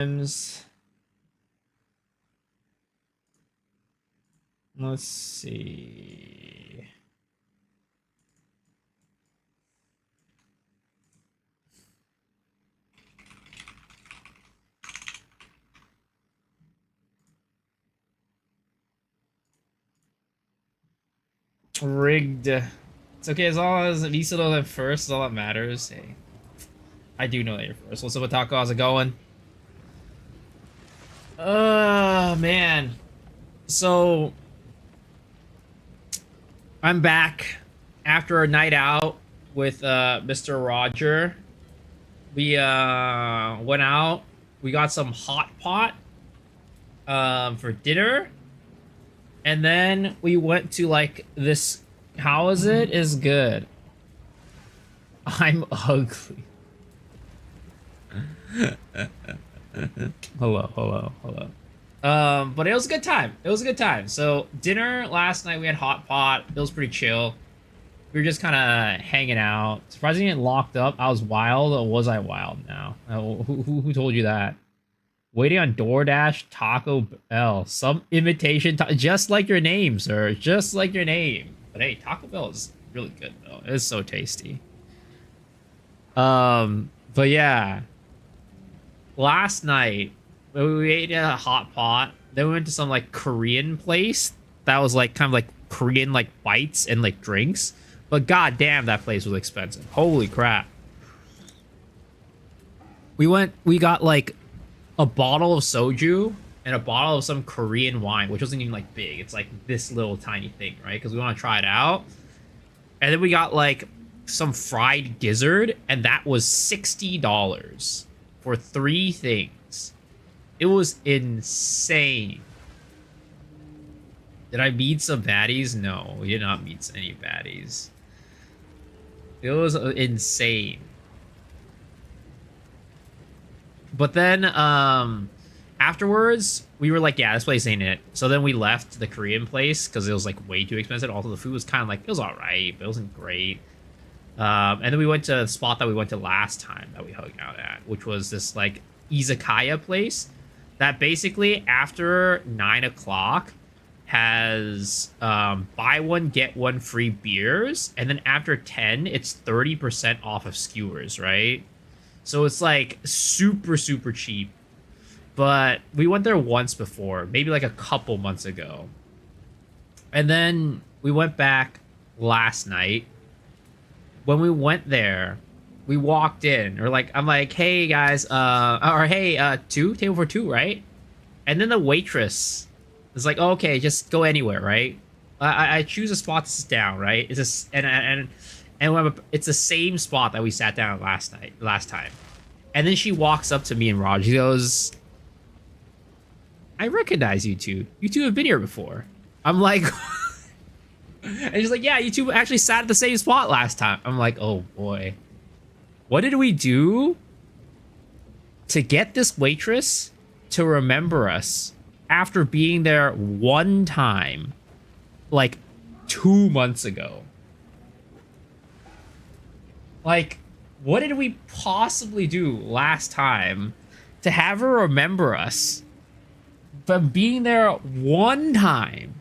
Let's see. Rigged. It's okay as long as Lisa knows I'm first, is all that matters. Hey, I do know that you're first. What's up with Taco? How's it going? Man. So I'm back after a night out with Mr. Roger. We went out. We got some hot pot for dinner. And then we went to like this. How is it? Is good. I'm ugly. hello. But it was a good time. It was a good time. So dinner last night we had hot pot. It was pretty chill. We were just kind of hanging out. Surprisingly, didn't locked up. I was wild, or was I wild now? Who told you that? Waiting on DoorDash, Taco Bell, some imitation, just like your name, sir. Just like your name. But hey, Taco Bell is really good though. It's so tasty. But yeah, last night we ate a hot pot. Then we went to some like Korean place that was like kind of like Korean like bites and like drinks. But goddamn, that place was expensive. Holy crap. We got like a bottle of soju and a bottle of some Korean wine, which wasn't even like big. It's like this little tiny thing, right? Because we want to try it out. And then we got like some fried gizzard, and that was $60 for 3 things. It was insane. Did I meet some baddies? No, we did not meet any baddies. It was insane. But then afterwards we were like, yeah, this place ain't it. So then we left the Korean place because it was like way too expensive. Also the food was kind of like, it was all right, but it wasn't great. And then we went to the spot that we went to last time that we hung out at, which was this like izakaya place that basically after 9 o'clock has buy one get one free beers, and then after 10 it's 30% off of skewers, right? So it's like super cheap. But we went there once before, maybe like a couple months ago. And then we went back last night. When we went there, we walked in, or like I'm like, hey guys, or hey, table for 2, right? And then the waitress is like, oh, okay, just go anywhere, right? I choose a spot to sit down, right? It's just and it's the same spot that we sat down last time. And then she walks up to me and Raj. She goes, I recognize you two. You two have been here before. I'm like, and she's like, yeah, you two actually sat at the same spot last time. I'm like, oh boy. What did we do to get this waitress to remember us after being there one time, like 2 months ago? Like, what did we possibly do last time to have her remember us from being there one time?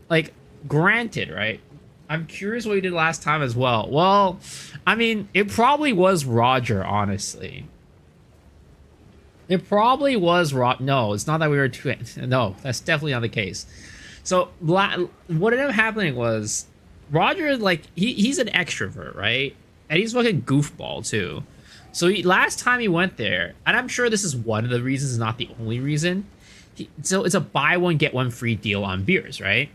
Like, granted, right? I'm curious what we did last time as well. Well, I mean, it probably was Roger, honestly. It probably was No, it's not that we were too... No, that's definitely not the case. So, what ended up happening was... Roger, like, he's an extrovert, right? And he's fucking goofball, too. So, last time he went there... And I'm sure this is one of the reasons, not the only reason. So, it's a buy one, get one free deal on beers, right?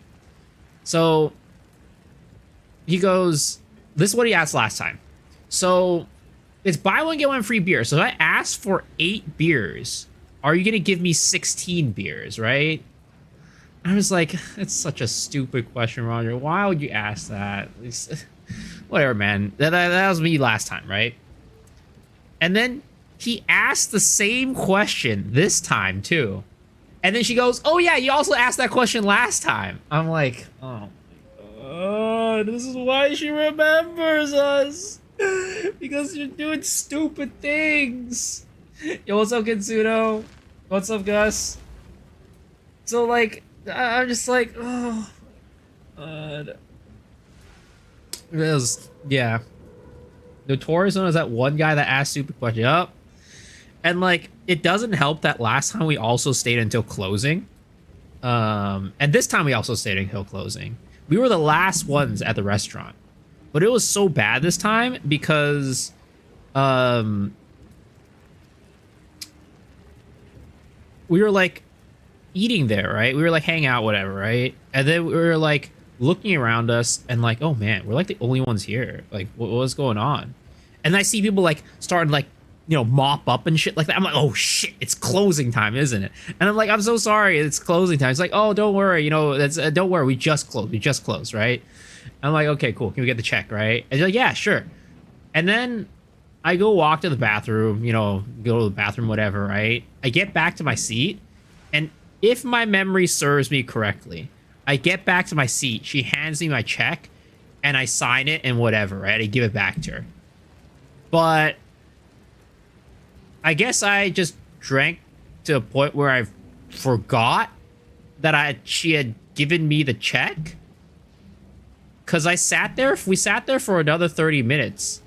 So... He goes... This is what he asked last time. So... It's buy one, get one free beer. So if I ask for 8 beers, are you going to give me 16 beers, right? I was like, that's such a stupid question, Roger. Why would you ask that? Whatever, man. That was me last time, right? And then he asked the same question this time, too. And then she goes, oh, yeah, you also asked that question last time. I'm like, oh, my God. This is why she remembers us. Because you're doing stupid things. Yo, what's up, Kitsuno? What's up, Gus? So, like, I'm just like, oh, God. It was, yeah. Notorious known as that one guy that asked stupid questions. Yup. And, like, it doesn't help that last time we also stayed until closing. And this time we also stayed until closing. We were the last ones at the restaurant. But it was so bad this time because, we were, like, eating there, right? We were, like, hanging out, whatever, right? And then we were, like, looking around us and, like, oh, man, we're, like, the only ones here. Like, what's going on? And I see people, like, starting, like, you know, mop up and shit like that. I'm like, oh, shit, it's closing time, isn't it? And I'm like, I'm so sorry, it's closing time. It's like, oh, don't worry, you know, that's don't worry, we just closed, right? I'm like, okay, cool, can we get the check, right? And they're like, yeah, sure. And then I go walk to the bathroom, you know, go to the bathroom, whatever, right? I get back to my seat, and if my memory serves me correctly, I get back to my seat, she hands me my check, and I sign it and whatever, right? I give it back to her. But I guess I just drank to a point where I forgot that she had given me the check. Cause we sat there for another 30 minutes.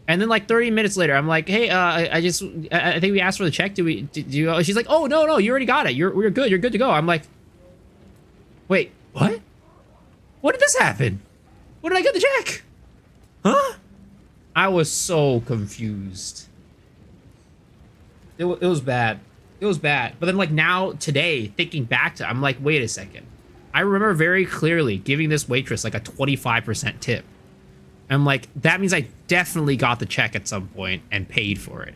And then like 30 minutes later, I'm like, hey, I think we asked for the check. Did you? She's like, oh, no, you already got it. We're good. You're good to go. I'm like, wait, what? When did this happen? When did I get the check? Huh? I was so confused. It was bad. It was bad. But then like now, today, thinking back to it, I'm like, wait a second. I remember very clearly giving this waitress like a 25% tip. I'm like, that means I definitely got the check at some point and paid for it.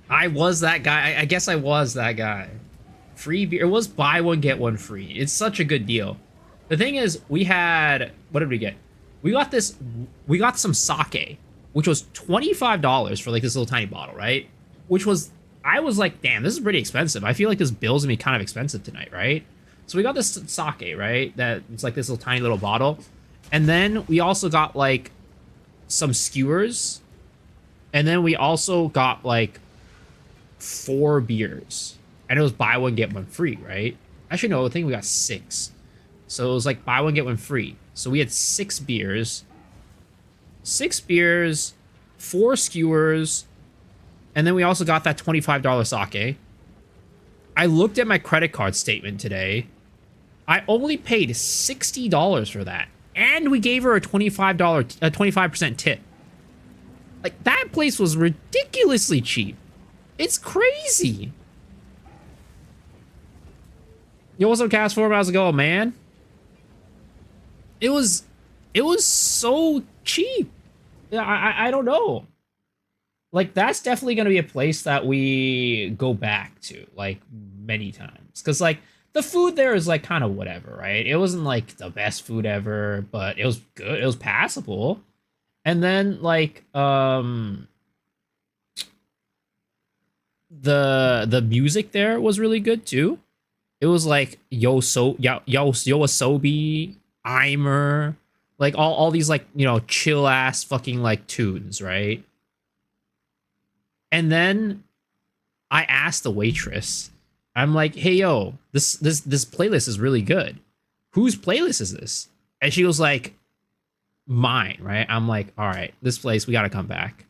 I was that guy. I guess I was that guy. Free beer. It was buy one, get one free. It's such a good deal. The thing is, we had... What did we get? We got some sake, which was $25 for like this little tiny bottle, right? Which was... I was like, damn, this is pretty expensive. I feel like this bill's gonna be kind of expensive tonight, right? So we got this sake, right? That it's like this little tiny little bottle. And then we also got like some skewers. And then we also got like 4 beers. And it was buy one, get one free, right? Actually, no, I think we got 6. So it was like buy one, get one free. So we had 6 beers. 6 beers, 4 skewers, and then we also got that $25 sake. I looked at my credit card statement today. I only paid $60 for that. And we gave her a $25, 25% tip. Like, that place was ridiculously cheap. It's crazy. Yo, what's up, Cast Form? How's it going, man? It was so cheap. Yeah, I don't know. Like, that's definitely going to be a place that we go back to, like, many times. Because, like, the food there is, like, kind of whatever, right? It wasn't, like, the best food ever, but it was good. It was passable. And then, like, the music there was really good, too. It was, like, Yoasobi, Eimer, like, all these, like, you know, chill-ass fucking, like, tunes, right? And then I asked the waitress, I'm like, hey, yo, this playlist is really good. Whose playlist is this? And she was like, mine, right? I'm like, all right, this place, we gotta come back.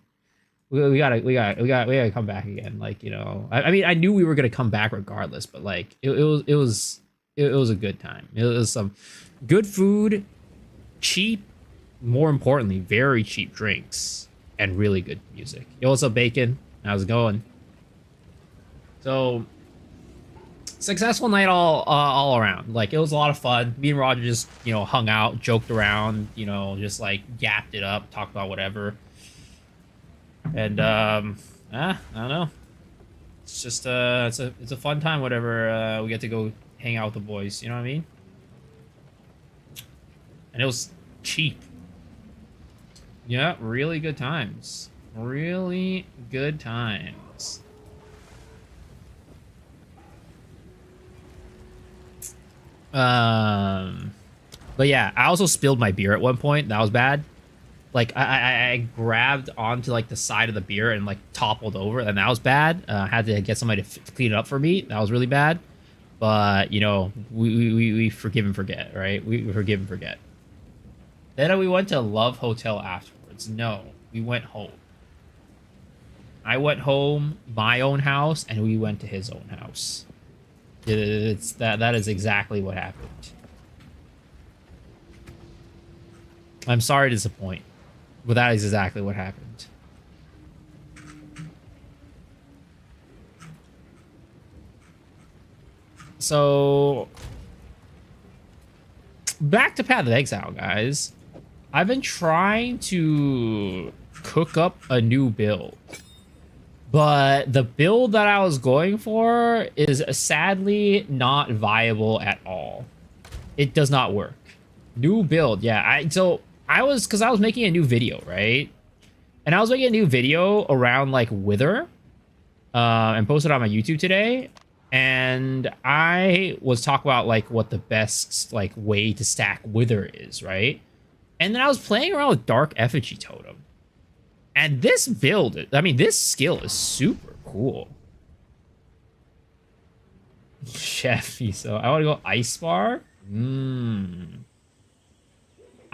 We gotta come back again. Like, you know, I mean, I knew we were gonna come back regardless, but like, it was a good time. It was some good food, cheap, more importantly, very cheap drinks, and really good music. Yo, what's up, Bacon? How's it going? So, successful night all around. Like, it was a lot of fun. Me and Roger just, you know, hung out, joked around, you know, just like yapped it up, talked about whatever. And I don't know. It's just it's a fun time. Whatever we get to go hang out with the boys. You know what I mean? And it was cheap. Yeah, really good times. Really good times. But yeah, I also spilled my beer at one point. That was bad. Like I grabbed onto like the side of the beer and like toppled over, and that was bad. I had to get somebody to clean it up for me. That was really bad. But you know, we forgive and forget, right? We forgive and forget. Then we went to Love Hotel afterwards. No, we went home. I went home, my own house, and we went to his own house. It's that is exactly what happened. I'm sorry to disappoint, but that is exactly what happened. So, back to Path of Exile, guys. I've been trying to cook up a new build, but the build that I was going for is sadly not viable at all. It does not work. New build, yeah. Because I was making a new video, right? And I was making a new video around like Wither, and posted on my YouTube today. And I was talking about like what the best like way to stack Wither is, right? And then I was playing around with Dark Effigy Totem. And this build, I mean, this skill is super cool. Chef, so I want to go Ice Bar. I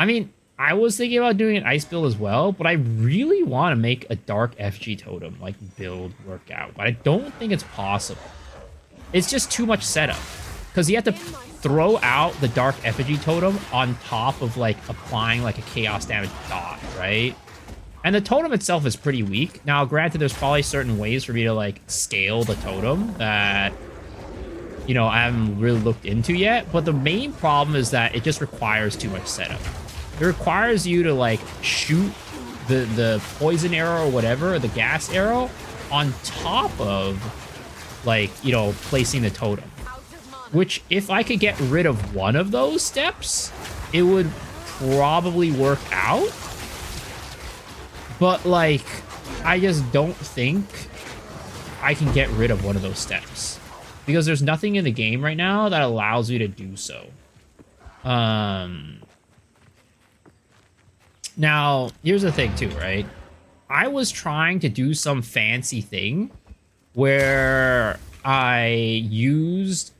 mean, I was thinking about doing an ice build as well, but I really want to make a Dark Effigy Totem like build workout, but I don't think it's possible. It's just too much setup, because you have to throw out the Dark Effigy Totem on top of like applying like a chaos damage dot, right? And the totem itself is pretty weak. Now, granted, there's probably certain ways for me to like scale the totem that, you know, I haven't really looked into yet, but the main problem is that it just requires too much setup. It requires you to like shoot the poison arrow or whatever, or the gas arrow, on top of like, you know, placing the totem. Which, if I could get rid of one of those steps, it would probably work out. But like, I just don't think I can get rid of one of those steps, because there's nothing in the game right now that allows you to do so. Now, here's the thing too, right? I was trying to do some fancy thing where I used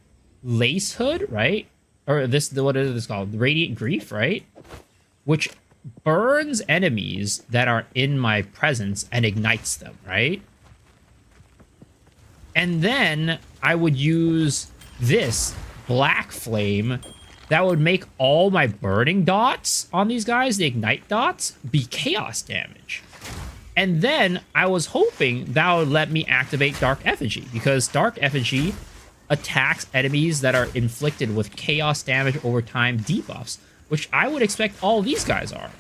Lace Hood, right? Or this, what is this called? Radiant Grief, right? Which burns enemies that are in my presence and ignites them, right? And then I would use this Black Flame that would make all my burning dots on these guys, the ignite dots, be chaos damage. And then I was hoping that would let me activate Dark Effigy, because Dark Effigy attacks enemies that are inflicted with chaos damage over time debuffs, which I would expect all these guys are.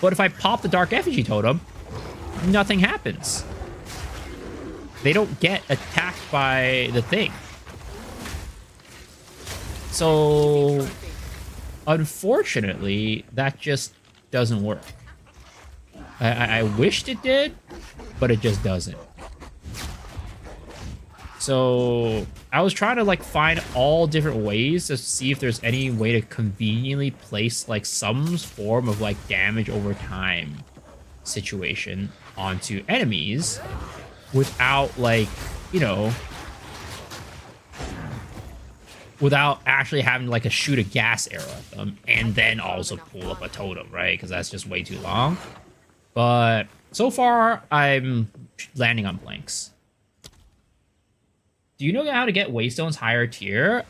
But if I pop the Dark Effigy Totem, nothing happens. They don't get attacked by the thing. So, unfortunately, that just doesn't work. I wished it did, but it just doesn't. So I was trying to like find all different ways to see if there's any way to conveniently place like some form of like damage over time situation onto enemies without like, you know, without actually having like a shoot a gas arrow at them and then also pull up a totem, right? Because that's just way too long. But so far, I'm landing on blanks. Do you know how to get Waystones higher tier?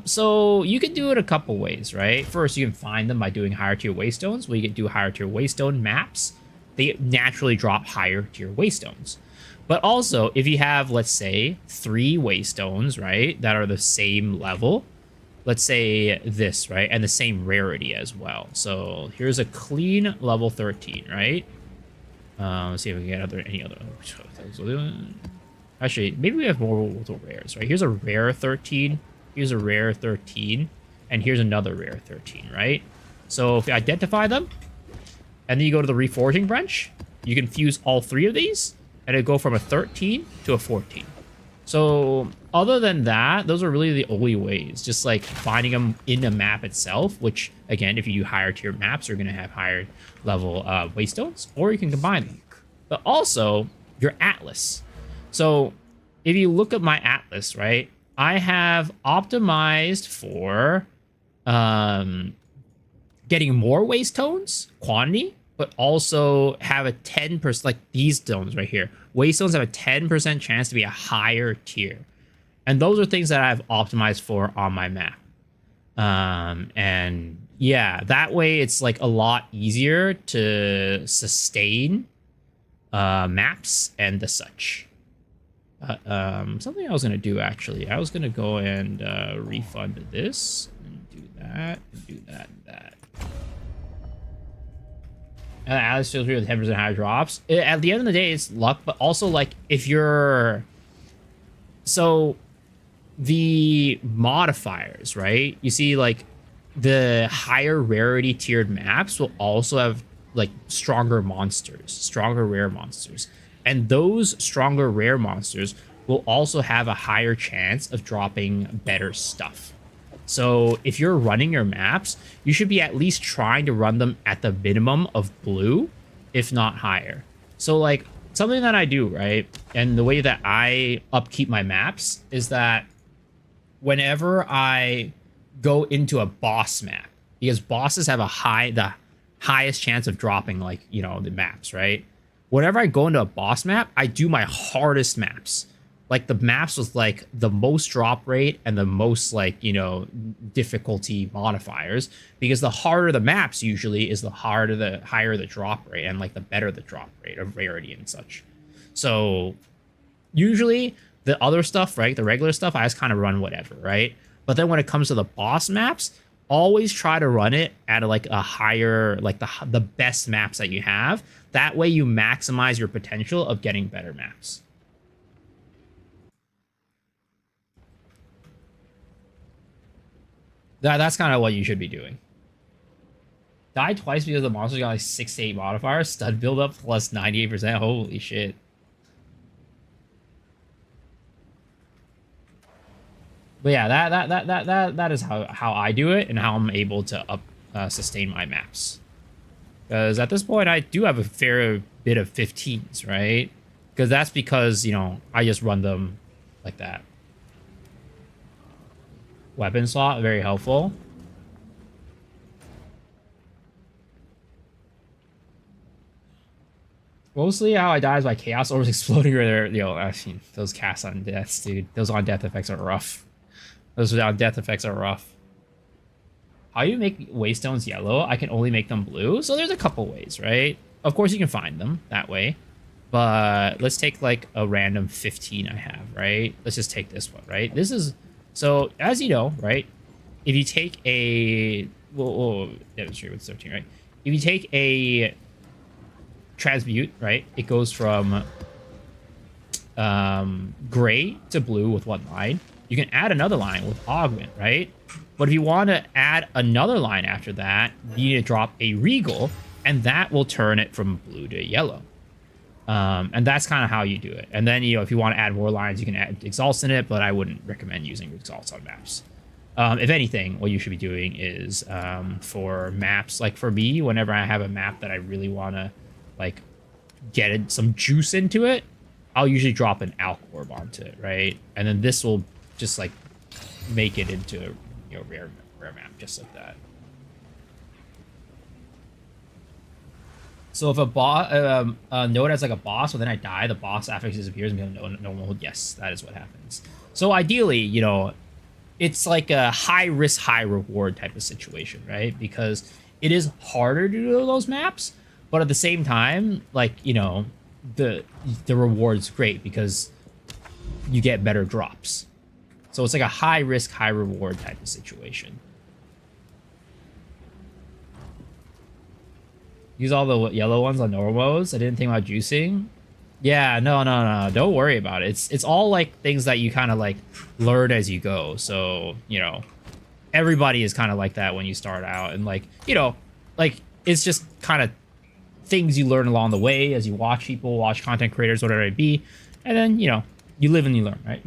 So you can do it a couple ways, right? First, you can find them by doing higher tier Waystones, where you can do higher tier Waystone maps. They naturally drop higher tier Waystones. But also, if you have, let's say, 3 Waystones, right, that are the same level, let's say this, right, and the same rarity as well. So here's a clean level 13, right? Let's see if we can get any other. Actually, maybe we have more rares, right? Here's a rare 13. Here's a rare 13. And here's another rare 13, right? So if you identify them, and then you go to the Reforging branch, you can fuse all 3 of these, and it'll go from a 13 to a 14. So other than that, those are really the only ways. Just like finding them in the map itself, which again, if you do higher tier maps, you're gonna have higher level waystones, or you can combine them. But also your atlas. So if you look at my atlas, right, I have optimized for getting more waystones quantity, but also have a 10%, like these stones right here. Waystones have a 10% chance to be a higher tier. And those are things that I've optimized for on my map. And yeah, that way it's like a lot easier to sustain maps and the such. Something I was going to do, actually. I was going to go and refund this and do that and do that and that. And Alice feels weird with 10% higher drops. At the end of the day, it's luck, but also, like, if you're... So, the modifiers, right? You see, like, the higher rarity tiered maps will also have, like, stronger monsters, stronger rare monsters. And those stronger rare monsters will also have a higher chance of dropping better stuff. So if you're running your maps, you should be at least trying to run them at the minimum of blue, if not higher. So like something that I do, right? And the way that I upkeep my maps is that whenever I go into a boss map, because bosses have the highest chance of dropping, like, you know, the maps, right? Whenever I go into a boss map, I do my hardest maps. Like the maps with like the most drop rate and the most, like, you know, difficulty modifiers, because the harder the maps usually is the higher the drop rate, and like the better the drop rate of rarity and such. So usually the other stuff, right, the regular stuff, I just kind of run whatever, right? But then when it comes to the boss maps, always try to run it at like a higher, like the best maps that you have. That way you maximize your potential of getting better maps. That's kind of what you should be doing. Die twice because the monsters got like 6 to 8 modifiers. Stud build up plus 98%. Holy shit. But yeah, that is how I do it and how I'm able to sustain my maps. Because at this point, I do have a fair bit of 15s, right? Because that's because, you know, I just run them like that. Weapon slot, very helpful. Mostly how I die is by chaos orbs exploding, or they're, you know, I mean, those cast on deaths, dude. Those on death effects are rough. Those on death effects are rough. How you make waystones yellow? I can only make them blue. So there's a couple ways, right? Of course you can find them that way. But let's take like a random 15 I have, right? Let's just take this one, right? This is... So, as you know, right, if you take a... We'll demonstrate with 13, right? If you take a transmute, right, it goes from gray to blue with one line. You can add another line with augment, right? But if you want to add another line after that, you need to drop a regal, and that will turn it from blue to yellow. And that's kind of how you do it. And then, you know, if you want to add more lines, you can add exalts in it, but I wouldn't recommend using exalts on maps. If anything, what you should be doing is for maps, like for me, whenever I have a map that I really want to like get some juice into it, I'll usually drop an alch orb onto it, right? And then this will just like make it into a, you know, rare map, just like that. So if a node has like a boss, but then I die, the boss affix disappears and becomes no mode. Yes, that is what happens. So ideally, you know, it's like a high risk, high reward type of situation, right? Because it is harder to do those maps, but at the same time, like, you know, the reward's great because you get better drops. So it's like a high risk, high reward type of situation. Use all the yellow ones on normal modes. I didn't think about juicing. Yeah, no. Don't worry about it. It's all like things that you kind of like learn as you go. So, you know, everybody is kind of like that when you start out. And like, you know, like it's just kind of things you learn along the way as you watch people, watch content creators, whatever it be. And then, you know, You live and you learn, right?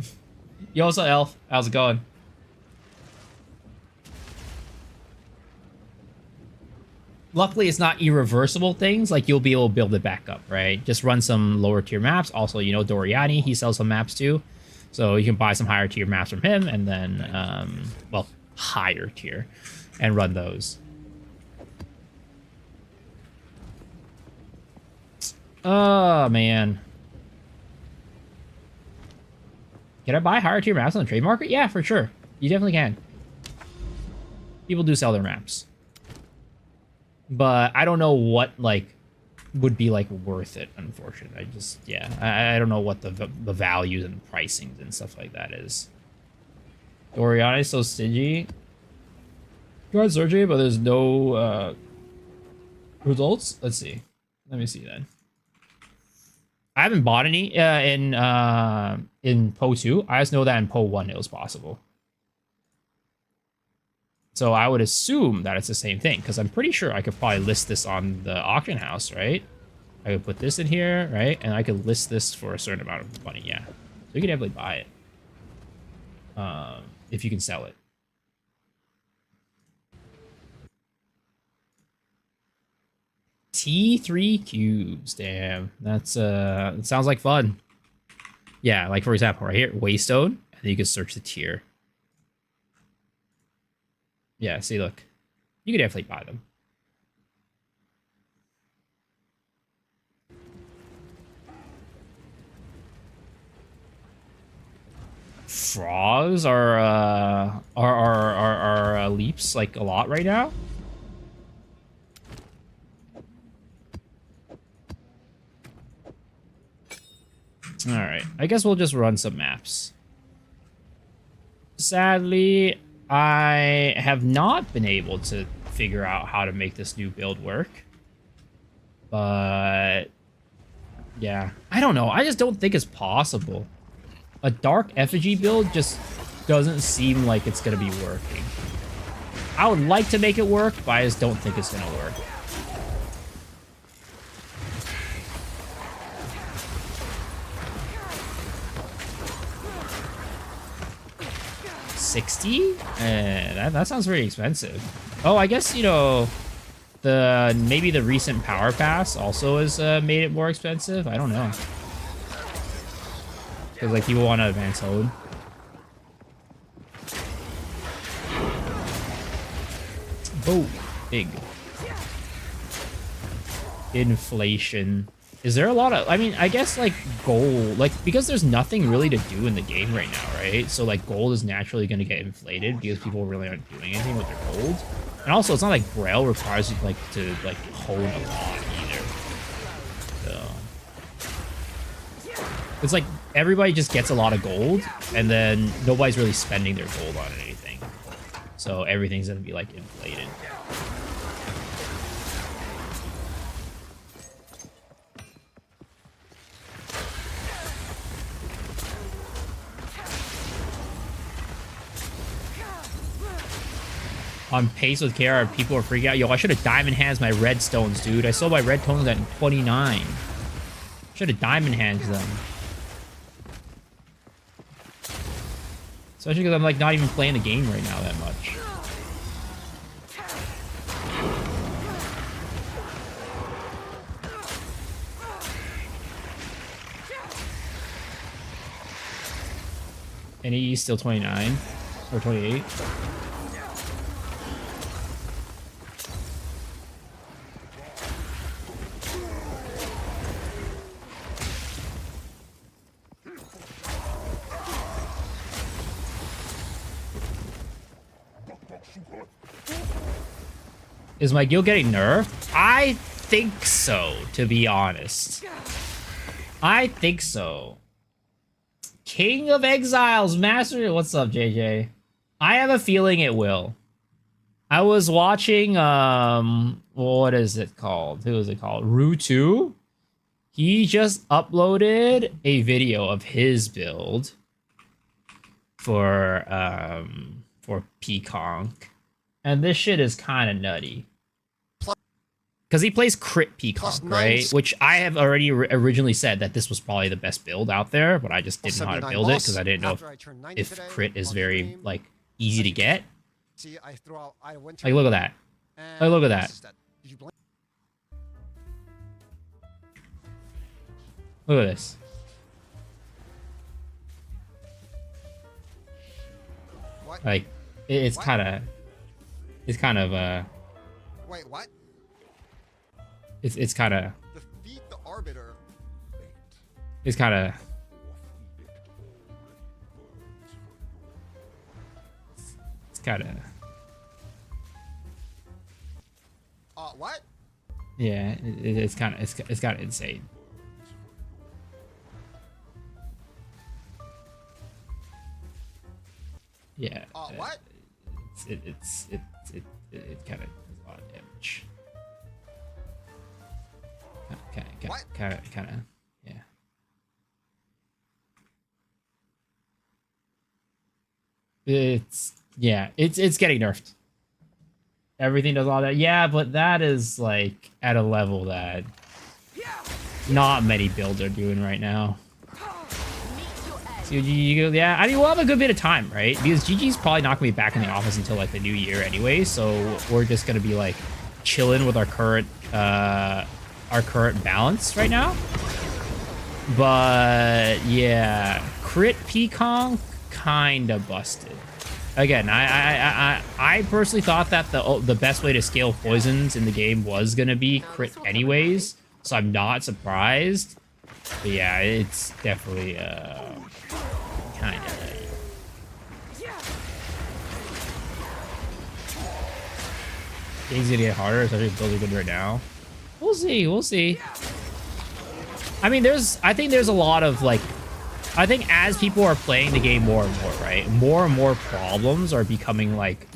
Yo, what's up, Elf? How's it going? Luckily, it's not irreversible things. Like, you'll be able to build it back up, right? Just run some lower tier maps. Also, you know, Doriani, he sells some maps too. So you can buy some higher tier maps from him and then, well, higher tier and run those. Oh, man. Can I buy higher tier maps on the trade market? Yeah, for sure. You definitely can. People do sell their maps. But I don't know what, like, would be, like, worth it, unfortunately. I just, yeah. I don't know what the values and pricings and stuff like that is. Doriana is so stingy. Tried searching, but there's no, results? Let's see. Let me see then. I haven't bought any in PO 2. I just know that in PO 1 it was possible. So I would assume that it's the same thing, because I'm pretty sure I could probably list this on the auction house, right? I could put this in here, right? And I could list this for a certain amount of money, yeah. So you can definitely buy it. If you can sell it. T3 cubes, damn. That's it sounds like fun. Yeah, like for example, right here, Waystone, and then you can search the tier. Yeah, see, look. You could definitely buy them. Frogs are leaps like a lot right now. All right, I guess we'll just run some maps. Sadly, I have not been able to figure out how to make this new build work. But yeah, I don't know. I just don't think it's possible. A dark effigy build just doesn't seem like it's gonna be working. I would like to make it work, but I just don't think it's gonna work. $60? That sounds very expensive. Oh, I guess, you know, maybe the recent power pass also has made it more expensive. I don't know. Because, like, people want to advance hold. Oh, big. Inflation. Is there a lot of... I mean, I guess, like, gold... Like, because there's nothing really to do in the game right now, right? So, like, gold is naturally going to get inflated because people really aren't doing anything with their gold. And also, it's not like Braille requires you, like, to, like, hold a lot either. So... It's like, everybody just gets a lot of gold, and then nobody's really spending their gold on anything. So, everything's going to be, like, inflated. On pace with KR, people are freaking out. Yo, I should have diamond hands my redstones, dude. I sold my red tones at 29. Should have diamond hands them. Especially because I'm like not even playing the game right now that much. And he's still 29 or 28. Is my guild getting nerfed? I think so, to be honest. I think so. King of Exiles, Master... What's up, JJ? I have a feeling it will. I was watching, what is it called? Who is it called? Rue 2? He just uploaded a video of his build for Peaconk. And this shit is kind of nutty. because he plays crit Peacock, right? Which I have already originally said that this was probably the best build out there, but I just didn't know how to build it because I didn't know if crit is very like easy to get. Like look at that. Like look at that. Look at this. Like it's kind of wait, what? It's kind of Defeat the arbiter. it's kind of it's kind of what? Yeah, it's kind of it's kind of insane. Yeah. What? It kind of does a lot of damage. Kind of, yeah. It's getting nerfed. Everything does all that. Yeah, but that is like at a level that not many builds are doing right now. So yeah, I mean, we'll have a good bit of time, right? Because Gigi's probably not gonna be back in the office until like the new year anyway. So we're just gonna be like chilling with our current balance right now. But yeah, crit Peacock kind of busted. Again, I personally thought that the best way to scale poisons in the game was gonna be crit anyways, so I'm not surprised. But yeah, it's definitely kind of. Things gonna get harder, especially if building good right now. We'll see. We'll see. I mean, I think there's a lot of like. I think as people are playing the game more and more, right? More and more problems are becoming, like,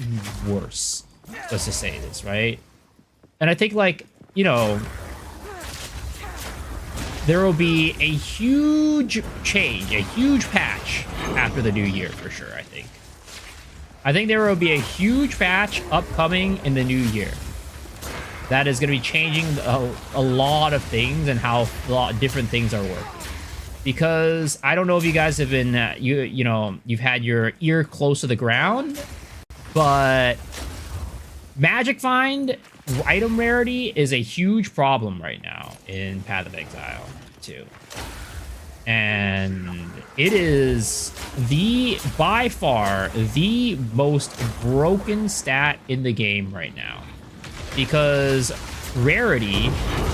worse. Let's just say this, right? And I think, like, you know, there will be a huge change, a huge patch after the new year, for sure, I think. I think there will be a huge patch upcoming in the new year. That is going to be changing a lot of things and how a lot of different things are working. Because I don't know if you guys have been, you know, you've had your ear close to the ground, but Magic Find item rarity is a huge problem right now in Path of Exile 2. And it is by far the most broken stat in the game right now. Because rarity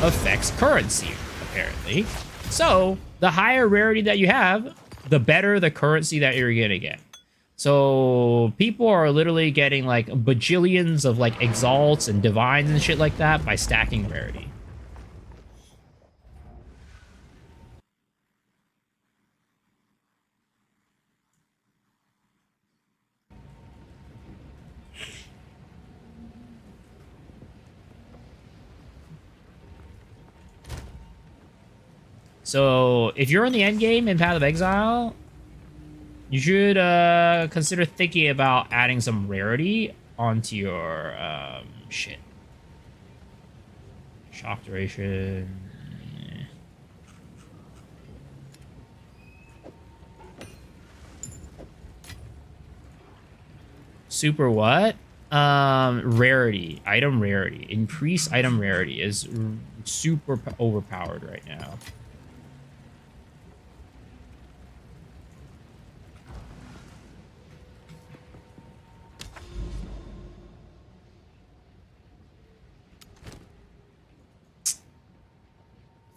affects currency, apparently. So, the higher rarity that you have, the better the currency that you're gonna get. So, people are literally getting, like, bajillions of, like, exalts and divines and shit like that by stacking rarity. So, if you're in the endgame in Path of Exile, you should consider thinking about adding some rarity onto your shit. Shock duration. Super what? Rarity. Item rarity. Increase item rarity is super overpowered right now.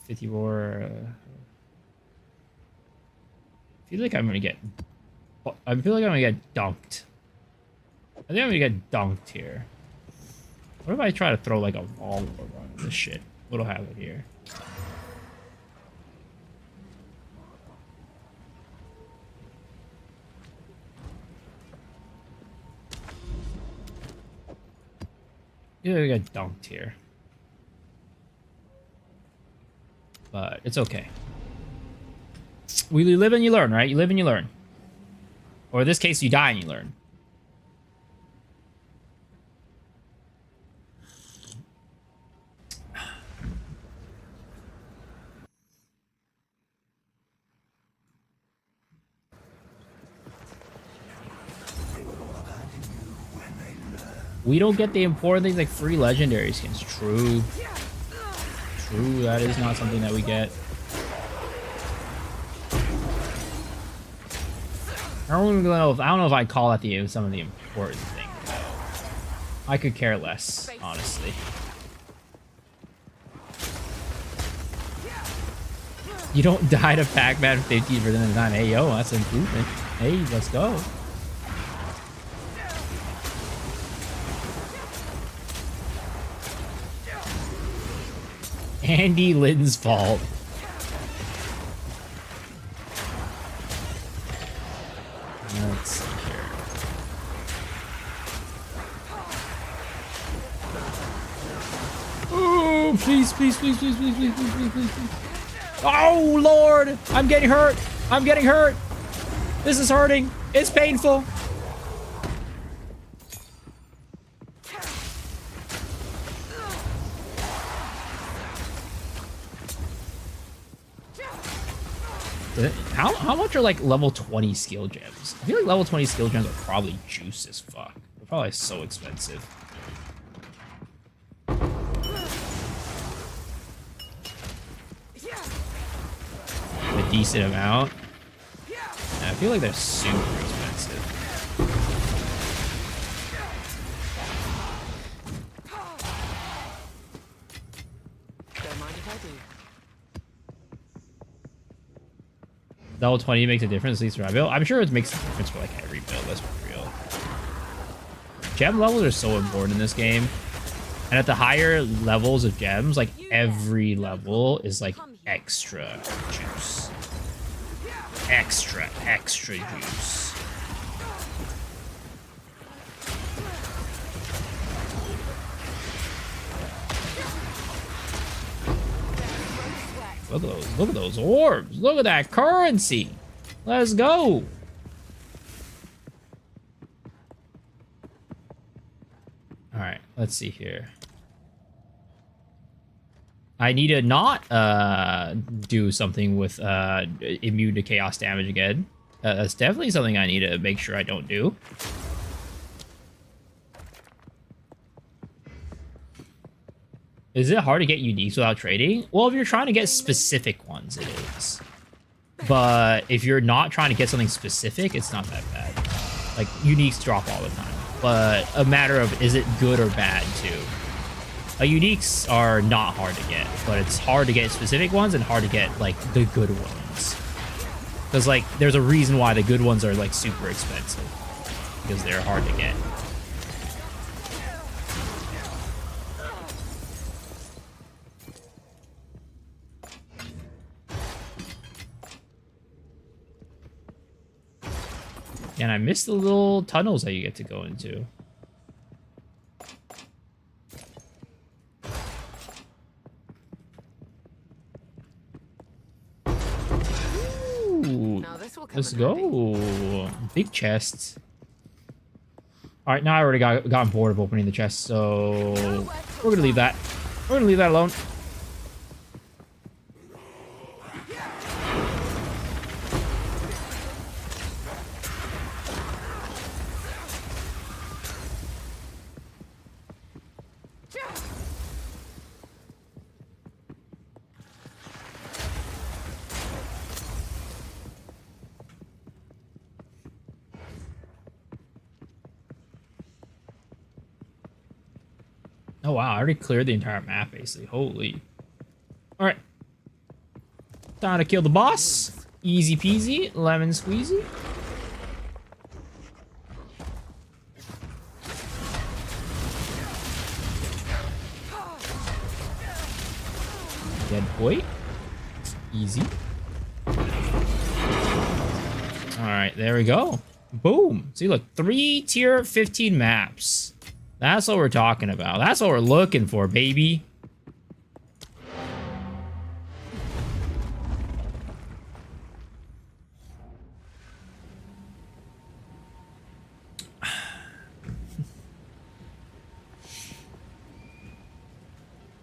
I feel like I'm gonna get dunked. I think I'm gonna get dunked here. What if I try to throw like a wall orb on this shit? What'll happen here? Yeah, we got dunked here. But it's okay. You live and you learn, right? You live and you learn. Or in this case, you die and you learn. We don't get the important things like free legendary skins. True. True, that is not something that we get. I don't know if I'd call that some of the important things. I could care less, honestly. You don't die to Pac-Man 50 for the time. Hey, yo, that's an improvement. Hey, let's go. Andy Lynn's fault. Let's see here. Oh, please, please, please, please, please, please, please, please, please, please. Oh, Lord! I'm getting hurt! I'm getting hurt! This is hurting! It's painful! How much are like level 20 skill gems? I feel like level 20 skill gems are probably juice as fuck. They're probably so expensive. A decent amount. And I feel like they're super expensive. Don't mind if I do. Level 20 makes a difference, at least for my build. I'm sure it makes a difference for like every build, let's be real. Gem levels are so important in this game. And at the higher levels of gems, like every level is like extra juice. Extra juice. Look at those orbs. Look at that currency. Let's go. All right, let's see here. I need to not do something with immune to chaos damage again. That's definitely something I need to make sure I don't do. Is it hard to get uniques without trading? Well, if you're trying to get specific ones, it is. But if you're not trying to get something specific, it's not that bad. Like, uniques drop all the time. But a matter of, is it good or bad, too? Uniques are not hard to get, but it's hard to get specific ones and hard to get, like, the good ones. Because, like, there's a reason why the good ones are, like, super expensive. Because they're hard to get. And I missed the little tunnels that you get to go into. Ooh, let's go. Big chests. All right, now I already gotten bored of opening the chest, so we're gonna leave that. We're gonna leave that alone. Oh wow, I already cleared the entire map basically. Holy. Alright. Time to kill the boss. Easy peasy, lemon squeezy. Dead boy. Easy. Alright, there we go. Boom. See, look, 3 tier 15 maps. That's what we're talking about. That's what we're looking for, baby.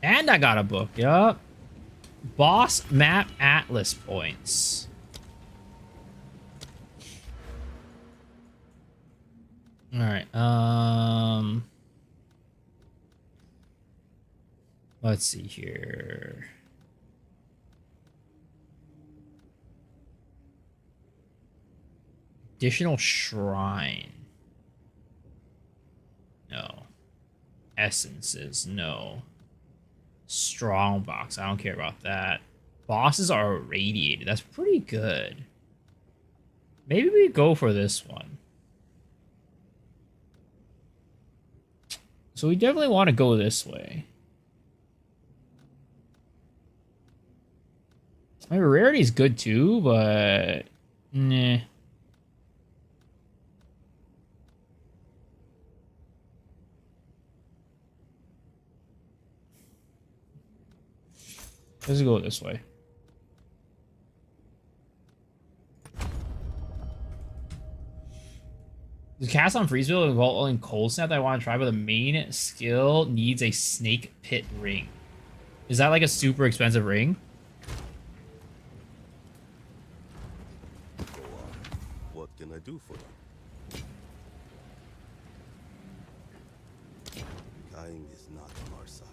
And I got a book, yup. Boss map atlas points. All right, Let's see here. Additional shrine. No. Essences. No. Strong box. I don't care about that. Bosses are irradiated. That's pretty good. Maybe we go for this one. So we definitely want to go this way. I mean, rarity is good too, but nah. Let's go this way. The cast on Freezeville involving Cold Snap that I want to try, but the main skill needs a Snake Pit ring. Is that like a super expensive ring? Go on. What can I do for them? Dying is not on our side.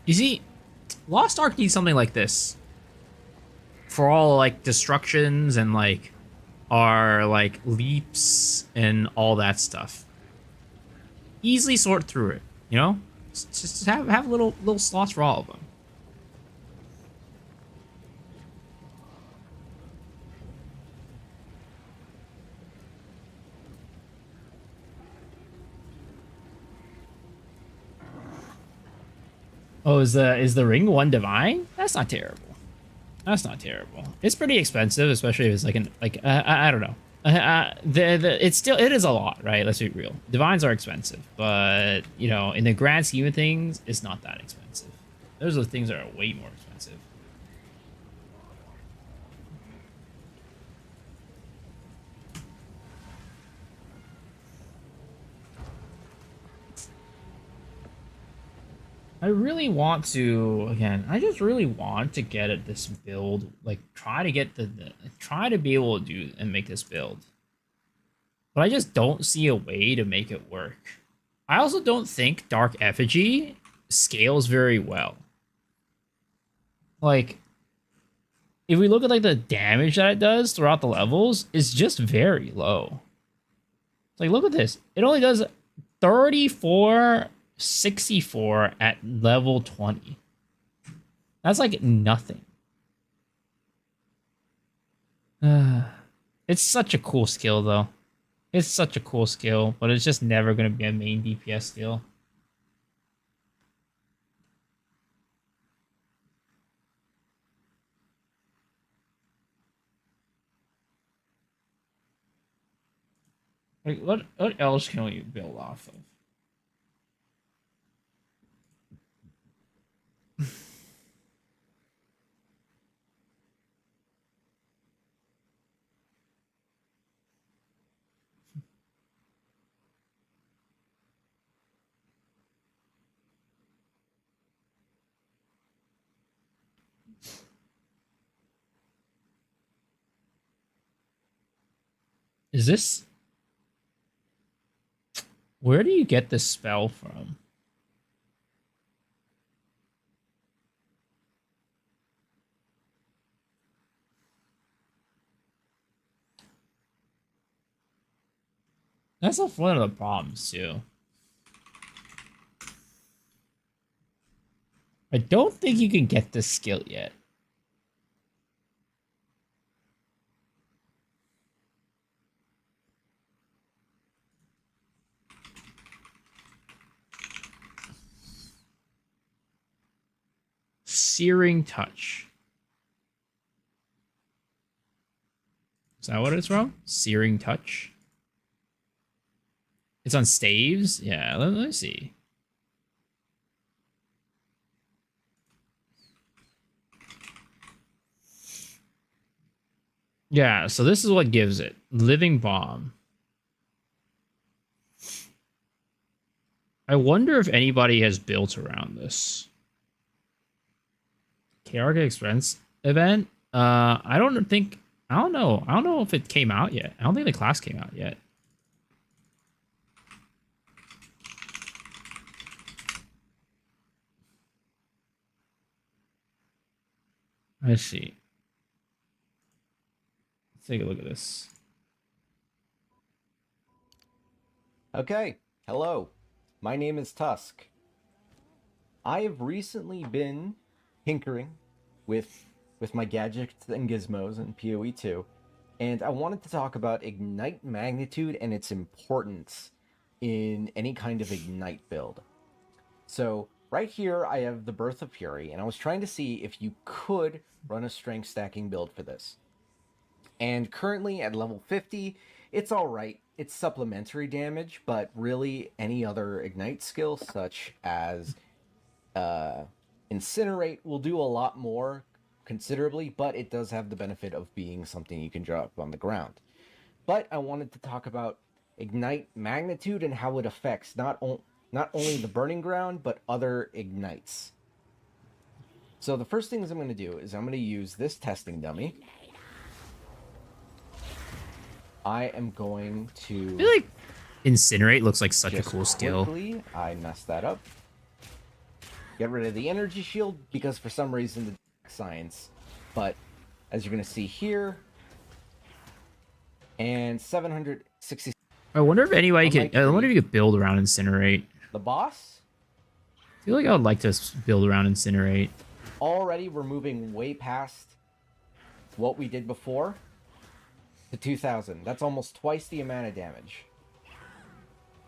You see, Lost Ark needs something like this. For all like destructions and like our like leaps and all that stuff. Easily sort through it, you know? Just have little slots for all of them. Oh, is the ring one divine? That's not terrible. That's not terrible. It's pretty expensive, especially if it's like I don't know. It is a lot, right? Let's be real. Divines are expensive, but you know, in the grand scheme of things, it's not that expensive. Those are things that are way more expensive. I really want to, again, I just really want to get at this build, like try to get try to be able to do and make this build. But I just don't see a way to make it work. I also don't think Dark Effigy scales very well. Like, if we look at like the damage that it does throughout the levels, it's just very low. Like, look at this. It only does 3464 at level 20. That's like nothing. It's such a cool skill though. It's such a cool skill, but it's just never going to be a main DPS skill. Like, what else can we build off of? Is this... Where do you get this spell from? That's one of the problems, too. I don't think you can get this skill yet. Searing Touch. Is that what it's from? Searing Touch? It's on staves? Yeah, let me see. Yeah, so this is what gives it. Living bomb. I wonder if anybody has built around this. KRK Expense event? I don't think... I don't know. I don't know if it came out yet. I don't think the class came out yet. Let's see. Let's take a look at this. Okay, hello. My name is Tusk. I have recently been tinkering with my gadgets and gizmos in PoE 2, and I wanted to talk about Ignite Magnitude and its importance in any kind of Ignite build. So right here I have the Birth of Fury, and I was trying to see if you could run a strength stacking build for this. And currently at level 50, it's alright. It's supplementary damage, but really any other Ignite skill, such as Incinerate, will do a lot more considerably, but it does have the benefit of being something you can drop on the ground. But I wanted to talk about Ignite Magnitude and how it affects not only the Burning Ground, but other Ignites. So the first things I'm going to do is I'm going to use this testing dummy. I am going to... I feel like Incinerate looks like such a cool skill. Quickly, I messed that up. Get rid of the energy shield because for some reason the science. But as you're going to see here, and 760. I wonder if anybody could... I wonder if you could build around Incinerate. The boss? I feel like I would like to build around Incinerate. Already we're moving way past what we did before. To 2,000. That's almost twice the amount of damage.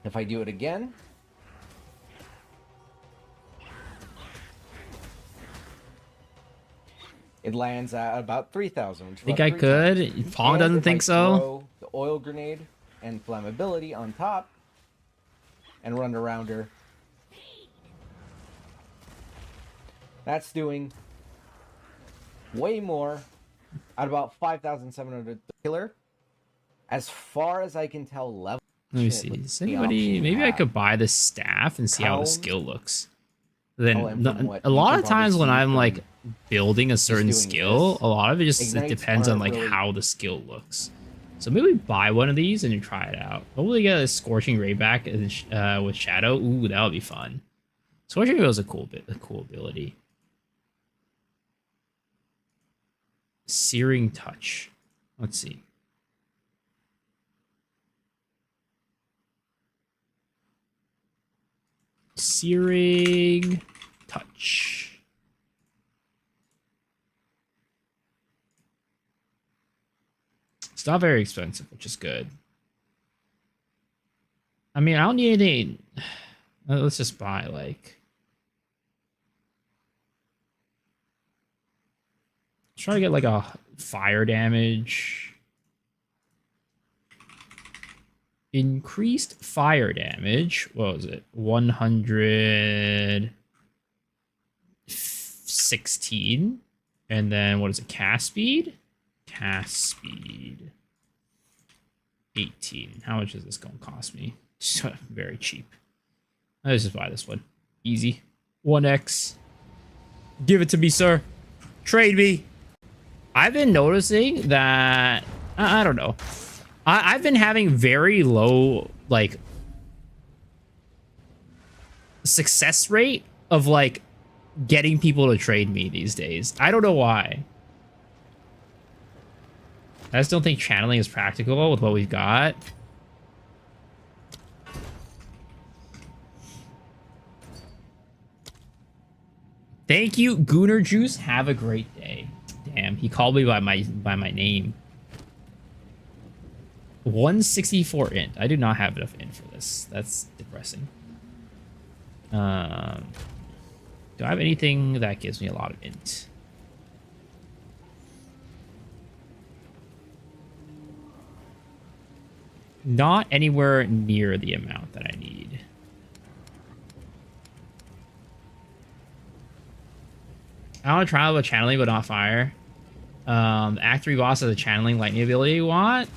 If I do it again... it lands at about 3,000. Think I could? Pong doesn't think so. The oil grenade and flammability on top and run around her. That's doing way more at about 5,700 killer. As far as I can tell, level. Let me see. Is anybody? Maybe I could buy the staff and see how the skill looks. Then a lot of times when I'm like building a certain skill, a lot of it just it depends on like how the skill looks. So maybe buy one of these and you try it out. Hopefully get a Scorching Ray back with Shadow. Ooh, that would be fun. Scorching Ray was a cool ability. Searing Touch. Let's see. Searing Touch. It's not very expensive, which is good. I mean, I don't need anything. Let's just buy like... try to get like a fire damage. Increased fire damage. What was it? 116. And then what is it? Cast speed? Cast speed. 18. How much is this going to cost me? Very cheap. Let's just buy this one. Easy. 1x. Give it to me, sir. Trade me. I've been noticing that... I don't know. I've been having very low, like, success rate of, like, getting people to trade me these days. I don't know why. I just don't think channeling is practical with what we've got. Thank you, Gooner Juice. Have a great day. Damn, he called me by my name. 164 int. I do not have enough int for this. That's depressing. Do I have anything that gives me a lot of int? Not anywhere near the amount that I need. I want to try with channeling, but not fire. Act 3 boss has a channeling lightning ability. What?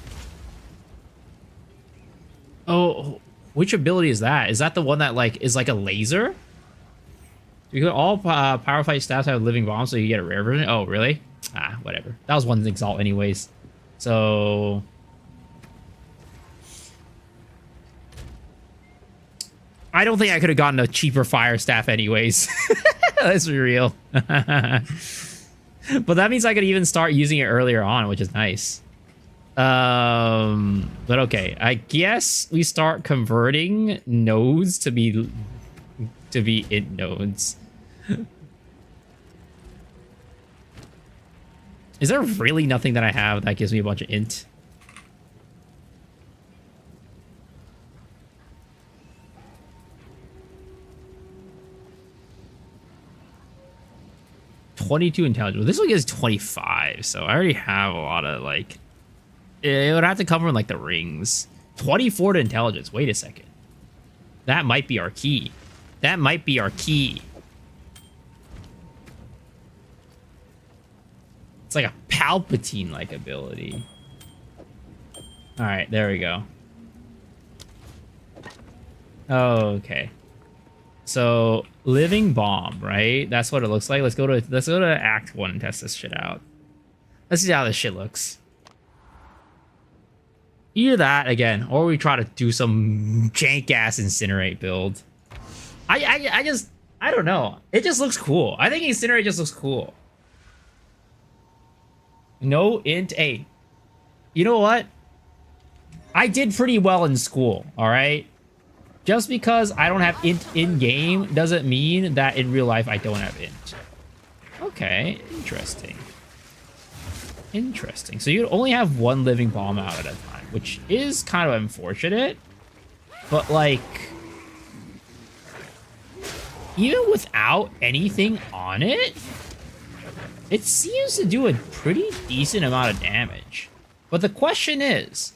Oh, which ability is that? Is that the one that like is like a laser? You could all power fight staffs have living bombs, so you get a rare version. Oh, really? Ah, whatever. That was one exalt anyways. So I don't think I could have gotten a cheaper fire staff anyways. Let's be real. But that means I could even start using it earlier on, which is nice. But okay, I guess we start converting nodes to be int nodes. Is there really nothing that I have that gives me a bunch of int? $22 intelligence. This one gives 25, so I already have a lot of like. It would have to come from like the rings. 24 to intelligence. Wait a second. That might be our key. That might be our key. It's like a Palpatine-like ability. All right, there we go. Okay. So living bomb, right? That's what it looks like. Let's go to Act 1 and test this shit out. Let's see how this shit looks. Either that again, or we try to do some jank ass incinerate build. I don't know. It just looks cool. I think incinerate just looks cool. No int A. You know what? I did pretty well in school, all right? Just because I don't have int in game doesn't mean that in real life I don't have int. Okay, interesting. Interesting. So you only have one living bomb out at a time, which is kind of unfortunate. But like, even without anything on it, it seems to do a pretty decent amount of damage. But the question is,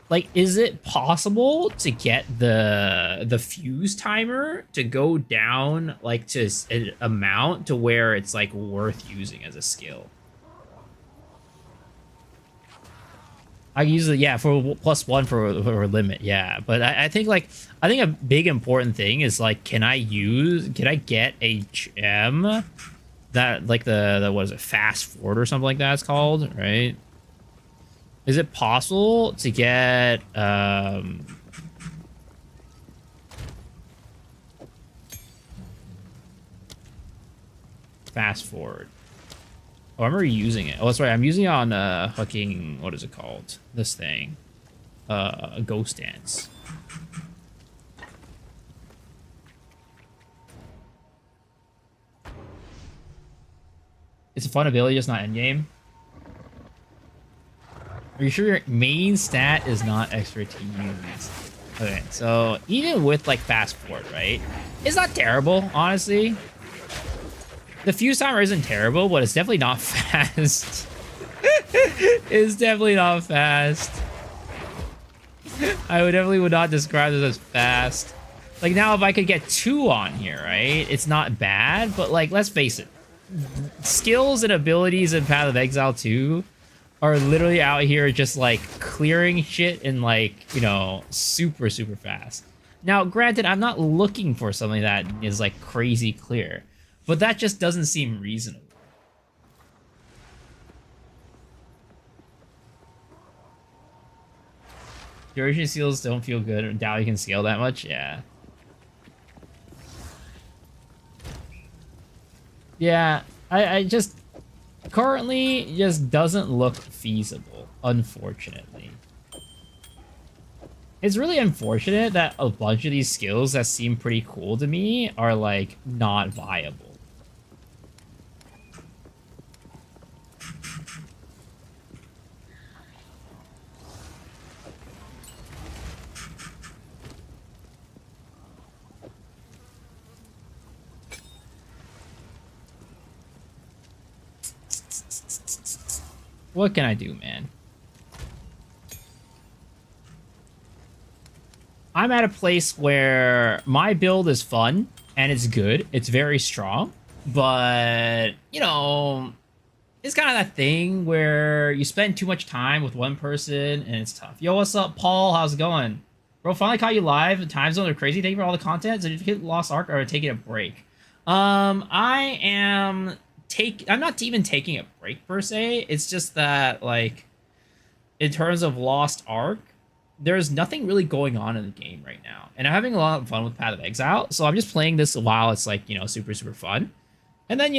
like, is it possible to get the fuse timer to go down like to an amount to where it's like worth using as a skill? I usually, yeah, for +1 for a limit, yeah. But I think like, I think a big important thing is like, can I get a gem that like the what is it, fast forward or something like that it's called, right? Is it possible to get fast forward? Oh, I remember using it. Oh, that's right. I'm using it on fucking, what is it called? This thing. A Ghost Dance. It's a fun ability, just not endgame. Are you sure your main stat is not extra to use? Okay, so even with like fast forward, right? It's not terrible, honestly. The fuse timer isn't terrible, but it's definitely not fast. It's definitely not fast. I would not describe this as fast. Like now, if I could get 2 on here, right? It's not bad, but like, let's face it. Skills and abilities in Path of Exile 2 are literally out here just like clearing shit in like, you know, super, super fast. Now, granted, I'm not looking for something that is like crazy clear, but that just doesn't seem reasonable. Duration seals don't feel good. I doubt you can scale that much. Yeah. Yeah, I just currently just doesn't look feasible, unfortunately. It's really unfortunate that a bunch of these skills that seem pretty cool to me are like not viable. What can I do, man? I'm at a place where my build is fun and it's good. It's very strong, but you know, it's kind of that thing where you spend too much time with one person and it's tough. Yo, what's up, Paul? How's it going? Bro, finally caught you live. The time zones are crazy. Thank you for all the content. Did you hit Lost Ark or taking a break? I am I'm not even taking a break per se. It's just that like in terms of Lost Ark, there's nothing really going on in the game right now. And I'm having a lot of fun with Path of Exile. So I'm just playing this while it's like, super, super fun. And then,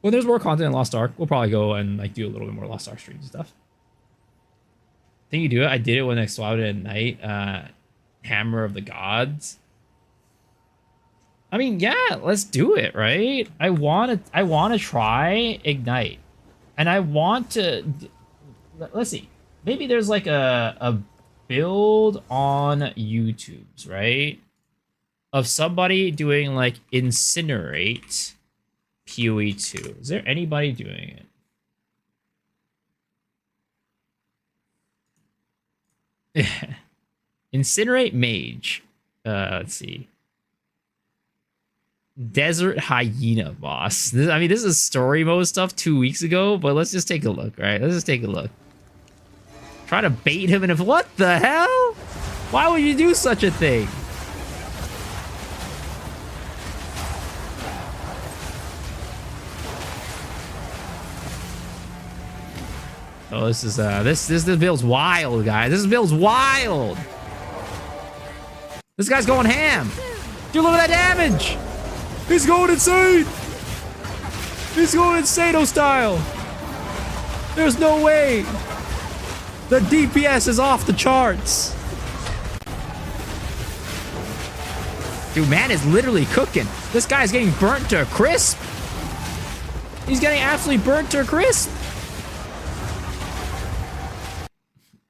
when there's more content in Lost Ark, we'll probably go and like do a little bit more Lost Ark streams and stuff. Think you do it? I did it when I swapped it at night. Hammer of the Gods. I mean, yeah, let's do it, right? I want to try Ignite. And I want to let's see. Maybe there's like a build on YouTube's, right? Of somebody doing like Incinerate PoE 2. Is there anybody doing it? Incinerate Mage. Let's see. Desert Hyena boss. This is story mode stuff 2 weeks ago, but let's just take a look, right? Let's just take a look. Try to bait him and what the hell? Why would you do such a thing? Oh, this is this build's wild, guys. This build's wild. This guy's going ham. Dude, look at that damage. He's going insane. He's going insane style. There's no way. The DPS is off the charts. Dude, man is literally cooking. This guy's getting burnt to a crisp. He's getting absolutely burnt to a crisp.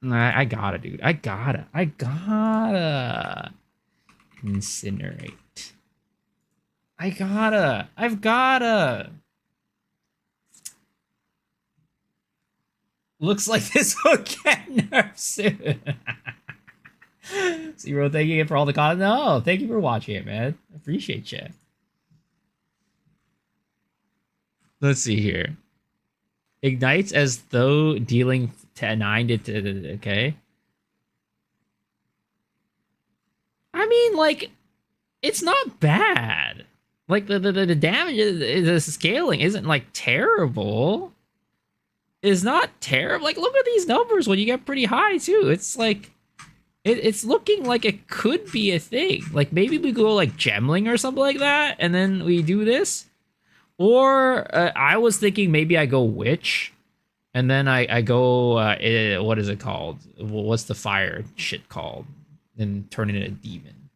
I gotta, dude. I gotta. Incinerate. I've gotta. Looks like this will get nerfed soon. Zero, thank you for all the content. No, thank you for watching it, man. Appreciate you. Let's see here. Ignites as though dealing 9 to okay. I mean, like, it's not bad. Like the damage, the scaling isn't like terrible. It's not terrible. Like, look at these numbers when you get pretty high too. It's like, it's looking like it could be a thing. Like maybe we go like gemling or something like that, and then we do this. Or I was thinking maybe I go witch, and then I go what is it called? What's the fire shit called? And turn it into a demon.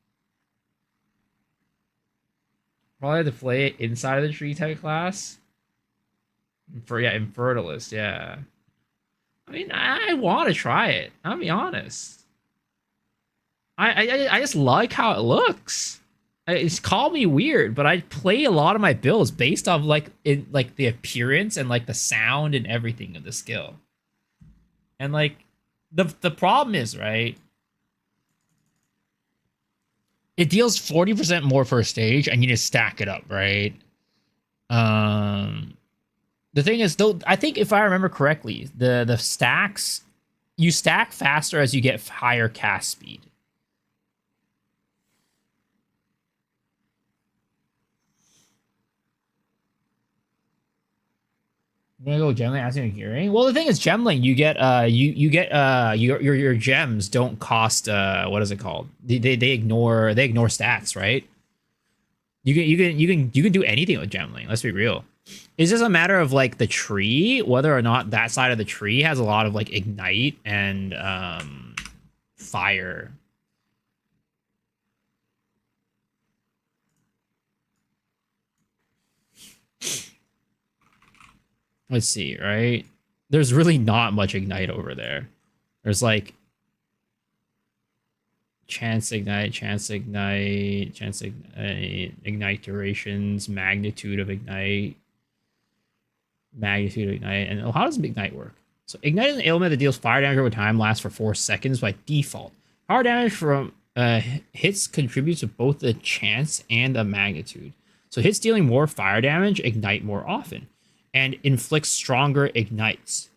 Probably have to play it inside of the tree type class. Infertilist, yeah. I mean, I want to try it. I'll be honest. I just like how it looks. It's called me weird, but I play a lot of my builds based off like the appearance and like the sound and everything of the skill. And like the problem is, right? It deals 40% more per stage, and you just stack it up, right? The thing is, though, I think if I remember correctly, the stacks, you stack faster as you get higher cast speed. I'm gonna go gemling asking hearing. Well, the thing is, gemling, you get your gems don't cost what is it called? They ignore stats, right? You can do anything with gemling. Let's be real. It's just a matter of like the tree, whether or not that side of the tree has a lot of like ignite and fire. Let's see, right? There's really not much ignite over there. There's like chance ignite, ignite durations, magnitude of ignite, and how does ignite work? So ignite is an ailment that deals fire damage over time, lasts for 4 seconds by default. Fire damage from hits contributes to both the chance and the magnitude. So hits dealing more fire damage ignite more often. and inflicts stronger ignites.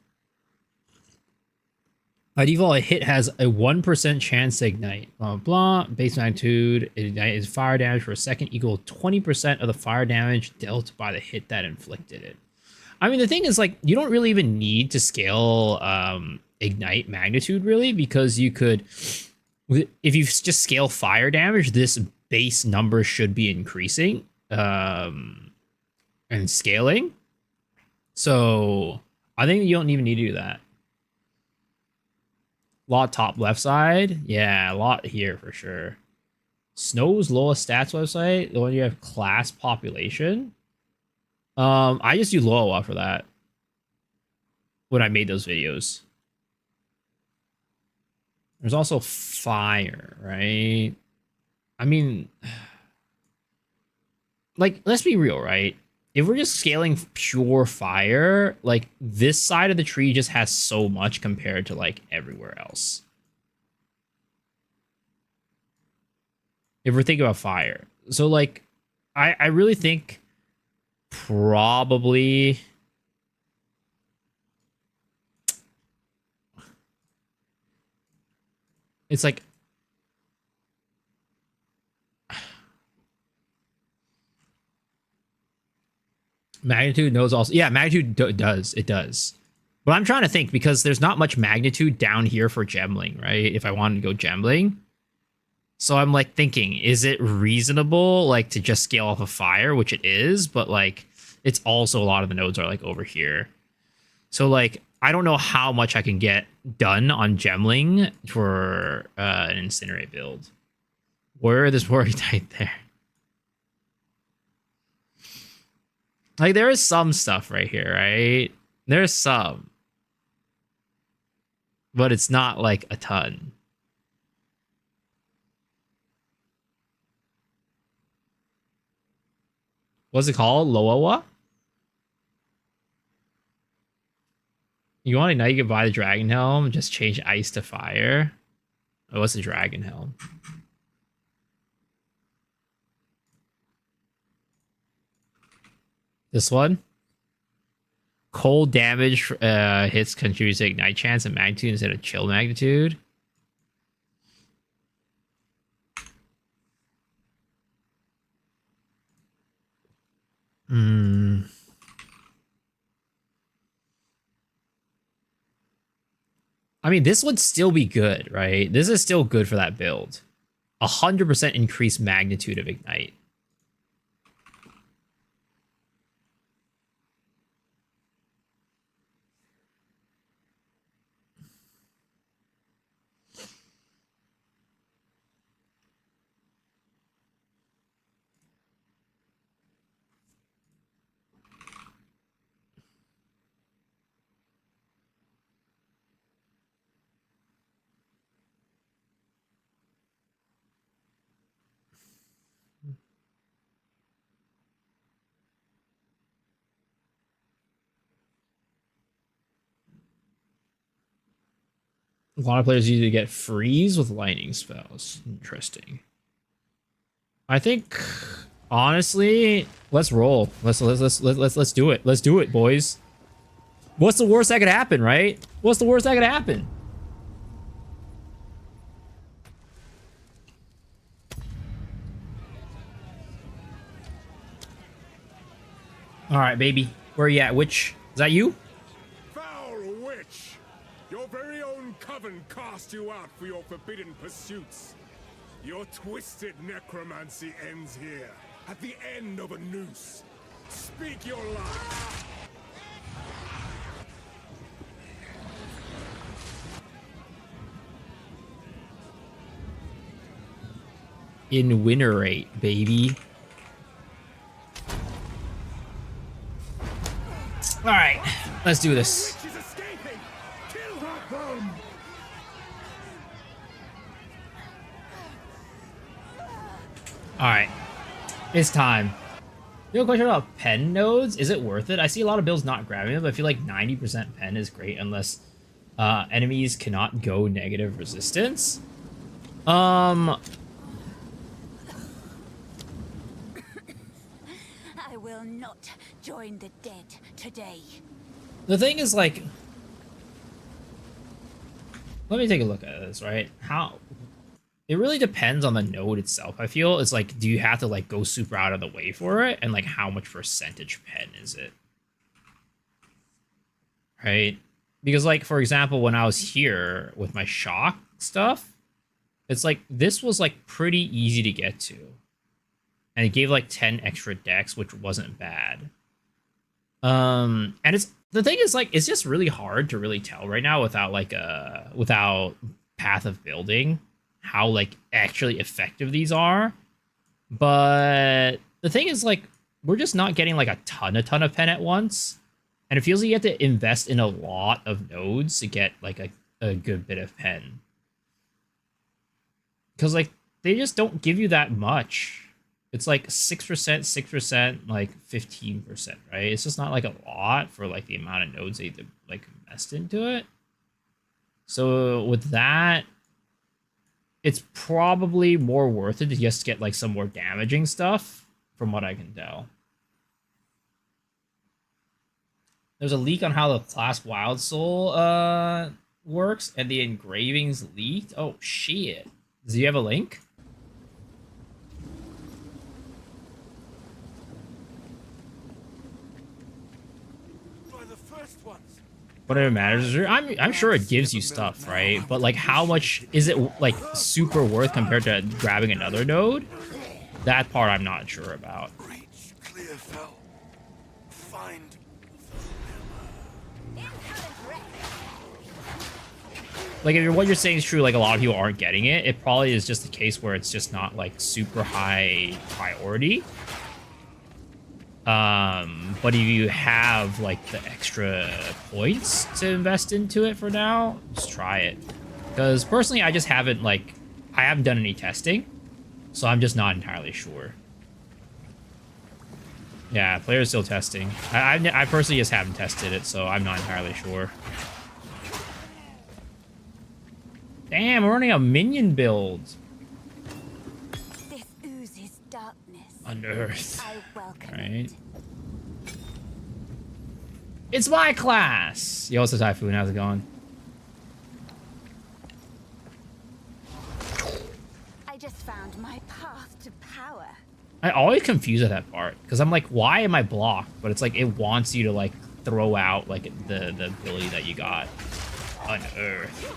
By default, a hit has a 1% chance to ignite. Blah, blah, blah. Base magnitude. Ignite is fire damage for a second equal 20% of the fire damage dealt by the hit that inflicted it. I mean, the thing is, like, you don't really even need to scale ignite magnitude, really, because you could... If you just scale fire damage, this base number should be increasing and scaling. So I think you don't even need to do that. Lot top left side. Yeah, a lot here for sure. Snow's lowest stats website. The one you have class population. I just do Loa for that. When I made those videos. There's also fire, right? I mean, like, let's be real, right? If we're just scaling pure fire, like, this side of the tree just has so much compared to, like, everywhere else. If we're thinking about fire. So, like, I really think probably... It's like... Magnitude knows also... Yeah, magnitude does. It does. But I'm trying to think, because there's not much magnitude down here for gembling, right? If I wanted to go gembling. So I'm, like, thinking, is it reasonable, like, to just scale off of fire? Which it is, but, like, it's also a lot of the nodes are, like, over here. So, like, I don't know how much I can get done on gembling for an incinerate build. Where this worry type there? Like, there is some stuff right here, right? There's some. But it's not, like, a ton. What's it called? Loawa? You want to ignite, you can buy the Dragon Helm, just change ice to fire. Oh, what's the Dragon Helm? This one? Cold damage hits contributes to ignite chance and magnitude instead of chill magnitude. I mean, this would still be good, right? This is still good for that build. 100% increased magnitude of ignite. A lot of players usually get freeze with lightning spells. Interesting. I think, honestly, let's roll. Let's do it. Let's do it, boys. What's the worst that could happen, right? What's the worst that could happen? All right, baby. Where are you at? Witch? Is that you? Foul witch! Your very own coven cast you out for your forbidden pursuits. Your twisted necromancy ends here, at the end of a noose. Speak your life. Incinerate, baby. All right, let's do this. Witch is escaping! Kill them! All right, it's time. You know, question about pen nodes. Is it worth it? I see a lot of builds not grabbing them, but I feel like 90% pen is great unless enemies cannot go negative resistance. I will not join the dead today. The thing is, like, let me take a look at this, right? How it really depends on the node itself. I feel it's like, do you have to like go super out of the way for it, and like how much percentage pen is it, right? Because like, for example, when I was here with my shock stuff, it's like this was like pretty easy to get to, and it gave like 10 extra decks, which wasn't bad. And it's the thing is like, it's just really hard to really tell right now without like without Path of Building how like actually effective these are. But the thing is like, we're just not getting like a ton of pen at once, and it feels like you have to invest in a lot of nodes to get like a good bit of pen, because like they just don't give you that much. It's like 6%, 6%, like 15%, right? It's just not like a lot for like the amount of nodes they need to like invest into it. So with that, it's probably more worth it to just get like some more damaging stuff, from what I can tell. There's a leak on how the class Wild Soul works, and the engravings leaked. Oh shit! Do you have a link? Whatever matters. I'm sure it gives you stuff, right? But like, how much is it like super worth compared to grabbing another node? That part I'm not sure about. Like, if what you're saying is true, like a lot of people aren't getting it, it probably is just a case where it's just not like super high priority. But if you have like the extra points to invest into it for now, just try it. Because personally, I just haven't I haven't done any testing, so I'm just not entirely sure. Yeah, players still testing. I personally just haven't tested it, so I'm not entirely sure. Damn, we're running a minion build. This oozes darkness. Unearth. I welcome Right. it. It's my class! Yo, what's the Typhoon? How's it going? I just found my path to power. I always confuse at that part, because I'm like, why am I blocked? But it's like, it wants you to like throw out like the ability that you got. Unearth.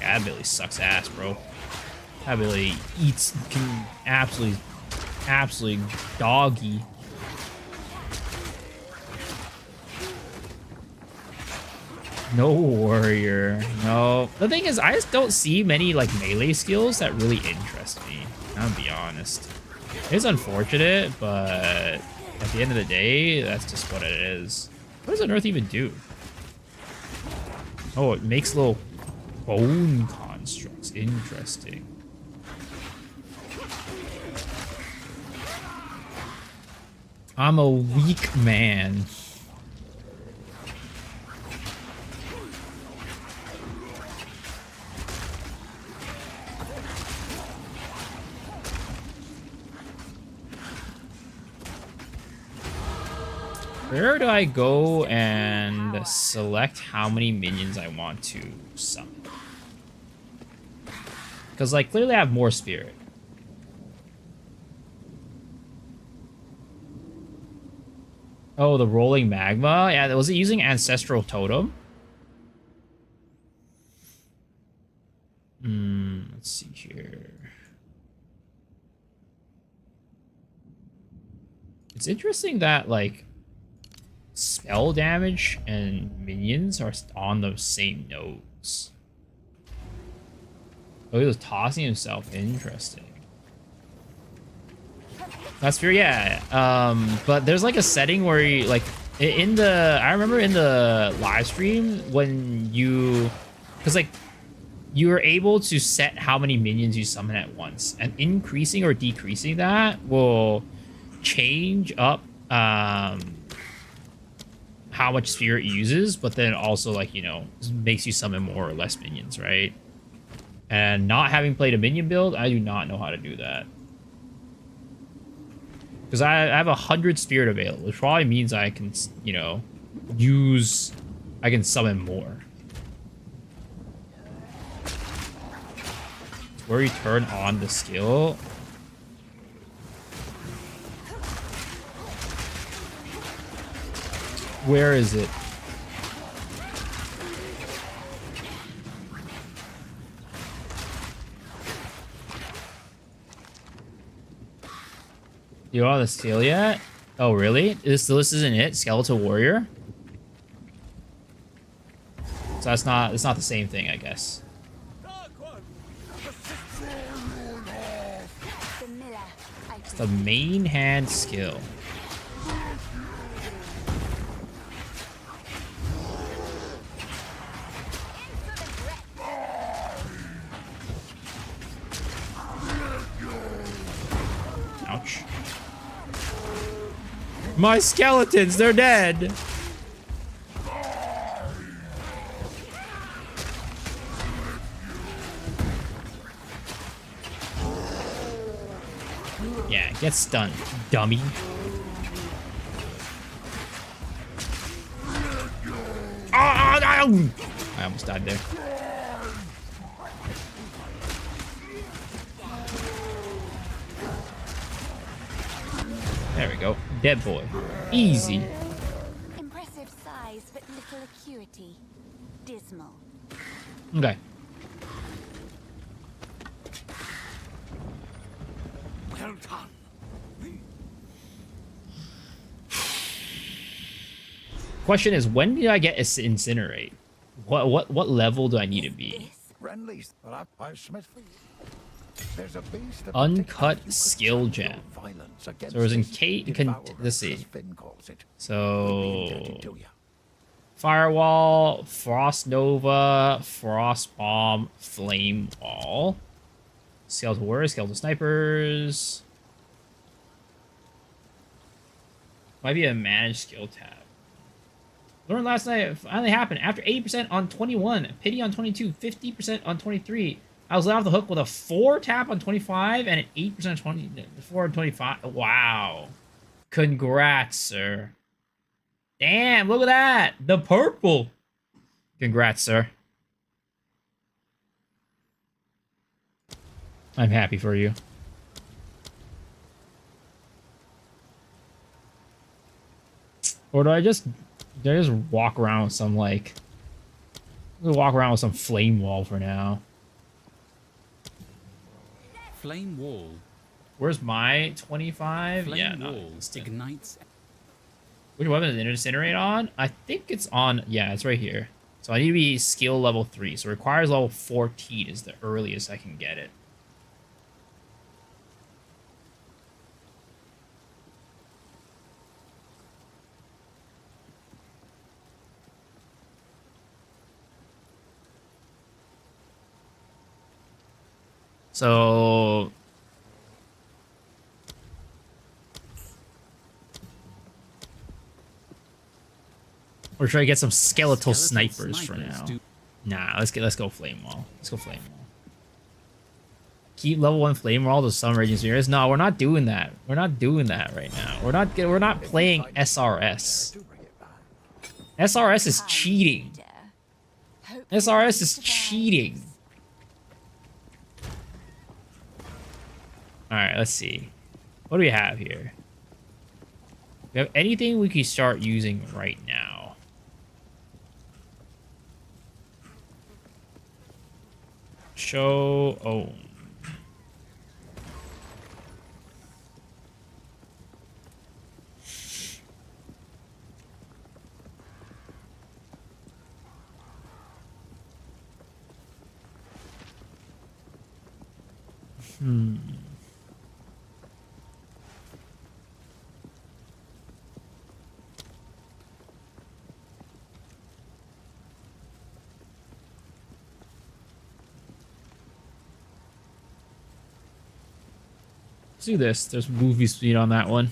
Yeah, that ability sucks ass, bro. That ability can absolutely doggy. No warrior. No. The thing is, I just don't see many like melee skills that really interest me. I'll be honest. It's unfortunate, but at the end of the day, that's just what it is. What does Unearth even do? Oh, it makes little bone constructs. Interesting. I'm a weak man. Where do I go and select how many minions I want to summon? Because, like, clearly I have more spirit. Oh, the rolling magma? Yeah, was it using Ancestral Totem? Let's see here. It's interesting that, like, spell damage and minions are on those same nodes. Oh, he was tossing himself. Interesting. That's fair, yeah. But there's like a setting where you like I remember in the live stream when because like you were able to set how many minions you summon at once, and increasing or decreasing that will change up how much spirit uses, but then also, like, you know, makes you summon more or less minions, right? And not having played a minion build, I do not know how to do that. Because I have 100 spirit available, which probably means I can, you know, I can summon more. Where you turn on the skill. Where is it? You on the skill yet? Oh, really? This isn't it? Skeletal Warrior? So it's not the same thing, I guess. It's the main hand skill. Ouch. My skeletons, they're dead. Yeah, get stunned, dummy. I almost died there. There we go. Dead boy. Easy. Impressive size, but little acuity. Dismal. Okay. Well done. Question is, when did I get incinerate? What level do I need to be? Renly's, but I Smith. There's a beast of Uncut skill gem. So it was in Kate. Let's see. So Firewall, Frost Nova, Frost Bomb, Flame Wall, Skeletal Warriors, Skeletal Snipers. Might be a managed skill tab. Learned last night it finally happened. After 80% on 21, pity on 22, 50% on 23. I was let off the hook with a 4 tap on 25 and an 8% on 24 on 25. Wow. Congrats, sir. Damn, look at that. The purple. Congrats, sir. I'm happy for you. Or do I just walk around with some, like... walk around with some flame wall for now. Flame wall. Where's my 25? Flame Yeah, no. wall ignites. Which weapon is it incinerate on? I think it's on... Yeah, it's right here. So I need to be skill level 3. So it requires level 14 is the earliest I can get it. So... Or should I get some skeletal snipers for now? Nah, let's go flame wall. Let's go flame wall. Keep level 1 flame wall to some raging spheres. No, we're not doing that. We're not doing that right now. We're not playing SRS. SRS is cheating. SRS is cheating. Alright, let's see. What do we have here? We have anything we can start using right now? Show own. Let's do this. There's movie speed on that one.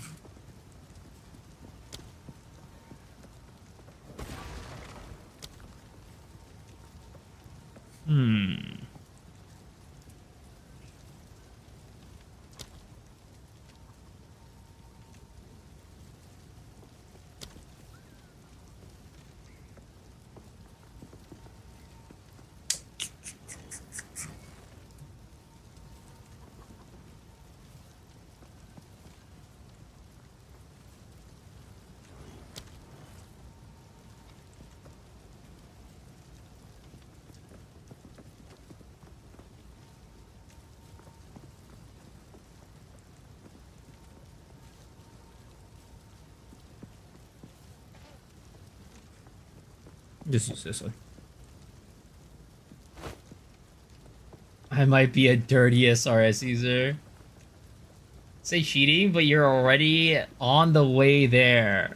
Just use this one. I might be a dirty SRS user. Say cheating, but you're already on the way there.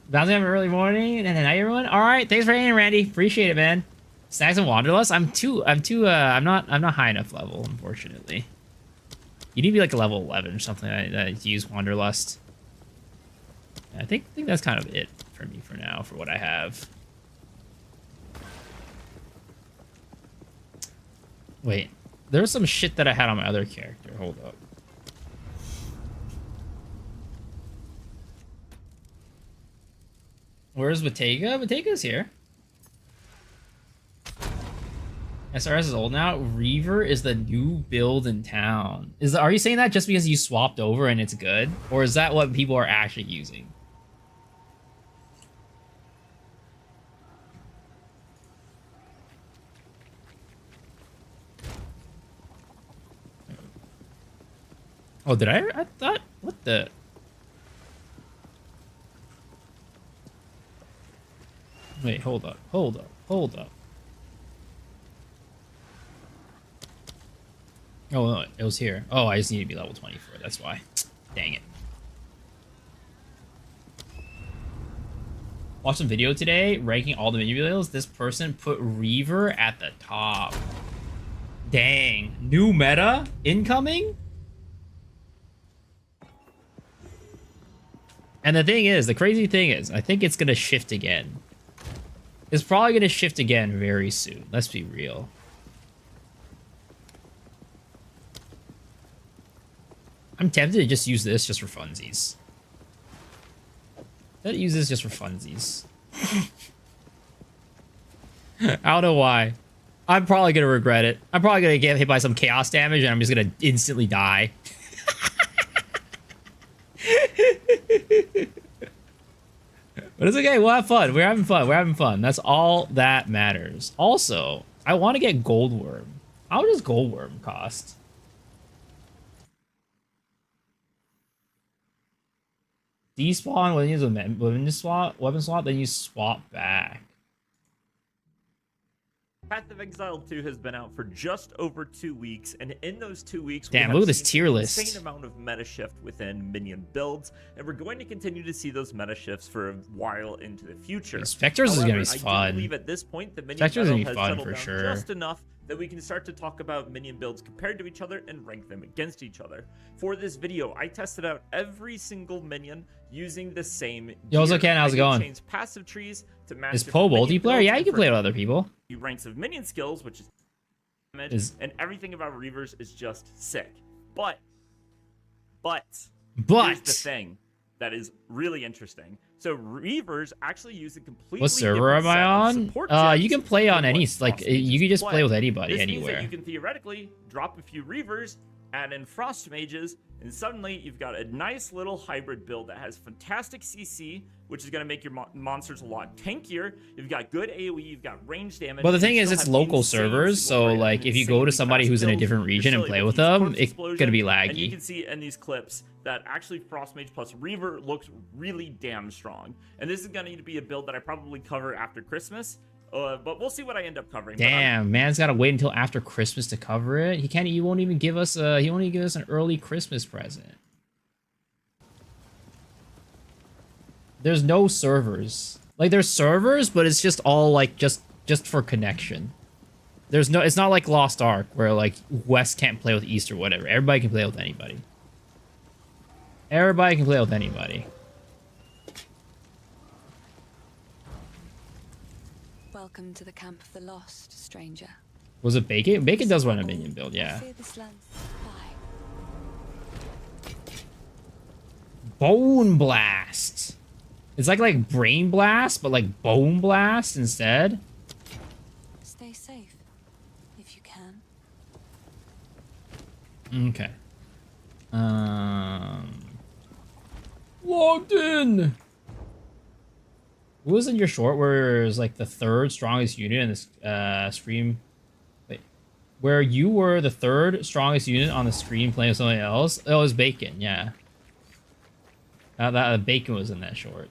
Bouncing up early morning and then night, everyone. All right, thanks for hanging, Randy. Appreciate it, man. Snags and Wanderlust. I'm not high enough level, unfortunately. You need to be like a level 11 or something to use Wanderlust. I think that's kind of it for me for now, for what I have. Wait, there was some shit that I had on my other character. Hold up. Where's Bottega? Bottega's here. SRS is old now. Reaver is the new build in town. Are you saying that just because you swapped over and it's good? Or is that what people are actually using? Oh, did I thought... What the... Wait, hold up. Hold up. Hold up. Oh, no, it was here. Oh, I just need to be level 24. That's why. Dang it. Watched some video today, ranking all the menu builds. This person put Reaver at the top. Dang. New meta incoming? And the thing is, the crazy thing is, I think it's going to shift again. It's probably going to shift again very soon. Let's be real. I'm tempted to just use this just for funsies. Let's use this just for funsies. I don't know why. I'm probably going to regret it. I'm probably going to get hit by some chaos damage and I'm just going to instantly die. But it's okay. We'll have fun. We're having fun. We're having fun. That's all that matters. Also, I want to get Goldworm. How does Goldworm cost? Despawn when you use a weapon swap, then you swap back. Path of Exile 2 has been out for just over 2 weeks, and in those 2 weeks, damn, we look have at this seen tier an list. insane amount of meta shift within minion builds, and we're going to continue to see those meta shifts for a while into the future. Spectres is gonna be I fun. do believe at this point the minion Spectres meta is has gonna be fun settled for down sure. just enough that we can start to talk about minion builds compared to each other and rank them against each other. For this video, I tested out every single minion using the same Yo, what's gear. up, Ken? How's it going? Changed passive trees to match Is different Poe minion multiplayer? builds, Yeah, you and can for play with other people. ranks of minion skills, which is damage, and everything about Reavers is just sick. But here's the thing that is really interesting. So Reavers actually use a completely What server am different I set of on? support You can gems play on than any, what like, Frost mages you can just play with This anybody, means that anywhere. you can theoretically drop a few Reavers, add in Frost mages, and suddenly you've got a nice little hybrid build that has fantastic CC, which is going to make your monsters a lot tankier. You've got good AoE, you've got range damage. Well, the and thing you is, still it's have local insane servers, so single player like and if you go to insanely somebody fast who's in a builds, different region you're and still play able with to use them, Corpse it's gonna be Explosion, and you laggy. can see in these clips that actually Frost Mage plus Reaver looks really damn strong. And this is going to need to be a build that I probably cover after Christmas. But we'll see what I end up covering. Damn, man's gotta wait until after Christmas to cover it. He can't. He won't even give us a. He won't even give us an early Christmas present. There's no servers. Like there's servers, but it's just all like just for connection. There's no. It's not like Lost Ark where like West can't play with East or whatever. Everybody can play with anybody. Everybody can play with anybody. Welcome to the camp of the lost, stranger. Was it Bacon? Bacon does run a minion build, yeah. Fear this land. Bone Blast. It's like Brain Blast, but like Bone Blast instead. Stay safe, if you can. Okay. Logged in. What was in your short where it was like the third strongest unit in this stream? Wait, where you were the third strongest unit on the screen playing with somebody else? Oh, it was Bacon, yeah. That Bacon was in that short.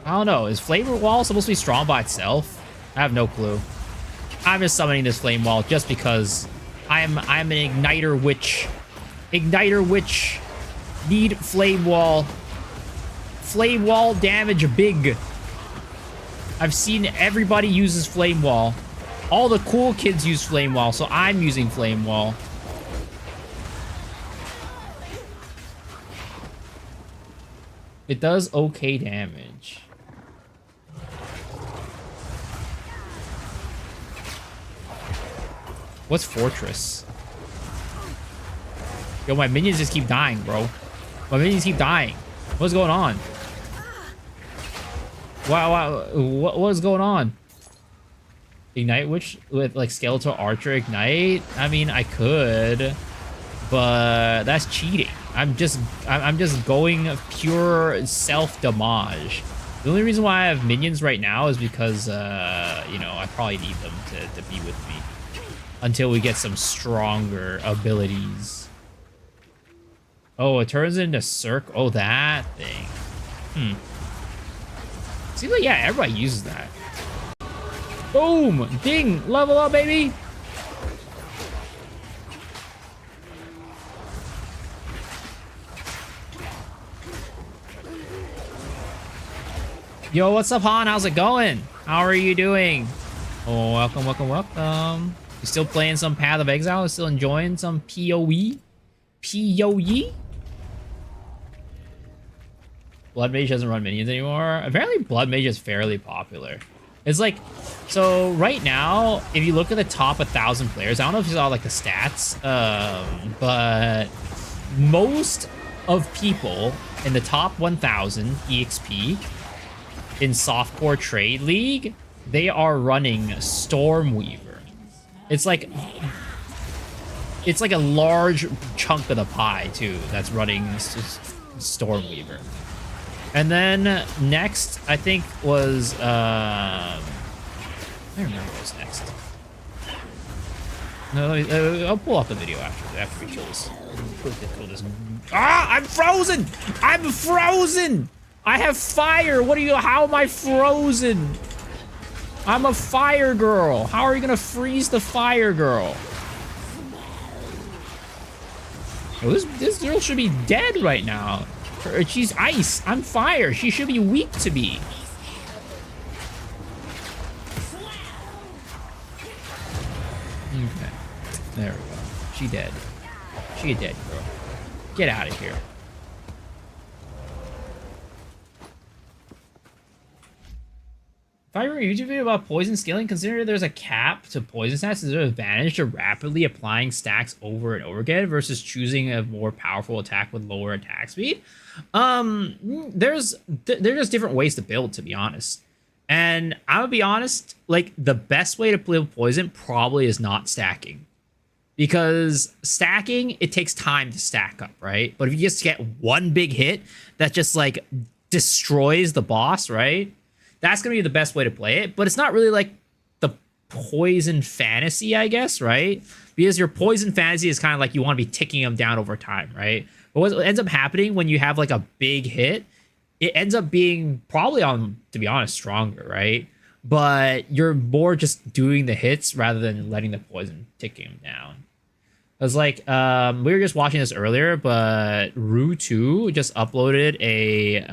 I don't know. Is Flame Wall supposed to be strong by itself? I have no clue. I'm just summoning this Flame Wall just because I'm an Igniter Witch. Igniter Witch. Need Flame Wall. Flame Wall damage big. I've seen everybody uses Flame Wall. All the cool kids use Flame Wall, so I'm using Flame Wall. It does okay damage. What's Fortress? Yo, my minions just keep dying, bro. My minions keep dying. What's going on? Wow, what is going on? Ignite Witch with like Skeletal Archer Ignite? I mean, I could, but that's cheating. I'm just going pure self-damage. The only reason why I have minions right now is because, you know, I probably need them to be with me until we get some stronger abilities. Oh, it turns into Cirque. Oh, that thing. Seems like, yeah, everybody uses that. Boom! Ding! Level up, baby! Yo, what's up, Han? How's it going? How are you doing? Oh, welcome, welcome, welcome. You still playing some Path of Exile? Still enjoying some PoE? PoE? Blood Mage doesn't run minions anymore. Apparently, Blood Mage is fairly popular. It's like, so right now, if you look at the top 1,000 players, I don't know if you saw like the stats, but most of people in the top 1,000 EXP in Softcore Trade League, they are running Stormweaver. It's like a large chunk of the pie too that's running Stormweaver. And then next, I think was I don't remember what was next. No, I'll pull up the video after we kill this. Ah, I'm frozen! I'm frozen! I have fire! How am I frozen? I'm a fire girl. How are you gonna freeze the fire girl? Oh, this girl should be dead right now. She's ice. I'm fire. She should be weak to me. Okay. There we go. She dead. She a dead girl. Get out of here. If I were a YouTube video about poison scaling, consider there's a cap to poison stacks. Is there an advantage to rapidly applying stacks over and over again versus choosing a more powerful attack with lower attack speed? There's just different ways to build, to be honest. And I'm gonna be honest, like the best way to build poison probably is not stacking. Because stacking, it takes time to stack up, right? But if you just get one big hit that just like destroys the boss, right? That's going to be the best way to play it, but it's not really like the poison fantasy, I guess, right? Because your poison fantasy is kind of like you want to be ticking them down over time, right? But what ends up happening when you have like a big hit, it ends up being probably to be honest, stronger, right? But you're more just doing the hits rather than letting the poison ticking them down. It was like, we were just watching this earlier, but Rue2 just uploaded a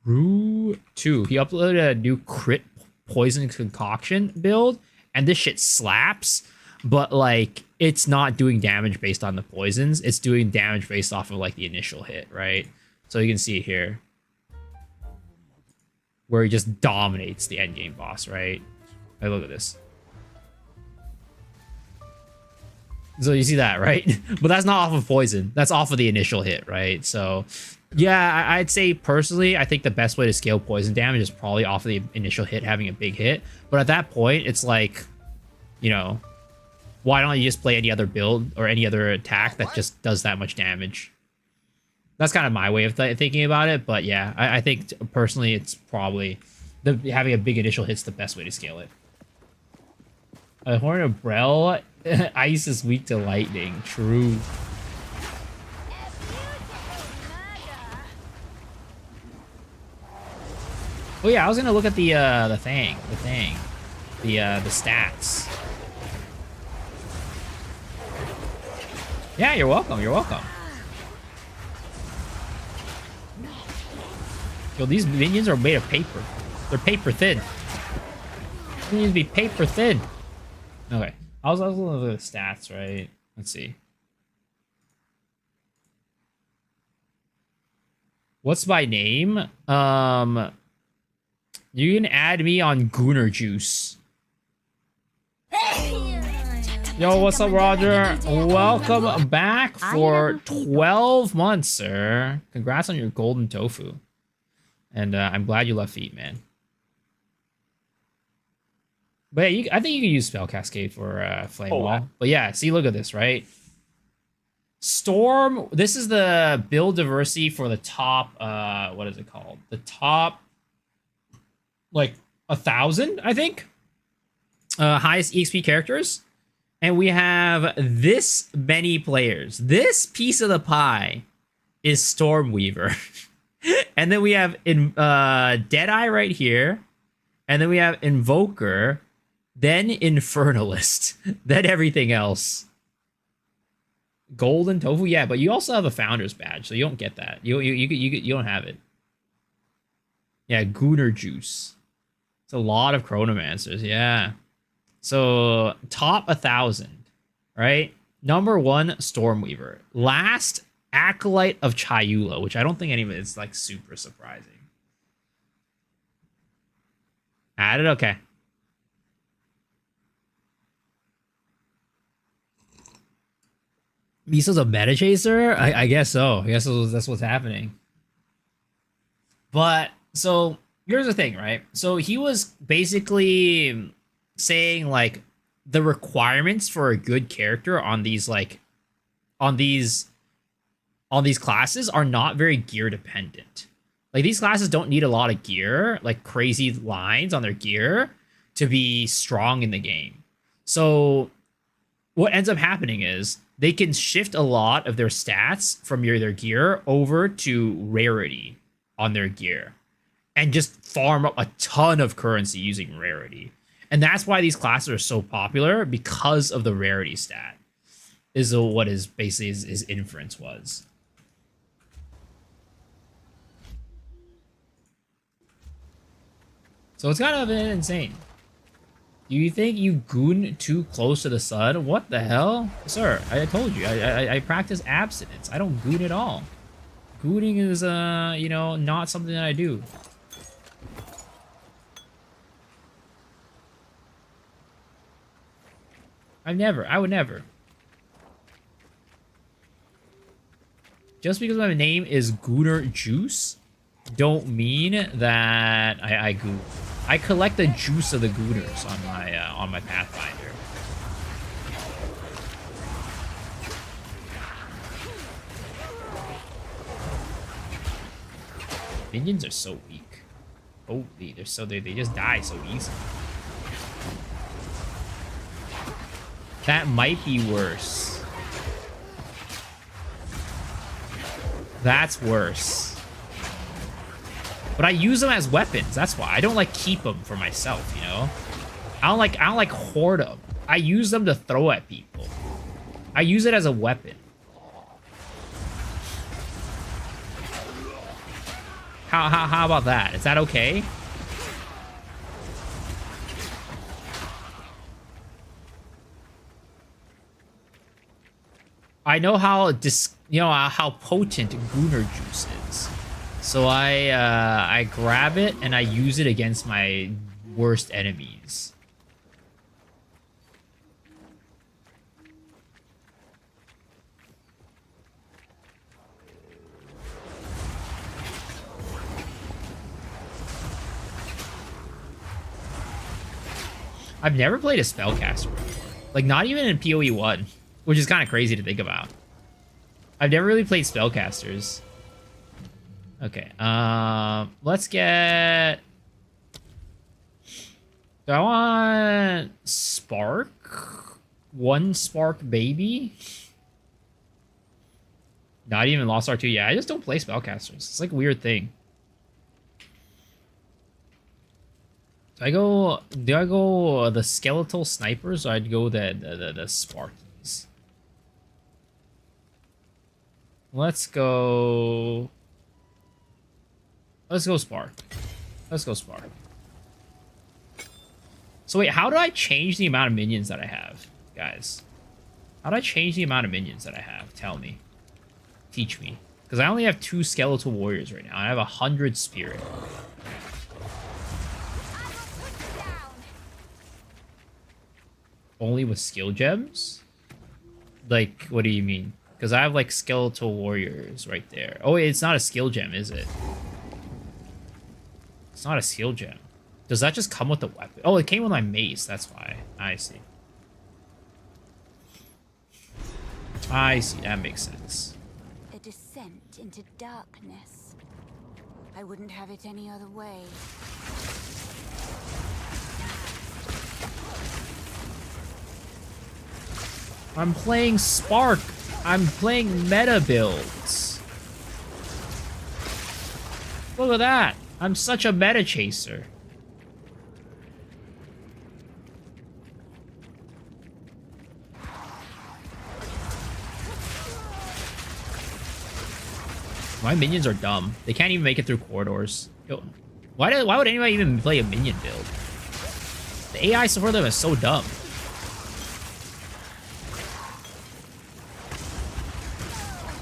Rue2. He uploaded a new crit poison concoction build, and this shit slaps, but like it's not doing damage based on the poisons. It's doing damage based off of like the initial hit, right? So you can see it here where he just dominates the endgame boss, right? Like, look at this. So you see that, right? But that's not off of poison. That's off of the initial hit, right? So yeah, I'd say personally, I think the best way to scale poison damage is probably off of the initial hit having a big hit. But at that point, it's like, you know, why don't you just play any other build or any other attack that just does that much damage? That's kind of my way of thinking about it. But yeah, I think personally, it's probably having a big initial hit's the best way to scale it. A Horn of Brel, ice is weak to lightning. True. Oh yeah, I was gonna look at the stats. Yeah, you're welcome. You're welcome. Yo, these minions are made of paper. They're paper thin. They need to be paper thin. Okay, I was looking at the stats, right? Let's see. What's my name? You can add me on Gooner Juice. Yo, what's up, Roger? Welcome back for 12 months, sir. Congrats on your golden tofu. And I'm glad you left feet, man. But yeah, I think you can use Spell Cascade for Flame Wall. Wow. But yeah, see, look at this, right? Storm, this is the build diversity for the top, what is it called? The top, like, 1,000, I think? Highest EXP characters. And we have this many players. This piece of the pie is Stormweaver. And then we have Deadeye right here. And then we have Invoker. Then Infernalist. Then everything else. Golden Tofu? Yeah, but you also have a Founder's Badge, so you don't get that. You don't have it. Yeah, Gooner Juice. It's a lot of Chronomancers, yeah. So, top 1,000, right? Number 1, Stormweaver. Last, Acolyte of Chayula, which I don't think any of it is, like, super surprising. Added? Okay. Miso's a meta chaser? I guess so. I guess that's what's happening. But, so, here's the thing, right? So, he was basically saying, like, the requirements for a good character on these, like, on these classes are not very gear dependent. Like, these classes don't need a lot of gear, like crazy lines on their gear, to be strong in the game. So what ends up happening is they can shift a lot of their stats from their gear over to rarity on their gear and just farm up a ton of currency using rarity. And that's why these classes are so popular, because of the rarity stat. Is what is basically his inference was. So it's kind of insane. Do you think you goon too close to the sun? What the hell? Sir, I told you, I practice abstinence. I don't goon at all. Gooning is, you know, not something that I do. I would never. Just because my name is Gooner Juice, don't mean that I goon. I collect the juice of the gooners on my Pathfinder. Minions are so weak. Holy, they just die so easy. That might be worse. That's worse. But I use them as weapons. That's why I don't like keep them for myself. You know, I don't like hoard them. I use them to throw at people. I use it as a weapon. How about that? Is that okay? I know how how potent Gooner Juice is. So I grab it and I use it against my worst enemies. I've never played a spellcaster before. Like, not even in PoE 1, which is kind of crazy to think about. I've never really played spellcasters. Okay, let's get... Do I want Spark? One Spark Baby? Not even Lost R2. Yeah, I just don't play spellcasters. It's like a weird thing. Do I go the skeletal snipers, or I'd go the Sparkies? Let's go Spark. Let's go Spark. So wait, how do I change the amount of minions that I have, guys? How do I change the amount of minions that I have? Tell me. Teach me. Because I only have 2 skeletal warriors right now. I have 100 spirit. Only with skill gems? Like, what do you mean? Because I have, like, skeletal warriors right there. Oh, wait, it's not a skill gem, is it? It's not a skill gem. Does that just come with the weapon? Oh, it came with my mace. That's why. I see. I see. That makes sense. A descent into darkness. I wouldn't have it any other way. I'm playing Spark. I'm playing meta builds. Look at that. I'm such a meta chaser. My minions are dumb. They can't even make it through corridors. Yo, why would anybody even play a minion build? The AI for them is so dumb.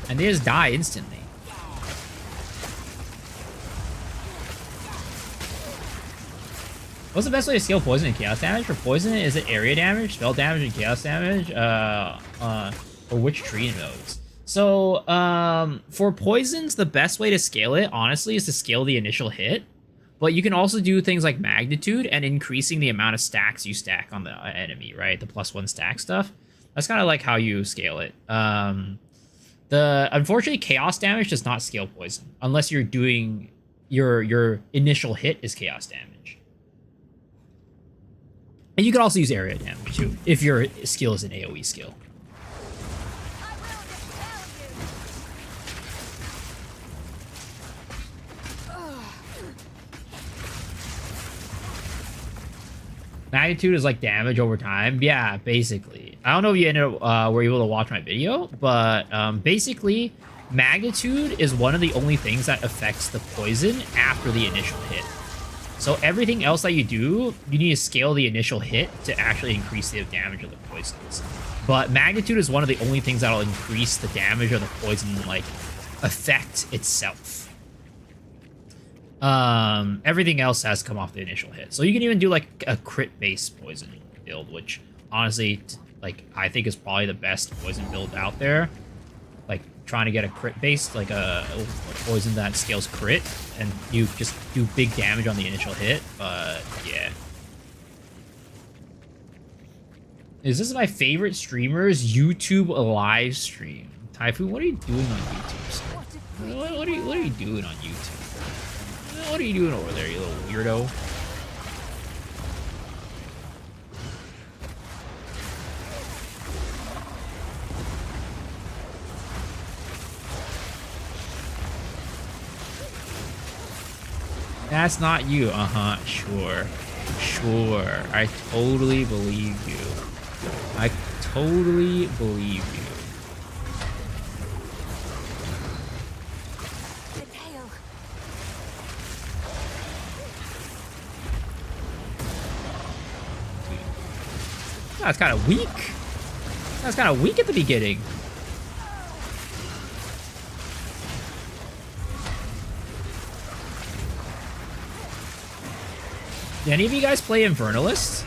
And they just die instantly. What's the best way to scale poison and chaos damage? For poison, is it area damage, spell damage, and chaos damage? Or which tree nodes? So, for poisons, the best way to scale it, honestly, is to scale the initial hit. But you can also do things like magnitude and increasing the amount of stacks you stack on the enemy, right? The +1 stack stuff. That's kind of like how you scale it. Unfortunately, chaos damage does not scale poison unless you're doing your initial hit is chaos damage. And you can also use area damage too if your skill is an AoE skill. Magnitude is like damage over time. Yeah, basically. I don't know if you were able to watch my video, but basically, magnitude is one of the only things that affects the poison after the initial hit. So everything else that you do, you need to scale the initial hit to actually increase the damage of the poisons. But magnitude is one of the only things that'll increase the damage of the poison, like, effect itself. Everything else has come off the initial hit. So you can even do like a crit-based poison build, which honestly, like, I think is probably the best poison build out there. Like trying to get a crit-based, like a poison that scales crit, and you just do big damage on the initial hit. But yeah. Is this my favorite streamer's YouTube live stream? Typhoon, what are you doing on YouTube, sir? What are you doing on YouTube? What are you doing over there, you little weirdo? That's not you. Uh-huh. Sure. Sure. I totally believe you. I totally believe you. That's kind of weak. That's kind of weak at the beginning. Do any of you guys play Infernalist?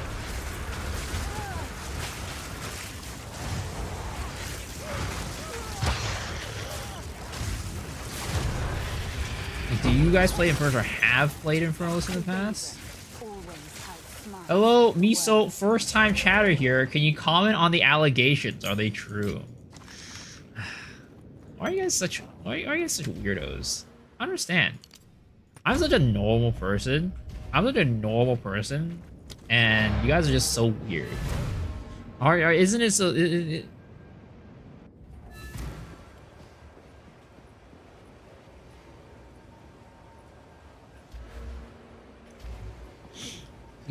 Do you guys play Infernalist or have played Infernalist in the past? Hello, Miso, first time chatter here. Can you comment on the allegations? Are they true? Why are you guys such weirdos? I don't understand. I'm such a normal person. And you guys are just so weird. Isn't it so?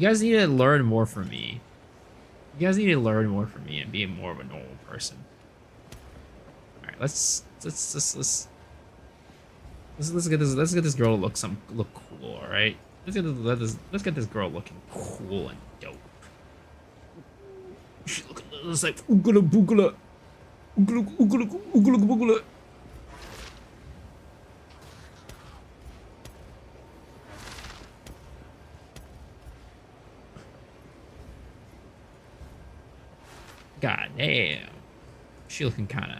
You guys need to learn more from me. You guys need to learn more from me and be more of a normal person. All right, let's get this girl to look cool. All right, let's get this girl looking cool and dope. She look like oogala boogala, oogala oogala oogala boogala. God damn. She's looking kind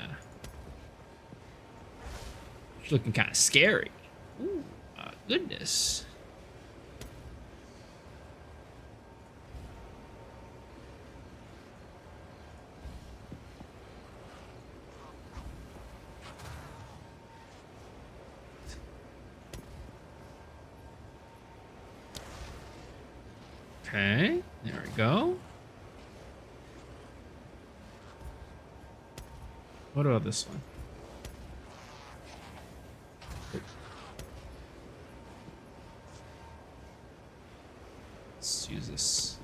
of scary. Ooh, my goodness. Okay, there we go. What about this one? Let's use this.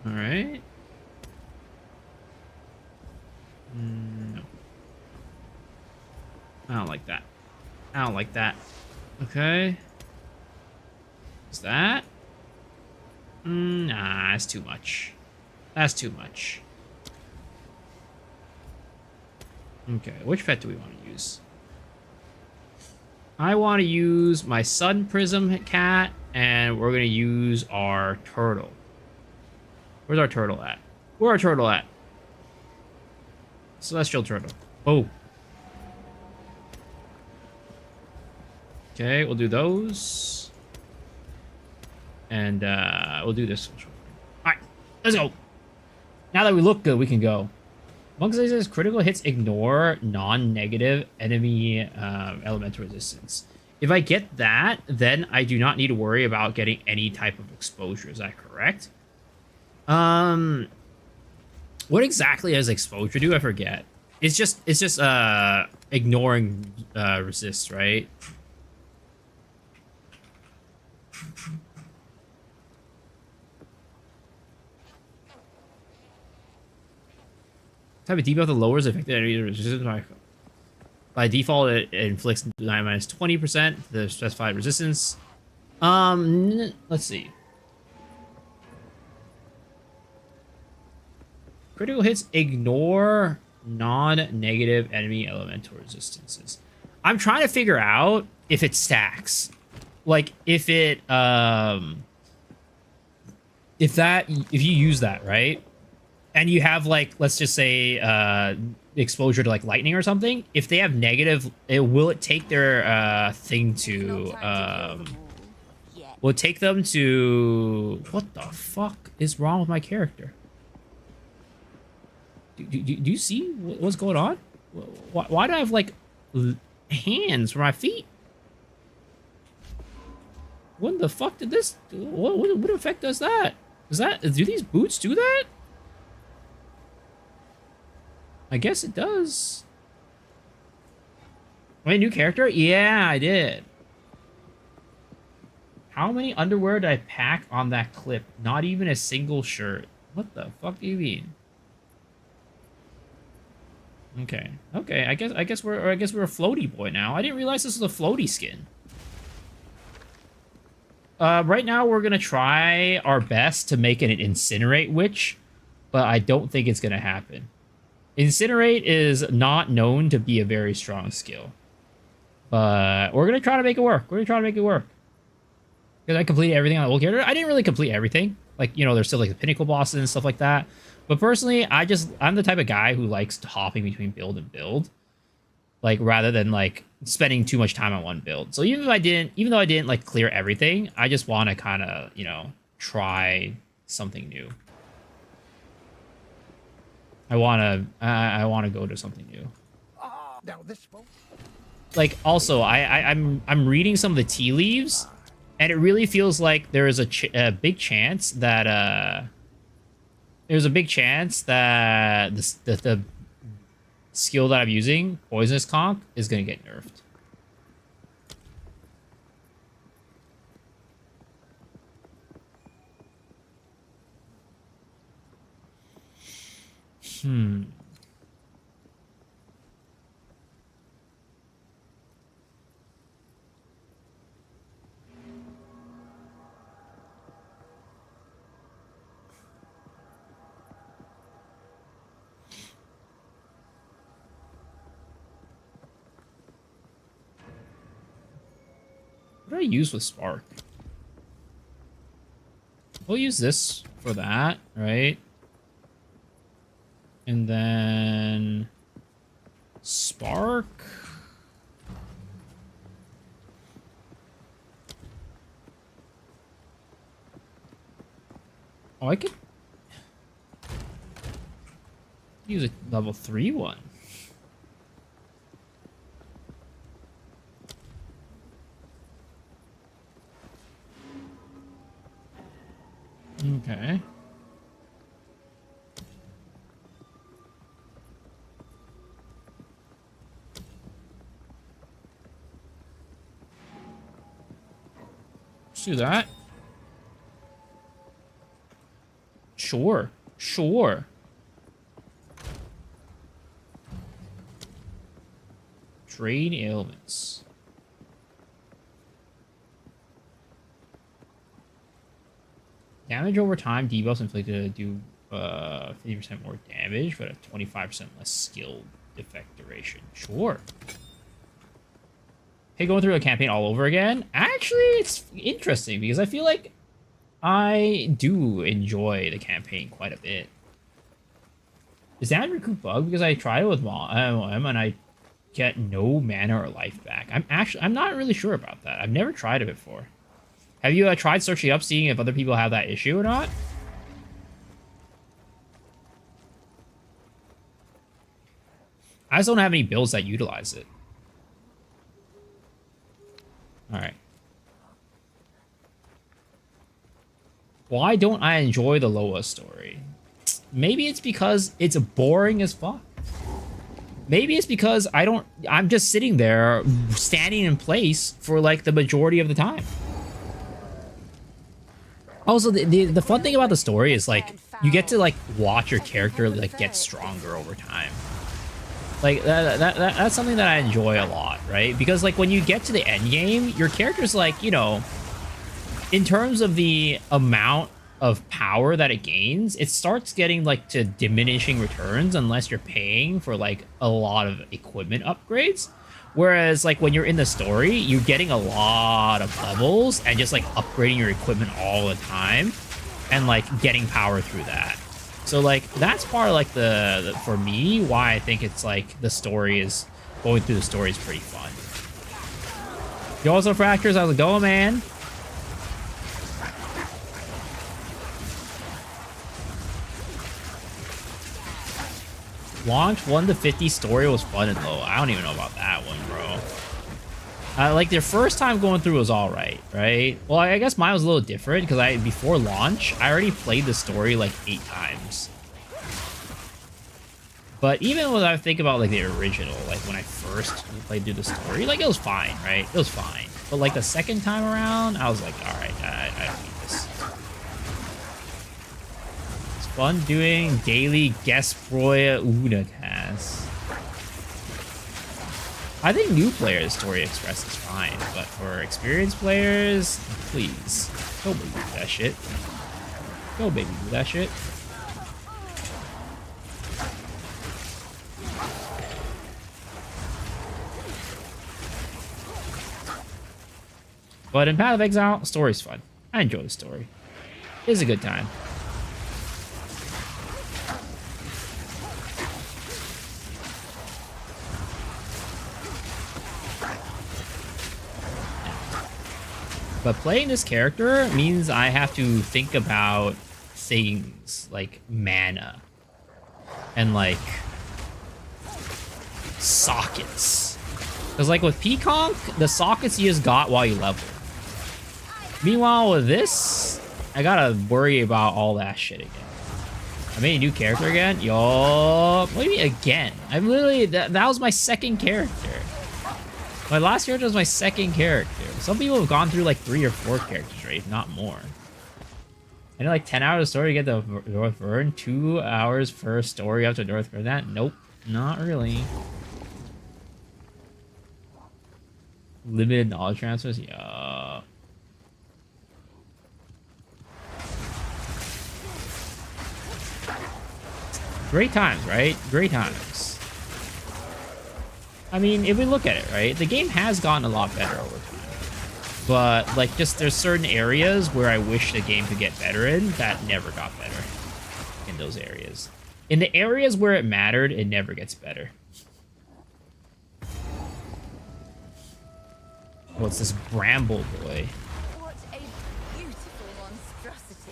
All right. No. I don't like that. I don't like that. Okay. Is that? Nah, that's too much. That's too much. Okay, which pet do we want to use? I want to use my Sun Prism cat, and we're going to use our turtle. Where's our turtle at? Where's our turtle at? Celestial turtle. Oh. Okay, we'll do those. And we'll do this. Alright, let's go. Now that we look good, we can go. Monk says critical hits ignore non-negative enemy elemental resistance. If I get that, then I do not need to worry about getting any type of exposure. Is that correct? What exactly does exposure do? I forget. It's just ignoring resist, right? Type of debuff that lowers effective enemy resistance by default. It inflicts minus 20% the specified resistance. Let's see. Critical hits ignore non-negative enemy elemental resistances. I'm trying to figure out if it stacks. Like if it if you use that, right? And you have, like, let's just say exposure to like lightning or something. If they have negative, will it take their thing to will it take them to, what the fuck is wrong with my character? Do you see what's going on? Why do I have like hands for my feet? What the fuck did this? What effect does that? Do these boots do that? I guess it does. Wait, new character? Yeah, I did. How many underwear did I pack on that clip? Not even a single shirt. What the fuck do you mean? Okay. Okay, I guess we're a floaty boy now. I didn't realize this was a floaty skin. Right now we're gonna try our best to make it an incinerate witch, but I don't think it's gonna happen. Incinerate is not known to be a very strong skill. But we're going to try to make it work. Because I completed everything on the old character. I didn't really complete everything. Like, you know, there's still like the pinnacle bosses and stuff like that. But personally, I'm the type of guy who likes hopping between build and build. Like, rather than like spending too much time on one build. So even though I didn't like clear everything, I just want to kind of, you know, try something new. I wanna go to something new. Now this Like, also, I'm reading some of the tea leaves, and it really feels like there is a big chance that the skill that I'm using, Poisonous Conch, is gonna get nerfed. Hmm. What do I use with Spark? We'll use this for that, right? And then Spark. Oh, I could use a level 3 one. Okay. Let's do that. Sure. Sure. Drain ailments. Damage over time, debuffs inflicted do 50% more damage, but a 25% less skill effect duration. Sure. Hey, going through a campaign all over again? Actually, it's interesting because I feel like I do enjoy the campaign quite a bit. Is damage recoup bug? Because I tried it with MOM and I get no mana or life back. I'm not really sure about that. I've never tried it before. Have you tried searching up, seeing if other people have that issue or not? I just don't have any builds that utilize it. Alright. Why don't I enjoy the Loa story? Maybe it's because it's boring as fuck. Maybe it's because I'm just sitting there standing in place for like the majority of the time. Also, the fun thing about the story is like you get to like watch your character like get stronger over time. Like that's something that I enjoy a lot, right? Because like when you get to the end game, your character's like, you know, in terms of the amount of power that it gains, it starts getting like to diminishing returns unless you're paying for like a lot of equipment upgrades. Whereas like when you're in the story, you're getting a lot of levels and just like upgrading your equipment all the time and like getting power through that. So like that's part of like the for me why I think it's like the story is going through the story is pretty fun. Yo, what's up, Fractures? How's it going, man? Launch 1 to 50 story was fun and low. I don't even know about that one, bro. Like their first time going through was all right? Well, I guess mine was a little different because before launch, I already played the story like 8 times. But even when I think about like the original, like when I first played through the story, like it was fine, right? It was fine. But like the second time around, I was like, all right, I don't need this. It's fun doing daily guest Proya Una cast. I think new players Story Express is fine, but for experienced players, please, go baby do that shit. Go baby do that shit. But in Path of Exile, story's fun. I enjoy the story. It's a good time. But playing this character means I have to think about things like mana and like sockets. Because like with Peaconk, the sockets you just got while you level. Meanwhile with this, I gotta worry about all that shit again. I made a new character again? Yo, maybe again. I'm literally, that was my second character. My last character was my second character. Some people have gone through like 3 or 4 characters, right? If not more. And like 10 hours of story to get the North Vern, 2 hours for story up to North Vern. That nope, not really. Limited knowledge transfers, yeah. Great times, right? Great times. I mean, if we look at it, right, the game has gotten a lot better over time. But, like, just there's certain areas where I wish the game could get better in that never got better in those areas. In the areas where it mattered, it never gets better. What's this bramble boy? What a beautiful monstrosity.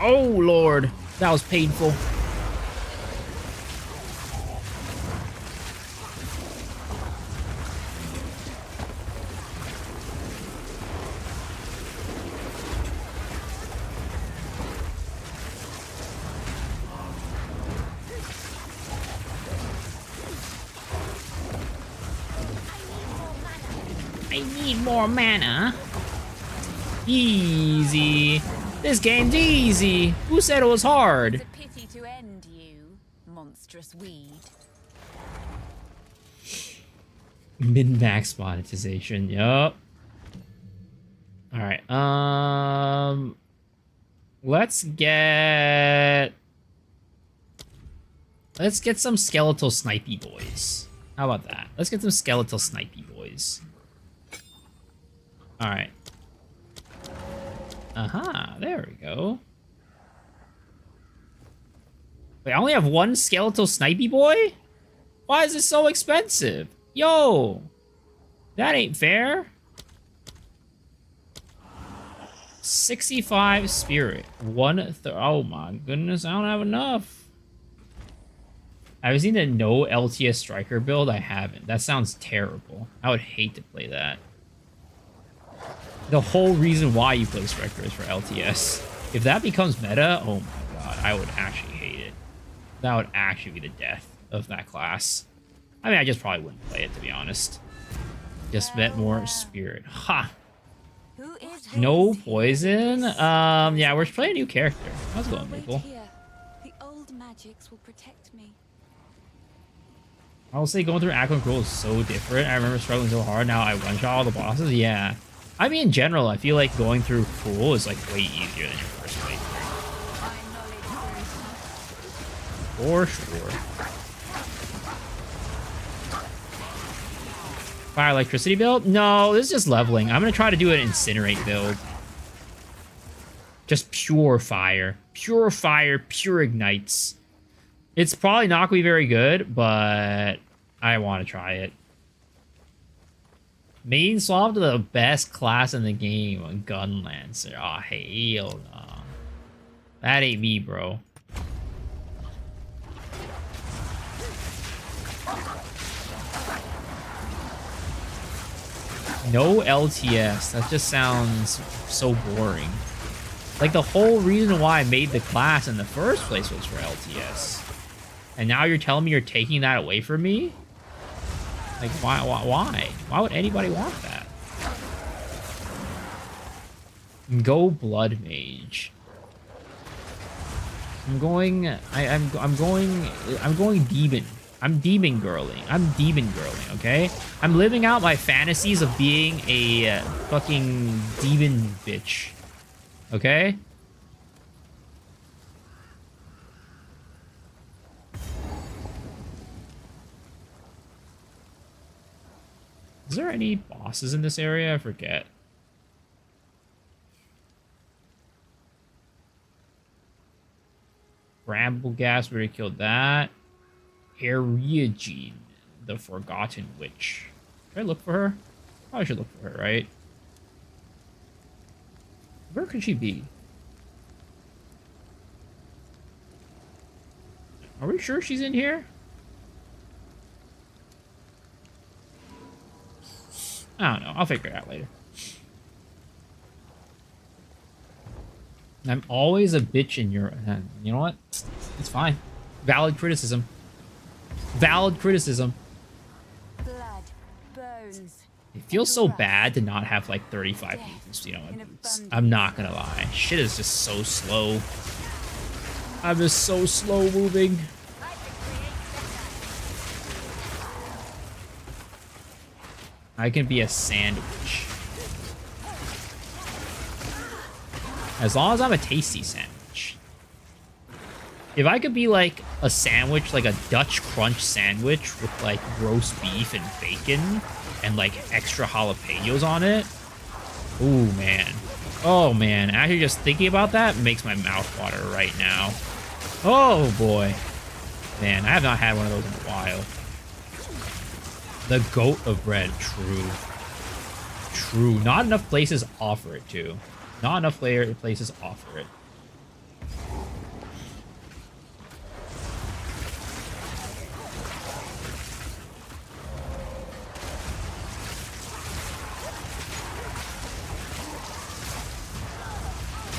Oh, Lord. That was painful. I need more mana. Easy. This game's easy. Who said it was hard? It's a pity to end you, monstrous weed. Min-max monetization. Yup. All right. Let's get some skeletal snipey boys. How about that? Let's get some skeletal snipey boys. All right. Aha, there we go. Wait, I only have one skeletal snipey boy? Why is it so expensive? Yo, that ain't fair. 65 spirit. Oh my goodness, I don't have enough. Have you seen the no LTS striker build? I haven't. That sounds terrible. I would hate to play that. The whole reason why you play striker is for LTS. If that becomes meta, oh my god, I would actually hate it. That would actually be the death of that class. I mean, I just probably wouldn't play it, to be honest. Just bet more spirit. Ha! Who is No poison? Yeah, we're playing a new character. How's it going, Wait Maple? here. The old magics will protect me. I will say going through Aqua and Cruel is so different. I remember struggling so hard, now I one-shot all the bosses. Yeah. I mean, in general, I feel like going through Cruel is, like, way easier than your first playthrough. For sure. Fire electricity build? No, this is just leveling. I'm gonna try to do an incinerate build. Just pure fire. Pure fire, pure ignites. It's probably not gonna be very good, but I want to try it. Main swap to the best class in the game, a gun lancer. Oh, hell no. That ain't me, bro. No LTS. That just sounds so boring. Like, the whole reason why I made the class in the first place was for LTS. And now you're telling me you're taking that away from me? Like, why? Why would anybody want that? Go Blood Mage. I'm going demon. I'm demon girling. I'm demon girling, okay? I'm living out my fantasies of being a fucking demon bitch. Okay? Is there any bosses in this area? I forget. Brambleghast, we already killed that. Ariagene, the Forgotten Witch. Should I look for her? Probably should look for her, right? Where could she be? Are we sure she's in here? I don't know. I'll figure it out later. I'm always a bitch in your... You know what? It's fine. Valid criticism. Valid criticism. Blood, bones. It feels so bad to not have like 35 movements, you know. I'm not gonna lie. Shit is just so slow. I'm just so slow moving. I can be a sandwich. As long as I'm a tasty sandwich. If I could be like a sandwich, like a Dutch crunch sandwich with like roast beef and bacon and like extra jalapenos on it. Ooh, man. Oh, man. Actually, just thinking about that makes my mouth water right now. Oh, boy. Man, I have not had one of those in a while. The goat of bread. True. True. Not enough places offer it, too. Not enough places offer it.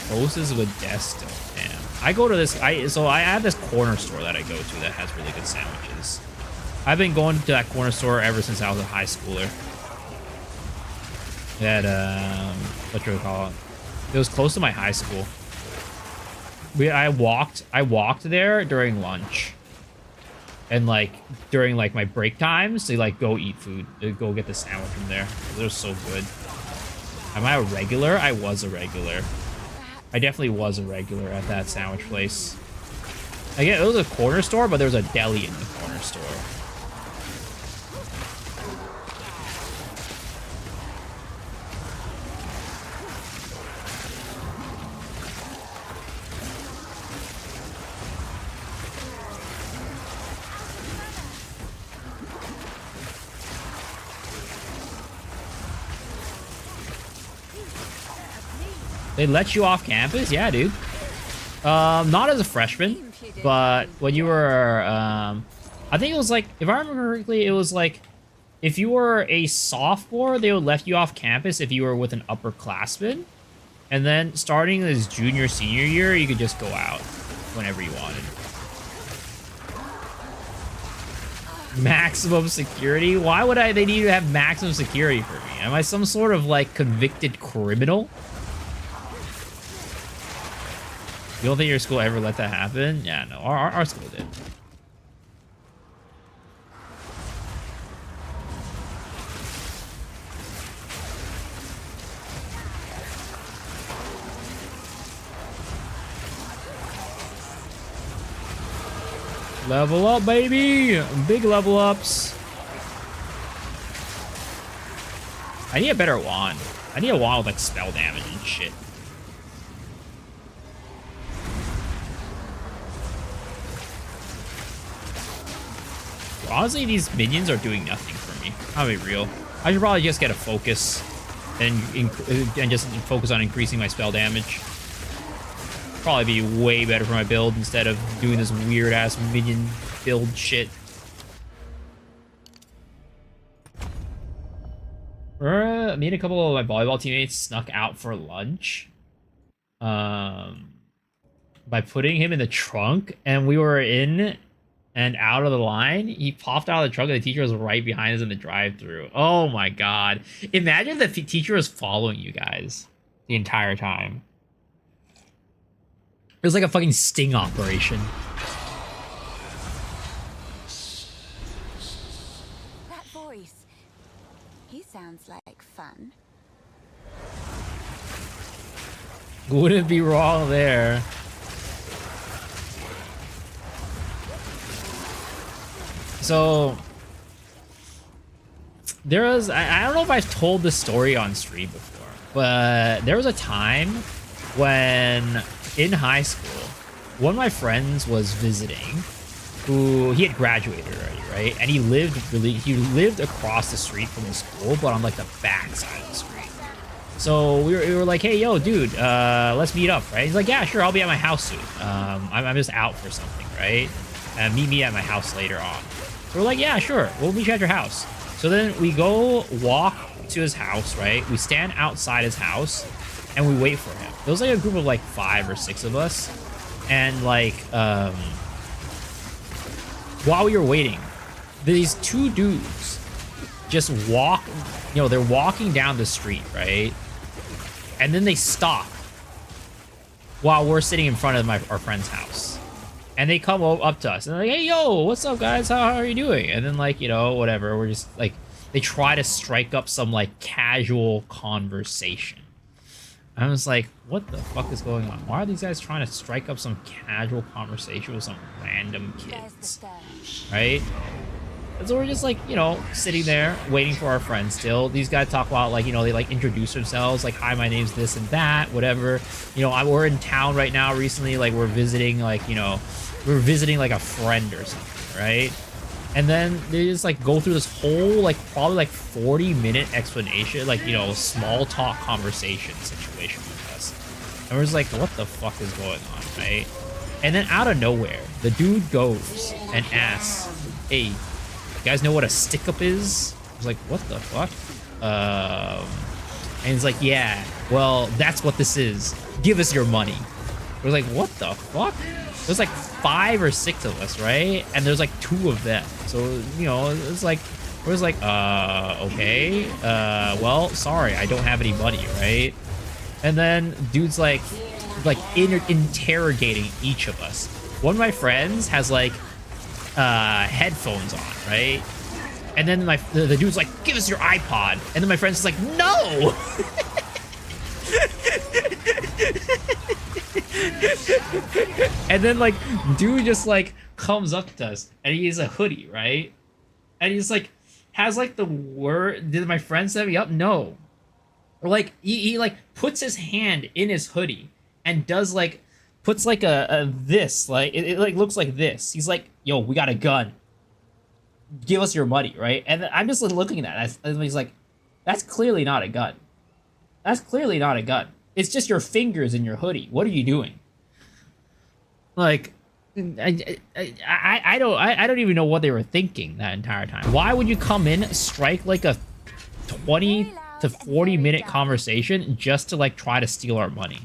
Hostess with Desto. Damn. I go to this. I have this corner store that I go to that has really good sandwiches. I've been going to that corner store ever since I was a high schooler. At what do you call it? It was close to my high school. I walked there during lunch. And like during like my break times to like go eat food, to go get the sandwich from there. They're so good. Am I a regular? I was a regular. I definitely was a regular at that sandwich place. Again, it was a corner store, but there was a deli in the corner store. They let you off campus? Yeah, dude. Not as a freshman, but when you were, I think it was like, if I remember correctly, it was like, if you were a sophomore, they would let you off campus if you were with an upperclassman. And then starting this junior, senior year, you could just go out whenever you wanted. Maximum security? Why would they need to have maximum security for me? Am I some sort of like convicted criminal? You don't think your school ever let that happen? Yeah, no, our school did. Level up, baby! Big level ups. I need a better wand. I need a wand with like spell damage and shit. Honestly, these minions are doing nothing for me. I'll be real. I should probably just get a focus and just focus on increasing my spell damage. Probably be way better for my build instead of doing this weird ass minion build shit. Me and a couple of my volleyball teammates snuck out for lunch. By putting him in the trunk, and we were in and out of the line. He popped out of the trunk and the teacher was right behind us in the drive-thru. Oh my god. Imagine if the teacher was following you guys the entire time. It was like a fucking sting operation. That voice. He sounds like fun. Wouldn't be wrong there. So there was, I don't know if I've told this story on stream before, but there was a time when in high school, one of my friends was visiting, who he had graduated already, right? And he lived across the street from his school, but on like the back side of the street. So we were like, hey, yo, dude, let's meet up, right? He's like, yeah, sure, I'll be at my house soon. I'm just out for something, right? Meet me at my house later on. So we're like, yeah, sure, we'll meet you at your house. So then we go walk to his house, right? We stand outside his house and we wait for him. There was like a group of like 5 or 6 of us. And like, while we were waiting, these two dudes just walk, you know, they're walking down the street, right? And then they stop while we're sitting in front of our friend's house. And they come up to us and they're like, hey, yo, what's up, guys? How are you doing? And then, like, you know, whatever. We're just like, they try to strike up some like casual conversation. I was like, what the fuck is going on? Why are these guys trying to strike up some casual conversation with some random kids? Right? And so we're just like, you know, sitting there waiting for our friends still. These guys talk about, like, you know, they like introduce themselves, like, hi, my name's this and that, whatever. You know, we're in town right now recently, like, we're visiting, like, you know, we're visiting like a friend or something, right? And then they just like go through this whole like probably like 40-minute explanation, like, you know, small talk conversation situation with us. And we're just like, what the fuck is going on, right? And then out of nowhere, the dude goes and asks, hey, you guys know what a stick-up is? I was like, what the fuck? And he's like, yeah, well, that's what this is. Give us your money. We're like, what the fuck? There's like 5 or 6 of us, right? And there's like 2 of them. So, you know, it's like, we're just like, okay. Well, sorry, I don't have any money, right? And then dude's like interrogating each of us. One of my friends has like headphones on, right? And then the dude's like, give us your iPod. And then my friend's just like, no! And then like dude just like comes up to us and he has a hoodie, right? And he's like has like the word, did my friend set me up? No. Or like he like puts his hand in his hoodie and does like puts like a this, like it like looks like this. He's like, yo, we got a gun, give us your money, right? And I'm just like, looking at that and he's like, that's clearly not a gun. That's clearly not a gun. It's just your fingers in your hoodie. What are you doing? Like, I don't even know what they were thinking that entire time. Why would you come in, strike like a 20 to 40-minute conversation just to like try to steal our money?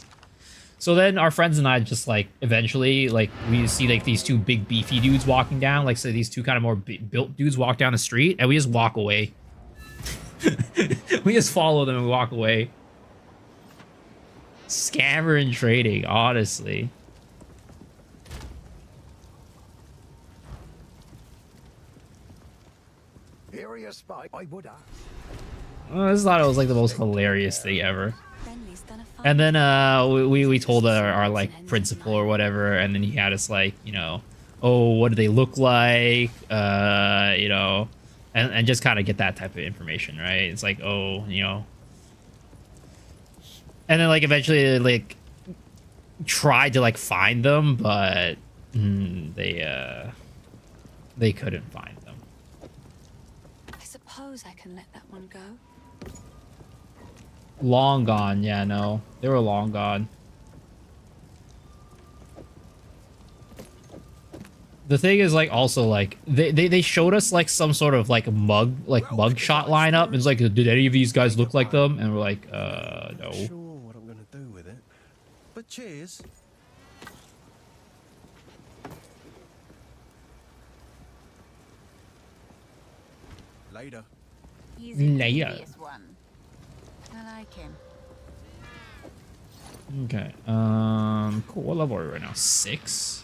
So then our friends and I just like eventually like we see like these 2 big beefy dudes walking down, like, so these 2 kind of more built dudes walk down the street, and we just walk away. We just follow them and walk away. Scammer and trading, honestly. Area spy, I would have. I just thought it was like the most hilarious thing ever. And then we told our like principal or whatever, and then he had us like, you know, oh, what do they look like? You know, and just kind of get that type of information, right? It's like, oh, you know. And then like eventually like tried to like find them, but they couldn't find them. I suppose I can let that one go. Long gone, yeah, no. They were long gone. The thing is, like, also, like, they showed us, like, some sort of, like, mug shot lineup. It's like, did any of these guys look like them? And we're like, no. Sure what I'm gonna do with it. But cheers. Later. He's a devious one. I like him. Okay, cool. What level are we right now? 6?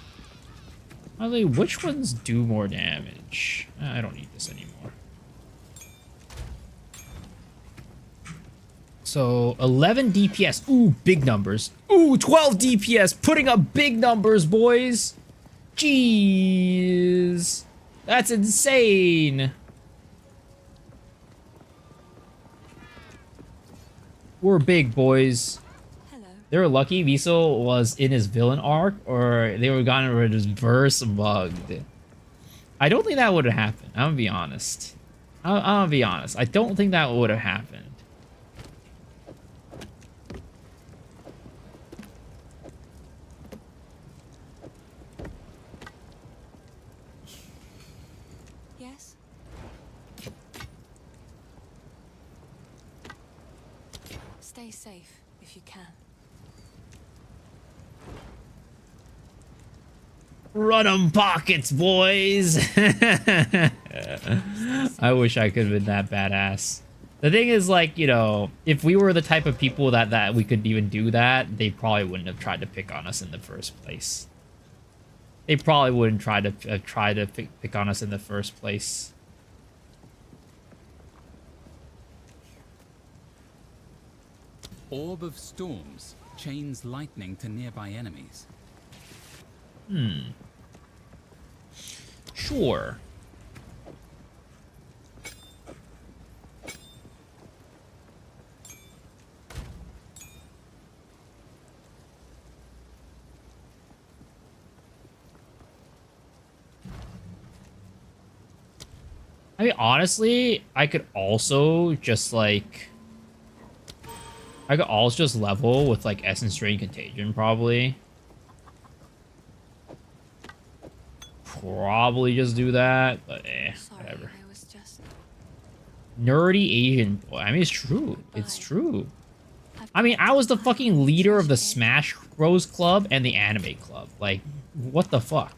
Really, which ones do more damage? I don't need this anymore. So, 11 DPS. Ooh, big numbers. Ooh, 12 DPS. Putting up big numbers, boys. Jeez. That's insane. We're big, boys. Hello. They were lucky Viso was in his villain arc, or they were gonna reverse mugged. I don't think that would have happened. I'm gonna be honest. I'm gonna be honest. I don't think that would have happened. Yes? Stay safe if you can. Run 'em pockets, boys. I wish I could have been that badass. The thing is, like, you know, if we were the type of people that we could even do that, they probably wouldn't have tried to pick on us in the first place. They probably wouldn't try to pick on us in the first place. Orb of Storms chains lightning to nearby enemies. Sure. I mean, honestly, I could also just, like... I could also just level with, like, Essence Drain Contagion, probably. Probably just do that, but whatever. I was just... Nerdy Asian boy. I mean, it's true. It's true. I mean, I was the fucking leader of the Smash Bros Club and the Anime Club. Like, what the fuck?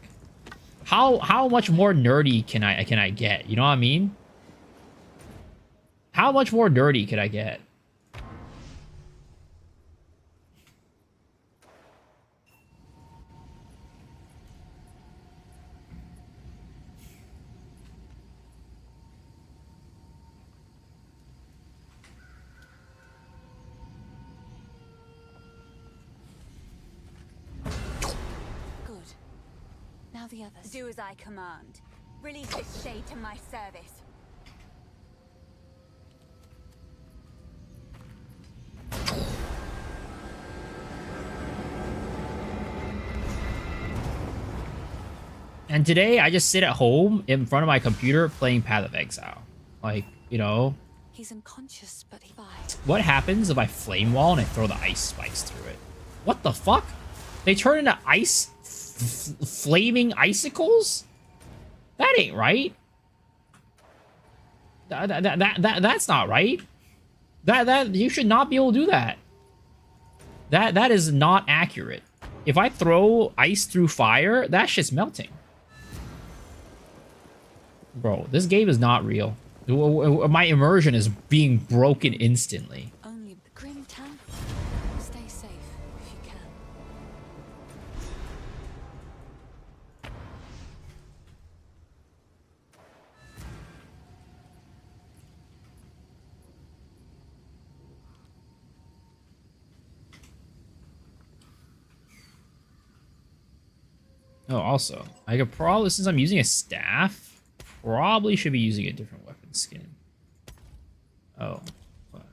How much more nerdy can I get? You know what I mean? How much more nerdy could I get? Good. Now the others. Do as I command. Release this shade to my service. And today, I just sit at home in front of my computer playing Path of Exile. Like, you know... He's unconscious, but he What happens if I flame wall and I throw the ice spikes through it? What the fuck? They turn into ice... flaming icicles? That ain't right. That's not right. That you should not be able to do that. That is not accurate. If I throw ice through fire, that shit's melting. Bro, this game is not real. My immersion is being broken instantly. Only the Grim Town. Stay safe if you can. Oh, also, I could probably, since I'm using a staff, probably should be using a different weapon skin. Oh, what?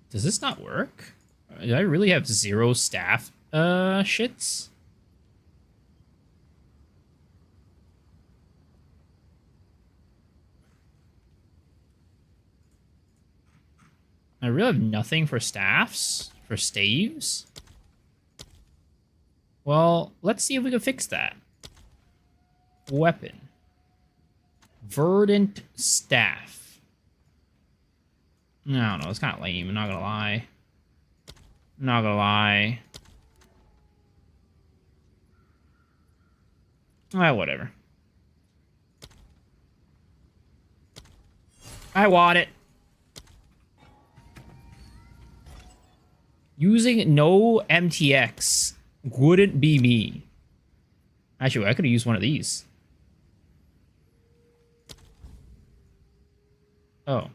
Does this not work? Do I really have 0 staff, shits? I really have nothing for staffs, for staves. Well, let's see if we can fix that. Weapon. Verdant staff. I don't know, it's kind of lame, I'm not gonna lie. I'm not gonna lie. Whatever. I want it. Using no MTX wouldn't be me. Actually, I could have used one of these. Oh.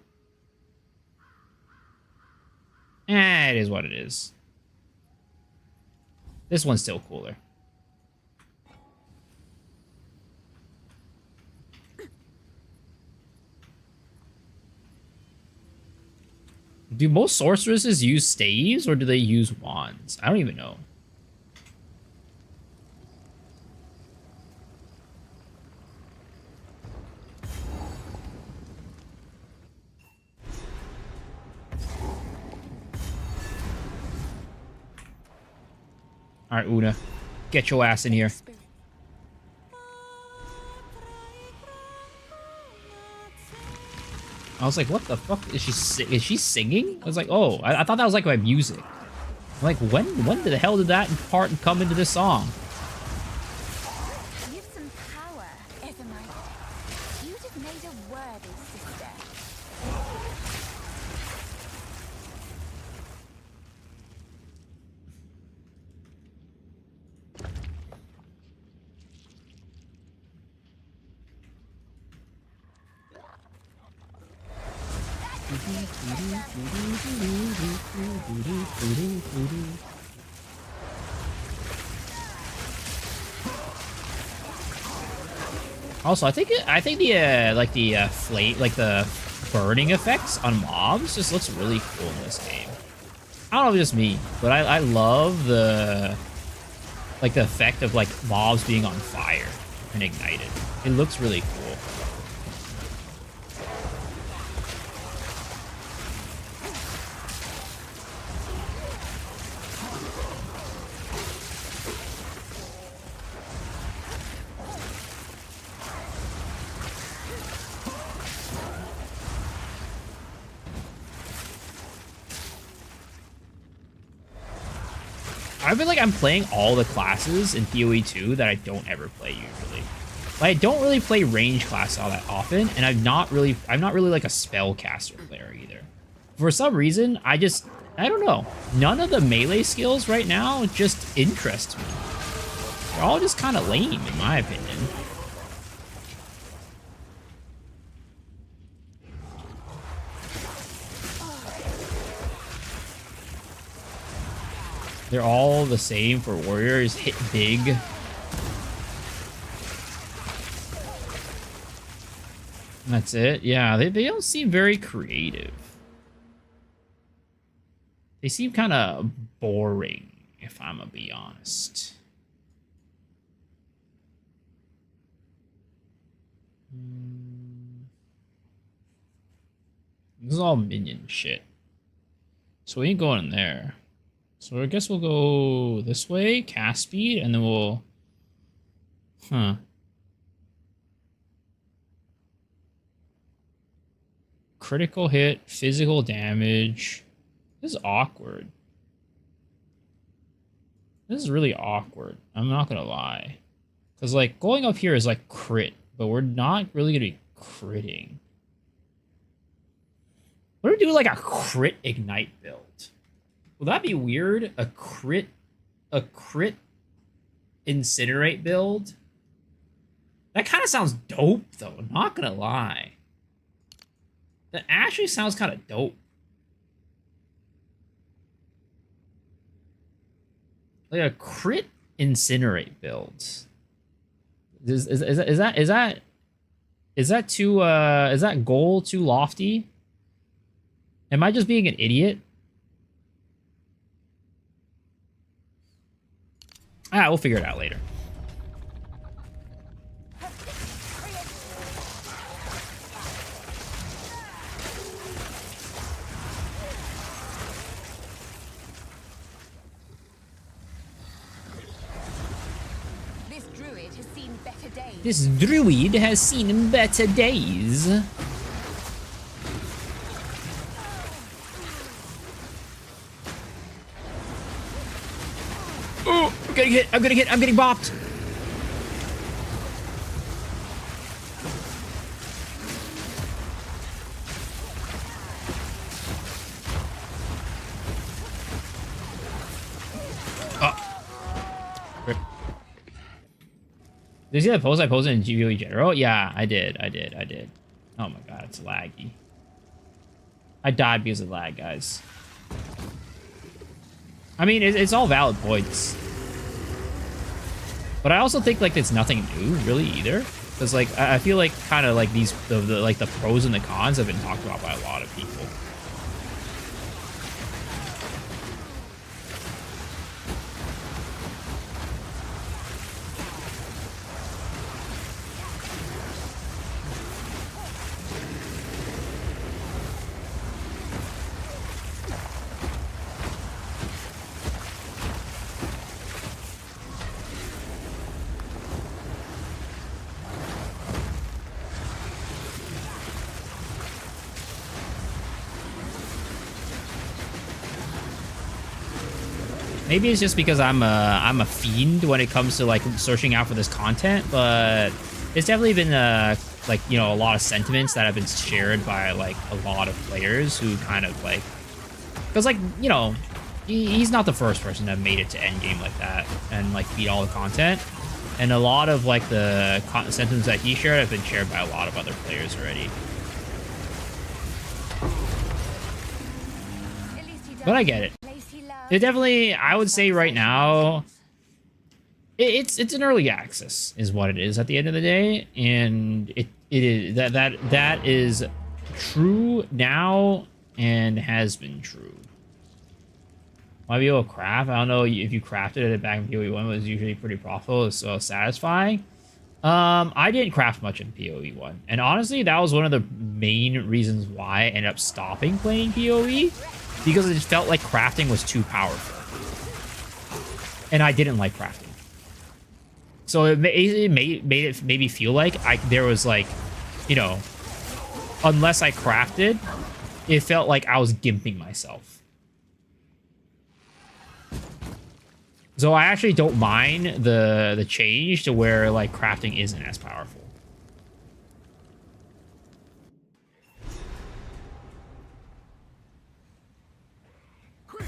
It is what it is. This one's still cooler. Do most sorceresses use staves, or do they use wands? I don't even know. Alright, Una. Get your ass in here. I was like, what the fuck? Is she singing? I was like, oh, I thought that was like my music. I'm like, when the hell did that part come into this song? You've some power, Ethermite. You'd have made a worthy sister. Also, I think the like the flame, like the burning effects on mobs just looks really cool in this game. I don't know if it's just me, but I love the like the effect of like mobs being on fire and ignited. It looks really cool. I feel like I'm playing all the classes in PoE 2 that I don't ever play usually. Like, I don't really play range class all that often, and I'm not really like a spellcaster player either. For some reason, I don't know. None of the melee skills right now just interest me. They're all just kind of lame, in my opinion. They're all the same for warriors. Hit big. And that's it. Yeah, they don't seem very creative. They seem kind of boring, if I'm gonna be honest. This is all minion shit. So we ain't going in there. So I guess we'll go this way, cast speed, and then we'll... Huh. Critical hit, physical damage. This is awkward. This is really awkward. I'm not gonna lie. Because, like, going up here is, like, crit, but we're not really gonna be critting. What if we do, like, a crit ignite build? Will that be weird? A crit incinerate build? That kind of sounds dope, though. Not gonna lie. That actually sounds kind of dope. Like a crit incinerate build. Is that goal too lofty? Am I just being an idiot? Ah, we'll figure it out later. This druid has seen better days. This druid has seen better days. Oh, I'm getting hit. I'm getting hit. I'm getting bopped. Oh. Rip. Did you see that post I posted in GVOE General? Yeah, I did. Oh my god, it's laggy. I died because of lag, guys. I mean, it's all valid points. But I also think, like, it's nothing new, really, either. Because, like, I feel like kind of, like, the pros and the cons have been talked about by a lot of people. Maybe it's just because I'm a fiend when it comes to like searching out for this content, but it's definitely been like, you know, a lot of sentiments that have been shared by like a lot of players who kind of like, because like, you know, he's not the first person to have made it to endgame like that and like beat all the content, and a lot of like the sentiments that he shared have been shared by a lot of other players already. But I get it. It definitely, I would say right now, it's an early access is what it is at the end of the day, and it is that is true now and has been true. Might be able to craft. I don't know if you crafted it back in PoE 1, it was usually pretty profitable, so satisfying. I didn't craft much in PoE 1, and honestly, that was one of the main reasons why I ended up stopping playing PoE, because it just felt like crafting was too powerful, and I didn't like crafting. So it made me feel like there was like, you know, unless I crafted, it felt like I was gimping myself. So I actually don't mind the change to where like crafting isn't as powerful.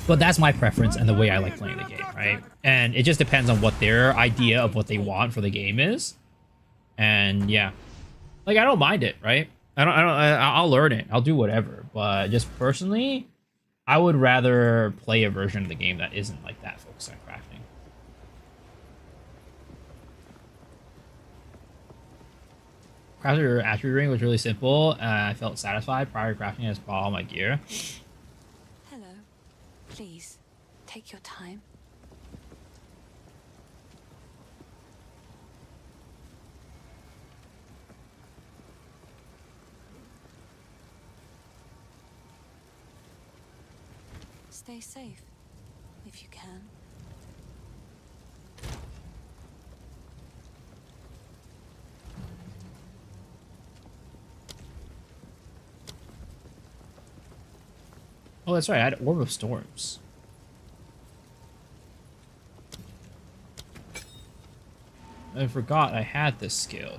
But that's my preference and the way I like playing the game, right? And it just depends on what their idea of what they want for the game is. And yeah, like I don't mind it, right? I'll learn it. I'll do whatever. But just personally, I would rather play a version of the game that isn't like that focused on crafting. Crafting attribute ring was really simple. I felt satisfied prior to crafting as all my gear. Hello. Please, take your time. Stay safe, if you can. Oh, that's right. I had Orb of Storms. I forgot I had this skill.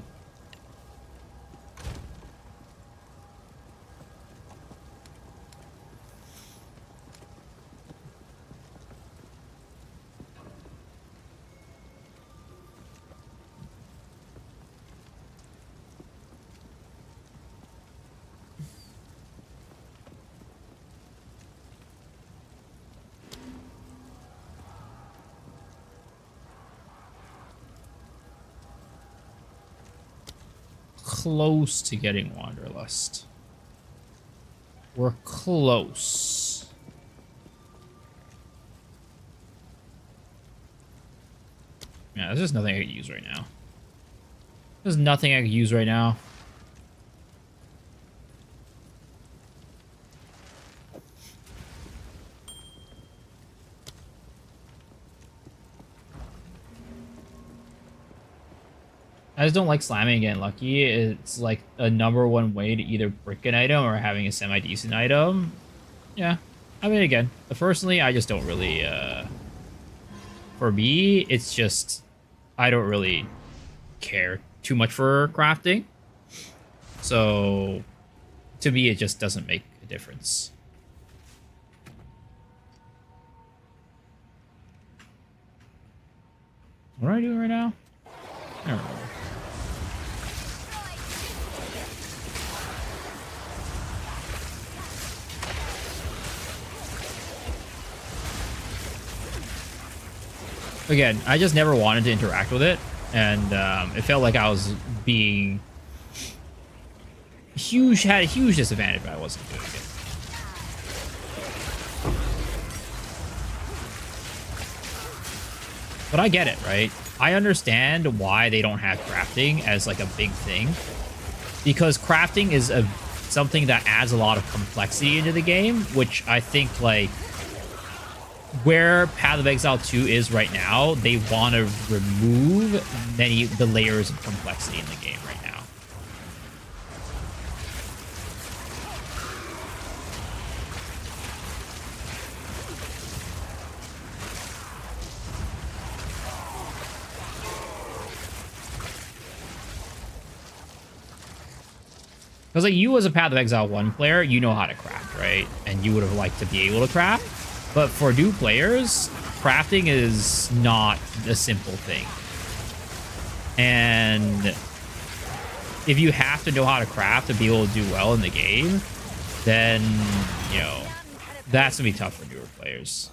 Close to getting Wanderlust. We're close. Yeah, there's just nothing I could use right now. There's nothing I could use right now. I just don't like slamming again, Lucky. It's like a #1 way to either brick an item or having a semi-decent item. Yeah. I mean, again, personally, I just don't really, for me, it's just, I don't really care too much for crafting. So, to me, it just doesn't make a difference. What am I doing right now? I don't know. Again, I just never wanted to interact with it, and it felt like I was being had a huge disadvantage, but I wasn't doing it. But I get it, right? I understand why they don't have crafting as like a big thing, because crafting is something that adds a lot of complexity into the game, which I think like where Path of Exile 2 is right now, they want to remove the layers of complexity in the game right now. Because like you as a Path of Exile 1 player, you know how to craft, right? And you would have liked to be able to craft. But for new players, crafting is not a simple thing. And if you have to know how to craft to be able to do well in the game, then, you know, that's going to be tough for newer players.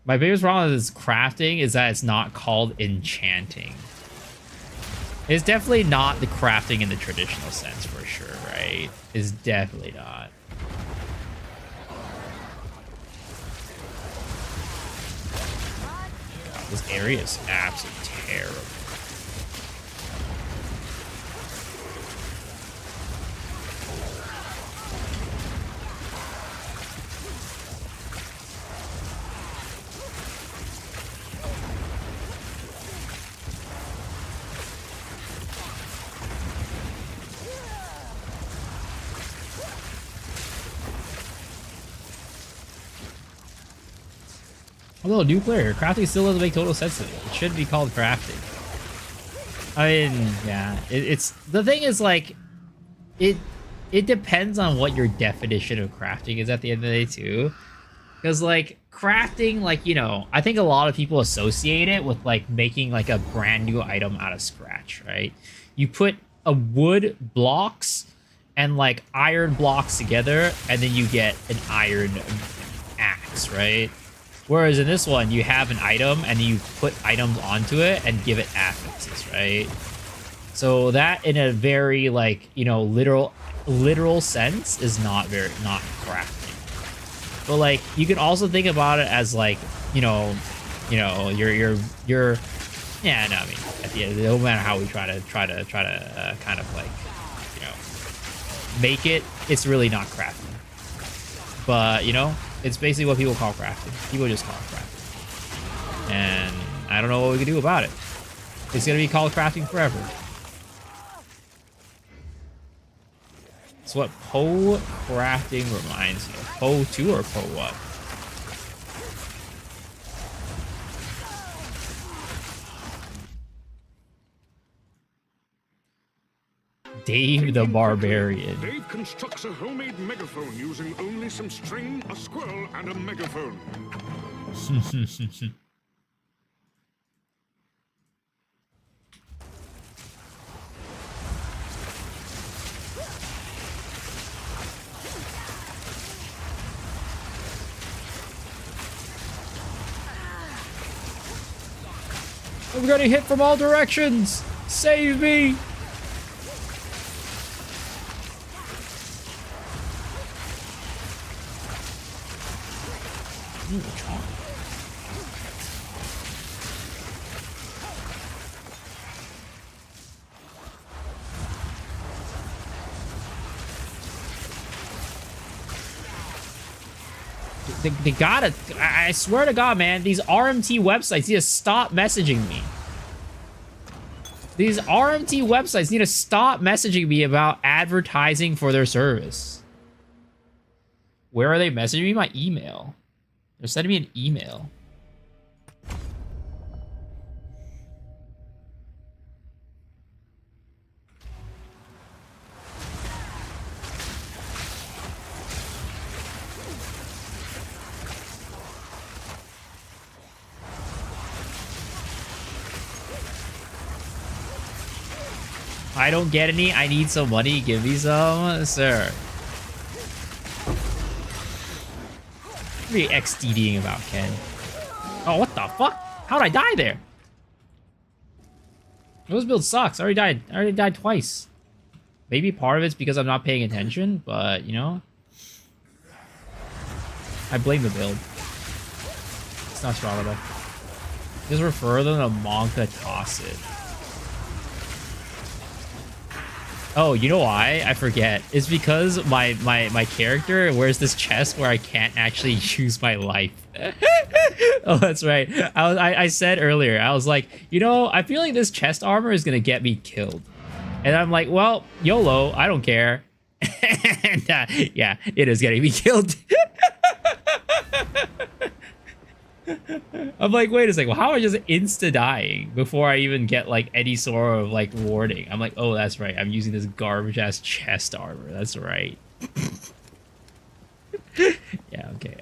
My biggest problem with this crafting is that it's not called enchanting. It's definitely not the crafting in the traditional sense, for sure, right? It's definitely not. This area is absolutely terrible. Although new player, crafting still doesn't make total sense to me. It should be called crafting. I mean, yeah, it's the thing is like, it depends on what your definition of crafting is at the end of the day too. Because like crafting, like, you know, I think a lot of people associate it with like making like a brand new item out of scratch, right? You put a wood blocks and like iron blocks together, and then you get an iron axe, right? Whereas in this one, you have an item and you put items onto it and give it affixes, right? So that, in a very like, you know, literal sense, is not crafting. But like, you can also think about it as like, you know, yeah, no, I mean, at the end, no matter how we try to kind of like, you know, make it, it's really not crafting. But you know, it's basically what people call crafting. People just call it crafting. And I don't know what we can do about it. It's going to be called crafting forever. It's what Poe crafting reminds me of. Poe 2 or Poe what? Dave the Barbarian. Dave constructs a homemade megaphone using only some string, a squirrel, and a megaphone. I'm getting hit from all directions. Save me. They gotta, I swear to God, man, these RMT websites need to stop messaging me. These RMT websites need to stop messaging me about advertising for their service. Where are they messaging me? My email. They're sending me an email. I don't get any. I need some money. Give me some, sir. What are you XDDing about, Ken? Oh, what the fuck? How'd I die there? This build sucks. I already died twice. Maybe part of it's because I'm not paying attention, but, you know. I blame the build. It's not strong enough. Just refer them to Monka Toss It. Oh, you know why? I forget. It's because my character wears this chest where I can't actually use my life. Oh, that's right. I said earlier, I was like, you know, I feel like this chest armor is gonna get me killed. And I'm like, well, YOLO, I don't care. And yeah, it is getting me killed. I'm like, wait a second, well, how am I just insta dying before I even get like any sort of like warning? I'm like, oh, that's right. I'm using this garbage ass chest armor. That's right. Yeah, okay.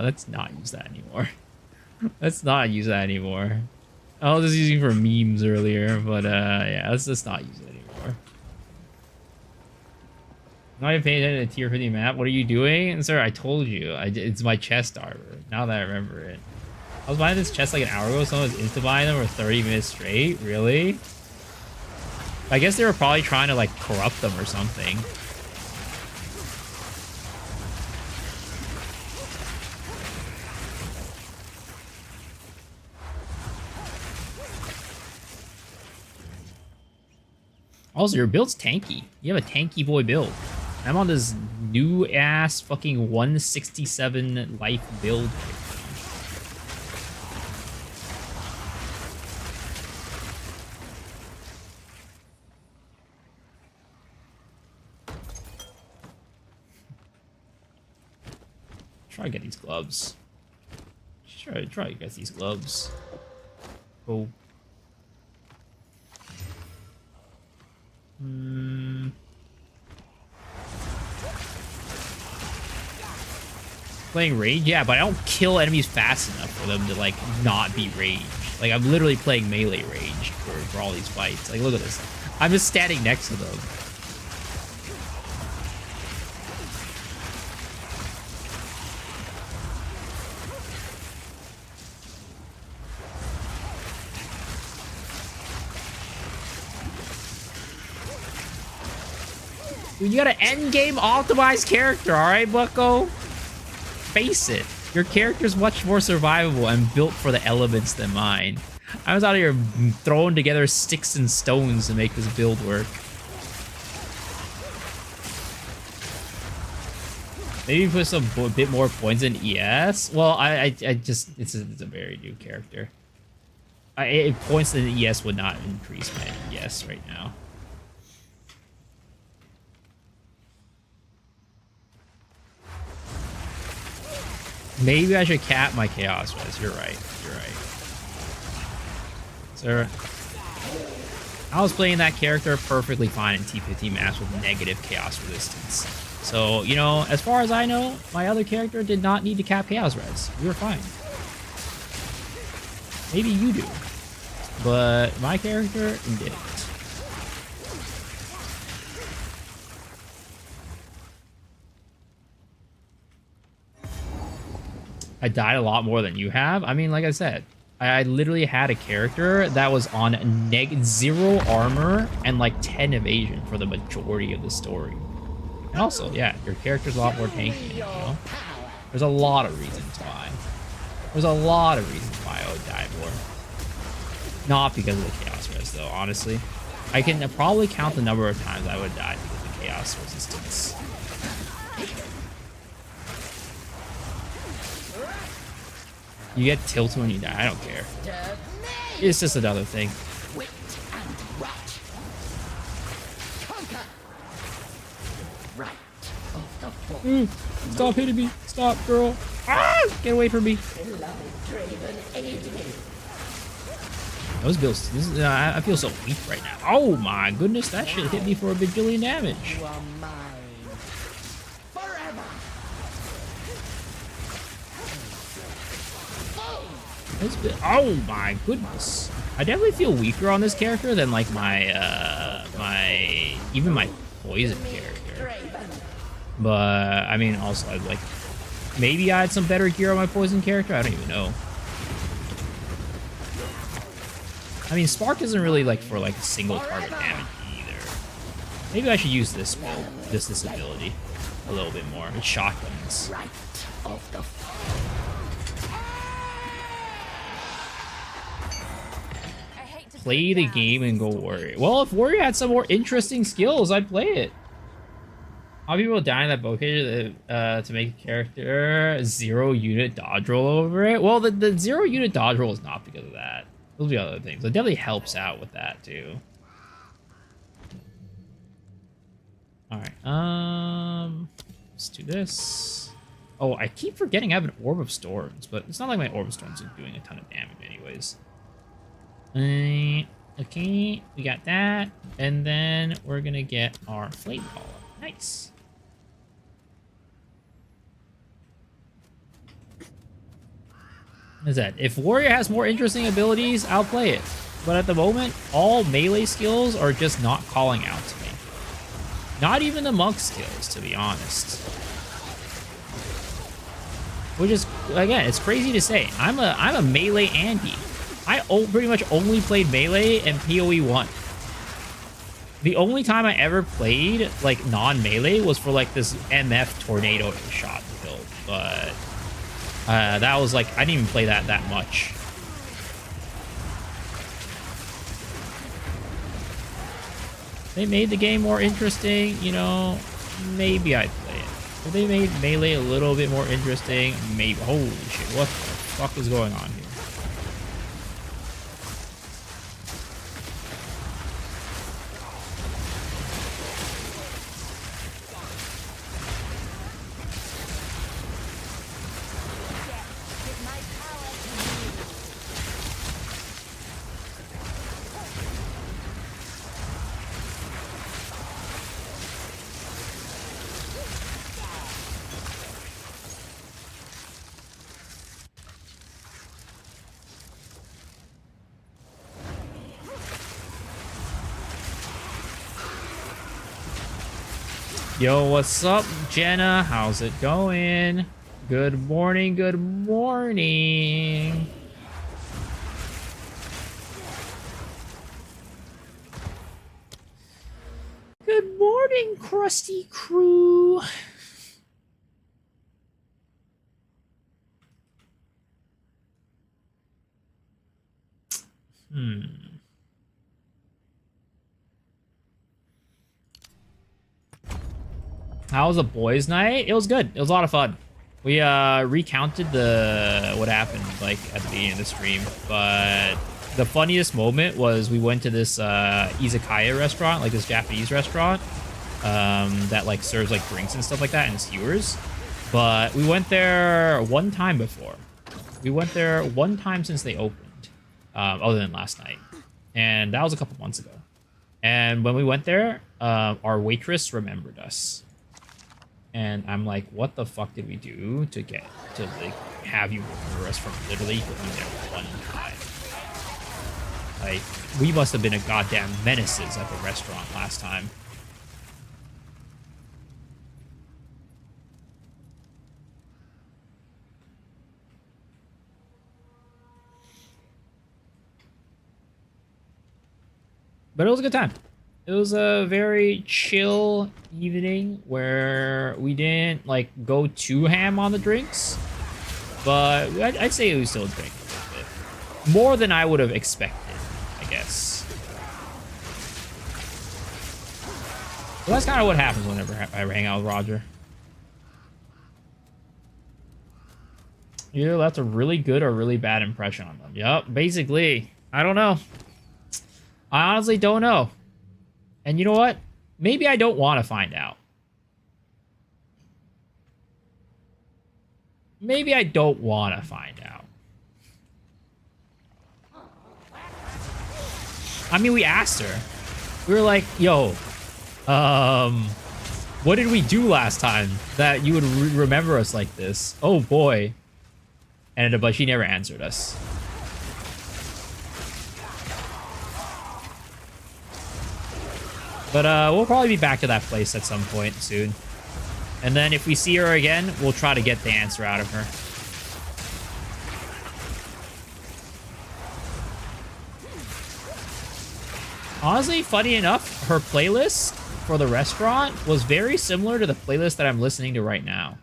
Let's not use that anymore. Let's not use that anymore. I was just using it for memes earlier, but yeah, let's just not use it anymore. Not even paying attention to the tier 50 map. What are you doing? Sir, I told you. It's my chest armor. Now that I remember it. I was buying this chest like an hour ago. Someone was insta buying them for 30 minutes straight. Really? I guess they were probably trying to like corrupt them or something. Also, your build's tanky. You have a tanky boy build. I'm on this new ass fucking 167 life build right now. Try to get these gloves. Try to get these gloves. Oh. Playing range, yeah, but I don't kill enemies fast enough for them to like not be ranged. Like I'm literally playing melee range for all these fights. Like look at this. I'm just standing next to them. Dude, you got an endgame optimized character, alright, bucko? Face it. Your character's much more survivable and built for the elements than mine. I was out here throwing together sticks and stones to make this build work. Maybe put some bit more points in ES? Well, I just... It's a very new character. Points in ES would not increase my ES right now. Maybe I should cap my chaos res. You're right. You're right. Sir, I was playing that character perfectly fine in T15 maps with negative chaos resistance. So, you know, as far as I know, my other character did not need to cap chaos res. We were fine. Maybe you do. But my character didn't. I died a lot more than you have. I mean, like I said, I literally had a character that was on 0 armor and like 10 evasion for the majority of the story. And also, yeah, your character's a lot more tanky, you know? There's a lot of reasons why. There's a lot of reasons why I would die more. Not because of the chaos res, though, honestly. I can probably count the number of times I would die because of the chaos resistance. You get tilted when you die. I don't care. It's just another thing. Stop hitting me. Stop, girl. Ah! Get away from me. Those bills. I feel so weak right now. Oh my goodness. That shit hit me for a bajillion damage. Oh my goodness. I definitely feel weaker on this character than like my even my poison character. But I mean also I'd like maybe I had some better gear on my poison character. I don't even know. I mean Spark isn't really like for like single target damage either. Maybe I should use this build, this ability a little bit more. It's shotguns. Play the game and go warrior. Well, if warrior had some more interesting skills, I'd play it. How people die in that bow cage to make a character 0 unit dodge roll over it? Well, the 0 unit dodge roll is not because of that. Those will be other things. It definitely helps out with that too. All right. Let's do this. Oh, I keep forgetting I have an Orb of Storms, but it's not like my Orb of Storms are doing a ton of damage anyways. Okay, we got that. And then we're gonna get our Flame Column. Nice. What is that? If Warrior has more interesting abilities, I'll play it. But at the moment, all melee skills are just not calling out to me. Not even the monk skills, to be honest. Which is, again, it's crazy to say. I'm a melee Andy. I pretty much only played melee and PoE 1. The only time I ever played, like, non-melee was for, like, this MF tornado shot build. But that was, like, I didn't even play that much. They made the game more interesting, you know, maybe I'd play it. If they made melee a little bit more interesting, maybe. Holy shit, what the fuck is going on here? Yo, what's up, Jenna? How's it going? Good morning, good morning. Good morning, Krusty Crew. How was the boys' night? It was good. It was a lot of fun. We recounted what happened like at the beginning of the stream, but the funniest moment was we went to this izakaya restaurant, like this Japanese restaurant that like serves like drinks and stuff like that and skewers. But we went there one time before. We went there one time since they opened, other than last night, and that was a couple months ago. And when we went there, our waitress remembered us. And I'm like, what the fuck did we do to get to like have you remember us from literally going there one time? Like, we must have been a goddamn menaces at the restaurant last time. But it was a good time. It was a very chill evening where we didn't like go too ham on the drinks, but I'd say we still drank a little bit more than I would have expected, I guess. So that's kind of what happens whenever I hang out with Roger. Either that's a really good or really bad impression on them. Yep, basically. I don't know. I honestly don't know. And you know what? Maybe I don't want to find out. Maybe I don't want to find out. I mean, we asked her. We were like, yo, what did we do last time that you would remember us like this? Oh, boy. But she never answered us. But we'll probably be back to that place at some point soon. And then if we see her again, we'll try to get the answer out of her. Honestly, funny enough, her playlist for the restaurant was very similar to the playlist that I'm listening to right now.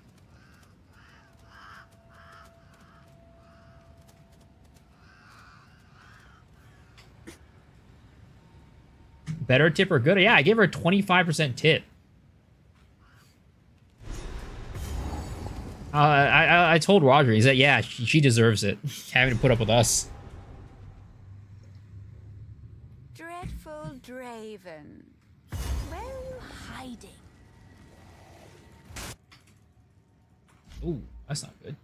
Better tip or good? Yeah, I gave her a 25% tip. I told Roger, he said, yeah, she deserves it, having to put up with us. Dreadful Draven. Where are you hiding? Ooh, that's not good.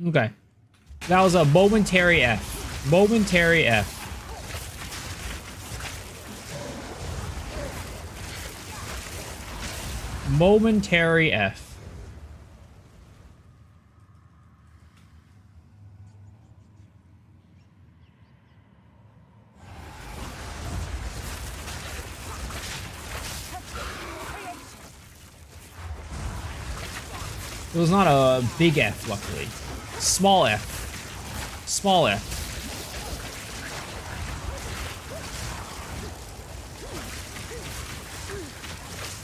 Okay. That was a momentary F. Momentary F. Momentary F. It was not a big F, luckily. Small F. Small F.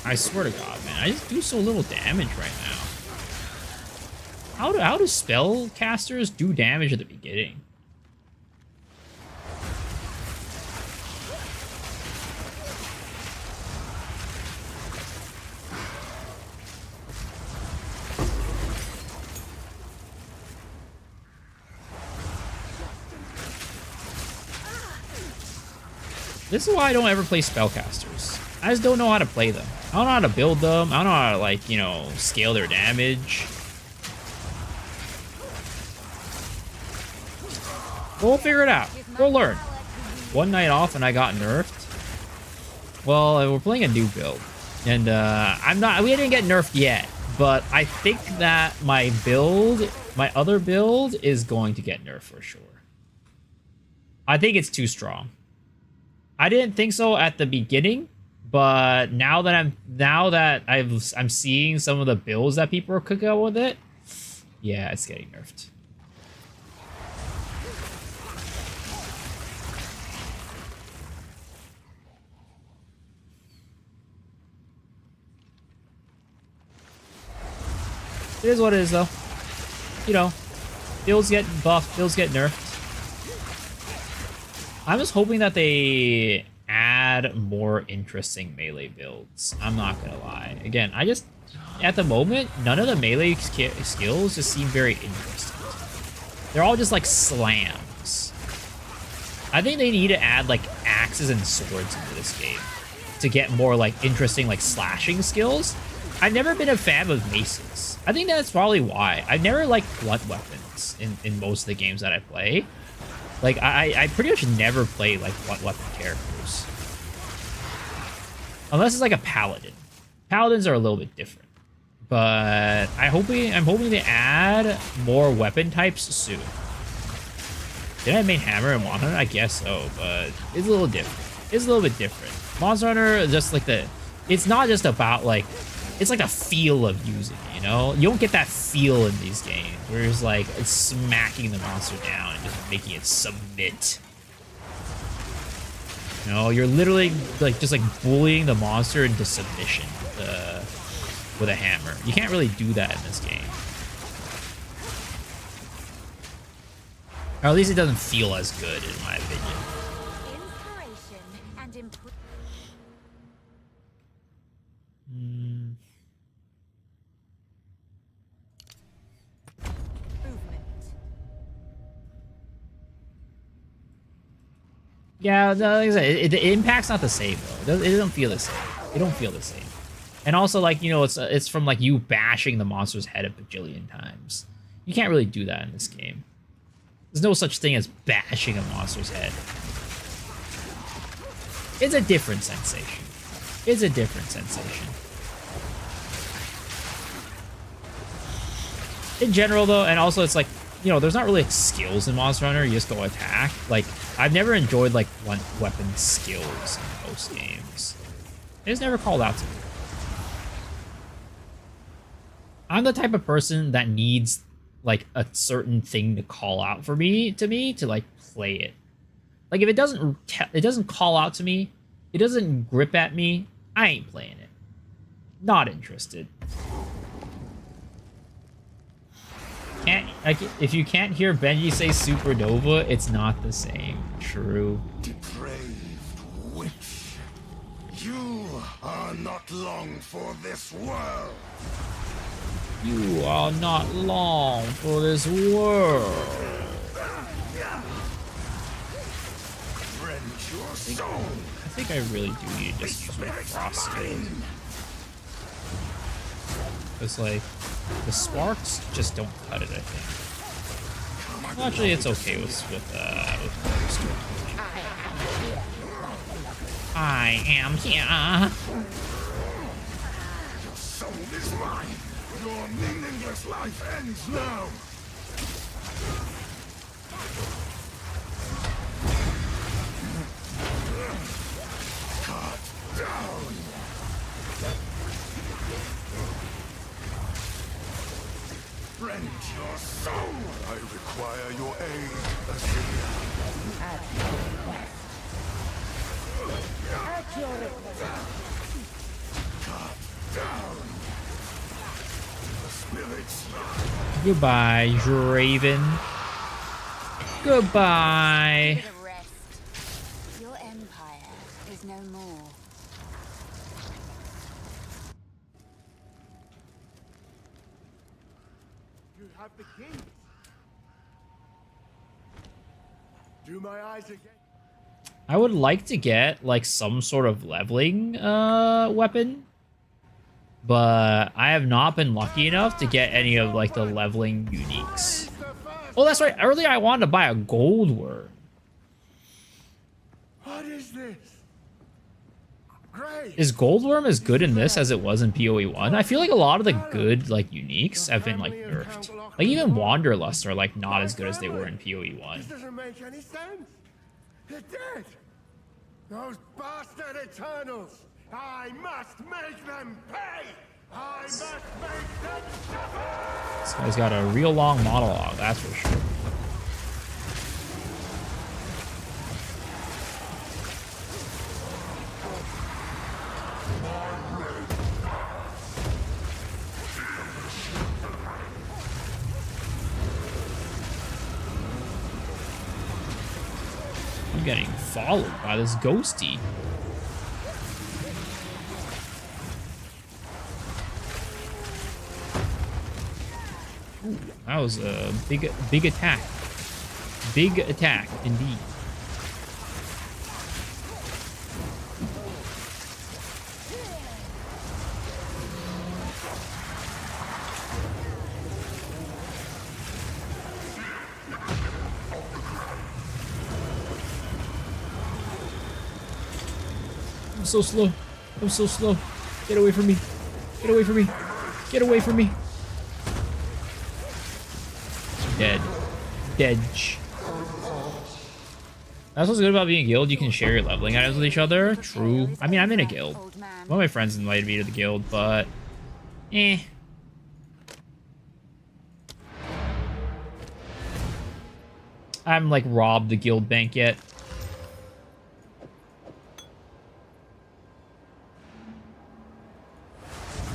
I swear to God, man, I just do so little damage right now. How do spellcasters do damage at the beginning? This is why I don't ever play spellcasters. I just don't know how to play them. I don't know how to build them. I don't know how to, like, you know, scale their damage. We'll figure it out. We'll learn. One night off and I got nerfed. Well, we're playing a new build. And we didn't get nerfed yet. But I think that my other build is going to get nerfed for sure. I think it's too strong. I didn't think so at the beginning, but now that I'm seeing some of the builds that people are cooking up with it, yeah, it's getting nerfed. It is what it is, though. You know, builds get buffed, builds get nerfed. I'm just hoping that they add more interesting melee builds. I'm not gonna lie. Again, at the moment, none of the melee skills just seem very interesting. They're all just like slams. I think they need to add like axes and swords into this game to get more like interesting like slashing skills. I've never been a fan of maces. I think that's probably why. I've never liked blunt weapons in most of the games that I play. Like, I pretty much never play, like, blunt weapon characters. Unless it's like a paladin. Paladins are a little bit different. But I'm hoping to add more weapon types soon. Did I main hammer and Monster Hunter? I guess so, but it's a little different. It's a little bit different. Monster Hunter, just like it's not just about, like, it's like a feel of using it, you know? You don't get that feel in these games, where it's like it's smacking the monster down and just making it submit. You know, you're literally like just like bullying the monster into submission with a hammer. You can't really do that in this game. Or at least it doesn't feel as good, in my opinion. Inspiration and improvement. Yeah, like I said, the impact's not the same though. It doesn't feel the same. It don't feel the same. And also, like, you know, it's from like you bashing the monster's head a bajillion times. You can't really do that in this game. There's no such thing as bashing a monster's head. It's a different sensation. It's a different sensation. In general, though, and also it's like, you know, there's not really skills in Monster Hunter. You just go attack. Like, I've never enjoyed, like, blunt weapon skills in most games. It's never called out to me. I'm the type of person that needs, like, a certain thing to call out for me, to like, play it. Like, if it doesn't call out to me, it doesn't grip at me, I ain't playing it. Not interested. if you can't hear Benji say supernova, it's not the same. True. Depraved witch. You are not long for this world. You are not long for this world. Rend your soul. I think I really do need to just use my frost skill. It's like the sparks just don't cut it, I think. Well, actually, it's okay with storm. I am here. Your soul is mine. Your meaningless life ends now. Cut down. Rend your soul. I require your aid, Assyria. At your request. Cut down. The spirits. Goodbye, Draven. Goodbye. Give it a rest. Your empire is no more. You have the keys. Do my eyes again? I would like to get like some sort of leveling weapon, but I have not been lucky enough to get any of like the leveling uniques. Oh, that's right. Earlier I wanted to buy a gold worm. What is this? Great. Is gold worm as good in this as it was in PoE 1? I feel like a lot of the good like uniques have been like nerfed. Like even Wanderlust are like not as good as they were in PoE 1. This doesn't make any sense. They're dead. Those bastard Eternals. I must make them pay. I must make them suffer. This guy's got a real long monologue, that's for sure. I'm getting followed by this ghosty. Ooh, that was a big attack. Big attack, indeed. I'm so slow. I'm so slow. Get away from me. Get away from me. Get away from me. Dead. Dead. That's what's good about being a guild. You can share your leveling items with each other. True. I mean, I'm in a guild. One of my friends invited me to the guild, but... eh. I haven't, like, robbed the guild bank yet.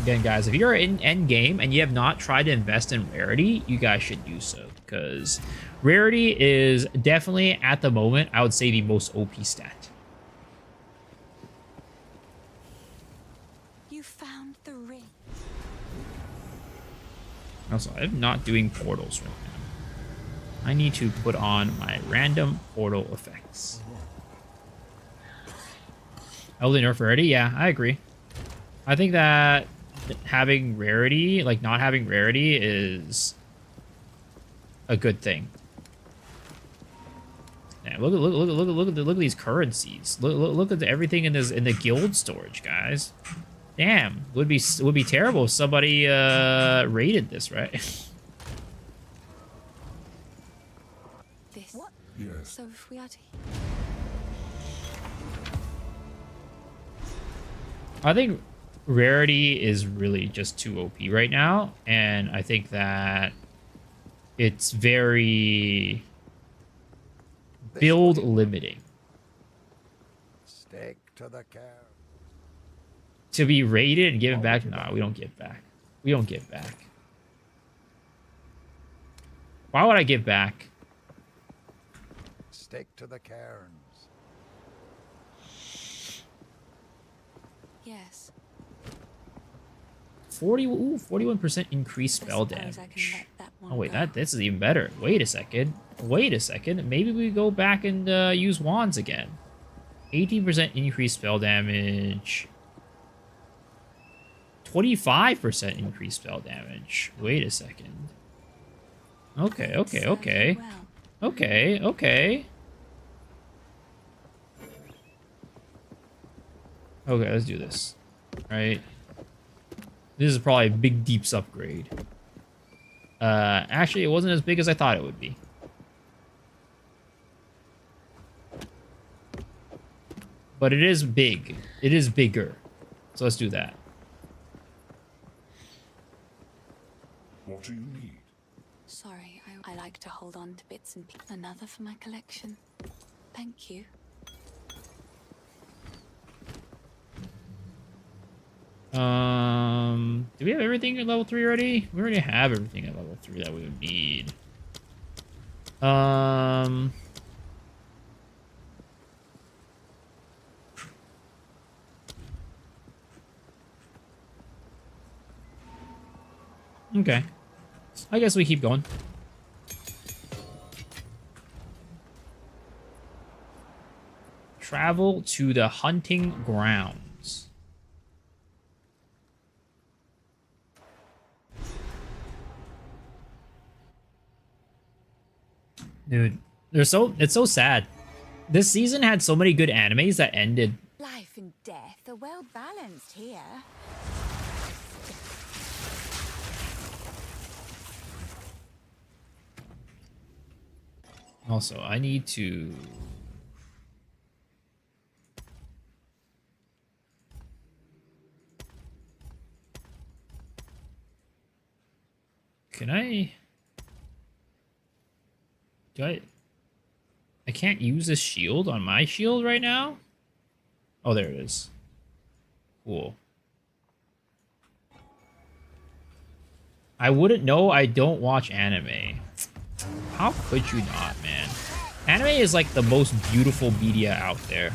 Again, guys, if you're in Endgame and you have not tried to invest in rarity, you guys should do so, because rarity is definitely, at the moment, I would say the most OP stat. You found the ring. Also, I'm not doing portals right now. I need to put on my random portal effects. Elden nerf rarity? Yeah, I agree. I think that having rarity, like not having rarity, is a good thing. Yeah, look at these currencies. Look at everything in the guild storage, guys. Damn, would be terrible if somebody raided this, right? This. What? Yes. So if we are to... I think rarity is really just too OP right now, and I think that it's very build limiting. Stick to the carrot. To be raided and given back? Nah, we don't give back. We don't give back. Why would I give back? Stick to the cairns. Yes. 41% increased spell damage. Oh wait, this is even better. Wait a second. Wait a second. Maybe we go back and use wands again. 18% increased spell damage. 25% increased spell damage. Wait a second. Okay. Okay, let's do this. Right. This is probably a big deeps upgrade. Actually, it wasn't as big as I thought it would be. But it is big. It is bigger. So let's do that. What do you need? Sorry, I like to hold on to bits and pieces. Another for my collection. Thank you. Do we have everything at level 3 already? We already have everything at level 3 that we would need. Okay. I guess we keep going. Travel to the hunting grounds. Dude, it's so sad. This season had so many good animes that ended. Life and death are well balanced here. Also, I need to... Can I... I can't use this shield on my shield right now? Oh, there it is. Cool. I wouldn't know. I don't watch anime. How could you not, man? Anime is like the most beautiful media out there.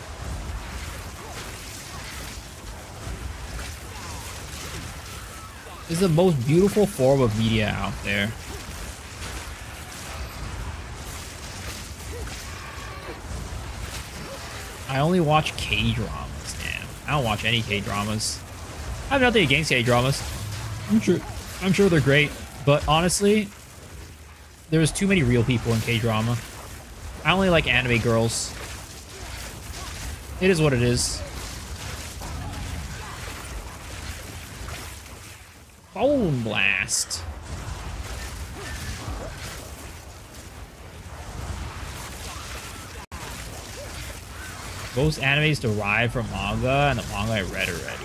It's the most beautiful form of media out there. I only watch K-dramas, man. I don't watch any K-dramas. I have nothing against K-dramas. I'm sure they're great, but honestly, there's too many real people in K-drama. I only like anime girls. It is what it is. Bone Blast. Most animes derive from manga, and the manga I read already.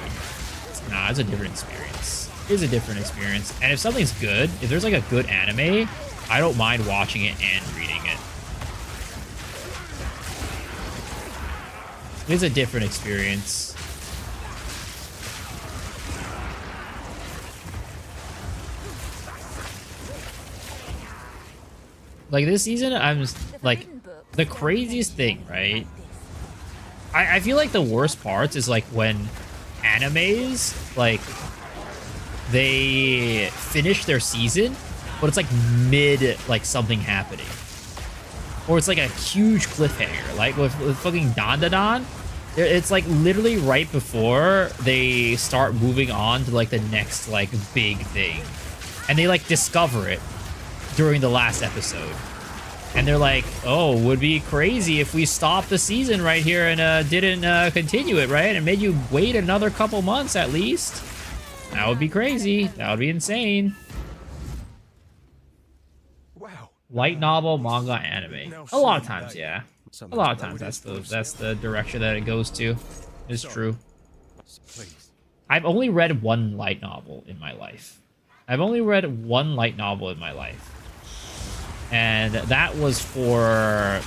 Nah, it's a different experience. It is a different experience. And if something's good, if there's like a good anime, I don't mind watching it and reading it. It's a different experience. Like this season, I'm just, like, the craziest thing, right? I feel like the worst parts is like when animes, like, they finish their season, but it's like mid, like, something happening. Or it's like a huge cliffhanger, like with fucking Dandadan. It's like literally right before they start moving on to like the next like big thing. And they like discover it during the last episode. And they're like, oh, would be crazy if we stopped the season right here and didn't continue it, right? And made you wait another couple months at least. That would be crazy. That would be insane. Wow. Light novel, manga, anime. A lot of times, yeah. A lot of times that's the direction that it goes to. It's true. I've only read one light novel in my life. I've only read one light novel in my life. And that was for...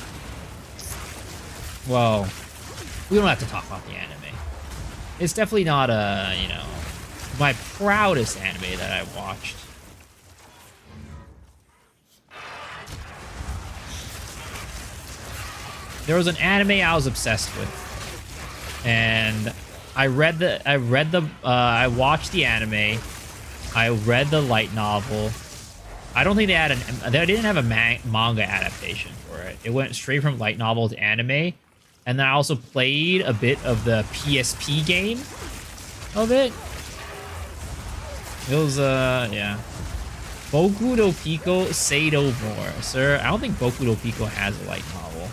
Well, we don't have to talk about the anime. It's definitely not a, you know, my proudest anime that I watched. There was an anime I was obsessed with, and I watched the anime. I read the light novel. I don't think they didn't have a manga adaptation for it. It went straight from light novel to anime. And then I also played a bit of the PSP game of it. It was, yeah. Boku no Pico Seido More. Sir, I don't think Boku no Pico has a light novel.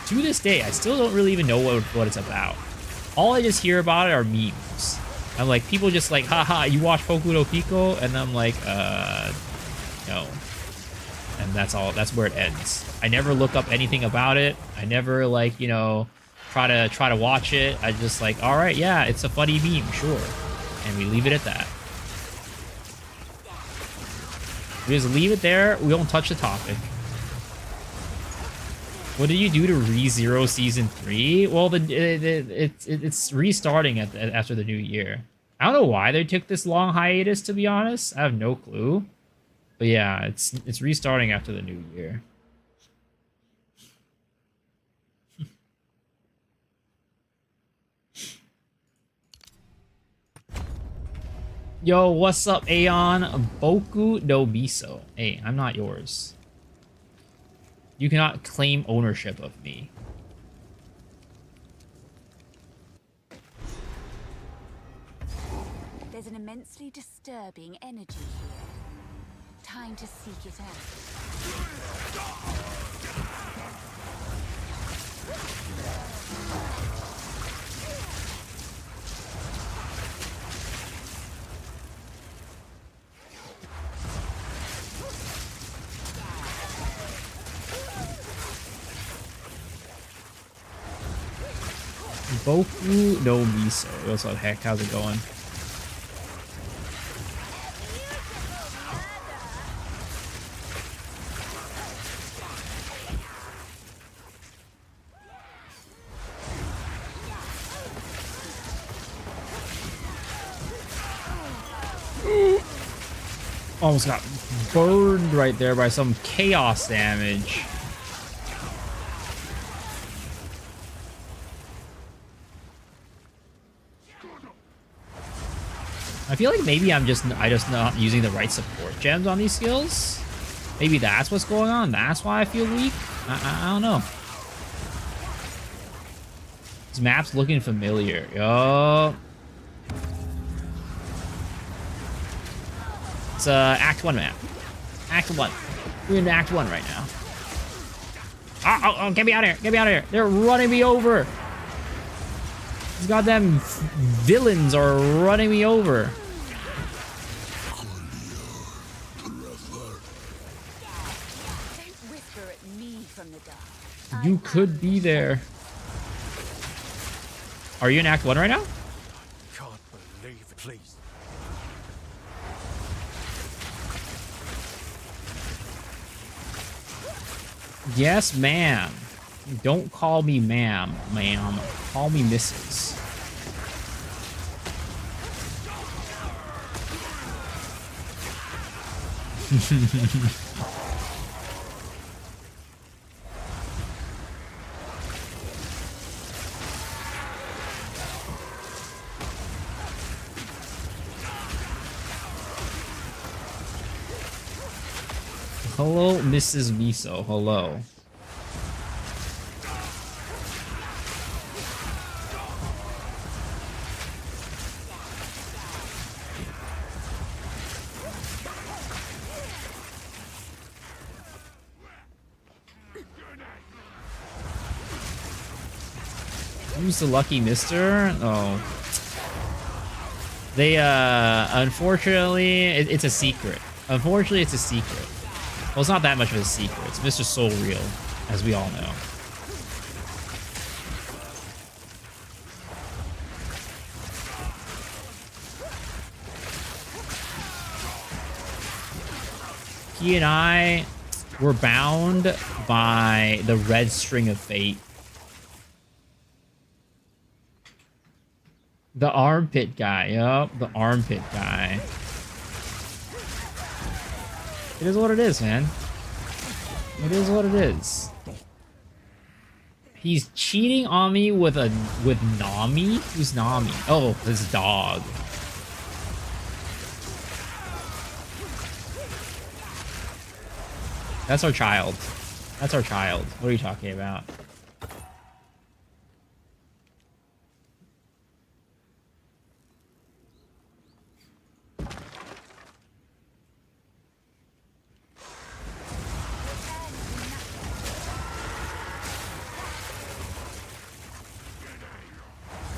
To this day, I still don't really even know what it's about. All I just hear about it are memes. I'm like, people just like, haha, you watch Boku no Pico? And I'm like, no. And that's all, that's where it ends. I never look up anything about it. I never, like, you know, try to watch it. I just like, all right, yeah, it's a funny meme, sure. And we leave it at that. We just leave it there. We don't touch the topic. What did you do to ReZero Season 3? Well, it's restarting after the new year. I don't know why they took this long hiatus, to be honest. I have no clue. But yeah, it's restarting after the new year. Yo, what's up, Aeon? Boku no Miso. Hey, I'm not yours. You cannot claim ownership of me. There's an immensely disturbing energy here. Time to seek it out. Boku no Miso. What's up, heck? How's it going? Almost got burned right there by some chaos damage. I feel like maybe I just not using the right support gems on these skills. Maybe that's what's going on. That's why I feel weak. I don't know. This map's looking familiar. Yo. It's Act 1 map. Act 1. We're in Act 1 right now. Oh, get me out of here. Get me out of here. They're running me over. These goddamn villains are running me over. You could be there. Are you in Act 1 right now? Can't believe it. Please. Yes, ma'am. Don't call me ma'am, ma'am. Call me Mrs. Hello, Mrs. Miso. Hello. Who's the lucky mister? Oh. They, unfortunately, it's a secret. Unfortunately, it's a secret. Well, it's not that much of a secret. It's Mr. Soul Real, as we all know. He and I were bound by the red string of fate. The armpit guy. Yup, the armpit guy. It is what it is, man. It is what it is. He's cheating on me with Nami? Who's Nami? Oh, this dog. That's our child. That's our child. What are you talking about?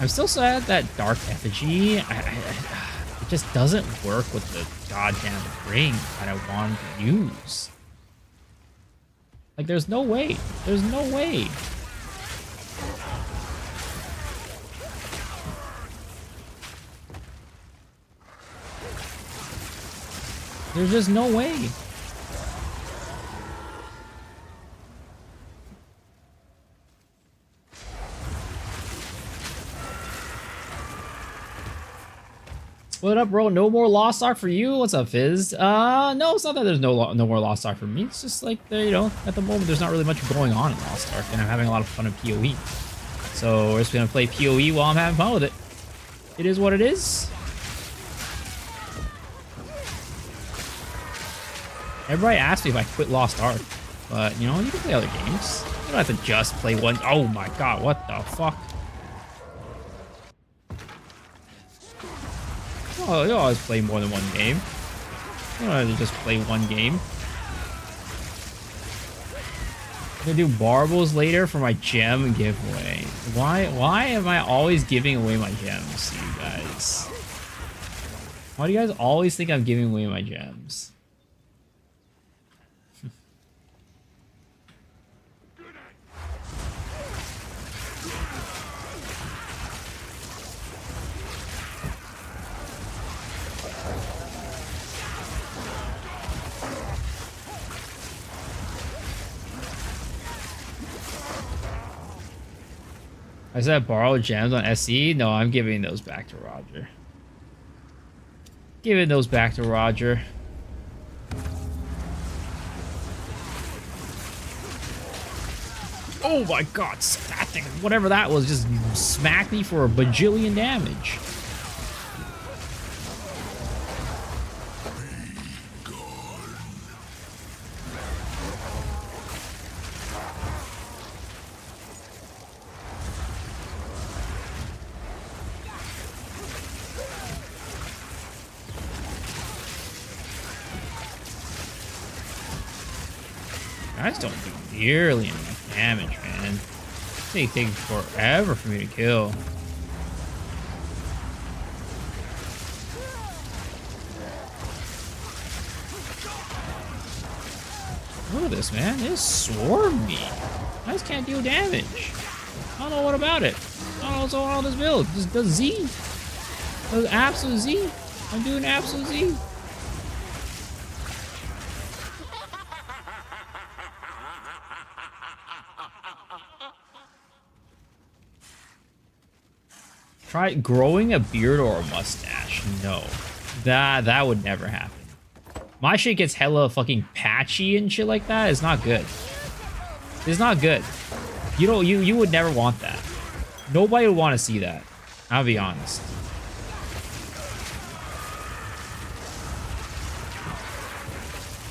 I'm still sad that Dark Effigy, it just doesn't work with the goddamn ring that I wanted to use. Like, there's no way. There's no way. There's just no way. What up, bro? No more Lost Ark for you? What's up, Fizz? No, it's not that there's no more Lost Ark for me. It's just like, you know, at the moment, there's not really much going on in Lost Ark, and I'm having a lot of fun in PoE. So we're just gonna play PoE while I'm having fun with it. It is what it is. Everybody asks me if I quit Lost Ark, but, you know, you can play other games. You don't have to just play one. Oh my god, what the fuck? Oh, you always play more than one game. You don't have to just play one game. I'm gonna do marbles later for my gem giveaway. Why am I always giving away my gems to you guys? Why do you guys always think I'm giving away my gems? I said borrow gems on SE? No, I'm giving those back to Roger. Giving those back to Roger. Oh my god, that thing, whatever that was, just smacked me for a bajillion damage. Guys don't do nearly enough damage, man. They take forever for me to kill. Look at this, man. They just swarm me. I just can't deal damage. I don't know what about it. I don't know what's going on with this build. Just does Z. Does absolute Z. I'm doing absolute Z. Try growing a beard or a mustache. No. That would never happen. My shit gets hella fucking patchy and shit like that. It's not good. It's not good. You would never want that. Nobody would want to see that. I'll be honest.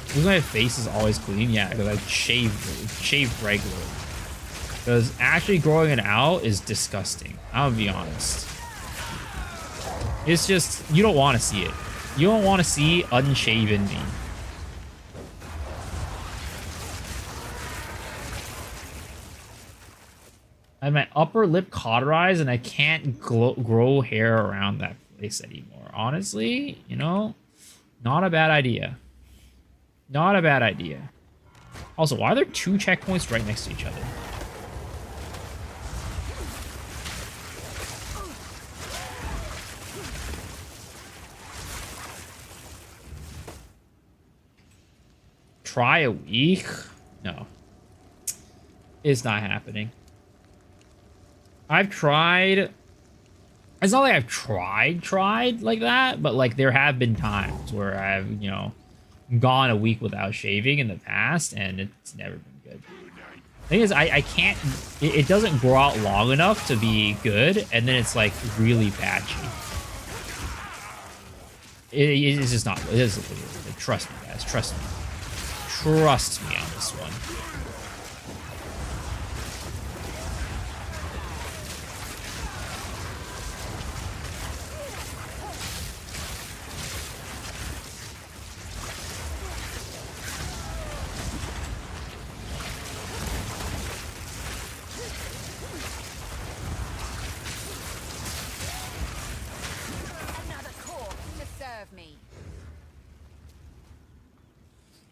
Because my face is always clean? Yeah, because I shave regularly. Because actually growing it out is disgusting. I'll be honest. It's just, you don't want to see it. You don't want to see unshaven me. I have my upper lip cauterized and I can't grow hair around that place anymore. Honestly, you know, not a bad idea. Not a bad idea. Also, why are there 2 checkpoints right next to each other? Try a week? No. It's not happening. I've tried. It's not like I've tried like that, but like there have been times where I've, you know, gone a week without shaving in the past, and it's never been good. Thing is, I can't. It doesn't grow out long enough to be good, and then it's like really patchy. It's just not. It is. Trust me, guys. Trust me. Trust me on this one.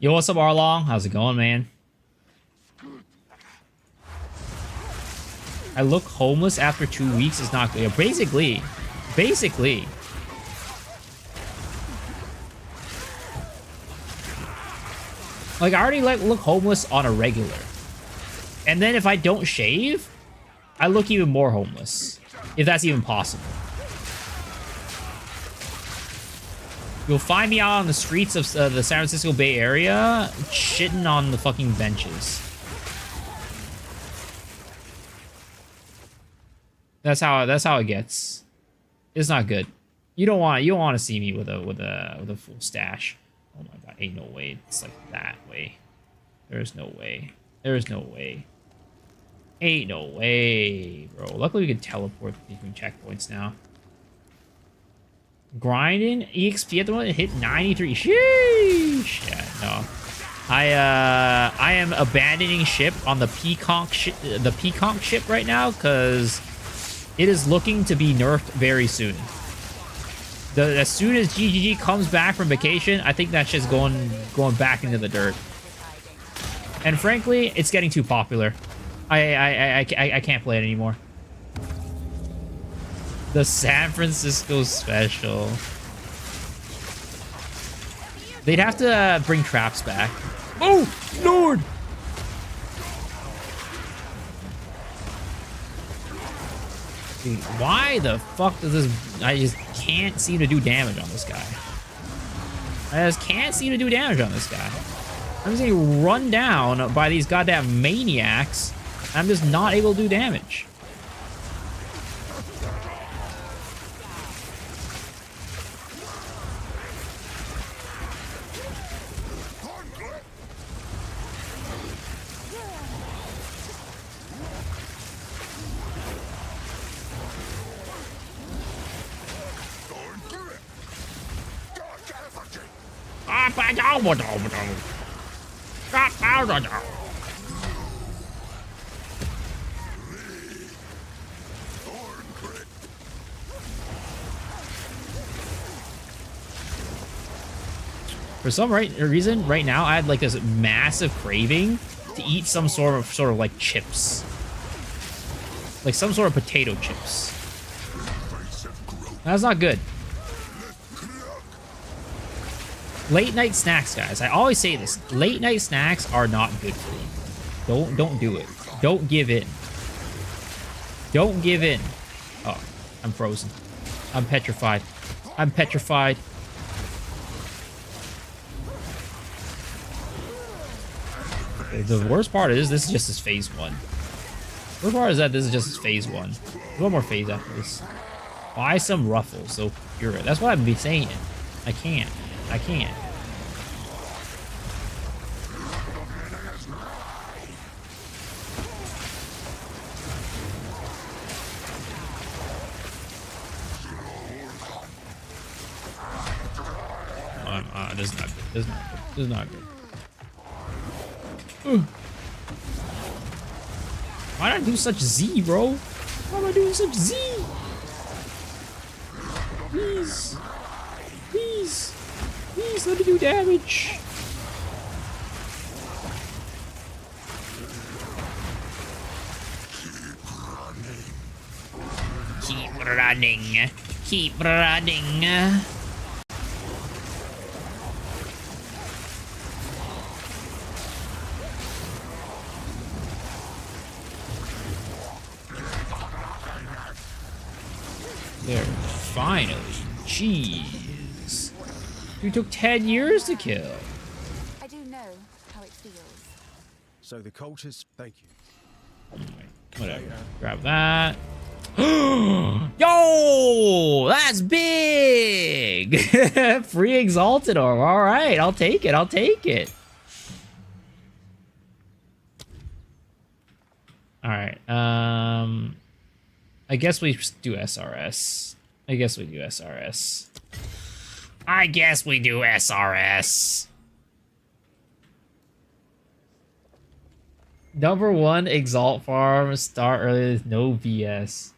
Yo, what's up, Arlong? How's it going, man? I look homeless after 2 weeks is not good. Basically. Like, I already look homeless on a regular. And then if I don't shave, I look even more homeless. If that's even possible. You'll find me out on the streets of the San Francisco Bay Area, shitting on the fucking benches. That's how it gets. It's not good. You don't want to see me with a full stash. Oh my god, ain't no way. It's like that way. There's no way. There's no way. Ain't no way, bro. Luckily we can teleport between checkpoints now. Grinding EXP at the moment, hit 93. Sheesh. Yeah, no. I am abandoning ship on the Peacock ship right now because it is looking to be nerfed very soon. As soon as GGG comes back from vacation, I think that shit's going back into the dirt. And frankly, it's getting too popular. I can't play it anymore. The San Francisco special. They'd have to bring traps back. Oh, Lord! Dude, why the fuck does this... I just can't seem to do damage on this guy. I just can't seem to do damage on this guy. I'm just getting run down by these goddamn maniacs. I'm just not able to do damage. For some reason, right now, I had like this massive craving to eat some sort of like chips. Like some sort of potato chips. That's not good. Late night snacks, guys. I always say this. Late night snacks are not good for you. Don't do it. Don't give in. Don't give in. Oh, I'm frozen. I'm petrified. I'm petrified. The worst part is this is just his phase 1. The worst part is that this is just his phase 1. One more phase after this. Buy some ruffles, so you're right. That's what I've been saying. I can't. I can't. This is not good. This is not good. This is not good. Why did I do such Z, bro? Why am I doing such Z? Please. Please. Please let me do damage. Keep running. Keep running. There, finally. Jeez. You took 10 years to kill. I do know how it feels. So the cultists, thank you. Whatever. Grab that. Yo, that's big. Free exalted orb. All right, I'll take it. I'll take it. All right. I guess we just do SRS. I guess we do SRS. I guess we do SRS. Number 1 Exalt Farm, start early, no BS.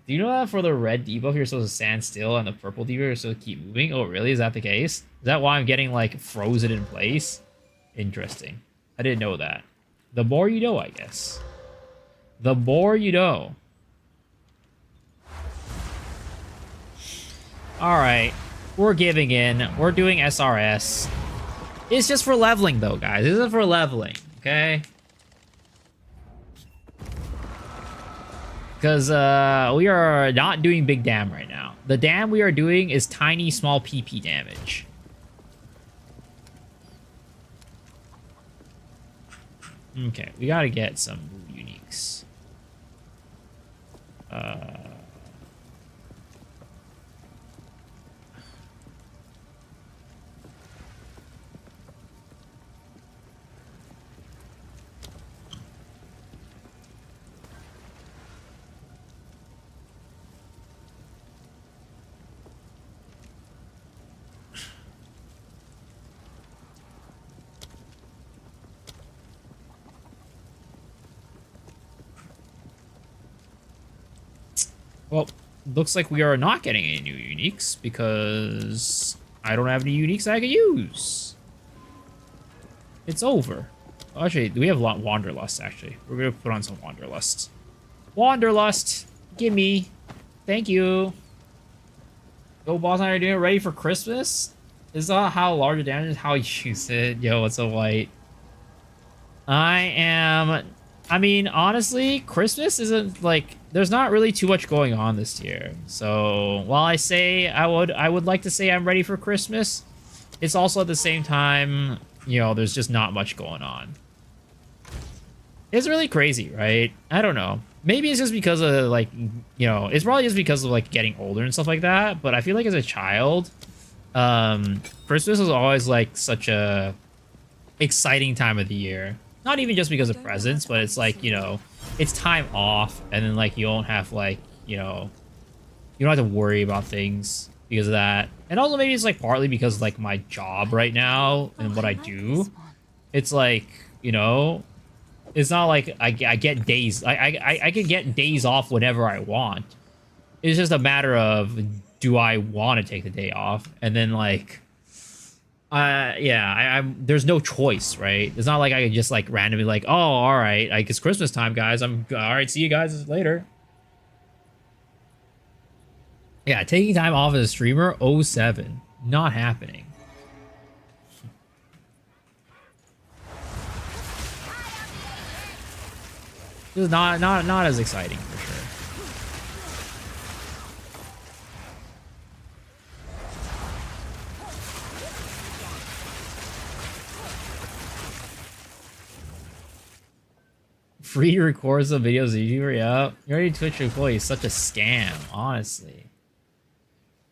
Do you know that for the red debuff you're supposed to stand still and the purple debuff you're supposed to keep moving? Oh really, is that the case? Is that why I'm getting like frozen in place? Interesting. I didn't know that. The more you know, I guess. The more you know. Alright, we're giving in. We're doing SRS. It's just for leveling though, guys. This is for leveling, okay? Because we are not doing big dam right now. The dam we are doing is tiny, small PP damage. Okay, we gotta get some uniques. Well, looks like we are not getting any new uniques because I don't have any uniques I can use. It's over. Actually, we have Wanderlust, actually. We're going to put on some Wanderlust. Wanderlust! Gimme! Thank you! Yo, boss, how are you doing? Ready for Christmas? Is that how large the damage is? How you use it? Yo, it's a white. I mean, honestly, Christmas isn't, like, there's not really too much going on this year. So, while I say I would like to say I'm ready for Christmas, it's also at the same time, you know, there's just not much going on. It's really crazy, right? I don't know. Maybe it's just because of, like, you know, it's probably just because of, like, getting older and stuff like that. But I feel like as a child, Christmas was always, like, such a exciting time of the year. Not even just because of presents, but it's like, you know, it's time off, and then like you don't have like, you know, you don't have to worry about things because of that. And also maybe it's like partly because like my job right now and what I do, it's like, you know, it's not like I get days. I can get days off whenever I want. It's just a matter of, do I want to take the day off? And then like, yeah, there's no choice, right? It's not like I could just like randomly like, oh, all right, like it's Christmas time, guys. I'm all right. See you guys later. Yeah, taking time off as a streamer, 07, not happening. This is not as exciting for sure. Free records of videos of YouTuber, yeah. You're already Twitch employee, such a scam, honestly.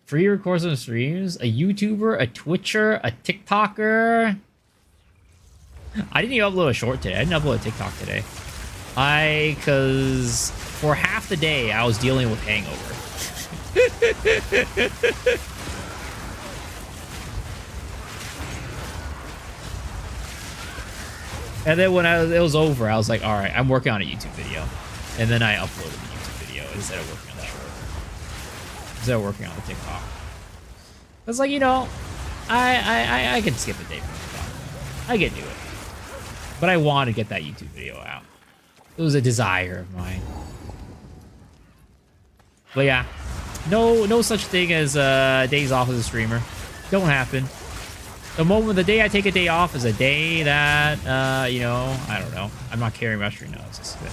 Free records of streams, a YouTuber, a Twitcher, a TikToker. I didn't even upload a short today. I didn't upload a TikTok today. Cause for half the day I was dealing with hangover. And then when it was over, I was like, all right, I'm working on a YouTube video. And then I uploaded the YouTube video instead of working on the short. Instead of working on the TikTok. It's like, you know, I can skip a day from TikTok. I can do it. But I want to get that YouTube video out. It was a desire of mine. But yeah, no such thing as days off as a streamer. Don't happen. The day I take a day off is a day that, you know, I don't know. I'm not carrying mushroom. No, that's a joke.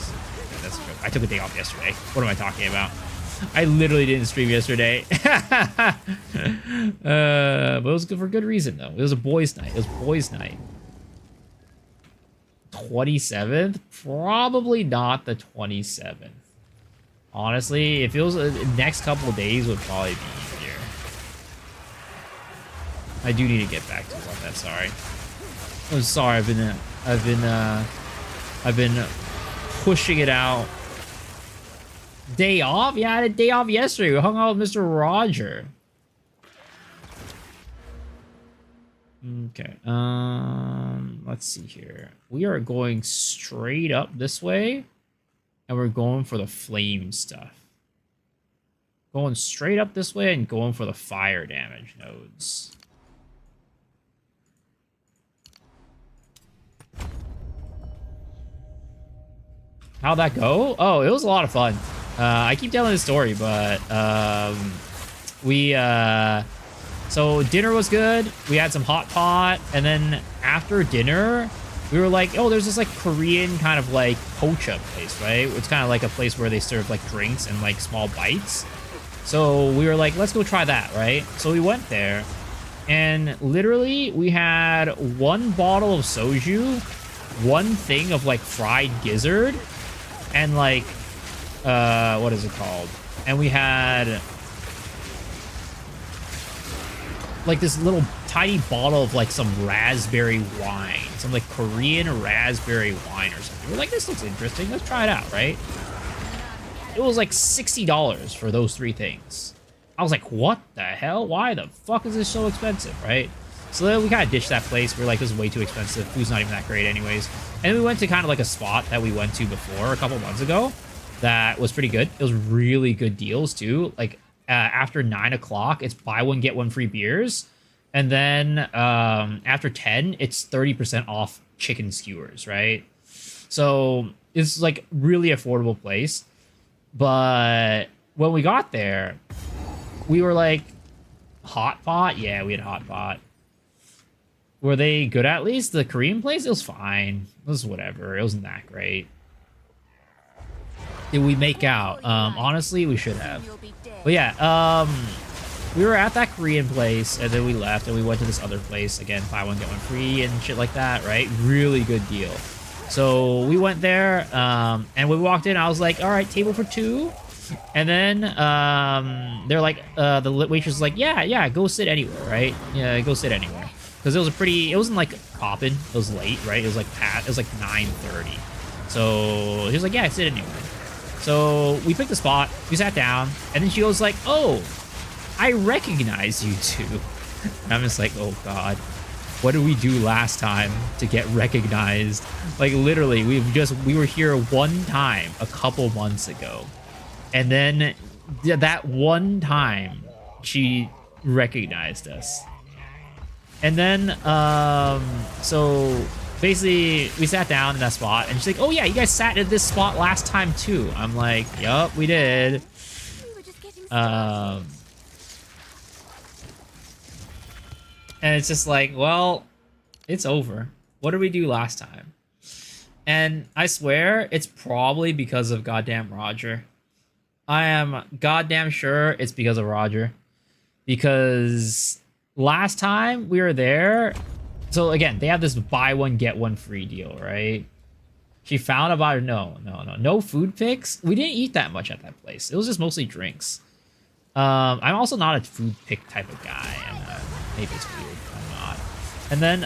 I took a day off yesterday. What am I talking about? I literally didn't stream yesterday. But it was good for good reason, though. It was a boys' night. It was boys' night. 27th? Probably not the 27th. Honestly, it feels the next couple of days would probably be easier. I do need to get back to you on that. Sorry. I'm sorry. I've been pushing it out. Day off? Yeah, I had a day off yesterday. We hung out with Mr. Roger. Okay. Let's see here. We are going straight up this way, and we're going for the flame stuff. Going straight up this way and going for the fire damage nodes. How'd that go? Oh, it was a lot of fun. I keep telling this story, but so dinner was good. We had some hot pot, and then after dinner, we were like, oh, there's this like Korean kind of like pocha place, right? It's kind of like a place where they serve like drinks and like small bites. So we were like, let's go try that, right? So we went there, and literally we had one bottle of soju, one thing of like fried gizzard, and like what is it called? And we had like this little tiny bottle of like some raspberry wine, some like Korean raspberry wine or something. We're like, this looks interesting. Let's try it out, right? It was like $60 for those three things. I was like, what the hell? Why the fuck is this so expensive, right? So then we kind of ditched that place. We were like, this is way too expensive. Food's not even that great anyways. And then we went to kind of like a spot that we went to before a couple months ago that was pretty good. It was really good deals too. Like after 9 o'clock, it's buy one, get one free beers. And then after 10, it's 30% off chicken skewers, right? So it's like really affordable place. But when we got there, we were like, hot pot? Yeah, we had hot pot. Were they good at least? The Korean place? It was fine. It was whatever. It wasn't that great. Did we make out? Honestly, we should have. But yeah, we were at that Korean place, and then we left, and we went to this other place. Again, buy one, get one free, and shit like that, right? Really good deal. So we went there, and when we walked in, I was like, all right, table for two. And then they're like, the waitress was like, yeah, go sit anywhere, right? Yeah, go sit anywhere. Because it was it wasn't like popping, it was late, right? It was like 9:30. So he was like, yeah, sit anywhere. So we picked a spot, we sat down, and then she goes like, oh, I recognize you two. And I'm just like, oh God, what did we do last time to get recognized? Like literally, we were here one time a couple months ago. And then that one time she recognized us. And then, so basically we sat down in that spot and she's like, oh yeah, you guys sat at this spot last time too. I'm like, yup, we did. And it's just like, well, it's over. What did we do last time? And I swear it's probably because of goddamn Roger. I am goddamn sure it's because of Roger. Because last time we were there, so again, they have this buy one, get one free deal, right? She found about it. No food picks. We didn't eat that much at that place. It was just mostly drinks. I'm also not a food pick type of guy. Maybe it's weird. I'm not. And then,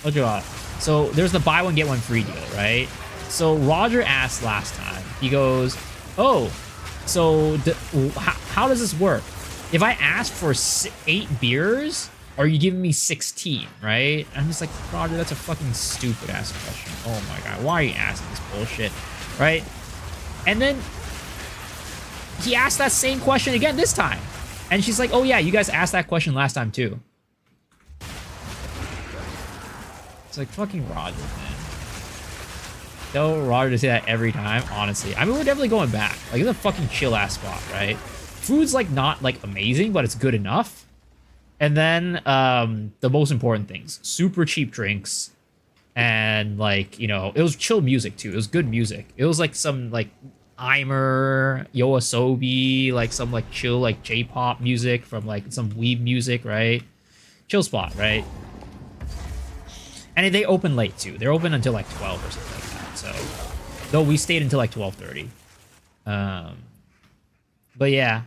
what do you want? So there's the buy one, get one free deal, right? So Roger asked last time. He goes, oh, so how does this work? If I ask for 8 beers, are you giving me 16, right? I'm just like, Roger, that's a fucking stupid ass question. Oh my God, why are you asking this bullshit, right? And then he asked that same question again this time. And she's like, oh yeah, you guys asked that question last time too. It's like fucking Roger, man. Tell Roger to say that every time, honestly. I mean, we're definitely going back. Like, it's a fucking chill ass spot, right? Food's like not like amazing, but it's good enough. And then the most important things, super cheap drinks, and like, you know, it was chill music too. It was good music. It was like some like Aimer, Yoasobi, like some like chill like J-pop music from like some weeb music, right? Chill spot, right? And they open late too. They're open until like 12 or something like that. So, though we stayed until like 12:30. But yeah,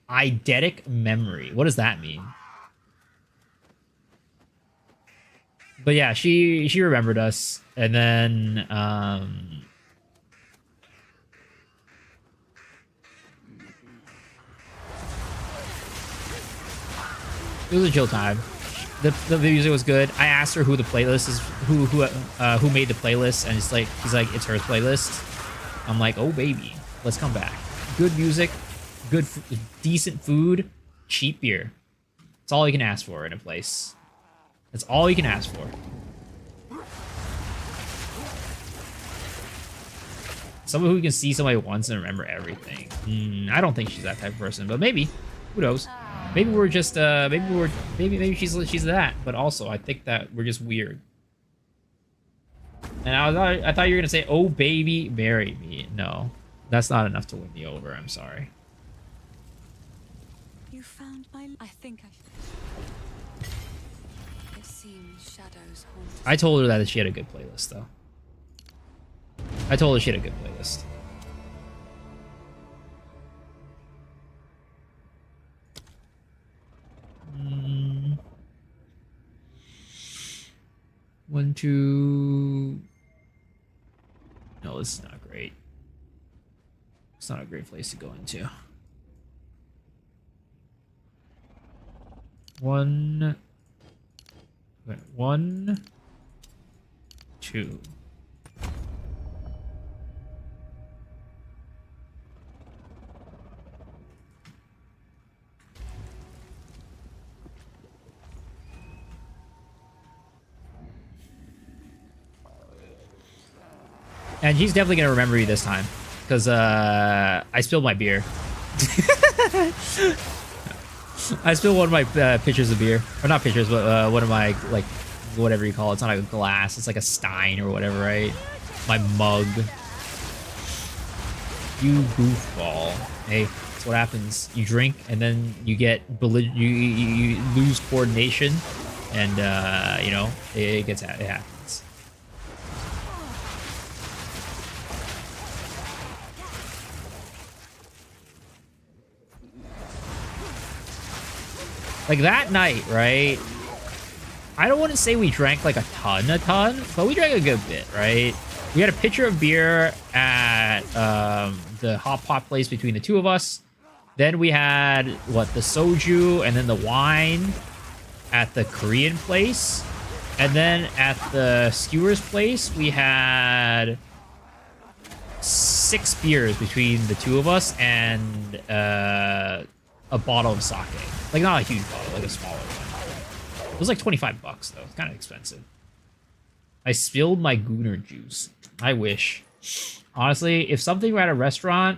eidetic memory. What does that mean? But yeah, she remembered us, and then it was a chill time. The music was good. I asked her who the playlist is, who made the playlist, and he's like it's her playlist. I'm like, oh baby, let's come back. Good music, decent food, cheap beer. That's all you can ask for in a place. That's all you can ask for. Someone who can see somebody once and remember everything. I don't think she's that type of person, but maybe. Who knows? Maybe we're just maybe she's that. But also, I think that we're just weird. And I thought you were gonna say, "Oh baby, marry me." No, that's not enough to win me over. I'm sorry. You found my. I think I. It seems shadows haunt. I told her that she had a good playlist, though. I told her she had a good playlist. One, two. No, this is not great. It's not a great place to go into. One, two. And he's definitely gonna remember you this time, because I spilled my beer. I spilled one of my pitchers of beer, or not pitchers, but one of my like whatever you call it. It's not like a glass; it's like a stein or whatever, right? My mug. You goofball! Hey, that's what happens. You drink and then you get you lose coordination, and you know it happens. Like that night, right? I don't want to say we drank like a ton, but we drank a good bit, right? We had a pitcher of beer at the hot pot place between the two of us. Then we had, what, the soju and then the wine at the Korean place. And then at the skewers place, we had 6 beers between the two of us and a bottle of sake. Like, not a huge bottle, like a smaller one. It was like $25, though. It's kind of expensive. I spilled my gooner juice. I wish. Honestly, if something at a restaurant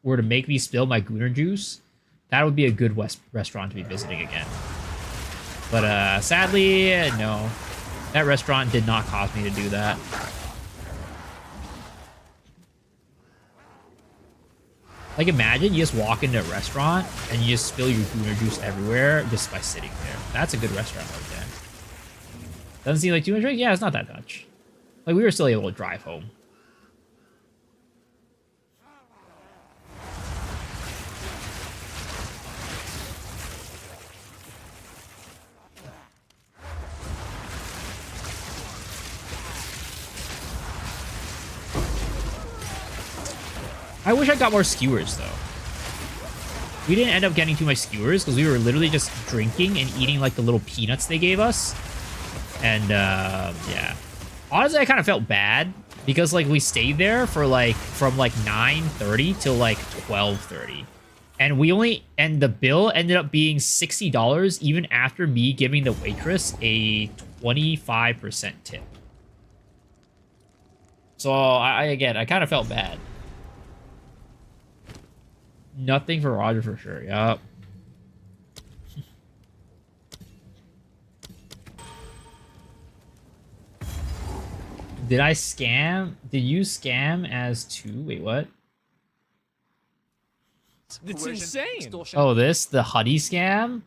were to make me spill my gooner juice, that would be a good restaurant to be visiting again. But sadly, no. That restaurant did not cause me to do that. Like, imagine you just walk into a restaurant and you just spill your gooner juice everywhere just by sitting there. That's a good restaurant right there. Doesn't seem like too much drink? Yeah, it's not that much. Like, we were still able to drive home. I wish I got more skewers, though. We didn't end up getting too much skewers because we were literally just drinking and eating, like, the little peanuts they gave us. And, yeah. Honestly, I kind of felt bad because, like, we stayed there for, like, from, like, 9:30 till, like, 12:30. And the bill ended up being $60 even after me giving the waitress a 25% tip. So, again, I kind of felt bad. Nothing for Roger for sure. Yup. Did I scam? Did you scam as two? Wait, what? It's insane. Oh, the Huddy scam?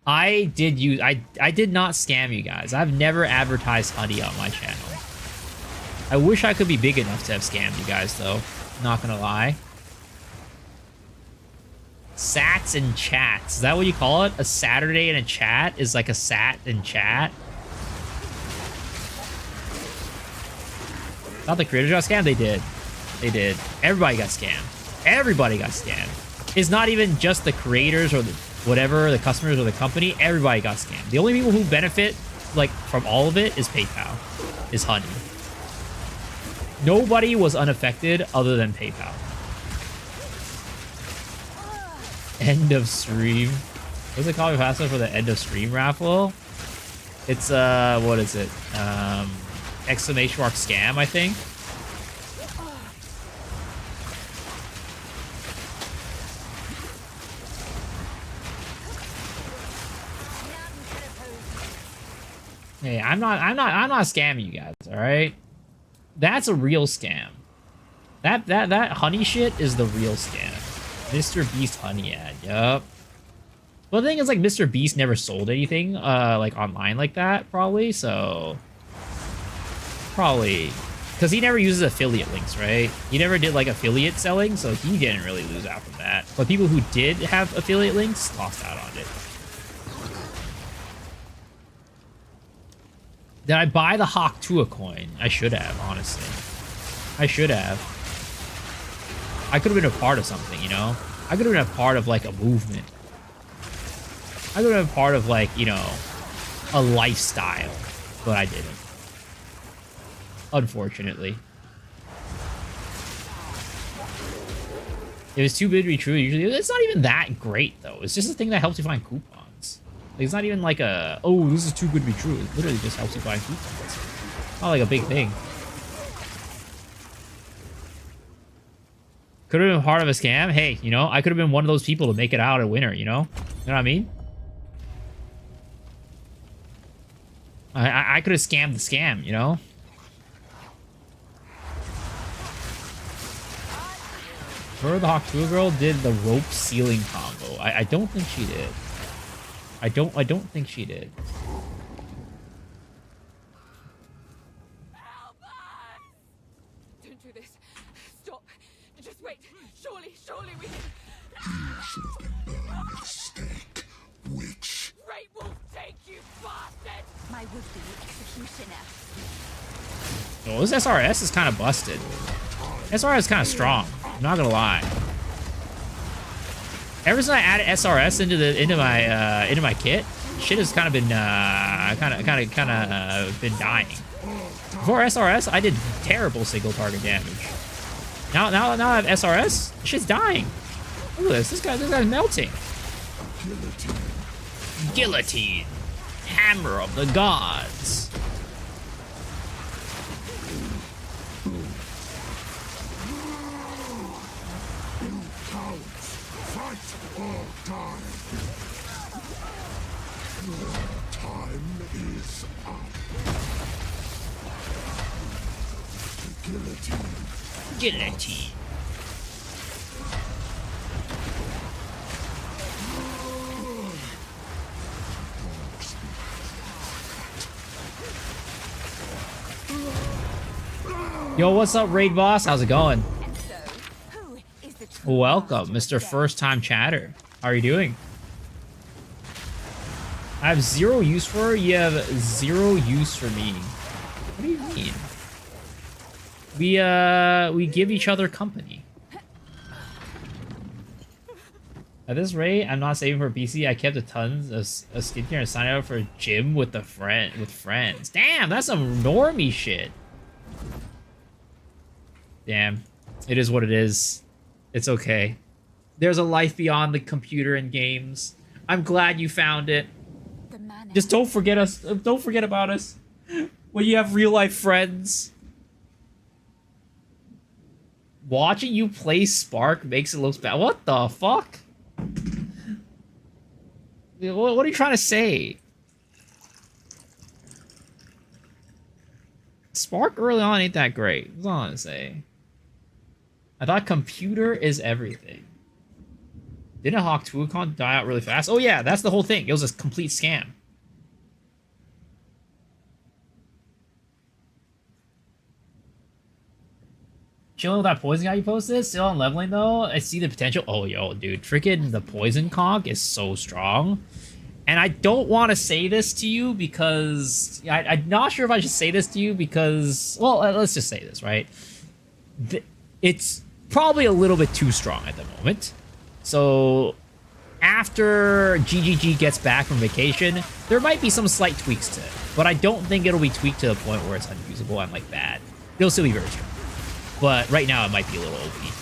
I did use I did not scam you guys. I've never advertised honey on my channel. I wish I could be big enough to have scammed you guys though. Not gonna lie. Sats and chats. Is that what you call it? A Saturday in a chat is like a sat and chat. Not the creators got scammed. They did. They did. Everybody got scammed. Everybody got scammed. It's not even just the creators or the whatever, the customers or the company. Everybody got scammed. The only people who benefit like from all of it is PayPal, is Honey. Nobody was unaffected other than PayPal. End of stream. What's it called? Password for the end of stream raffle? It's what is it? Exclamation mark scam, I think. Hey, I'm not scamming you guys, all right? That's a real scam. That honey shit is the real scam. Mr. Beast honey ad, yup. Well, the thing is, like, Mr. Beast never sold anything, like, online like that, probably, so... Probably. Because he never uses affiliate links, right? He never did, like, affiliate selling, so he didn't really lose out from that. But people who did have affiliate links lost out on it. Did I buy the Hawk Tua coin? I should have, honestly. I should have. I could have been a part of something, you know? I could have been a part of, like, a movement. I could have been a part of, like, you know, a lifestyle. But I didn't. Unfortunately. It was too good to be true. Usually, it's not even that great, though. It's just a thing that helps you find coupons. Like, it's not even like a, oh, this is too good to be true. It literally just helps you find coupons. Not like a big thing. Could have been part of a scam. Hey, you know, I could have been one of those people to make it out a winner, you know? You know what I mean? I could have scammed the scam, you know? Her, the Hawk 2 girl, did the rope ceiling combo. I don't think she did. I don't think she did. Help us! Don't do this. Stop. Just wait. Surely we can... You should have been burned at the stake, witch. Great Wolf, take you bastard! My would-be executioner. Oh, this SRS is kind of busted. SRS is kind of strong. I'm not gonna lie. Ever since I added SRS into my kit, shit has kind of been been dying. Before SRS, I did terrible single target damage. Now I have SRS, shit's dying. Look at this. This guy's melting. Guillotine. Hammer of the gods. Time. Time is up. Guillotine. Guillotine. Yo, what's up, Raid Boss? How's it going? Welcome, Mr. First Time Chatter. How are you doing? I have zero use for her. You have zero use for me. What do you mean? We give each other company. At this rate, I'm not saving for PC. I kept a tons of skincare and signed up for a gym with friends. Damn, that's some normie shit. Damn, it is what it is. It's okay. There's a life beyond the computer and games. I'm glad you found it. Just don't forget us. Don't forget about us when you have real life friends. Watching you play Spark makes it look bad. What the fuck? What are you trying to say? Spark early on ain't that great. That's all I'm gonna say. I thought computer is everything. Didn't Hawk Tuacon die out really fast? Oh yeah, that's the whole thing. It was a complete scam. Chilling with that poison guy you posted. Still on leveling though. I see the potential. Oh yo, dude, freaking the poison conch is so strong. And I don't want to say this to you because I'm not sure if I should say this to you because, well, let's just say this, right? It's probably a little bit too strong at the moment. So after GGG gets back from vacation, there might be some slight tweaks to it, but I don't think it'll be tweaked to the point where it's unusable and like bad. It'll still be very strong. But right now, it might be a little OP.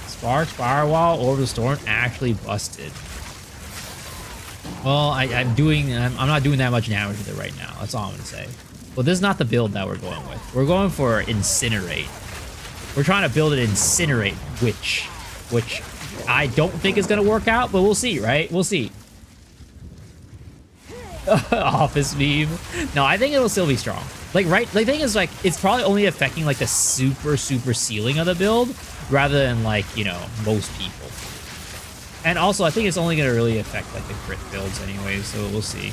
Sparks, Firewall, Over the Storm actually busted. Well, I'm not doing that much damage with it right now. That's all I'm gonna say. But this is not the build that we're going with. We're going for Incinerate. We're trying to build an Incinerate Witch, which I don't think is gonna work out, but we'll see, right? We'll see. Office meme. No, I think it'll still be strong. Like, right, the thing is, like, it's probably only affecting, like, the super ceiling of the build, rather than, like, you know, most people. And also, I think it's only going to really affect, like, the crit builds anyway, so we'll see.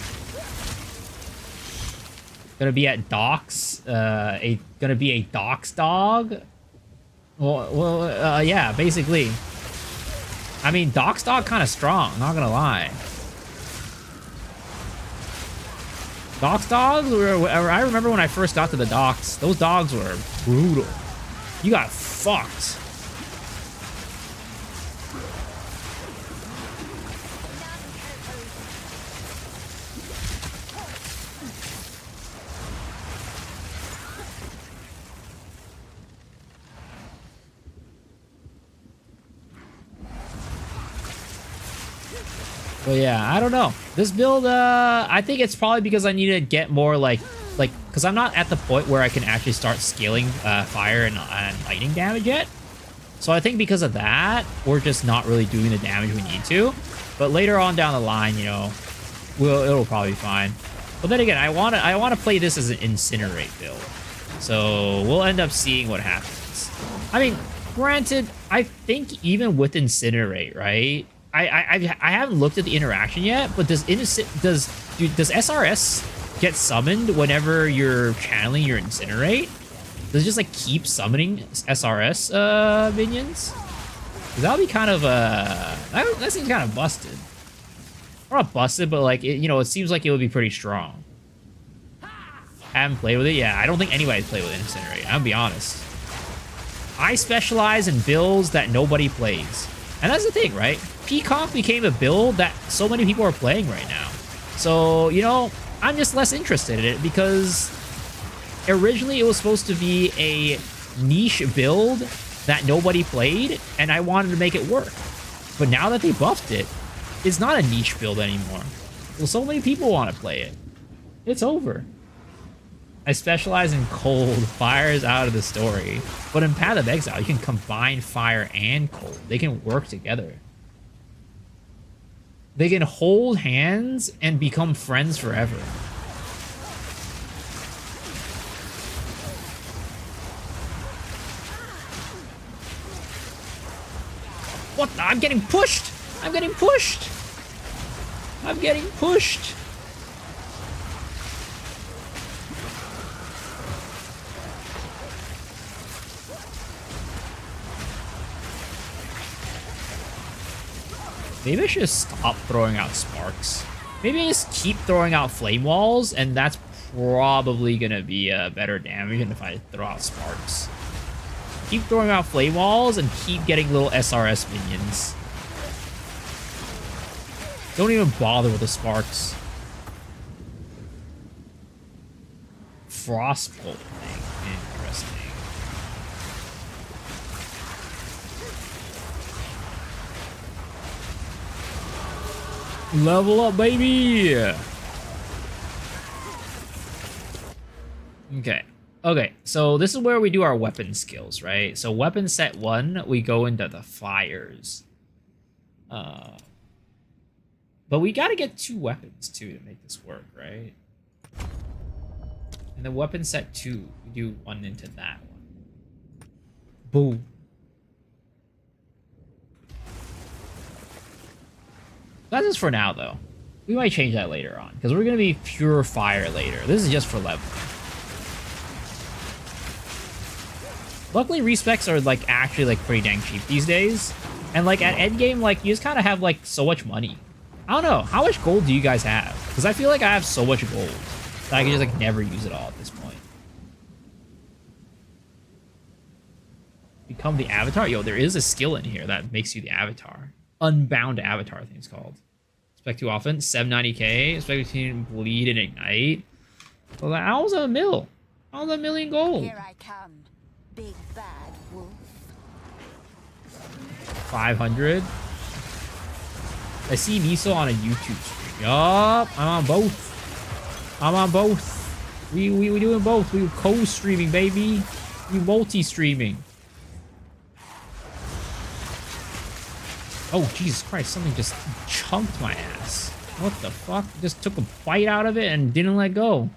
Gonna be at docks, gonna be a docks dog? Well, yeah, basically. I mean, docks dog kind of strong, not gonna lie. Docks dogs I remember when I first got to the docks, those dogs were brutal. You got fucked. But yeah, I don't know. This build, I think it's probably because I need to get more like, because I'm not at the point where I can actually start scaling fire and lightning damage yet. So I think because of that, we're just not really doing the damage we need to. But later on down the line, you know, it'll probably be fine. But then again, I want to play this as an Incinerate build. So we'll end up seeing what happens. I mean, granted, I think even with Incinerate, right? I haven't looked at the interaction yet, but does SRS get summoned whenever you're channeling your Incinerate? Does it just like keep summoning SRS minions? That would be kind of that seems kind of busted. Or not busted, but like you know, it seems like it would be pretty strong. Haven't played with it. Yeah, I don't think anybody's played with Incinerate. I'll be honest. I specialize in builds that nobody plays. And that's the thing, right? Peacock became a build that so many people are playing right now. So, you know, I'm just less interested in it because originally it was supposed to be a niche build that nobody played, and I wanted to make it work. But now that they buffed it, it's not a niche build anymore. Well, so many people want to play it. It's over. I specialize in cold. Fire is out of the story. But in Path of Exile, you can combine fire and cold. They can work together. They can hold hands and become friends forever. What? I'm getting pushed! I'm getting pushed! I'm getting pushed! Maybe I should just stop throwing out sparks. Maybe I just keep throwing out flame walls, and that's probably gonna be better damage than if I throw out sparks. Keep throwing out flame walls and keep getting little SRS minions. Don't even bother with the sparks. Frostbolt thing. Interesting. Level up, baby! Okay. Okay, so this is where we do our weapon skills, right? So weapon set 1, we go into the fires. But we gotta get 2 weapons, too, to make this work, right? And the weapon set 2, we do 1 into that one. Boom. That's just for now, though. We might change that later on, because we're going to be pure fire later. This is just for level. Luckily, respecs are, like, actually, like, pretty dang cheap these days. And, like, at endgame, like, you just kind of have, like, so much money. I don't know. How much gold do you guys have? Because I feel like I have so much gold that I can just, like, never use it all at this point. Become the avatar? Yo, there is a skill in here that makes you the avatar. Unbound avatar, I think it's called. Spec too often. 790k. Spec between bleed and ignite. Well, that was a mil. That was a million gold. Here I come, big bad wolf. 500. I see Miso on a YouTube stream. Yup, I'm on both. I'm on both. We doing both. We co-streaming, baby. We multi-streaming. Oh, Jesus Christ, something just chunked my ass. What the fuck? Just took a bite out of it and didn't let go.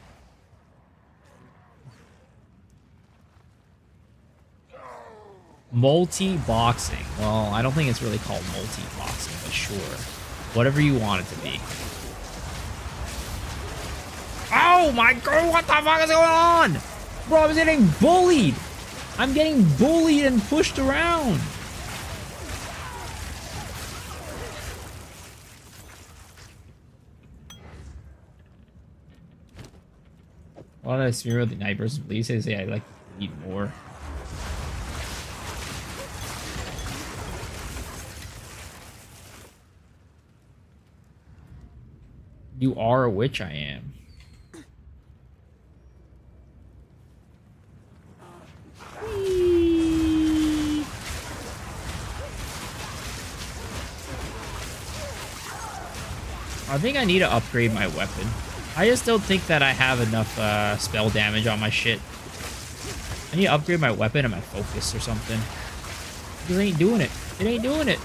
Multi-boxing. Well, I don't think it's really called multi-boxing, but sure. Whatever you want it to be. Oh my god, what the fuck is going on? Bro, I'm getting bullied. I'm getting bullied and pushed around. Why did I smear with the night versus bleed? Say I like to bleed more. You are a witch, I am. Whee! I think I need to upgrade my weapon. I just don't think that I have enough spell damage on my shit. I need to upgrade my weapon and my focus or something. It ain't doing it. It ain't doing it.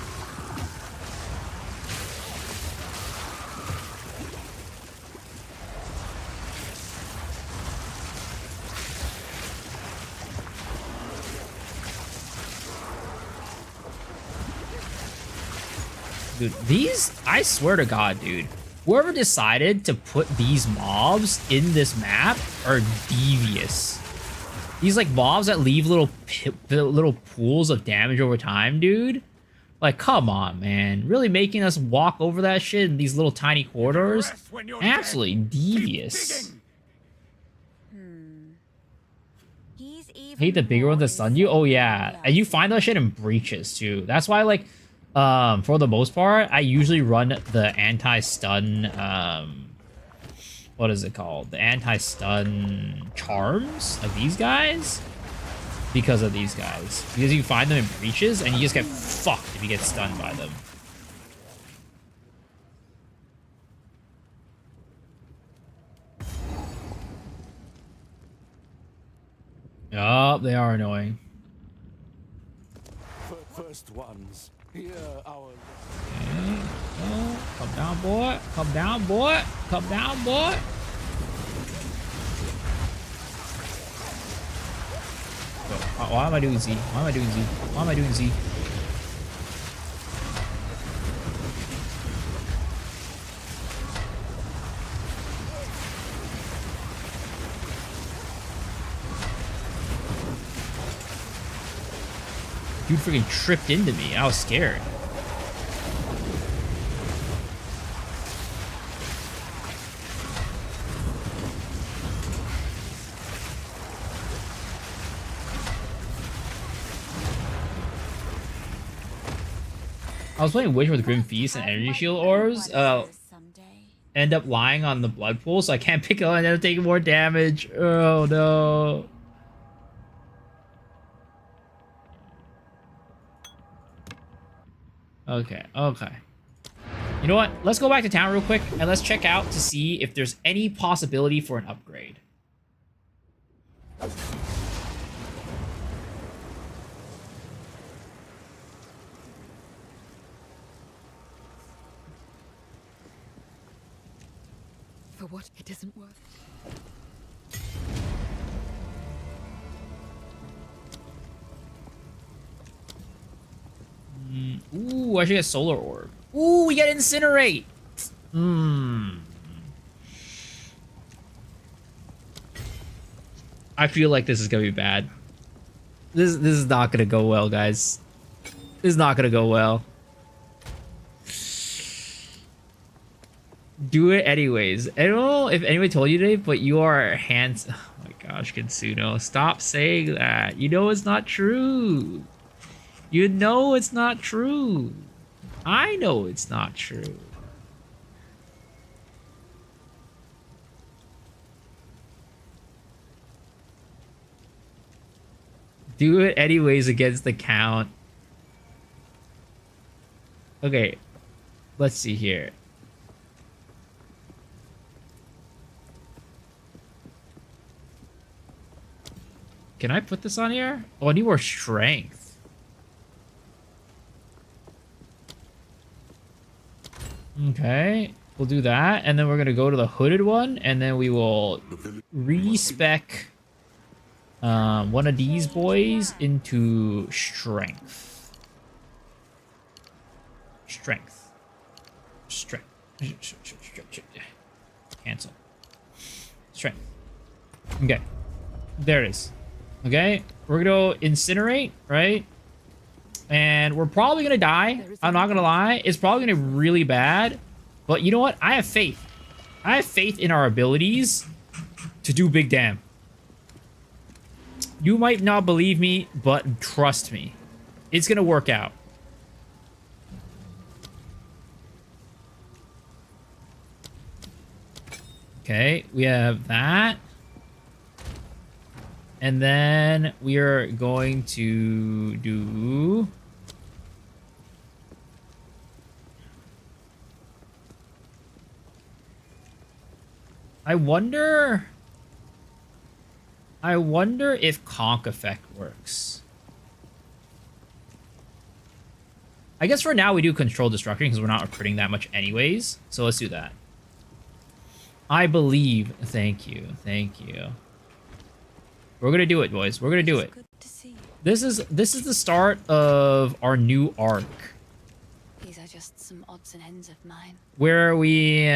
Dude, these, I swear to God, dude. Whoever decided to put these mobs in this map are devious. These, like, mobs that leave little pools of damage over time, dude. Like, come on, man. Really making us walk over that shit in these little tiny corridors? Absolutely devious. Hate the bigger ones that stun you? Oh, yeah. And you find that shit in breaches, too. That's why, like, for the most part, I usually run the anti-stun, what is it called? The anti-stun charms, like these guys, because of these guys. Because you find them in breaches, and you just get fucked if you get stunned by them. Oh, they are annoying. First ones. Here our Okay. Oh, come down, boy. Come down, boy. Come down, boy. Why am I doing Z? Why am I doing Z? Why am I doing Z? Dude freaking tripped into me. I was scared. I was playing Witch with Grim Feast and Energy Shield Orbs. End up lying on the blood pool, so I can't pick it up and end up taking more damage. Oh no. Okay, okay. You know what? Let's go back to town real quick and let's check out to see if there's any possibility for an upgrade. For what? It isn't worth. Ooh, I should get Solar Orb. Ooh, we get incinerate. I feel like this is gonna be bad. This is not gonna go well, guys. This is not gonna go well. Do it anyways. I don't know if anybody told you today, but you are hands. Oh my gosh, Kitsuno, stop saying that. You know it's not true. You know it's not true. I know it's not true. Do it anyways against the count. Okay, let's see here. Can I put this on here? Oh, I need more strength. Okay, we'll do that, and then we're gonna go to the hooded one, and then we will respec one of these boys into strength. Strength. Cancel. Strength. Okay. There it is. Okay. We're gonna incinerate, right? And we're probably gonna die. I'm not gonna lie. It's probably gonna be really bad. But you know what? I have faith. I have faith in our abilities to do big damn. You might not believe me, but trust me. It's gonna work out. Okay, we have that. And then we are going to do... I wonder if conk effect works. I guess for now we do control destruction because we're not recruiting that much anyways. So let's do that. I believe. Thank you. Thank you. We're gonna do it, boys. We're gonna do it. This is the start of our new arc. These are just some odds and ends of mine. Where we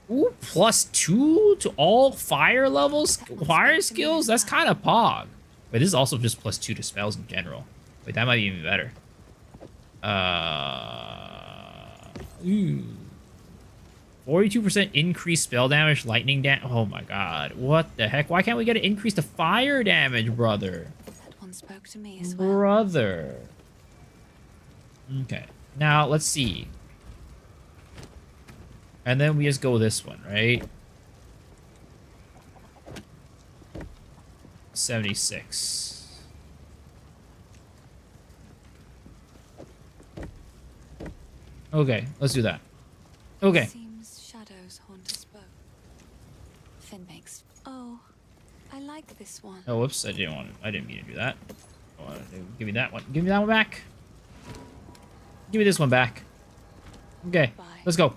ooh, +2 to all fire levels, fire skills. That's kind of pog. Wait, this is also just +2 to spells in general. Wait, that might be even better. Ooh. 42% increased spell damage, lightning damage. Oh my god. What the heck? Why can't we get an increase to fire damage, brother? That one spoke to me as well. Brother. Okay. Now, let's see. And then we just go this one, right? 76. Okay, let's do that. Okay. Shadows haunt us both. Finn makes. Oh, I like this one. Oh, whoops! I didn't mean to do that. Oh, give me that one. Give me that one back. Give me this one back. Okay, let's go.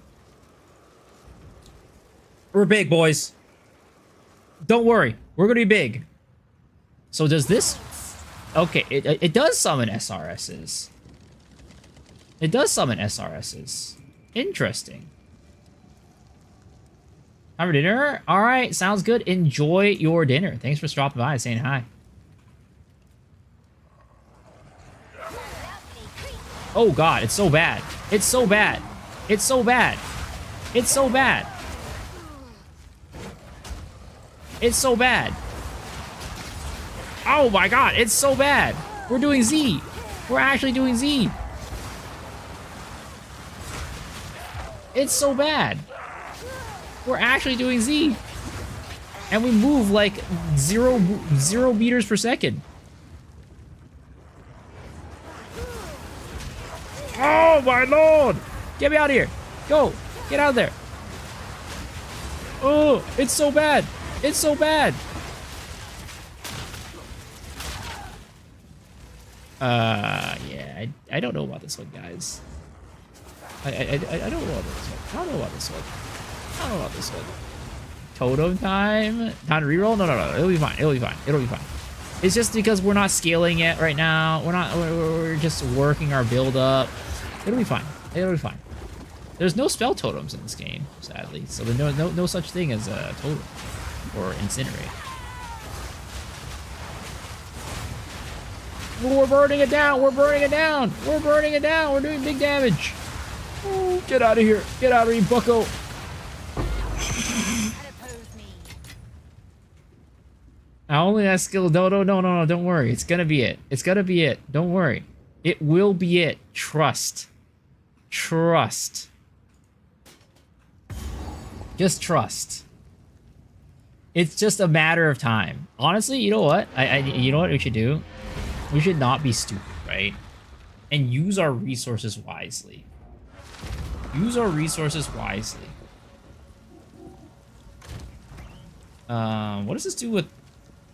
We're big, boys. Don't worry, we're gonna be big. So does this? Okay, it does summon SRSs. It does summon SRSs. Interesting. Time for dinner? Alright, sounds good. Enjoy your dinner. Thanks for stopping by and saying hi. Oh god, it's so bad. It's so bad. It's so bad. It's so bad. It's so bad. Oh my god, it's so bad. We're doing Z. We're actually doing Z. It's so bad. We're actually doing Z. And we move like zero meters per second. Oh my lord! Get me out of here. Go. Get out of there. Oh, it's so bad. It's so bad. Yeah, I don't know about this one, guys. I don't know about this one. I don't know about this one. I don't know about this one. Totem time? Time to reroll? No. It'll be fine. It'll be fine. It'll be fine. It's just because we're not scaling it right now. We're just working our build up. It'll be fine. It'll be fine. There's no spell totems in this game, sadly. So there's no such thing as a totem or incinerate. We're burning it down. We're burning it down. We're burning it down. We're doing big damage. Ooh, get out of here. Get out of here, bucko. I only have skill. No. Don't worry. It's gonna be it. It's gonna be it. Don't worry. It will be it. Trust. Trust. Just trust. It's just a matter of time. Honestly, you know what? You know what we should do? We should not be stupid, right? And use our resources wisely. Use our resources wisely. What does this do with...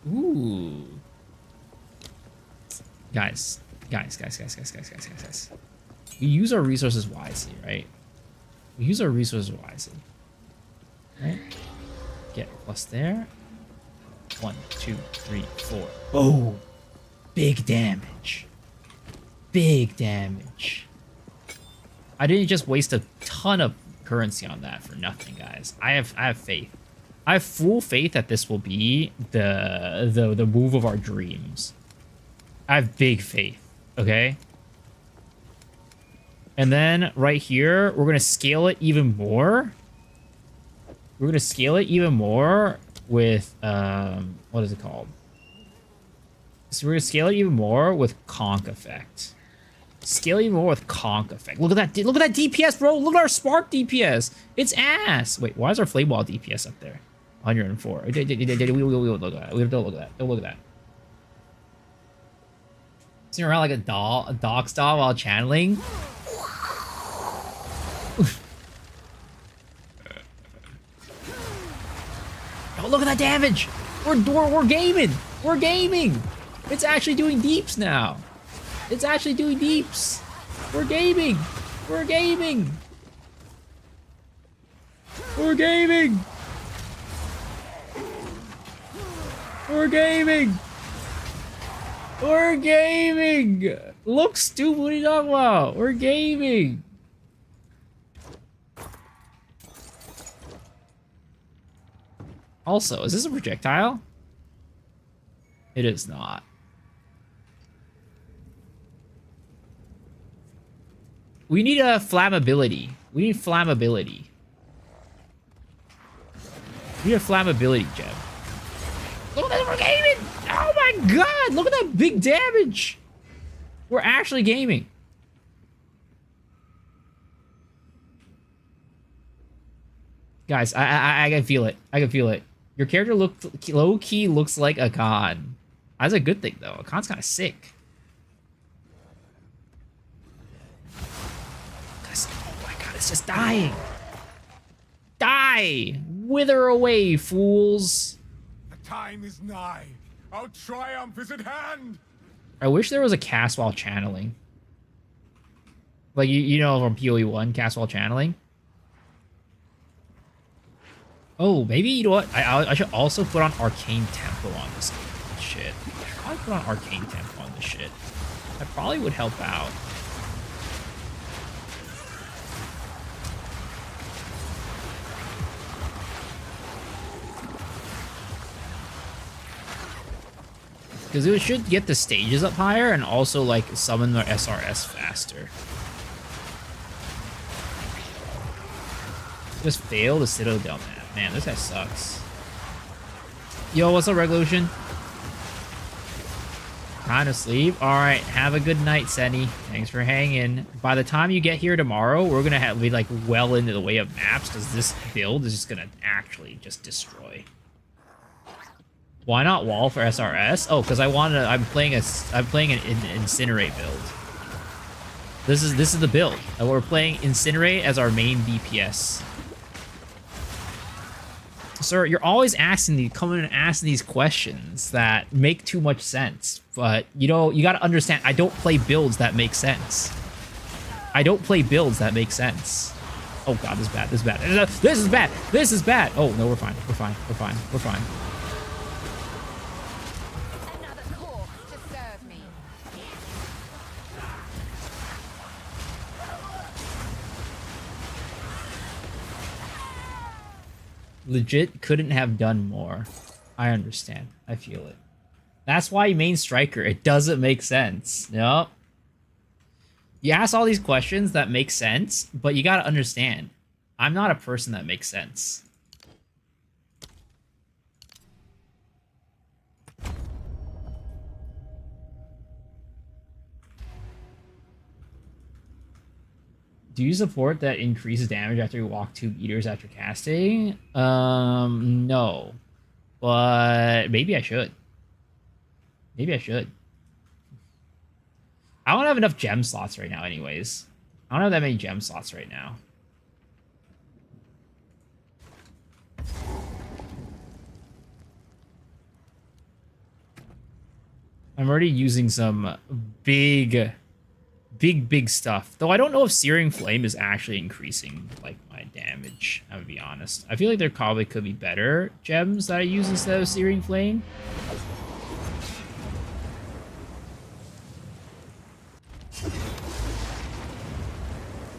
Ooh. Guys. We use our resources wisely, right? We use our resources wisely. Right? Get a plus there. 1, 2, 3, 4. Oh! Big damage. Big damage. I didn't just waste a ton of currency on that for nothing, guys. I have faith. I have full faith that this will be the move of our dreams. I have big faith, okay? And then right here, we're gonna scale it even more. We're gonna scale it even more with what is it called? So we're gonna scale it even more with conk effect. Scale even more with conk effect. Look at that! Look at that DPS, bro! Look at our spark DPS. It's ass. Wait, why is our flame ball DPS up there? 104. We look at that. We don't look at that. Don't look at that. Sitting around like a dog style while channeling. Oh, look at that damage! We're gaming! We're gaming! It's actually doing deeps now. It's actually doing deeps. We're gaming! We're gaming! We're gaming! We're gaming! We're gaming! Look, stupid, what are you talking about? We're gaming! Also, is this a projectile? It is not. We need a flammability. We need flammability. We need a flammability gem. Look at that, we're gaming! Oh my god! Look at that big damage! We're actually gaming. Guys, I can feel it. I can feel it. Your character low-key looks like a Khan. That's a good thing, though. A Khan's kind of sick. Oh my god, it's just dying. Die! Wither away, fools. The time is nigh. Our triumph is at hand. I wish there was a cast while channeling. Like, you know from PoE 1, cast while channeling. Oh, maybe, you know what? I should also put on Arcane Tempo on this shit. I should put on Arcane Tempo on this shit. That probably would help out. Because it should get the stages up higher and also, like, summon their SRS faster. Just fail the Citadel, man. Man, this guy sucks. Yo, what's up, Revolution? Time to sleep. All right, have a good night, Senny. Thanks for hanging. By the time you get here tomorrow, we're gonna be like well into the way of maps because this build is just gonna actually just destroy. Why not wall for SRS? Oh, because I'm playing an incinerate build. This is the build. And we're playing incinerate as our main DPS. Sir, you're always coming and asking these questions that make too much sense. But, you know, you gotta understand, I don't play builds that make sense. I don't play builds that make sense. Oh god, this is bad, this is bad. This is bad, this is bad! Oh, no, we're fine, we're fine, we're fine, we're fine. Another corpse to serve me. Legit couldn't have done more. I understand. I feel it. That's why main striker. It doesn't make sense. Yep. You ask all these questions that make sense, but you gotta understand, I'm not a person that makes sense. Do you support that increases damage after you walk 2 meters after casting? No. But maybe I should. Maybe I should. I don't have enough gem slots right now anyways. I don't have that many gem slots right now. I'm already using some big stuff. Though I don't know if Searing Flame is actually increasing, like, my damage, I'm gonna be honest. I feel like there probably could be better gems that I use instead of Searing Flame.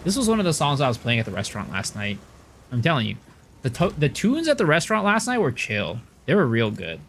This was one of the songs I was playing at the restaurant last night. I'm telling you. The tunes at the restaurant last night were chill. They were real good.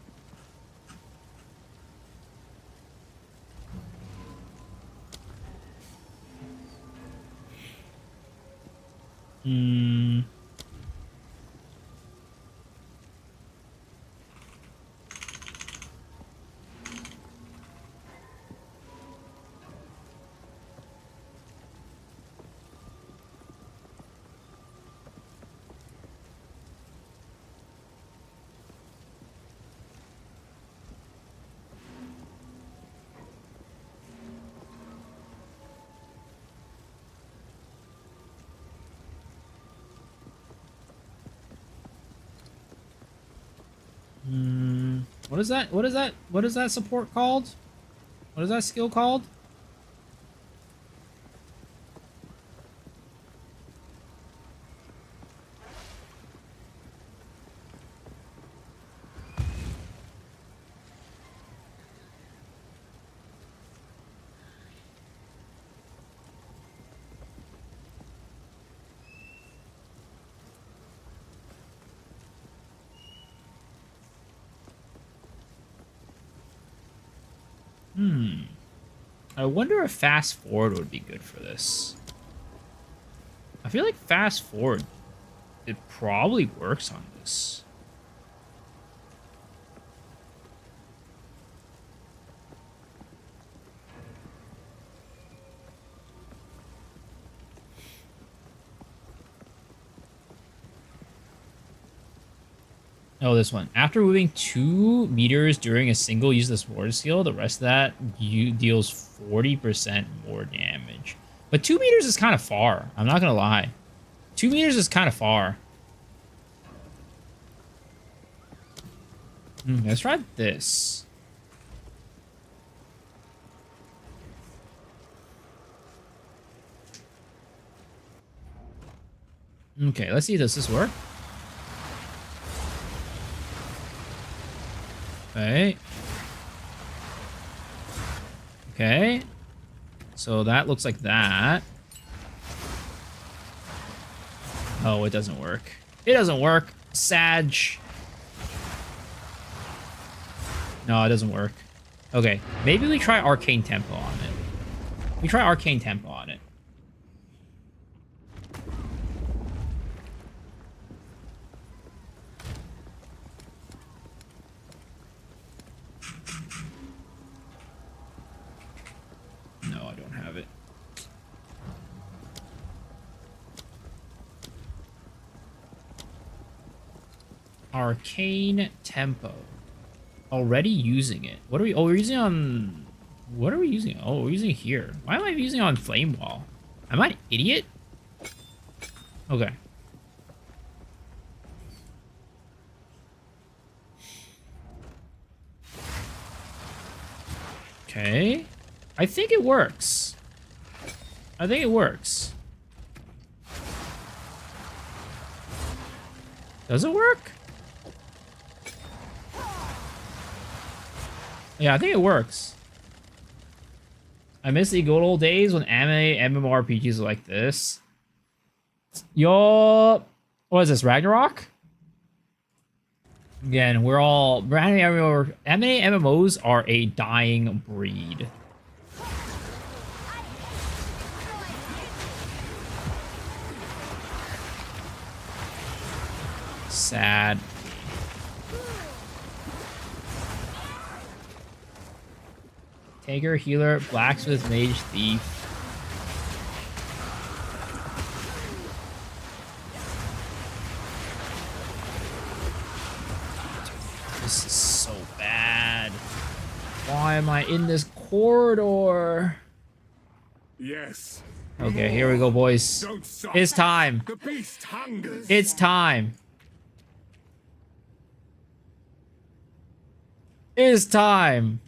What is that? What is that? What is that support called? What is that skill called? I wonder if fast forward would be good for this. I feel like fast forward, it probably works on this. Oh, this one. After moving 2 meters during a single use of the sword skill, the rest of that deals 40% more damage. But 2 meters is kind of far. I'm not going to lie. 2 meters is kind of far. Let's try this. Okay, let's see if this works. Okay. Okay. So that looks like that. Oh, it doesn't work. It doesn't work. Sag. No, it doesn't work. Okay. Maybe we try Arcane Tempo on it. We try Arcane Tempo on it. Arcane Tempo. Already using it. What are we? Oh, we're using on. What are we using? Oh, we're using it here. Why am I using it on Flame Wall? Am I an idiot? Okay. Okay. I think it works. I think it works. Does it work? Yeah, I think it works. I miss the good old days when anime MMORPGs were like this. Yo, what is this, Ragnarok? Again, many MMOs are a dying breed. Sad. Tanker, healer, blacksmith, mage, thief. This is so bad. Why am I in this corridor? Yes. Okay, here we go, boys. It's time. The beast hungers. It's time. It's time.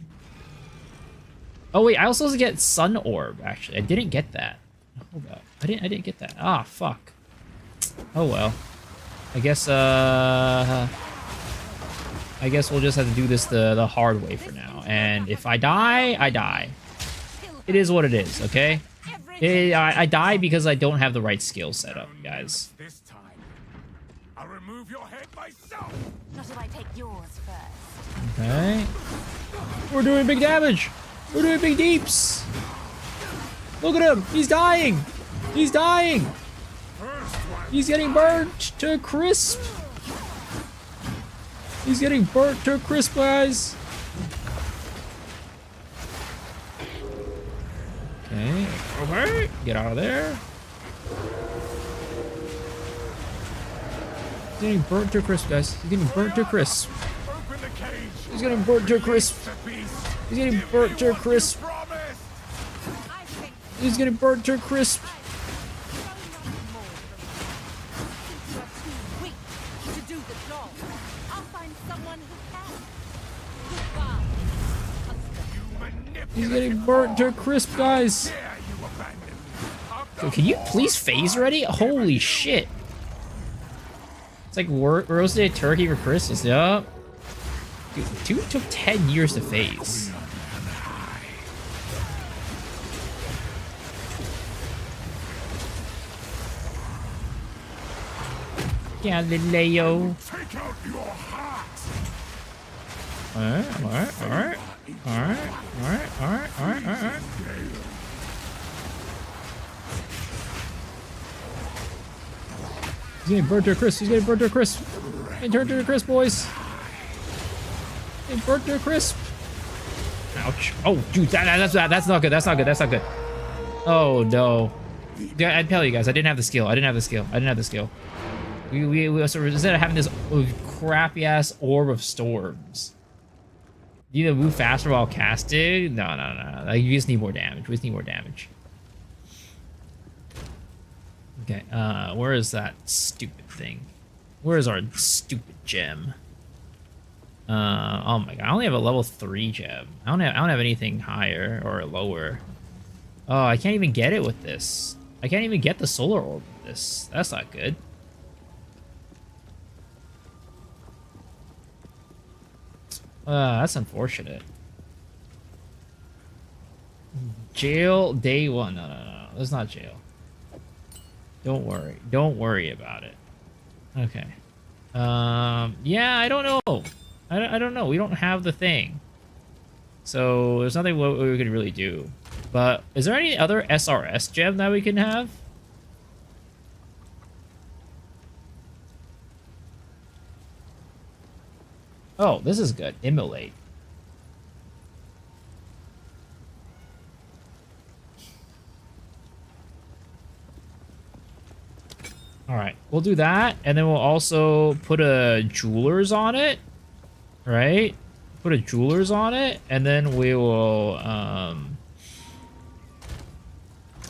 Oh wait, I also get Sun Orb. Actually, I didn't get that. Hold up, I didn't get that. Ah, fuck. Oh well. I guess we'll just have to do this the hard way for now. And if I die, I die. It is what it is. Okay. I die because I don't have the right skill set up, guys. This time, I'll remove your head myself. Not if I take yours first. Okay. We're doing big damage. We're doing big deeps. Look at him. He's dying. He's dying. He's getting burnt to a crisp. He's getting burnt to a crisp, guys. Okay. Okay. Get out of there. He's getting burnt to a crisp, guys. He's getting burnt to a crisp. He's getting burnt to a crisp. He's getting burnt to a crisp. He's getting burnt to a crisp. He's getting burnt to a crisp, guys. So can you please phase already? Holy shit. It's like roasted turkey for Christmas, yup. Dude, dude took 10 years to phase. Galileo. Alright. He's getting burnt to a crisp. He's getting burnt to a crisp. Getting turned to a crisp, boys. Getting burnt to a crisp. Ouch. Oh, dude, that's not good. That's not good. That's not good. Oh, no. Yeah, I'd tell you guys, I didn't have the skill. We so instead of having this crappy ass orb of storms, you need to move faster while casting. No. Like, you just need more damage. We just need more damage. Okay, where is that stupid thing? Where is our stupid gem? Oh my god, I only have a level 3 gem. I don't have anything higher or lower. Oh, I can't even get it with this. I can't even get the solar orb with this. That's not good. That's unfortunate. Jail day 1. No. That's not jail. Don't worry about it. Okay. Yeah, I don't know. I don't know. We don't have the thing. So there's nothing what we could really do. But is there any other SRS gem that we can have? Oh, this is good. Immolate. Alright, we'll do that, and then we'll also put a Jewelers on it, right? Put a Jewelers on it, and then we will,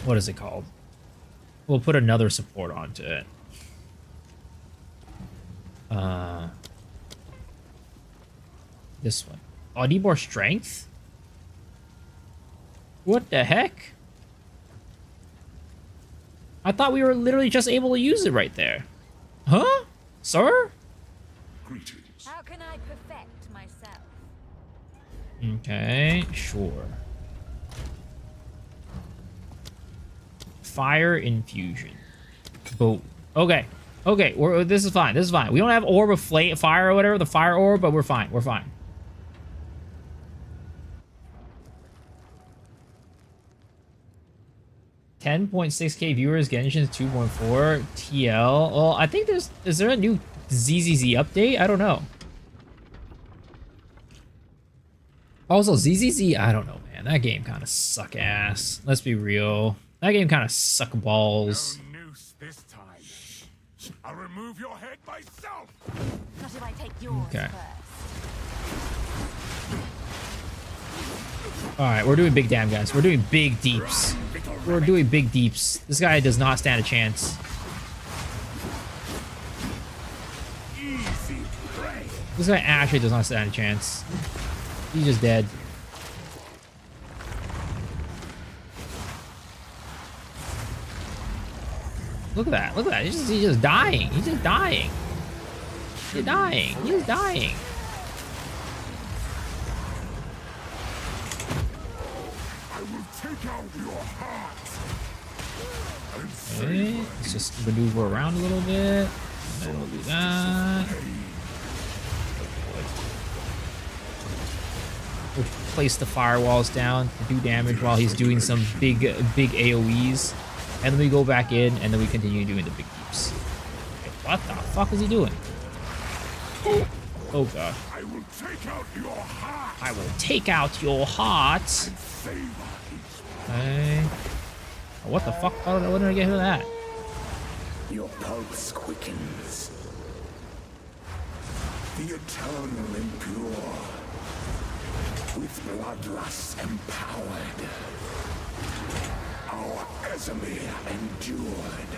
what is it called? We'll put another support onto it. This one. Oh, I need more strength? What the heck? I thought we were literally just able to use it right there. Huh? Sir? How can I perfect myself? Okay, sure. Fire infusion. Boom. Okay. Okay, this is fine. This is fine. We don't have orb of flame, fire or whatever, the fire orb, but we're fine. We're fine. $10.6K viewers, Genshin's 2.4, TL. Well, I think is there a new ZZZ update? I don't know. Also, ZZZ, I don't know, man. That game kind of suck ass. Let's be real. That game kind of suck balls. No noose this time. I'll remove your head myself. Not if I take yours Okay. first. Alright, we're doing big damn, guys. We're doing big deeps. We're doing big deeps. This guy does not stand a chance. Easy prey. This guy actually does not stand a chance. He's just dead. Look at that. Look at that. He's just dying. He's just dying. He's dying. He's dying. I will take out your heart. Okay, let's just maneuver around a little bit. And then we'll do that. We'll place the firewalls down to do damage while he's doing some big AoEs. And then we go back in, and then we continue doing the big deeps. Okay, what the fuck is he doing? Oh god. I will take out your heart. I will take out your heart. Okay. What the fuck? How did I get rid of that? Your pulse quickens. The eternal impure. With bloodlust empowered. Our Esamir endured.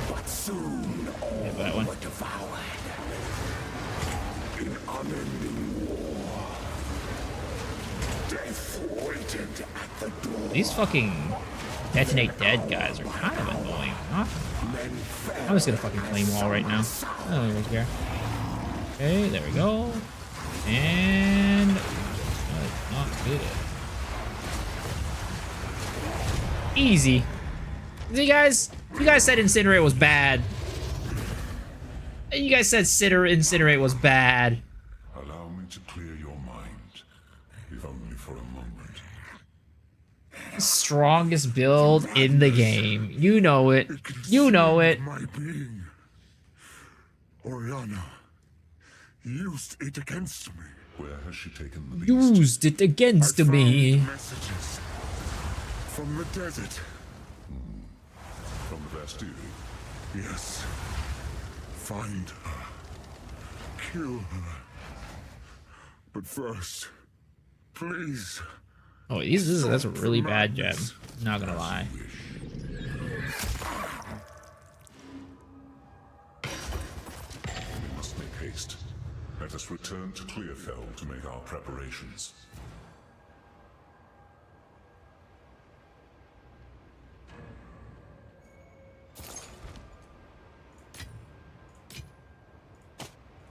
But soon all that one. were devoured. In unending war. Death waited at the door. These fucking detonate dead guys are kind of annoying. Huh? I'm just gonna fucking flame wall right now. I don't really care. Okay, there we go. And that's not good. Easy. See, guys, you guys said Incinerate was bad. You guys said Incinerate was bad. Allow me to clear your mind, if only for a moment. Strongest build in the game. You know it. You know it. My being. Oriana used it against me. Where has she taken the beast? Used it against I found me. messages from the desert. From the Bastille? Yes. Find her. Kill her. But first, please. Oh, that's a really bad gem. Not gonna lie. We must make haste. Let us return to Clearfell to make our preparations.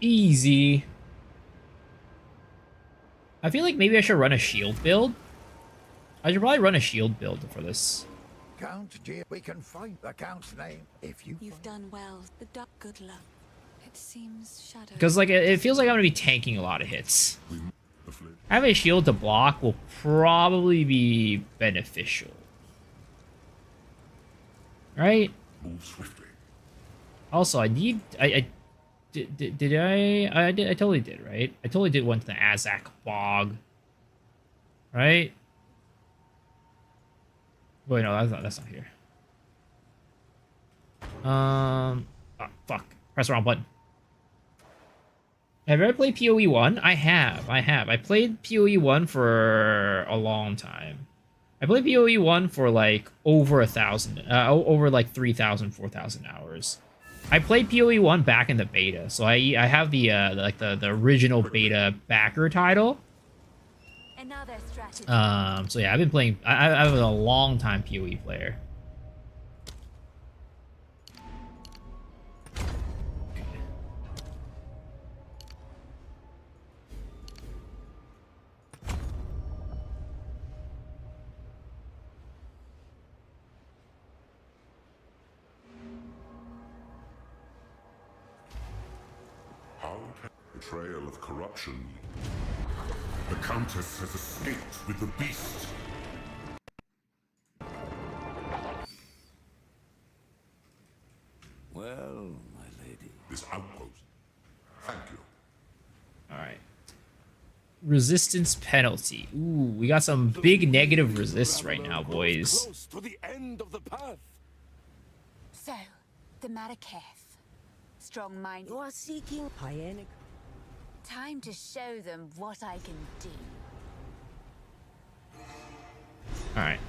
Easy. I feel like maybe I should run a shield build. I should probably run a shield build for this. Count, dear, we can find the Count's name if you... You've done well. The duck, good luck. It seems shadow. Because like it feels like I'm gonna be tanking a lot of hits. Having a shield to block will probably be beneficial. Right? Move swiftly. Also, I need I totally did, right? I totally did one to the Azak Bog. Right? Wait, no, that's not here. Oh, fuck. Press the wrong button. Have you ever played PoE 1? I have. I played PoE 1 for a long time. I played PoE 1 for like over 1,000, over like 3,000, 4,000 hours. I played PoE 1 back in the beta, so I have the original beta backer title. Another strategy. So yeah, I've been playing. I've been a long time PoE player. Betrayal of corruption. The Countess has escaped with the beast. Well, my lady. This outpost. Thank you. All right. Resistance penalty. Ooh, we got some big negative resists right now, boys. Close to the end of the path. So, the Marraketh. Strong mind. You are seeking Hyenic. Time to show them what I can do. All right.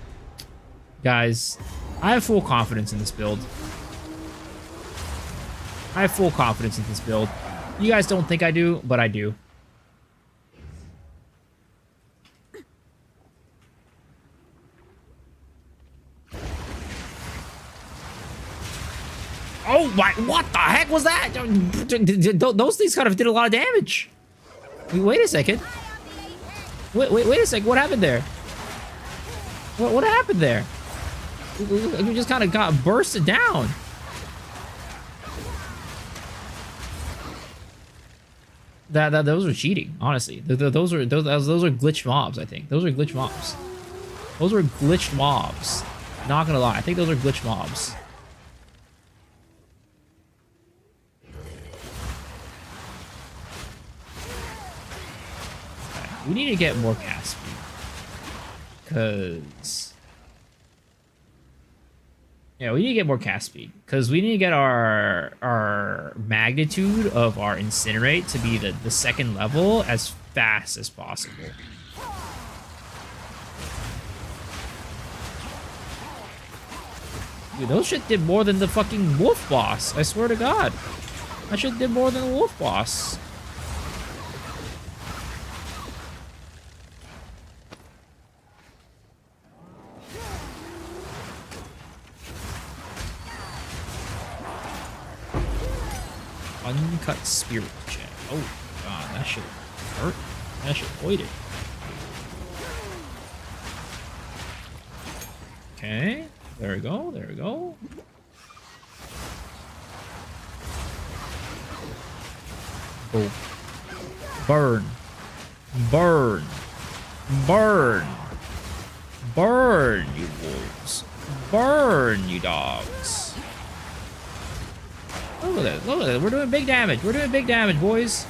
Guys, I have full confidence in this build. I have full confidence in this build. You guys don't think I do, but I do. Oh my, what the heck was that? Those things kind of did a lot of damage. Wait a second. Wait a second. What happened there? What happened there? You just kind of got bursted down. Those were cheating, honestly. Those are glitch mobs, I think. Those are glitch mobs. Those were glitched mobs. Not gonna lie, I think those are glitch mobs. We need to get more cast speed. Cause yeah, we need to get more cast speed. Cause we need to get our magnitude of our incinerate to be the second level as fast as possible. Dude, those shit did more than the fucking wolf boss. I swear to God. That shit did more than the wolf boss. Uncut spirit check. Oh god, that shit hurt. That shit voided. Okay, there we go. There we go. Oh, burn, burn, burn, burn, you wolves, burn, you dogs. Look at that. Look at that. We're doing big damage. We're doing big damage, boys.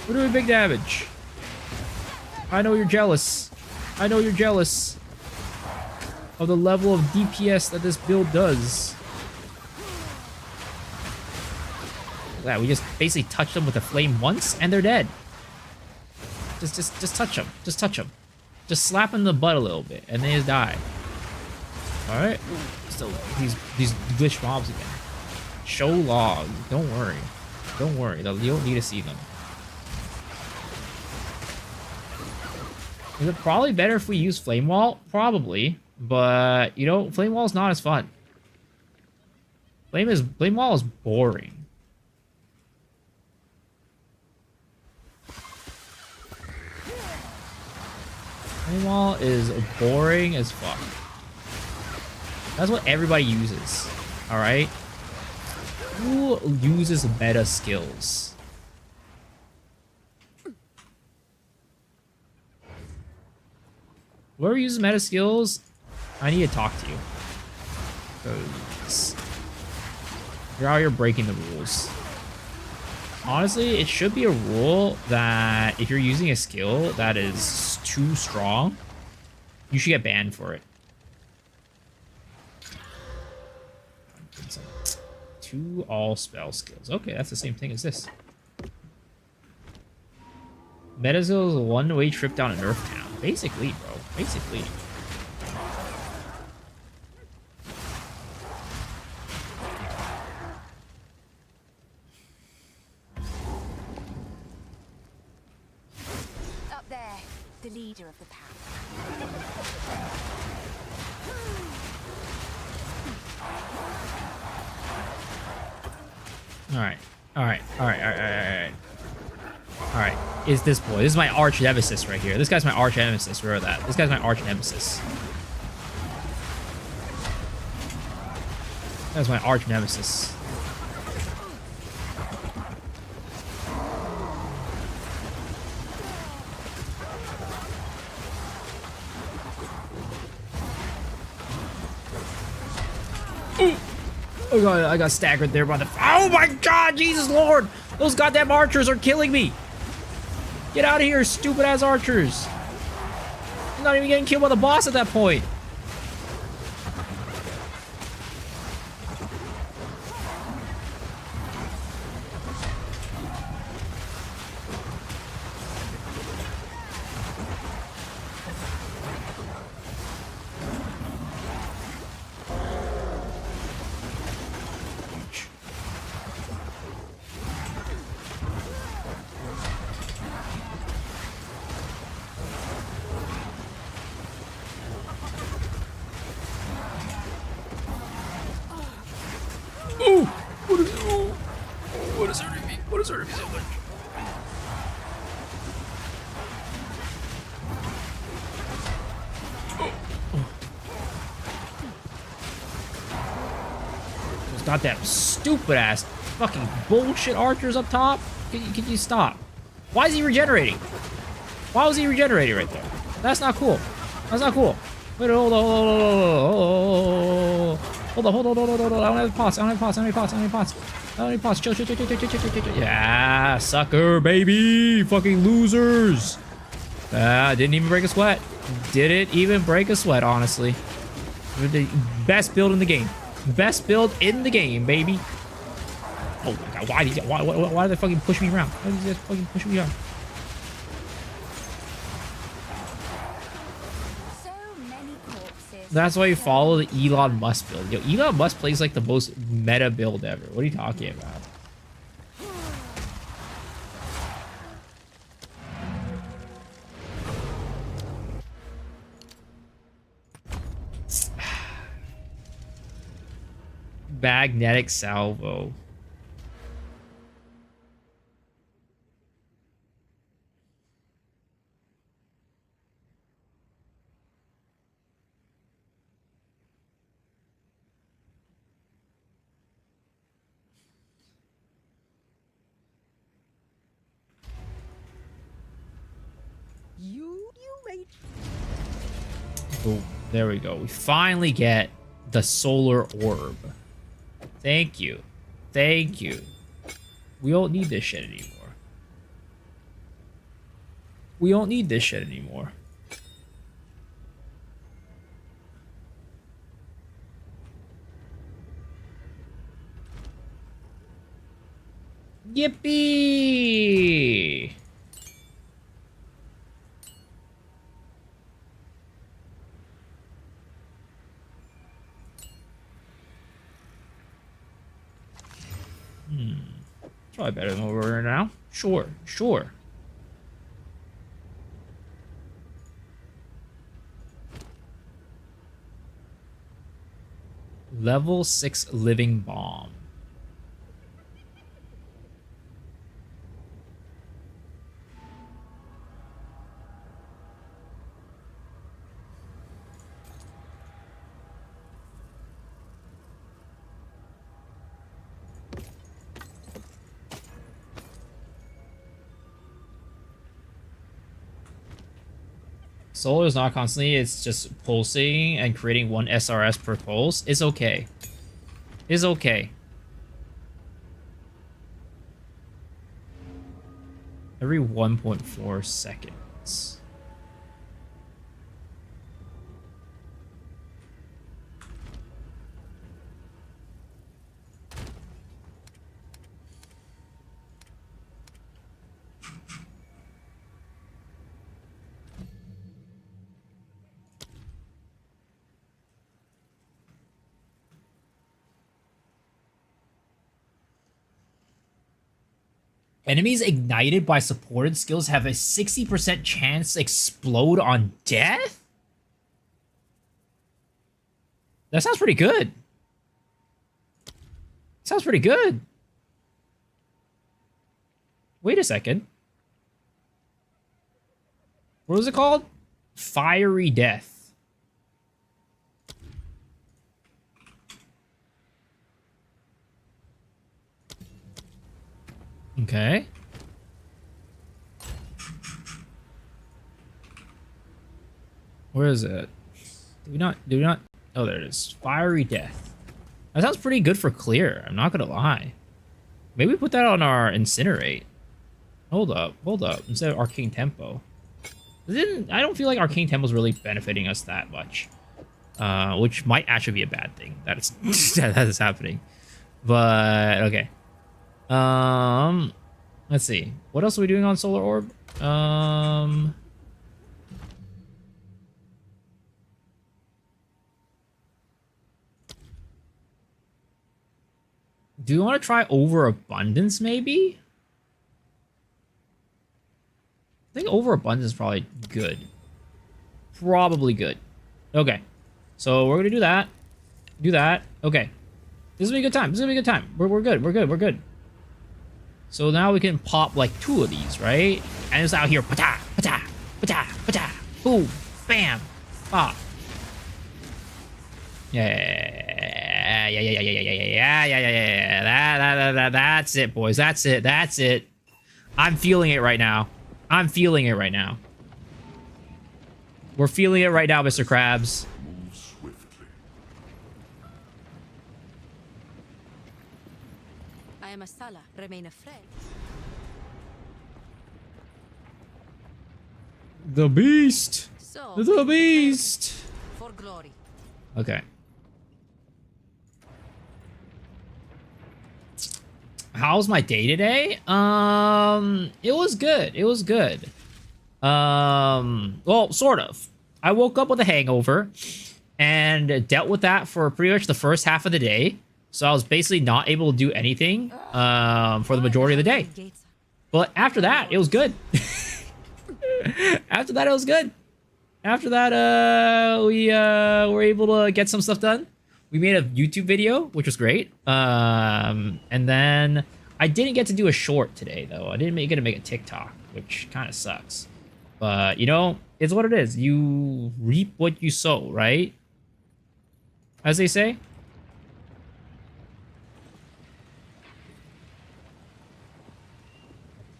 We're doing big damage. I know you're jealous. I know you're jealous of the level of DPS that this build does. Look at that. We just basically touched them with a flame once, and they're dead. Just touch them. Just touch them. Just slap them in the butt a little bit, and they just die. All right. Still, these glitch mobs again. Show log. Don't worry. Don't worry. You don't need to see them. Is it probably better if we use Flame Wall? Probably. But, you know, Flame Wall is not as fun. Flame Wall is boring. Flame Wall is boring as fuck. That's what everybody uses. Alright? Who uses meta skills? Whoever uses meta skills, I need to talk to you. Because you're out here breaking the rules. Honestly, it should be a rule that if you're using a skill that is too strong, you should get banned for it. To all spell skills. Okay, that's the same thing as this. Metaskill is a one-way trip down to Nerf Town. Basically, bro. Basically. Up there, the leader of the pack. Alright. Alright. Is this boy. This is my arch nemesis right here. This guy's my arch nemesis. Remember that. This guy's my arch nemesis. That's my arch nemesis. I got staggered there by the... Oh my god, Jesus Lord! Those goddamn archers are killing me! Get out of here, stupid-ass archers! I'm not even getting killed by the boss at that point. Ooh! What is... Ooh. What is hurting me? What is hurting me so much? Those goddamn stupid-ass fucking bullshit archers up top. Can you stop? Why is he regenerating? Why was he regenerating right there? That's not cool. That's not cool. Wait, hold on, hold on, hold on. I don't have pots. I don't have pots. I don't have pots. I don't have pots. I don't have pots. Chill. Yeah, sucker, baby. Fucking losers. Didn't even break a sweat. Didn't even break a sweat, honestly. The best build in the game. Best build in the game, baby. Oh my god, why did they fucking push me around? Why did they fucking push me around? That's why you follow the Elon Musk build. Yo, Elon Musk plays like the most meta build ever. What are you talking about? Magnetic salvo. Oh, there we go. We finally get the solar orb. Thank you. Thank you. We don't need this shit anymore. We don't need this shit anymore. Yippee! Probably better than what we're in now. Sure. Level 6 living bomb. Solar is not constantly, it's just pulsing and creating one SRS per pulse. It's okay. It's okay. Every 1.4 seconds. Enemies ignited by supported skills have a 60% chance to explode on death? That sounds pretty good. Sounds pretty good. Wait a second. What was it called? Fiery Death. Okay. Where is it? Do we not? Oh, there it is. Fiery Death. That sounds pretty good for clear. I'm not gonna lie. Maybe put that on our incinerate. Hold up. Instead of arcane tempo. I don't feel like arcane tempo is really benefiting us that much. Which might actually be a bad thing that it's that is happening. But okay. Let's see. What else are we doing on Solar Orb? Do you want to try Overabundance, maybe? I think Overabundance is probably good. Probably good. Okay. So we're gonna do that. Do that. Okay. This is gonna be a good time. This is gonna be a good time. We're good. We're good. We're good. So now we can pop like 2 of these, right? And it's out here. Pata, pata, pata, pata. Boom. Bam. Pop. Yeah. That's it, boys. That's it. That's it. I'm feeling it right now. I'm feeling it right now. We're feeling it right now, Mr. Krabs. Move swiftly. I am a Sala. Remain a friend. The beast. So, The beast. for glory. Okay. How's my day today? It was good. It was good. Well, sort of. I woke up with a hangover and dealt with that for pretty much the first half of the day. So I was basically not able to do anything for the majority of the day. But after that, it was good. After that, it was good. After that, we were able to get some stuff done. We made a YouTube video, which was great. And then I didn't get to do a short today, though. I didn't get to make a TikTok, which kind of sucks. But, you know, it's what it is. You reap what you sow, right? As they say.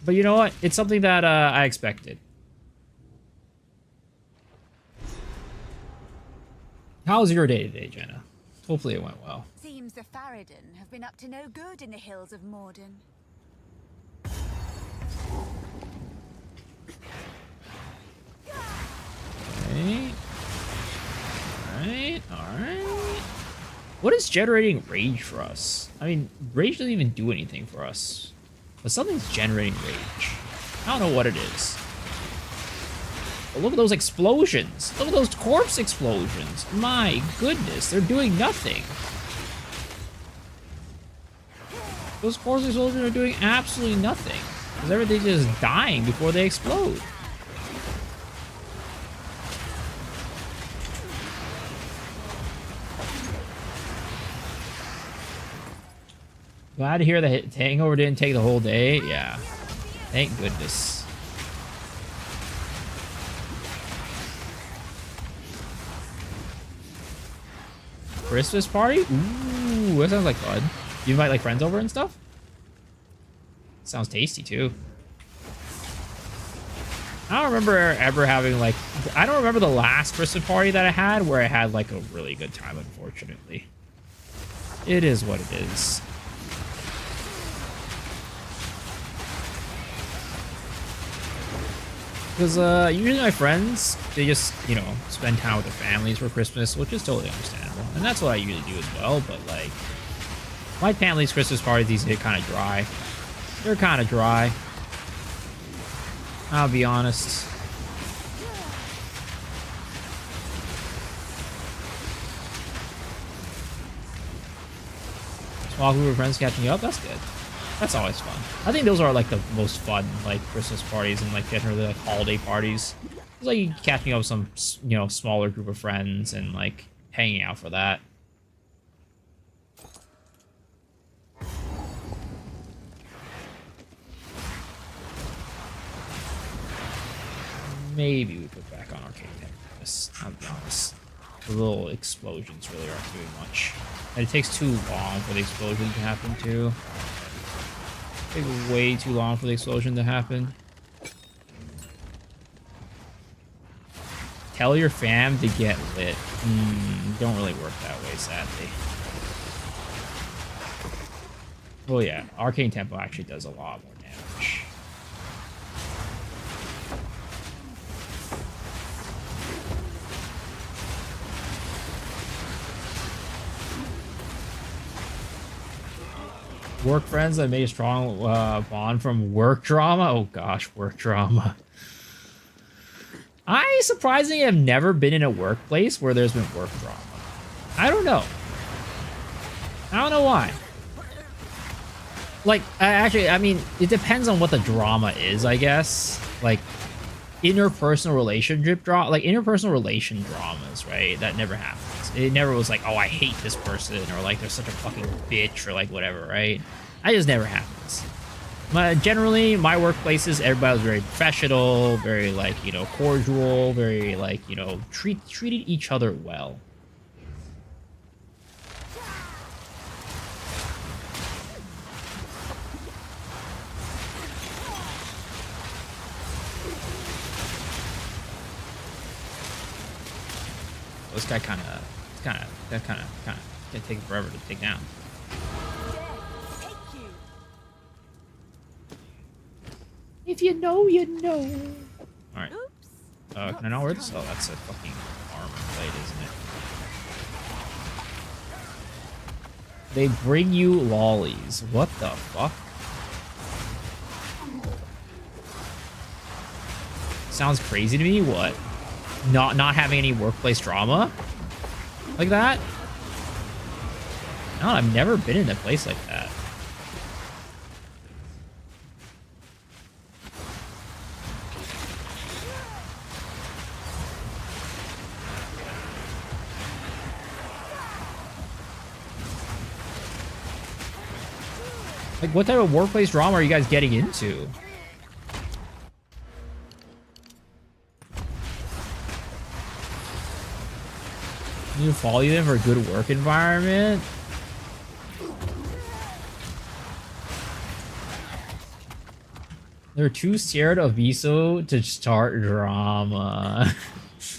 But you know what? It's something that I expected. How's your day today, Jenna? Hopefully it went well. Seems the Faradin have been up to no good in the hills of Morden. Okay. Alright, alright. What is generating rage for us? I mean, rage doesn't even do anything for us. But something's generating rage. I don't know what it is. But look at those explosions. Look at those corpse explosions. My goodness, they're doing nothing. Those corpse explosions are doing absolutely nothing. Because everything's just dying before they explode. Glad to hear the hangover didn't take the whole day. Yeah. Thank goodness. Christmas party? Ooh, that sounds like fun. You invite like friends over and stuff? Sounds tasty too. I don't remember ever having like... I don't remember the last Christmas party that I had where I had like a really good time, unfortunately. It is what it is. Because usually my friends, they just, you know, spend time with their families for Christmas, which is totally understandable. And that's what I usually do as well, but like, my family's Christmas parties these days kind of dry. They're kind of dry. I'll be honest. Small group of friends catching up, that's good. That's always fun. I think those are like the most fun, like Christmas parties and like generally like holiday parties. It's like catching up with some, you know, smaller group of friends and like hanging out for that. Maybe we put back on Arcane Tempest. I'll be honest. The little explosions really aren't doing much. And it takes too long for the explosion to happen too. It takes way too long for the explosion to happen. Tell your fam to get lit. Don't really work that way, sadly. Well, yeah, Arcane Tempo actually does a lot more damage. Work friends that made a strong bond from work drama? Oh gosh, work drama. I surprisingly have never been in a workplace where there's been work drama. I don't know. I don't know why. Like, actually, I mean, it depends on what the drama is, I guess. Like, interpersonal relationship drama, like interpersonal relation dramas, right? That never happens. It never was like, oh, I hate this person, or like they're such a fucking bitch, or like whatever, right? That just never happens. Generally, my workplaces, everybody was very professional, very like, you know, cordial, very like, you know, treated each other well. This guy kind of gonna take forever to take down. If you know, you know. All right. Can I not wear this? Oh, that's a fucking armor plate, isn't it? They bring you lollies. What the fuck? Sounds crazy to me. What? Not having any workplace drama like that? No, I've never been in a place like that. Like, what type of workplace drama are you guys getting into? You follow them for a good work environment? They're too scared of Viso to start drama.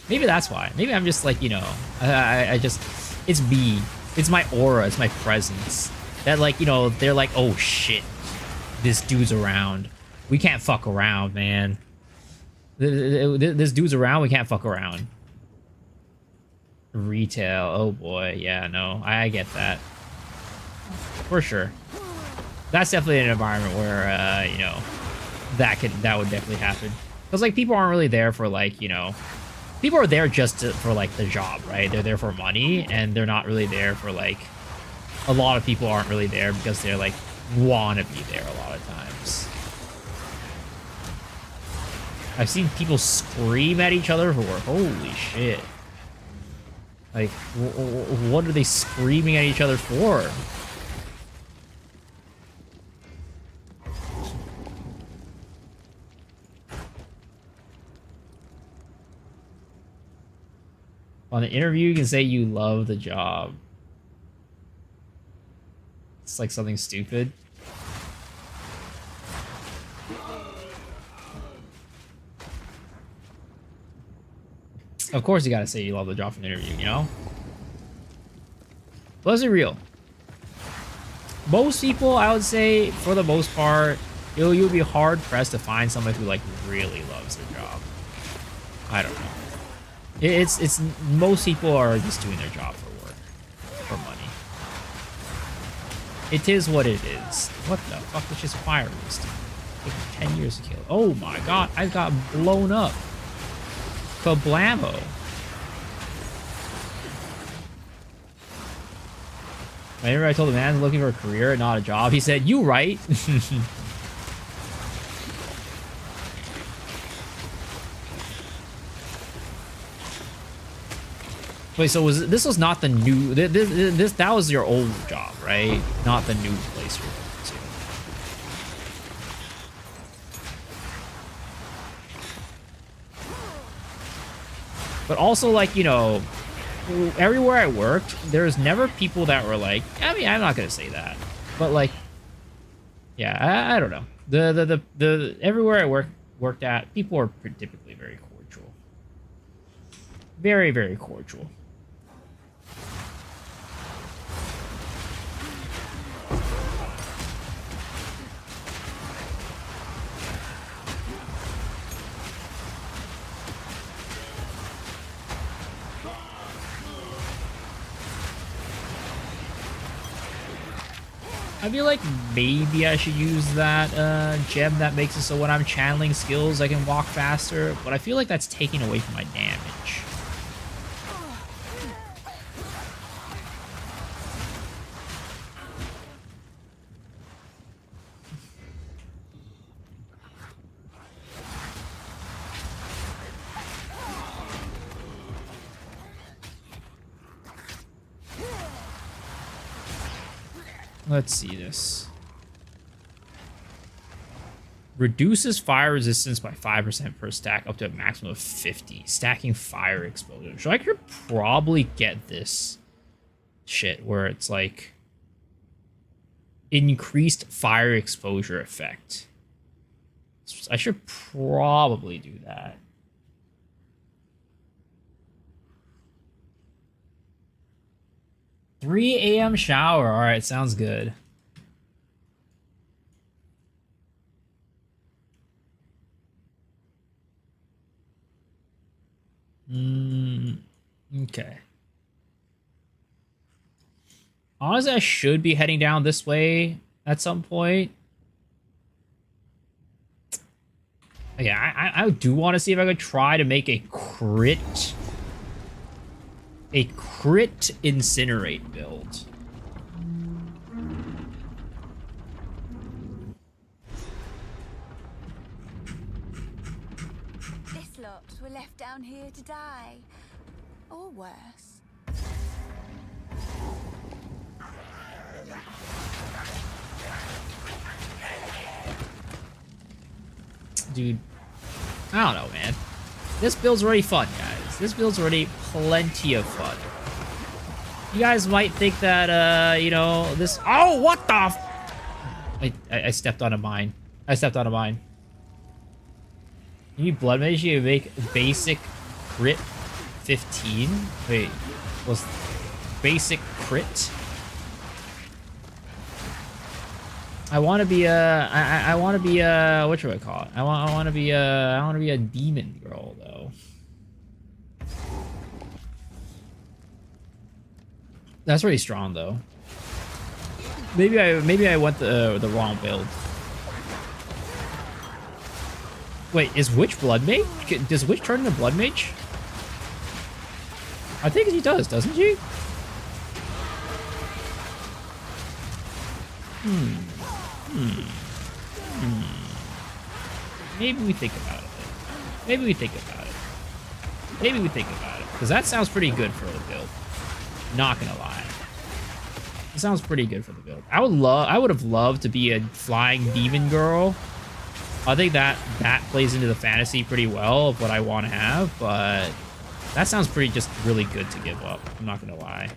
Maybe that's why. Maybe I'm just like, you know, I just, it's me. It's my aura. It's my presence. That like, you know, they're like, oh shit, this dude's around. We can't fuck around, man. This dude's around. We can't fuck around. Retail. Oh boy. Yeah, no, I get that. For sure. That's definitely an environment where, you know, that would definitely happen. Because, like, people aren't really there for, like, you know, people are there just for, like, the job, right? They're there for money, and they're not really there for, like, a lot of people aren't really there because they're, like, want to be there a lot of times. I've seen people scream at each other for work. Holy shit. Like, what are they screaming at each other for? On the interview, you can say you love the job. It's like something stupid. Of course you gotta say you love the job for an interview, you know? But let's be real. Most people, I would say, for the most part, you'll be hard-pressed to find somebody who, like, really loves their job. I don't know. It's most people are just doing their job for work, for money. It is what it is. What the fuck is just fire resist? Taking 10 years to kill. Oh my god, I got blown up. Kablamo. Whenever I told the man looking for a career and not a job, he said, "You right." Wait, so this was not the new, that was your old job, right? Not the new place you're going to. But also, like, you know, everywhere I worked, there's never people that were like, I mean, I'm not gonna say that, but like, yeah, I don't know. The everywhere I worked at, people are typically very cordial, very, very cordial. I feel like maybe I should use that gem that makes it so when I'm channeling skills I can walk faster, but I feel like that's taking away from my damage. Let's see this. Reduces fire resistance by 5% per stack up to a maximum of 50. Stacking fire exposure. So I could probably get this shit where it's like increased fire exposure effect. I should probably do that. $3 a.m. shower. All right, sounds good. Okay. Honestly, I should be heading down this way at some point. Okay, I do want to see if I could try to make a crit incinerate build. This lot were left down here to die. Or worse. Dude, I don't know, man. This build's already fun, guys. This build's already plenty of fun. You guys might think that, you know, this... Oh, what the f... I stepped on a mine. I stepped on a mine. You need blood mage, you make basic crit 15? Wait, was basic crit? I want to be I want to be what should I call it? I want to be a demon girl though. That's pretty strong though. Maybe I went the wrong build. Wait, is Witch blood mage? Does Witch turn into blood mage? I think she does, doesn't she? Maybe we think about it. Maybe we think about it. Maybe we think about it. Because that sounds pretty good for the build. Not gonna lie. It sounds pretty good for the build. I would have loved to be a flying demon girl. I think that plays into the fantasy pretty well of what I want to have, but that sounds pretty just really good to give up. I'm not gonna lie.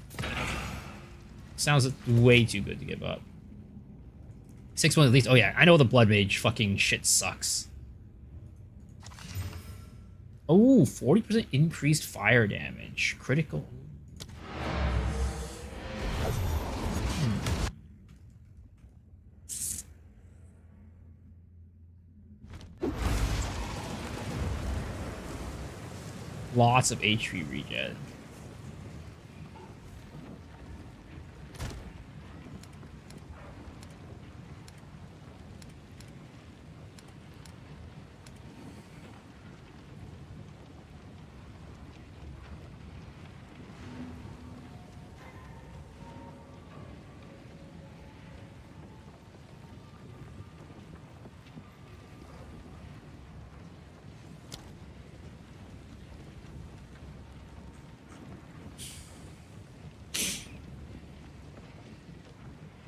Sounds way too good to give up. 6 months at least. Oh yeah, I know the blood mage fucking shit sucks. Oh, 40% increased fire damage. Critical. Lots of HP regen.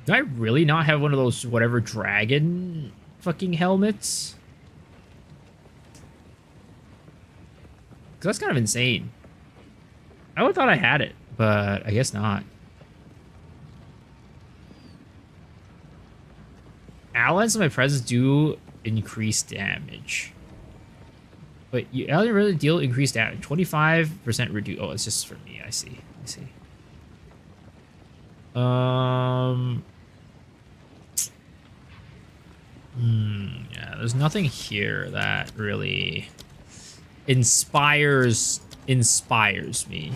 Do I really not have one of those whatever dragon fucking helmets? Because that's kind of insane. I would have thought I had it, but I guess not. Allies in my presence do increase damage. But you allies really deal increased damage. 25% reduce. Oh, it's just for me. I see. I see. Yeah, there's nothing here that really inspires me.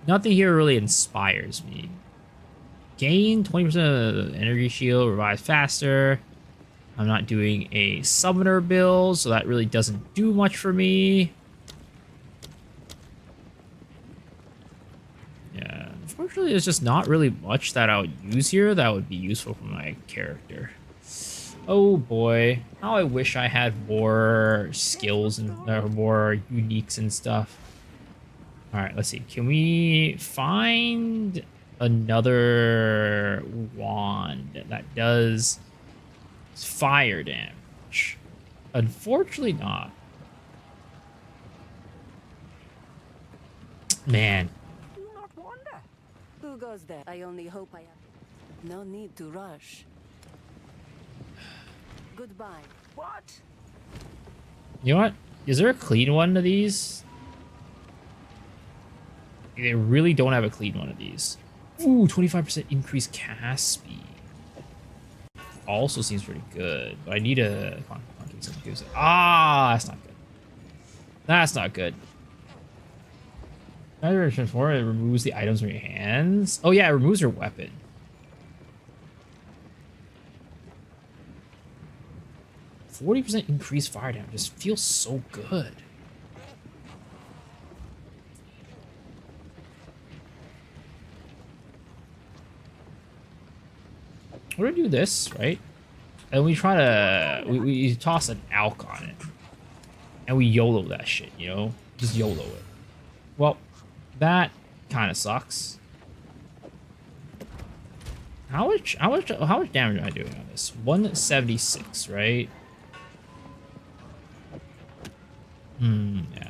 Nothing here really inspires me. gain 20% of energy shield, revive faster. I'm not doing a summoner build, so that really doesn't do much for me. Yeah, unfortunately, there's just not really much that I would use here that would be useful for my character. Oh boy, how I wish I had more skills and more uniques and stuff. All right, let's see. Can we find another wand that does fire damage? Unfortunately not. Man. Do not wonder. Who goes there? I only hope I am. No need to rush. Goodbye. What? You know what? Is there a clean one of these? They really don't have a clean one of these. Ooh, 25% increased cast speed. Also seems pretty good, but I need a... Come on, give me something, give me something. Ah, that's not good. That's not good. Either transform, it removes the items from your hands. Oh yeah, it removes your weapon. %40 increased fire damage just feels so good. We're gonna do this, right? And we try to we toss an alk on it. And we YOLO that shit, you know? Just YOLO it. Well, that kind of sucks. How much damage am I doing on this? 176, right? Yeah.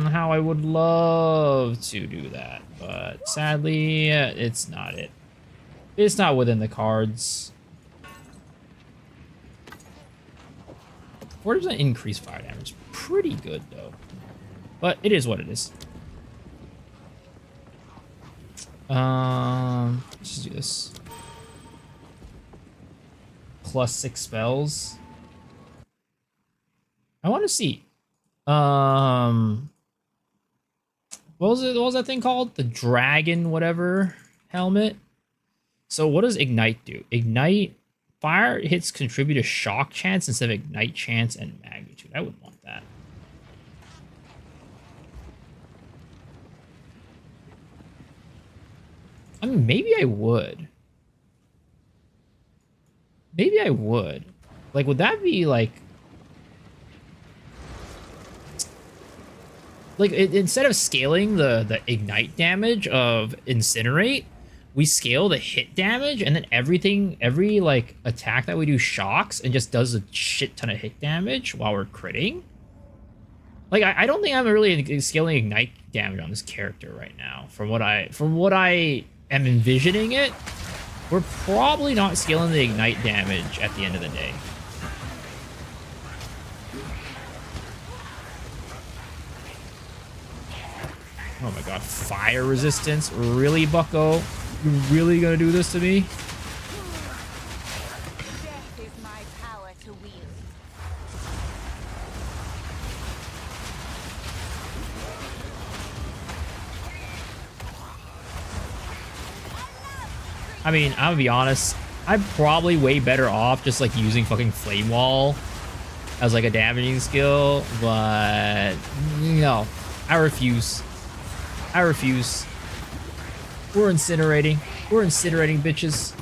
How I would love to do that, but sadly, it's not it. It's not within the cards. 40% increased fire damage. Pretty good, though. But it is what it is. Let's just do this. +6 spells. I want to see. What was it? What was that thing called? The dragon, whatever helmet. So what does ignite do? Ignite fire hits contribute a shock chance instead of ignite chance and magnitude. I wouldn't want that. I mean, maybe I would. Maybe I would. Like, would that be like instead of scaling the ignite damage of incinerate, we scale the hit damage, and then every like attack that we do shocks and just does a shit ton of hit damage while we're critting. Like, I don't think I'm really scaling ignite damage on this character right now. From what I am envisioning it, we're probably not scaling the ignite damage at the end of the day. Oh my god, fire resistance? Really, bucko? You really gonna do this to me? Death is my power to wield. I mean, I'm gonna be honest. I'm probably way better off just like using fucking Flame Wall as like a damaging skill, but no, I refuse. I refuse. We're incinerating. We're incinerating, bitches.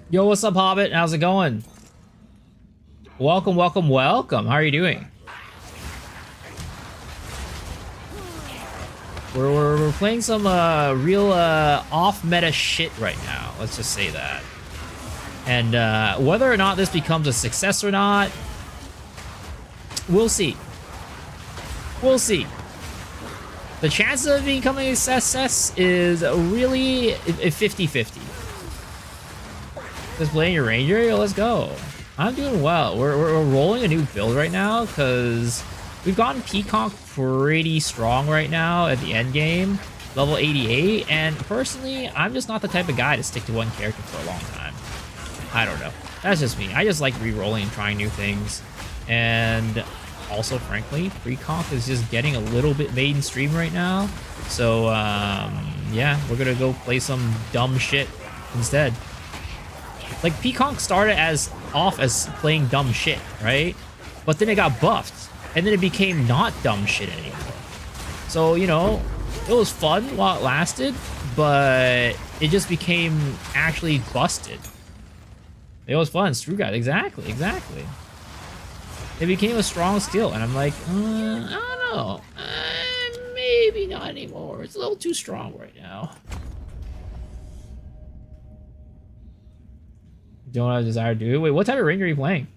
Yo, what's up, Hobbit? How's it going? Welcome, welcome, welcome. How are you doing? We're playing some real off-meta shit right now. Let's just say that. And whether or not this becomes a success or not, we'll see. We'll see. The chances of becoming a success is really a 50-50. Just playing your ranger? Yo, let's go. I'm doing well. We're rolling a new build right now because we've gotten Peacock pretty strong right now at the end game, level 88. And personally, I'm just not the type of guy to stick to one character for a long time. I don't know. That's just me. I just like re-rolling and trying new things. And also, frankly, Peacock is just getting a little bit mainstream right now. So, yeah, we're gonna go play some dumb shit instead. Like, Peacock started off as playing dumb shit, right? But then it got buffed, and then it became not dumb shit anymore. So, you know, it was fun while it lasted, but it just became actually busted. It was fun, Screw Guys, exactly. It became a strong skill, and I'm like, I don't know. Maybe not anymore. It's a little too strong right now. Don't have a desire to do. Wait, what type of ring are you playing?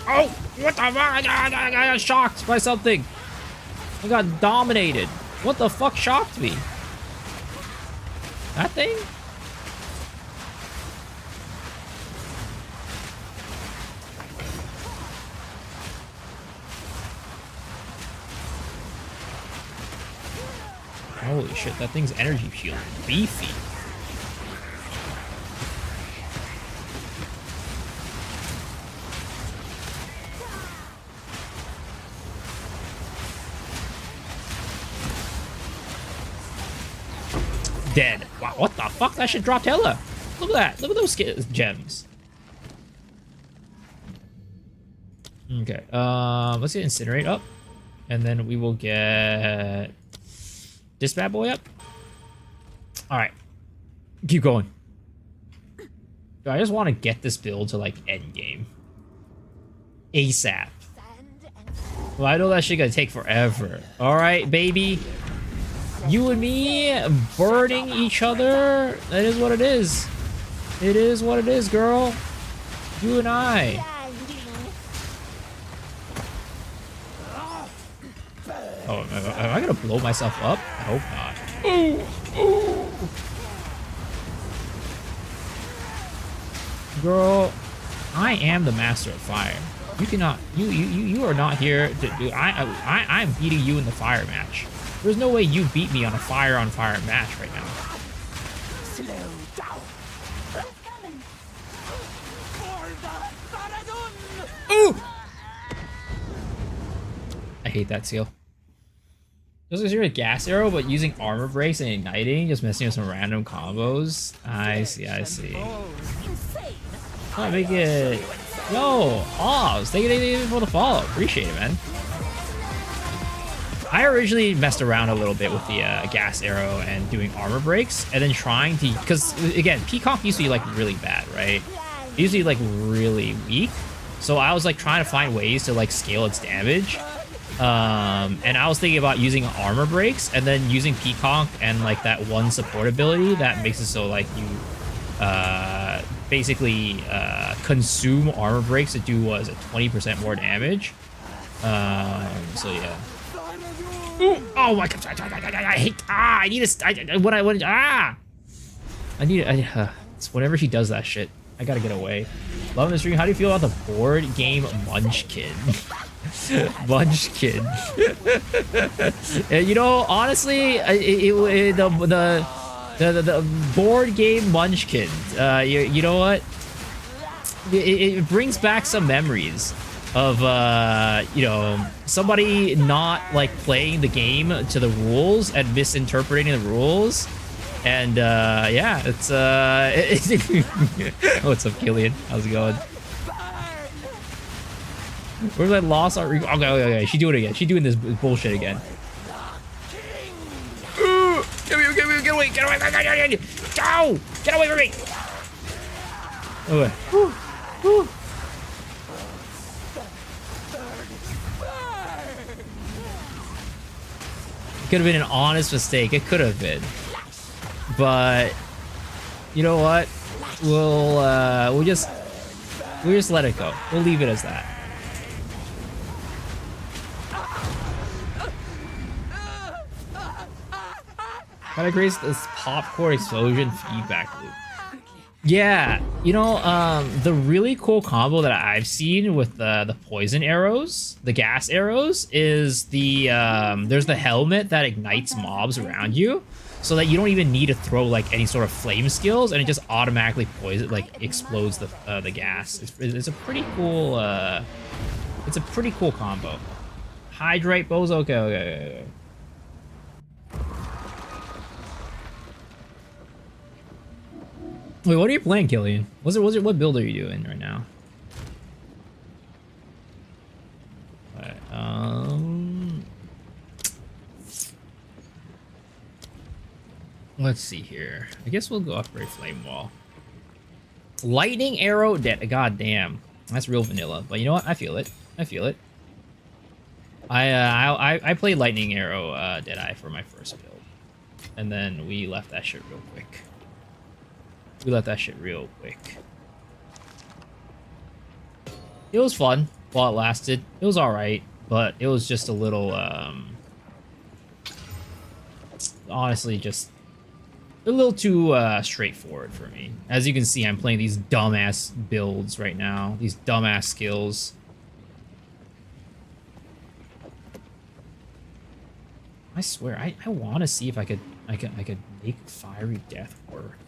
Oh, what the fuck? I got shocked by something. I got dominated. What the fuck shocked me? That thing? Holy shit, that thing's energy shield is beefy. Dead. Wow, what the fuck? That shit dropped hella. Look at that. Look at those gems. Okay, let's get Incinerate up. And then we will get this bad boy up. Alright. Keep going. I just want to get this build to, like, endgame. ASAP. Well, I know that shit gonna take forever. Alright, baby. You and me burning each other. That is what it is. It is what it is, girl. You and I. Oh, am I gonna blow myself up? I hope not. Ooh, ooh. Girl, I am the master of fire. You cannot. You are not here to do. I'm beating you in the fire match. There's no way you beat me on a fire on fire match right now. Slow down. Ooh! I hate that seal. Just because you're a gas arrow, but using armor breaks and igniting, just messing with some random combos. I see, I see. Oh, make it. Yo, Oz, thank you for the follow. Appreciate it, man. I originally messed around a little bit with the gas arrow and doing armor breaks, and then trying to, because again, Peacock used to be like really bad, right? It used to be like really weak. So I was like trying to find ways to like scale its damage. And I was thinking about using armor breaks and then using Peacock and like that one support ability that makes it so like you basically consume armor breaks to do was 20% more damage. So yeah. Ooh, oh my god! I hate. I need a. I need. It's whenever she does that shit, I gotta get away. Love the stream. How do you feel about the board game Munchkin? Munchkin. You know, honestly, the board game Munchkin. You know what? It brings back some memories of you know, somebody not like playing the game to the rules and misinterpreting the rules. And yeah, it's what's up, Killian? How's it going? Where's my lost art? Okay, she's doing it again. She's doing this bullshit again. Get away! Go! Get away from me! Okay. Whew. It could have been an honest mistake. It could have been, but you know what? We'll just let it go. We'll leave it as that. That creates this popcorn explosion feedback loop. Yeah, you know, the really cool combo that I've seen with the poison arrows, the gas arrows, is the there's the helmet that ignites mobs around you, so that you don't even need to throw like any sort of flame skills, and it just automatically explodes the gas. It's a pretty cool combo. Hydrate bows, okay. Wait, what are you playing, Killian? What build are you doing right now? Alright, let's see here. I guess we'll go upgrade Flame Wall. Lightning Arrow Dead. God damn. That's real vanilla. But you know what? I feel it. I played Lightning Arrow Deadeye for my first build. And then we left that shit real quick. It was fun while it lasted. It was alright, but it was just a little, honestly, just a little too straightforward for me. As you can see, I'm playing these dumbass builds right now. These dumbass skills. I swear, I want to see if I could make Fiery Death work.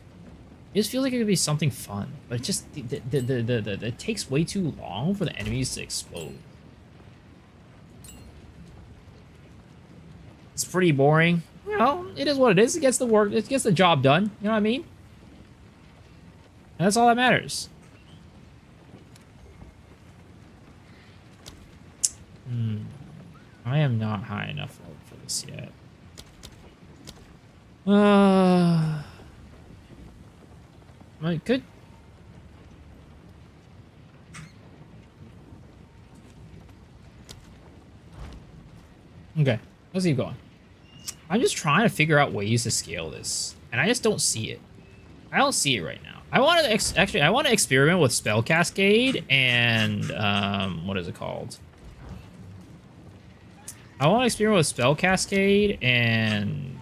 It just feels like it could be something fun, but it just it takes way too long for the enemies to explode. It's pretty boring. You know, it is what it is. It gets the job done. You know what I mean? And that's all that matters. I am not high enough level for this yet. I could. Okay, let's keep going. I'm just trying to figure out ways to scale this, and I just don't see it. I don't see it right now. I want to I want to experiment with Spell Cascade and what is it called? I want to experiment with Spell Cascade and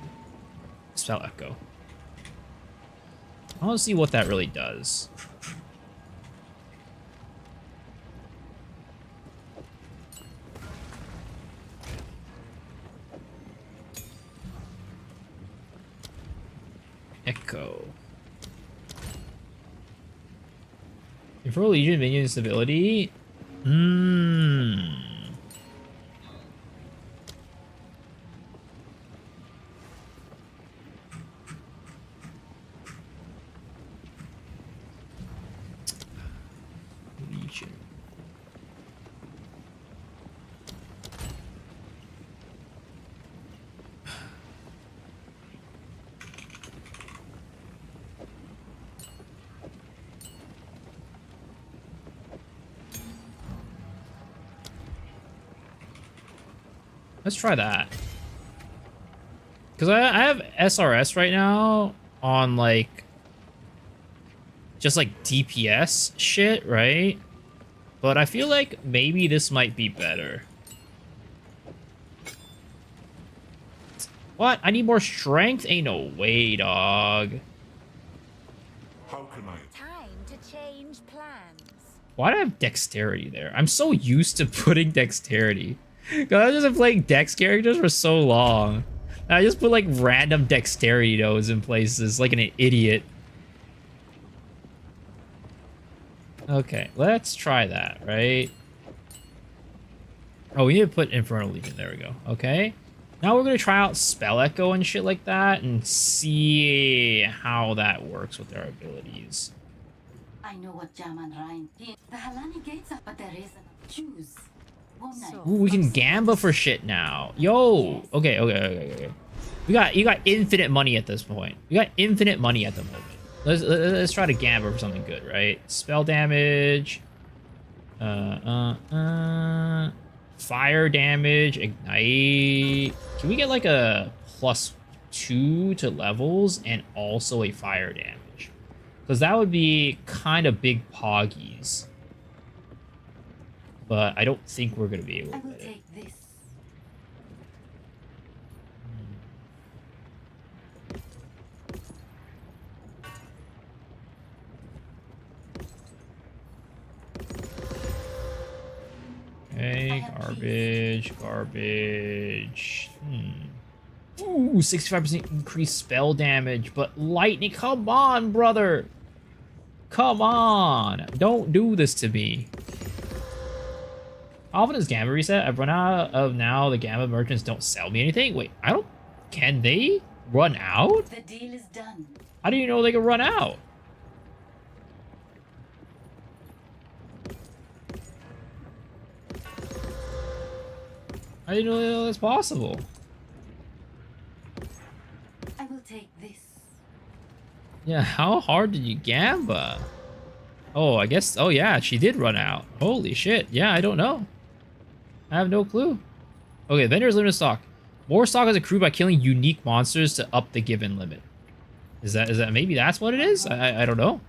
Spell Echo. I want to see what that really does. Echo. Control Legion minion stability. Legion. Let's try that. Because I have SRS right now on, like, just, like, DPS shit, right? But I feel like maybe this might be better. What? I need more strength? Ain't no way, dog. How can I? Time to change plans. Why do I have dexterity there? I'm so used to putting dexterity. Because I've just been playing dex characters for so long. I just put like random dexterity nodes in places like an idiot. Okay, let's try that, right? Oh, we need to put Infernal Legion. There we go. Okay. Now we're going to try out Spell Echo and shit like that and see how that works with their abilities. I know what Jaman Ryan did. The Halani gates up, but there is a choose. Ooh, we can gamble for shit now. Yo. Okay. You got infinite money at this point. You got infinite money at the moment. Let's try to gamble for something good, right? Spell damage. Fire damage. Ignite. Can we get like a +2 to levels and also a fire damage? Because that would be kind of big poggies. But I don't think we're going to be able to get it. Garbage, garbage. Ooh, 65% increased spell damage, but lightning, come on, brother. Come on. Don't do this to me. How often is Gamma reset? I've run out of now. The Gamma merchants don't sell me anything. Wait, I don't... Can they run out? The deal is done. How do you know they can run out? I didn't know that's possible. I will take this. Yeah, how hard did you gamba? Oh, I guess... Oh, yeah, she did run out. Holy shit. Yeah, I don't know. I have no clue. Okay, vendors limited stock. More stock is accrued by killing unique monsters to up the given limit. Is that maybe that's what it is? I don't know.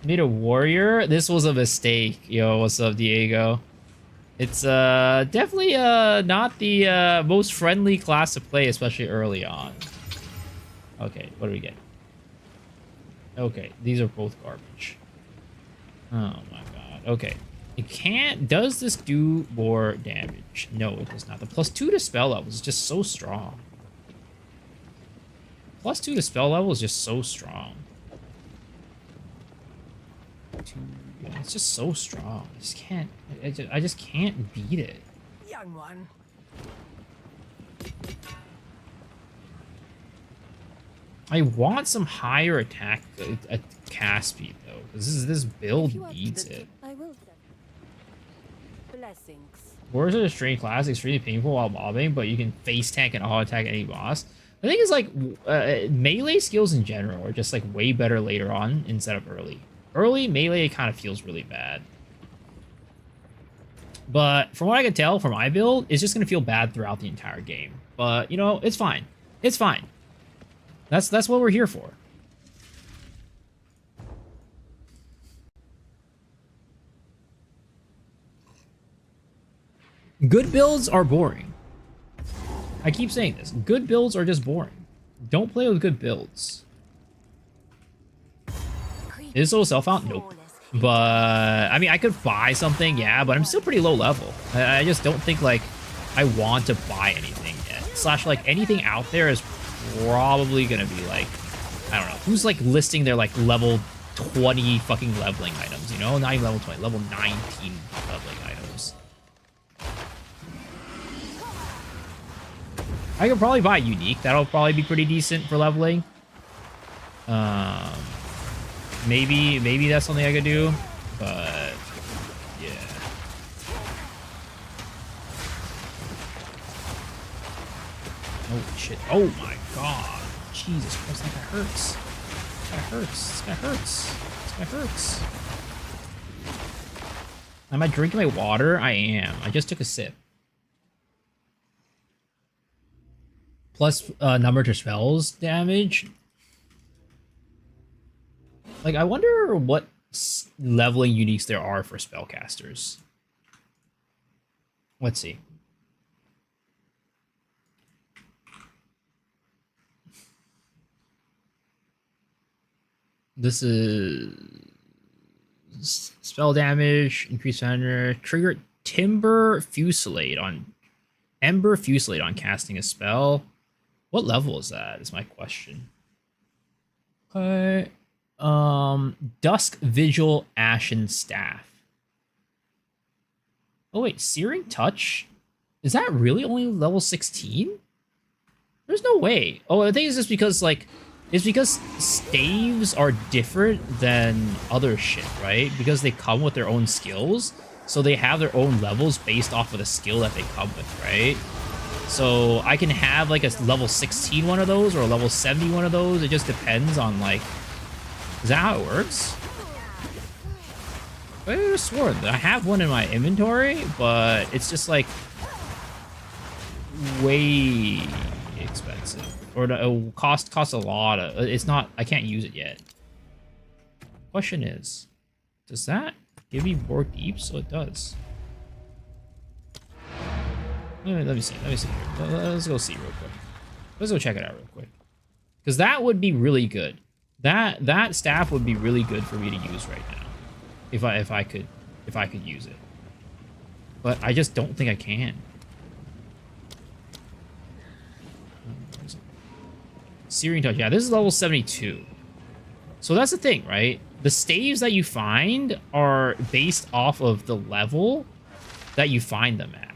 Made a warrior? This was a mistake. Yo, what's up, Diego? It's definitely not the most friendly class to play, especially early on. Okay, what do we get? Okay, these are both garbage. Oh my god. Okay. It can't... Does this do more damage? No, it does not. The +2 to spell level is just so strong. +2 to spell level is just so strong. Yeah, it's just so strong. I just can't... I just can't beat it. Young one. I want some higher attack cast speed though, because this build needs it. I will. Blessings. Wars are a strange class, extremely painful while mobbing, but you can face tank and auto attack any boss. The thing is, like, melee skills in general are just like way better later on instead of early. Early melee kind of feels really bad. But from what I can tell from my build, it's just gonna feel bad throughout the entire game. But you know, it's fine. It's fine. That's what we're here for. Good builds are boring. I keep saying this. Good builds are just boring. Don't play with good builds. Is it self-found? Nope. But, I mean, I could buy something, yeah, but I'm still pretty low level. I just don't think, like, I want to buy anything yet. Slash, like, anything out there is probably gonna be, like, I don't know. Who's, like, listing their, like, level 20 fucking leveling items, you know? Not even level 20, level 19 leveling items. I could probably buy unique. That'll probably be pretty decent for leveling. Maybe that's something I could do, but yeah. Oh shit! Oh my god! Jesus Christ! That guy hurts. This guy hurts. This guy hurts. This guy hurts. Am I drinking my water? I am. I just took a sip. Plus number to spells damage. Like, I wonder what leveling uniques there are for spellcasters. Let's see. This is spell damage, increased thunder, trigger Ember Fusillade on casting a spell. What level is that? Is my question. Okay. Dusk Vigil Ashen Staff. Oh wait, Searing Touch? Is that really only level 16? There's no way. Oh, I think it's just because, like, it's because staves are different than other shit, right? Because they come with their own skills, so they have their own levels based off of the skill that they come with, right? So I can have, like, a level 16 one of those or a level 70 one of those. It just depends on, like, is that how it works? I could have sworn that I have one in my inventory, but it's just like way expensive, or it costs a lot. It's not. I can't use it yet. Question is, does that give me more deep? So it does. Let me see. Let me see here. Let's go see real quick. Let's go check it out real quick, because that would be really good. That staff would be really good for me to use right now, if I could if I could use it. But I just don't think I can. Searing Touch. Yeah, this is level 72. So that's the thing, right? The staves that you find are based off of the level that you find them at.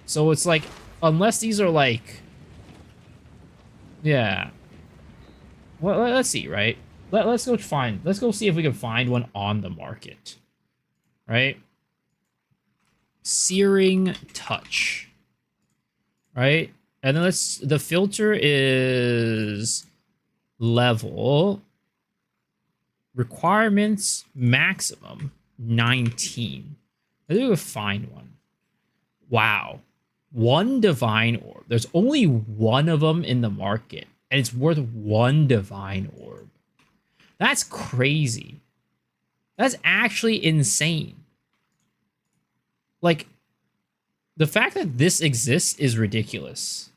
So it's like, unless these are like... Yeah. Well, let's see, right? Let's go see if we can find one on the market. Right? Searing Touch. Right? And then the filter is level. Requirements maximum 19. I think we'll find one. Wow. One divine orb. There's only one of them in the market, and it's worth one divine orb. That's crazy. That's actually insane. Like, the fact that this exists is ridiculous.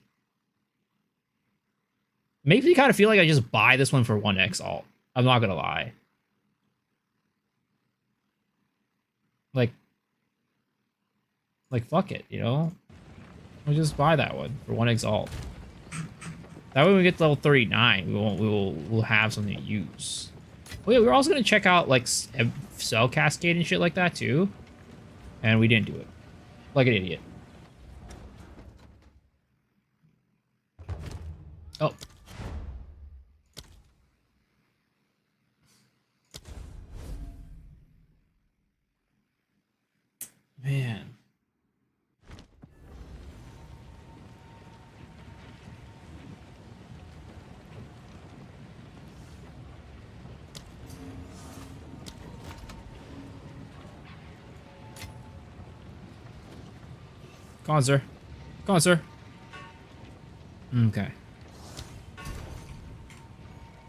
Makes me kind of feel like I just buy this one for 1x alt. I'm not gonna lie. Like fuck it, you know? We'll just buy that one for 1x alt. That way when we get to level 39, we'll have something to use. Oh yeah, we're also gonna check out like Cell Cascade and shit like that too. And we didn't do it. Like an idiot. Oh. Man. Come on, sir. Come on, sir. Okay.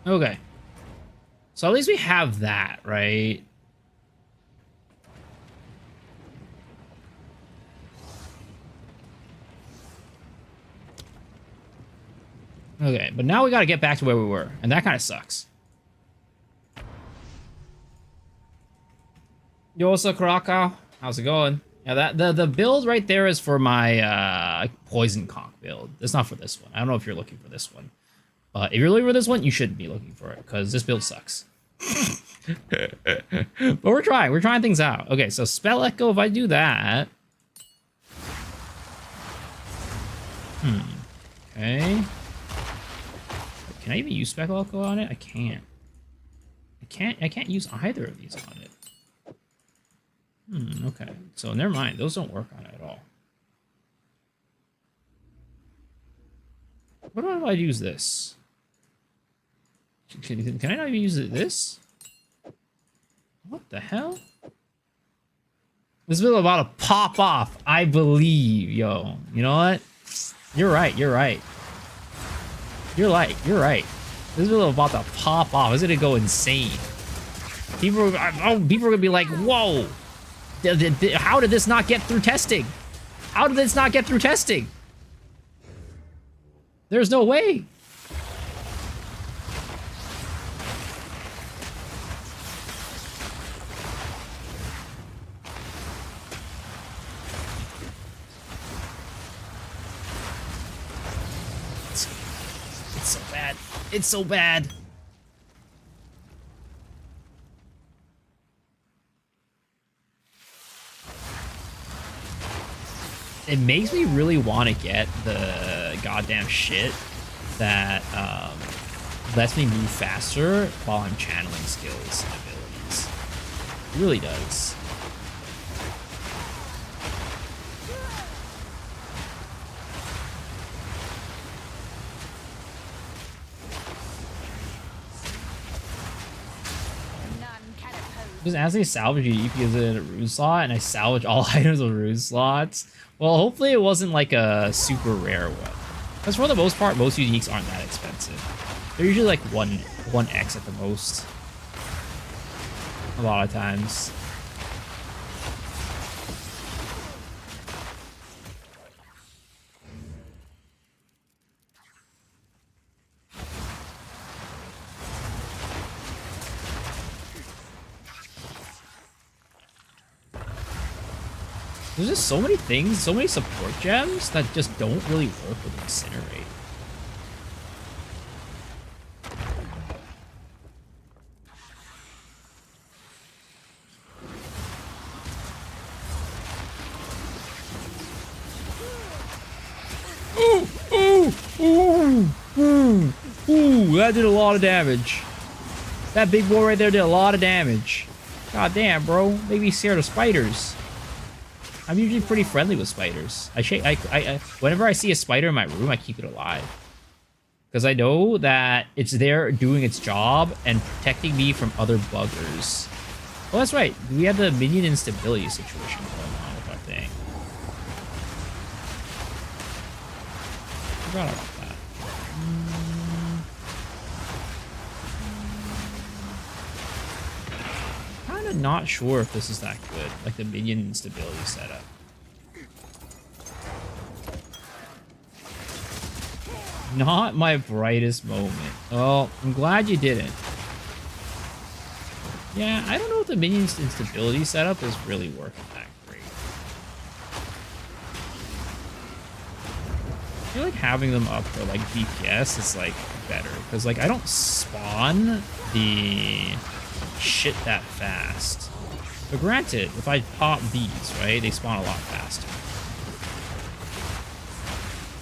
Okay. So at least we have that, right? Okay, but now we gotta get back to where we were, and that kind of sucks. Yo, what's up, Krakow? How's it going? Yeah, the build right there is for my poison conch build. It's not for this one. I don't know if you're looking for this one. But if you're looking for this one, you shouldn't be looking for it, because this build sucks. But we're trying things out. Okay, so Spell Echo, if I do that... Okay. Can I even use Spell Echo on it? I can't. I can't use either of these on it. Okay. So never mind. Those don't work on it at all. What if I use this? Can I not even use this? What the hell? This is about to pop off. I believe, yo. You know what? You're right. You're right. You're right. This is about to pop off. It's gonna go insane. People are gonna be like, whoa. How did this not get through testing? How did this not get through testing? There's no way. It's so bad. It's so bad. It makes me really want to get the goddamn shit that lets me move faster while I'm channeling skills and abilities. It really does. Just asking salvage EP is in a rune slot, and I salvage all items with rune slots. Well, hopefully it wasn't like a super rare one. Because for the most part, most uniques aren't that expensive. They're usually like 1x at the most. A lot of times. There's just so many things, so many support gems that just don't really work with Incinerate. Ooh, that did a lot of damage. That big boy right there did a lot of damage. God damn, bro. Maybe scared of spiders. I'm usually pretty friendly with spiders. Whenever I see a spider in my room, I keep it alive. Because I know that it's there doing its job and protecting me from other buggers. Oh, that's right. We have the minion instability situation going on with our thing. Forgot about that. Kinda not sure if this is that good, like the minion instability setup. Not my brightest moment. Well, I'm glad you didn't. Yeah, I don't know if the minion instability setup is really working that great. I feel like having them up for like DPS is like better because like I don't spawn the shit that fast. But granted, if I pop these, right, they spawn a lot faster.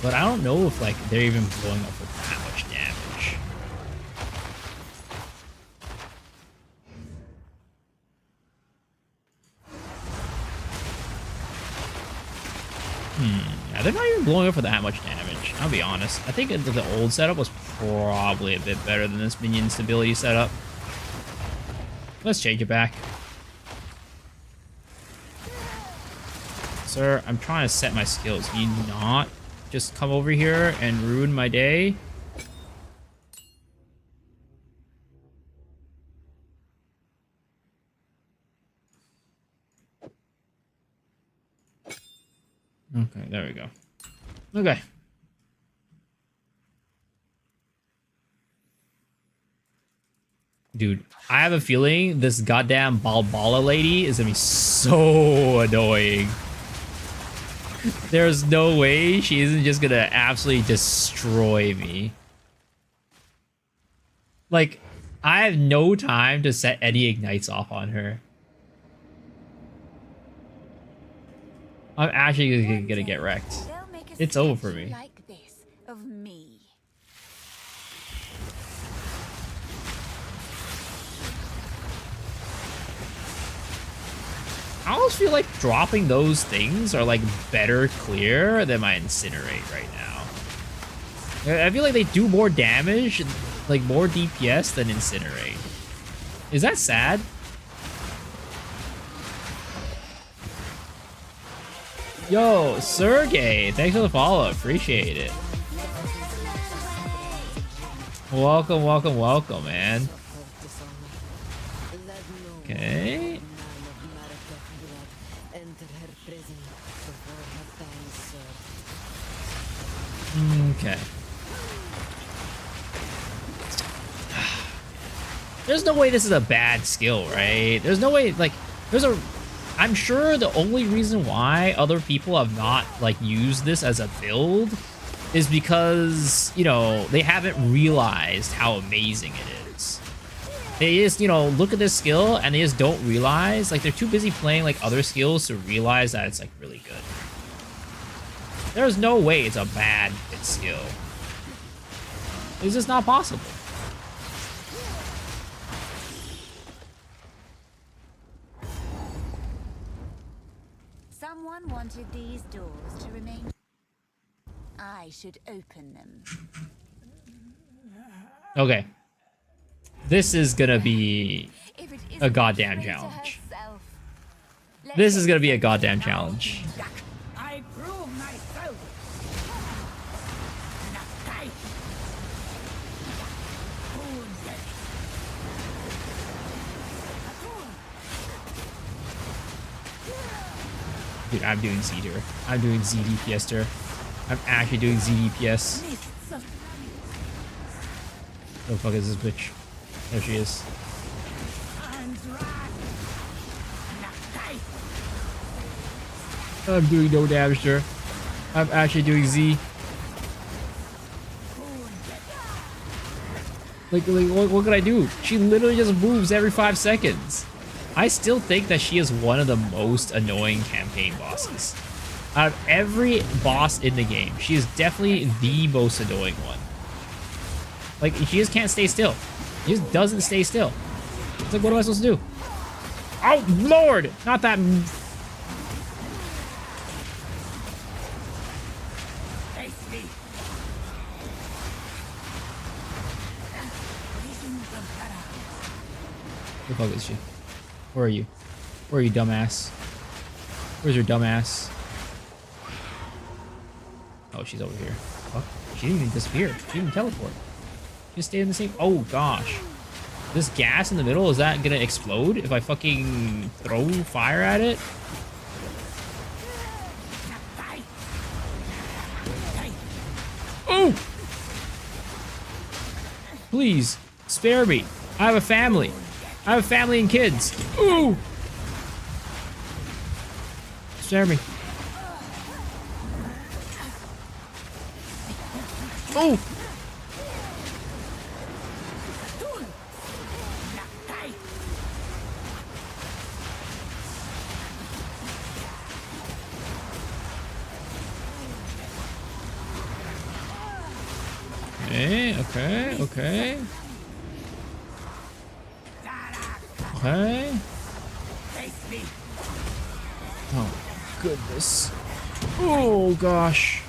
But I don't know if like they're even blowing up with that much damage. Yeah, they're not even blowing up for that much damage. I'll be honest. I think the old setup was probably a bit better than this minion stability setup. Let's change it back. Sir, I'm trying to set my skills. Can you not just come over here and ruin my day? Okay, there we go. Okay. Dude, I have a feeling this goddamn Balbala lady is gonna be so annoying. There's no way she isn't just gonna absolutely destroy me. Like, I have no time to set any ignites off on her. I'm actually gonna get wrecked. It's over for me. Like this of me. I almost feel like dropping those things are like better clear than my Incinerate right now. I feel like they do more damage, like more DPS than Incinerate. Is that sad? Yo, Sergey, thanks for the follow. Appreciate it. Welcome, welcome, welcome, man. Okay. Okay. There's no way this is a bad skill, right? There's no way, like, I'm sure the only reason why other people have not, like, used this as a build is because, you know, they haven't realized how amazing it is. They just, you know, look at this skill and they just don't realize, like, they're too busy playing, like, other skills to realize that it's, like, really good. There's no way it's a bad skill. It's just not possible. Someone wanted these doors to remain. I should open them. Okay. This is gonna be a goddamn challenge. This is gonna be a goddamn challenge. I prove myself. Dude, I'm doing Z here. I'm doing Z DPS here. I'm actually doing Z DPS. Where the fuck is this bitch? There she is. I'm doing no damage to her. I'm actually doing Z. Like what can I do? She literally just moves every 5 seconds. I still think that she is one of the most annoying campaign bosses. Out of every boss in the game, she is definitely the most annoying one. Like, she just can't stay still. She just doesn't stay still. It's like, what am I supposed to do? Oh, Lord! Not that... Where the fuck is she? Where are you? Where are you, dumbass? Where's your dumbass? Oh, she's over here. Fuck. She didn't even disappear. She didn't even teleport. She just stayed in the same... Oh, gosh. This gas in the middle, is that gonna explode if I fucking throw fire at it? Oh! Please, spare me. I have a family. I have a family and kids. Ooh! Spare me. Oh! Okay. Okay. Oh, goodness. Oh, gosh.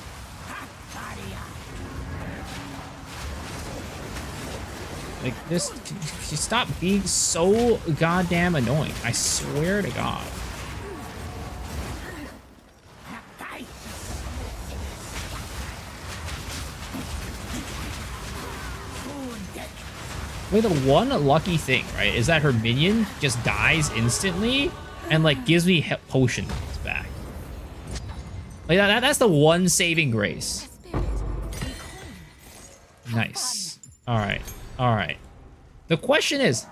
Like, this... You stop being so goddamn annoying. I swear to God. Wait, the one lucky thing, right, is that her minion just dies instantly and, like, gives me potions back. Like, that's the one saving grace. Nice. Alright. Alright. The question is,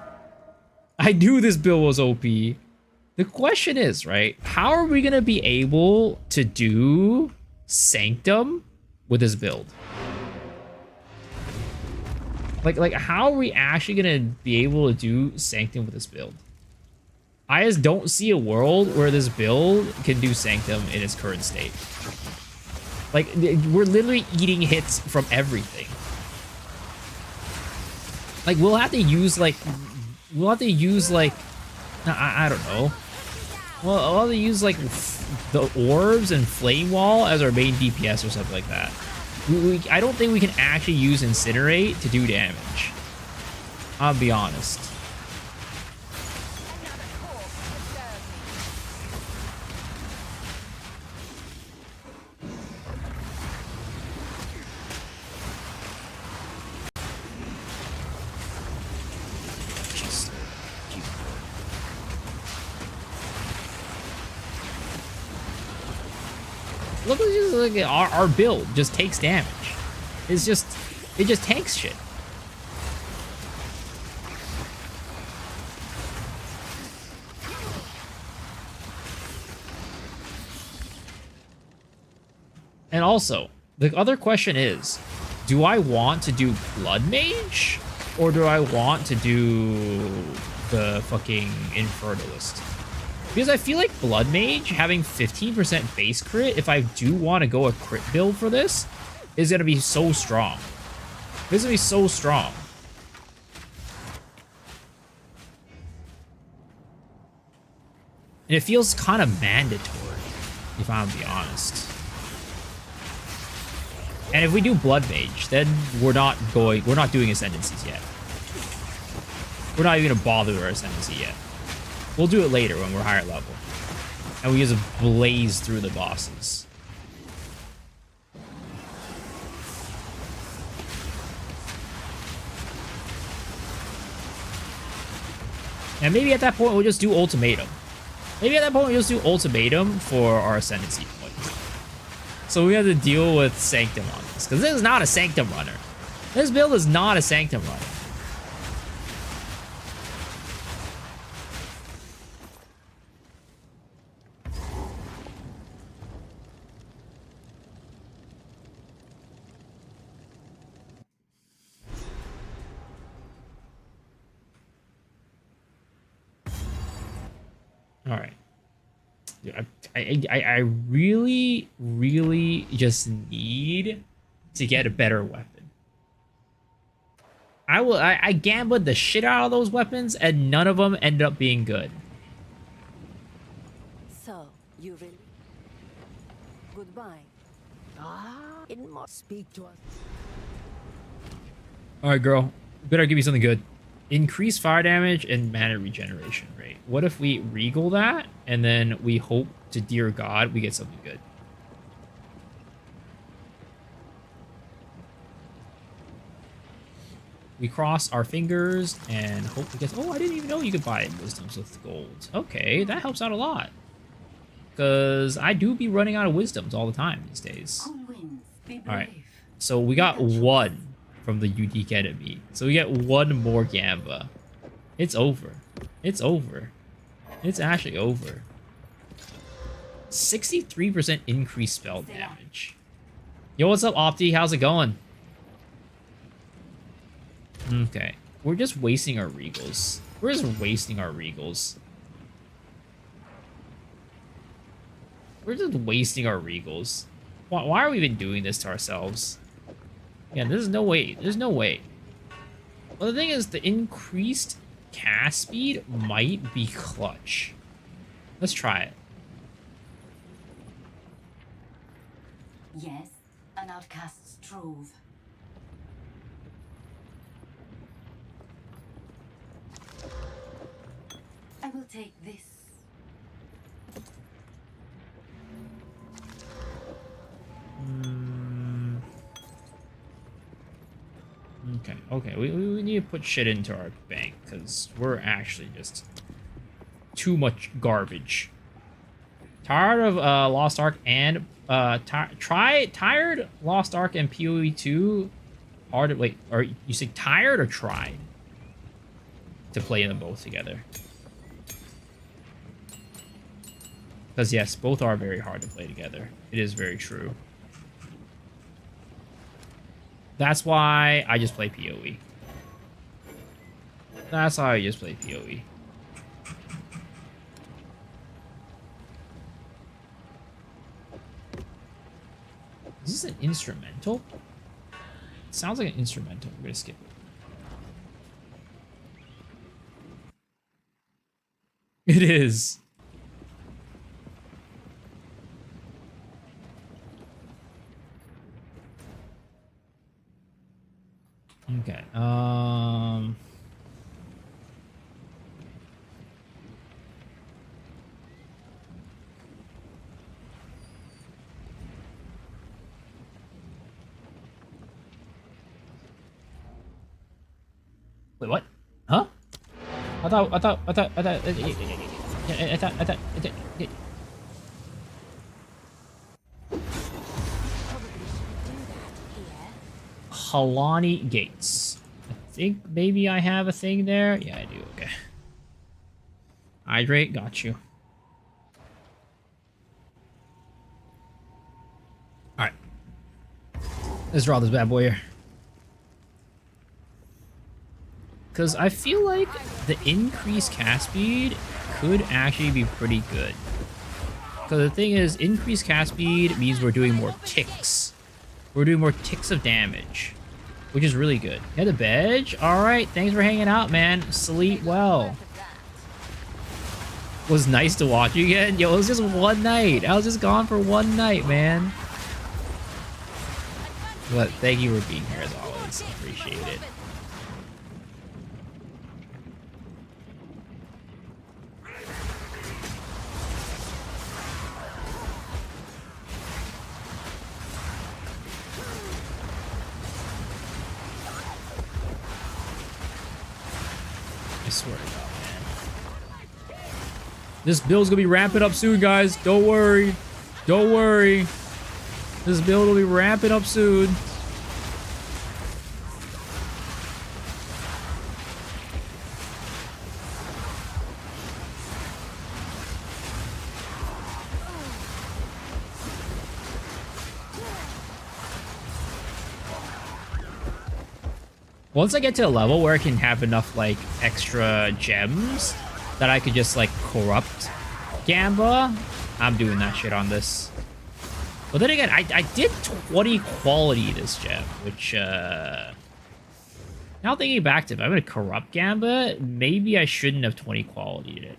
I knew this build was OP. The question is, right, how are we going to be able to do Sanctum with this build? Like, how are we actually gonna be able to do Sanctum with this build? I just don't see a world where this build can do Sanctum in its current state. Like, we're literally eating hits from everything. Like, we'll have to use, like... I don't know. Well, I'll have to use, like, the orbs and Flame Wall as our main DPS or something like that. I don't think we can actually use Incinerate to do damage. I'll be honest. Jeez. Look at just like our build just takes damage. It just tanks shit. And also, the other question is, do I want to do Blood Mage or do I want to do the fucking Infernalist? Because I feel like Blood Mage having 15% base crit, if I do want to go a crit build for this, is going to be so strong. This is going to be so strong. And it feels kind of mandatory, if I'm to be honest. And if we do Blood Mage, then we're not doing Ascendancies yet. We're not even going to bother with our Ascendancy yet. We'll do it later when we're higher level. And we just blaze through the bosses. And maybe at that point we'll just do Ultimatum. Maybe at that point we'll just do Ultimatum for our Ascendancy point. So we have to deal with Sanctum on this. Because this is not a Sanctum runner. This build is not a Sanctum runner. All right. I really, really just need to get a better weapon. I gambled the shit out of those weapons, and none of them ended up being good. So, you really... Goodbye. It must speak to us. All right, girl. Better give me something good. Increase fire damage and mana regeneration rate. What if we regal that, and then we hope to dear God we get something good? We cross our fingers and hope we get... Oh, I didn't even know you could buy wisdoms with gold. Okay, that helps out a lot. Because I do be running out of wisdoms all the time these days. Alright, so we got one from the unique enemy. So we get one more Gamba. It's over. It's over. It's actually over. 63% increased spell damage. Yo, what's up, Opti? How's it going? Okay. We're just wasting our regals. We're just wasting our regals. We're just wasting our regals. Why are we even doing this to ourselves? Yeah, there's no way. There's no way. Well, the thing is, the increased cast speed might be clutch. Let's try it. Yes, an outcast's trove. I will take this. Okay, we need to put shit into our bank, because we're actually just too much garbage. Tired of Lost Ark and tired Lost Ark and PoE 2. Hard to wait, or you say tired or tried to play them both together? Because yes, both are very hard to play together. It is very true. That's why I just play PoE. That's why I just play PoE. Is this an instrumental? It sounds like an instrumental. We're gonna skip it. It is. Okay, wait, what? Huh? I thought. Halani Gates. I think maybe I have a thing there. Yeah, I do. Okay. Hydrate, got you. Alright. Let's draw this bad boy here. Because I feel like the increased cast speed could actually be pretty good. Because the thing is, increased cast speed means we're doing more ticks. We're doing more ticks of damage, which is really good. Yeah, the badge? Alright, thanks for hanging out, man. Sleep well. Was nice to watch you again. Yo, it was just one night. I was just gone for one night, man. But thank you for being here as always. Appreciate it. I swear to God, man. This build's gonna be ramping up soon, guys. Don't worry. Don't worry. This build will be ramping up soon. Once I get to a level where I can have enough, like, extra gems that I could just, like, corrupt Gamba, I'm doing that shit on this. But then again, I did 20 quality this gem, which, now thinking back to it, if I'm going to corrupt Gamba, maybe I shouldn't have 20 quality'd it.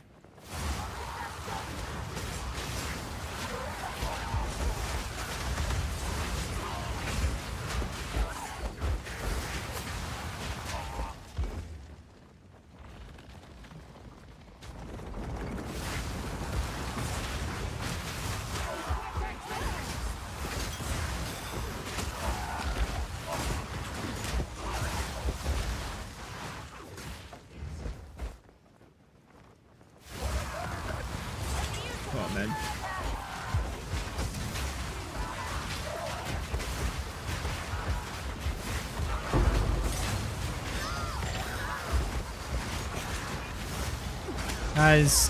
Oh, man. Guys,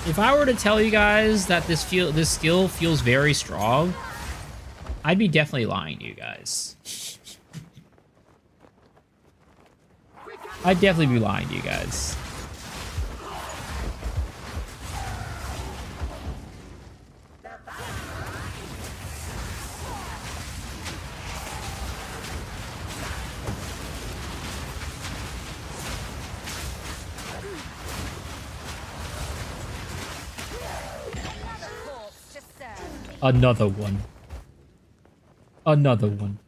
if I were to tell you guys that this skill feels very strong, I'd be definitely lying to you guys. I'd definitely be lying to you guys. Another one. Another one.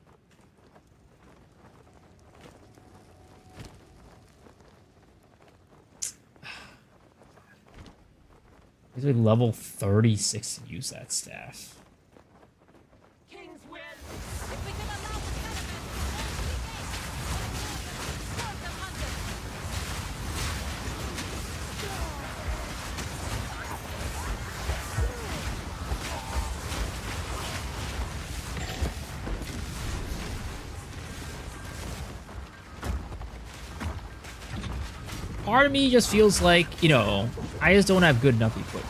He's like level 36 to use that staff. Part of me just feels like, you know, I just don't have good enough equipment.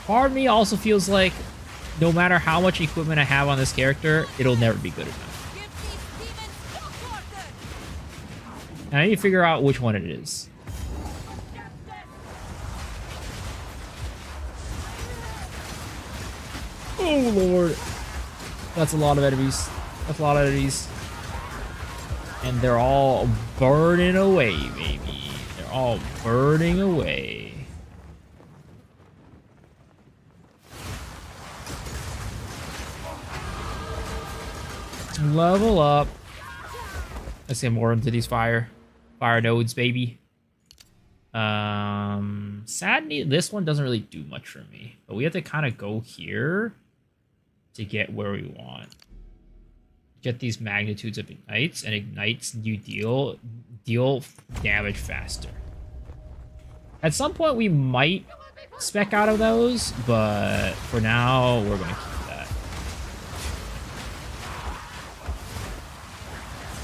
Part of me also feels like no matter how much equipment I have on this character, it'll never be good enough. And I need to figure out which one it is. Oh, Lord. That's a lot of enemies. That's a lot of enemies. And they're all burning away, baby. They're all burning away. Level up. Let's get more into these fire nodes, baby. Sadly, this one doesn't really do much for me. But we have to kind of go here to get where we want. Get these magnitudes of ignites, and ignites you deal damage faster. At some point we might spec out of those, but for now we're gonna keep that.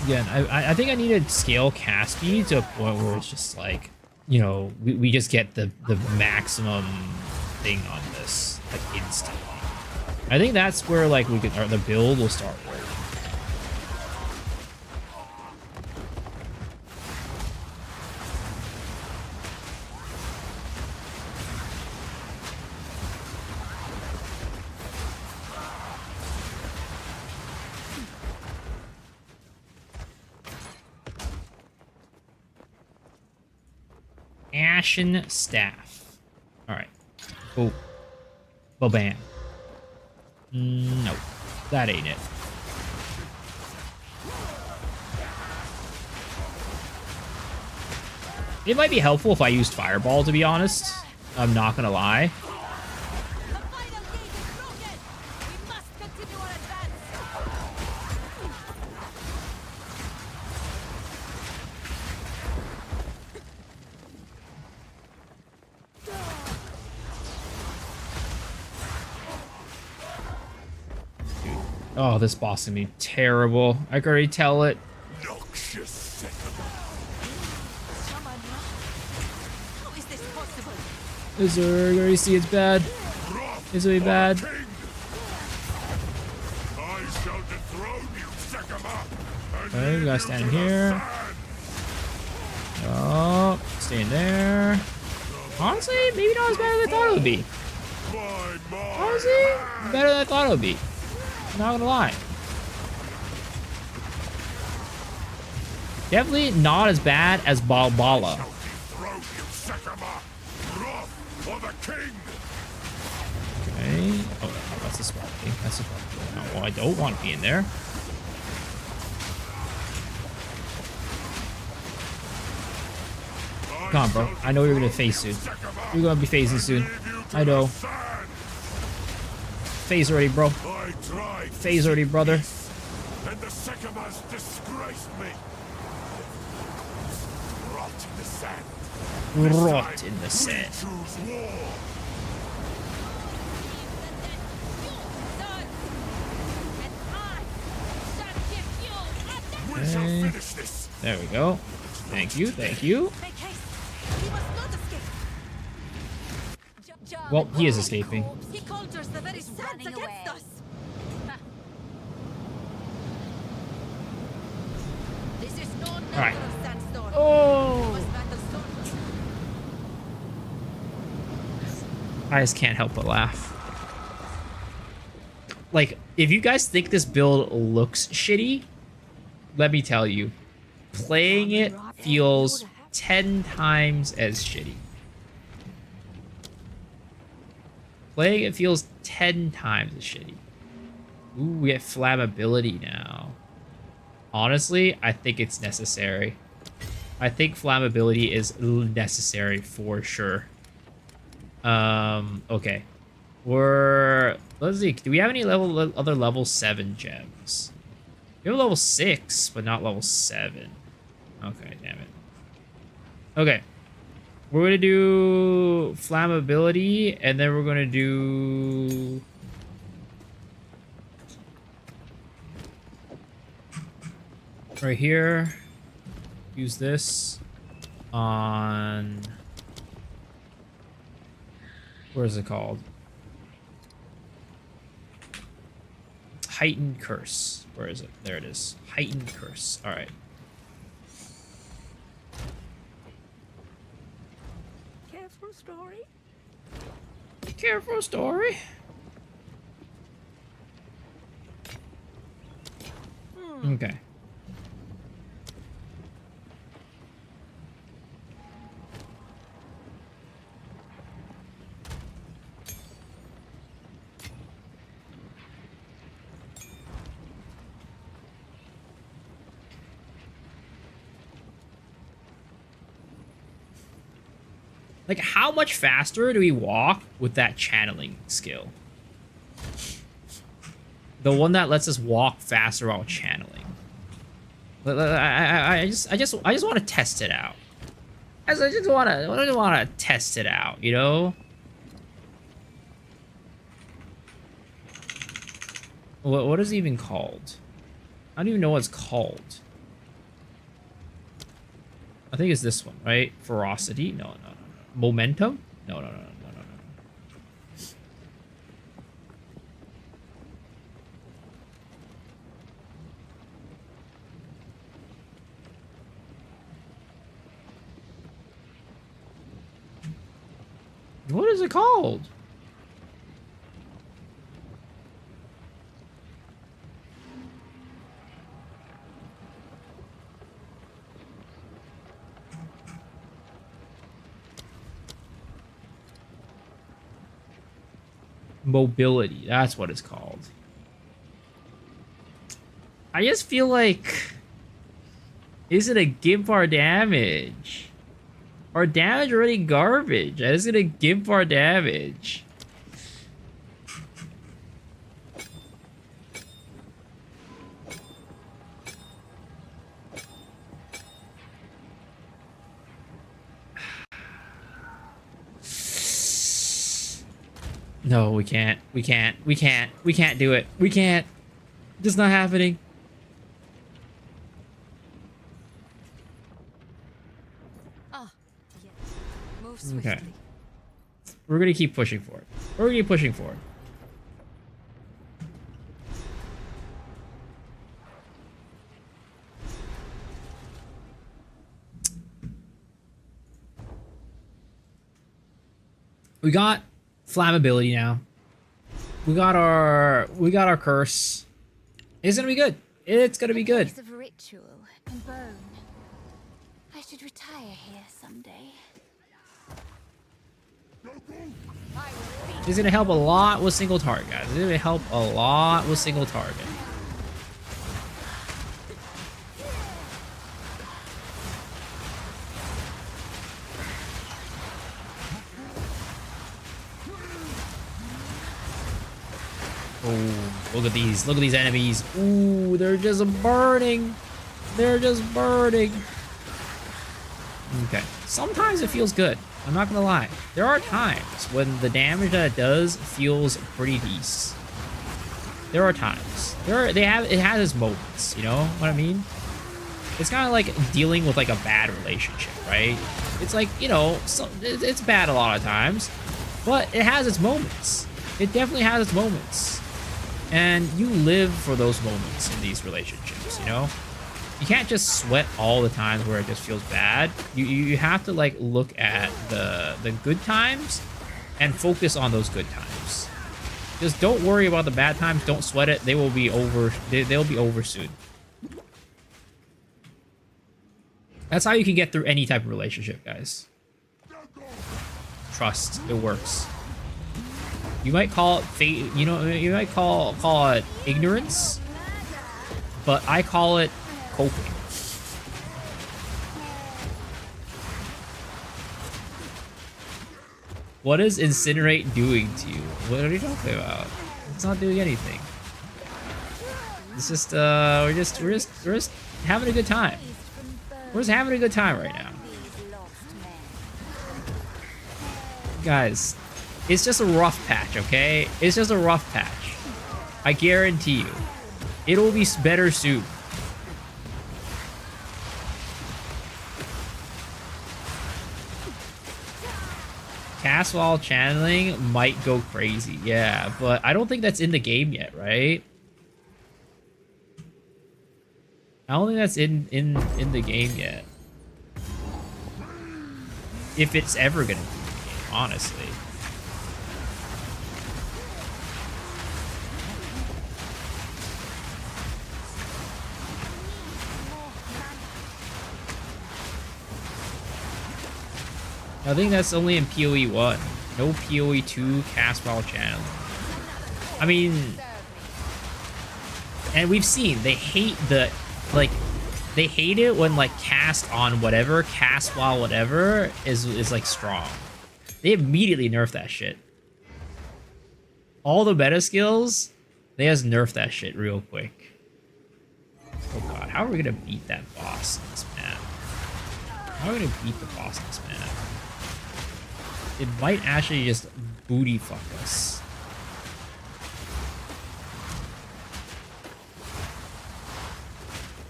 Again, I think I need to scale cast speed to a point where it's just like, you know, we just get the maximum thing on this like instantly. I think that's where like we can, or the build will start working. Ashen staff. All right. Oh. Ba-bam. Nope. That ain't it. It might be helpful if I used Fireball, to be honest. I'm not gonna lie. Oh, this boss is gonna be terrible. I can already tell it. Is there, you already see it's bad. It's gonna be bad. Okay, we gotta stand here. Oh, stay in there. Honestly, maybe not as bad as I thought it would be. Honestly, better than I thought it would be. Not gonna lie. Definitely not as bad as Balbala. Okay. Oh, that's the spot thing. That's the spot thing. Oh, well, I don't want to be in there. Come on, bro. I know you're gonna phase soon. You're gonna be phasing soon. I know. Phase already, bro. Phase already, brother. And the Sycamores disgraced me. Rot in the sand. Rot in the sand. Choose war. Okay. There we go. Thank you, thank you. Well, he is escaping. He conjures the very sands against us. This is no Alright. sandstorm. Oh! I just can't help but laugh. Like, if you guys think this build looks shitty, let me tell you, playing it feels 10 times as shitty. Playing it feels 10 times as shitty. Ooh, we get flammability now. Honestly, I think it's necessary. I think flammability is necessary for sure. Okay. Let's see, do we have any other level 7 gems? We have level 6, but not level 7. Okay, damn it. Okay. We're going to do flammability, and then we're going to do... right here. Use this on... where is it called? Heightened Curse. Where is it? There it is. Heightened Curse. All right. Careful, story. Careful, story. Okay. Like, how much faster do we walk with that channeling skill? The one that lets us walk faster while channeling. I just want to test it out. I just want to test it out, you know? What is it even called? I don't even know what it's called. I think it's this one, right? Ferocity? No. Momentum? No. What is it called? Mobility, that's what it's called. I just feel like, is it a gimp our damage? Our damage already garbage. I just gonna gimp our damage. No, we can't. We can't do it. We can't. Just not happening. Okay. We're gonna keep pushing for it. We're gonna keep pushing for it. We got flammability now. We got our curse. It's gonna be good. It's gonna be good. Place of ritual and bone. I should retire here someday. It's gonna help a lot with single target, guys. It's gonna help a lot with single target. Oh, look at these enemies. Ooh, they're just burning. They're just burning. Okay, sometimes it feels good. I'm not gonna lie. There are times when the damage that it does feels pretty decent. There are times. It has its moments, you know what I mean? It's kind of like dealing with like a bad relationship, right? It's like, you know, it's bad a lot of times, but it has its moments. It definitely has its moments. And you live for those moments in these relationships, you know? You can't just sweat all the times where it just feels bad. You have to like look at the good times and focus on those good times. Just don't worry about the bad times. Don't sweat it. They will be over. They'll be over soon. That's how you can get through any type of relationship, guys. Trust. It works. You might call it fate. You know, you might call it ignorance, but I call it coping. What is Incinerate doing to you? What are you talking about? It's not doing anything. It's just we're just having a good time. We're just having a good time right now. Guys, it's just a rough patch, okay? It's just a rough patch. I guarantee you. It'll be better soon. Cast while channeling might go crazy, yeah, but I don't think that's in the game yet, right? I don't think that's in the game yet. If it's ever gonna be in the game, honestly. I think that's only in PoE 1. No PoE 2 cast while channeling. I mean, and we've seen they hate they hate it when like cast on whatever, cast while whatever is like strong. They immediately nerf that shit. All the meta skills, they just nerf that shit real quick. Oh god, how are we gonna beat that boss in this map? How are we gonna beat the boss in this map? It might actually just booty fuck us.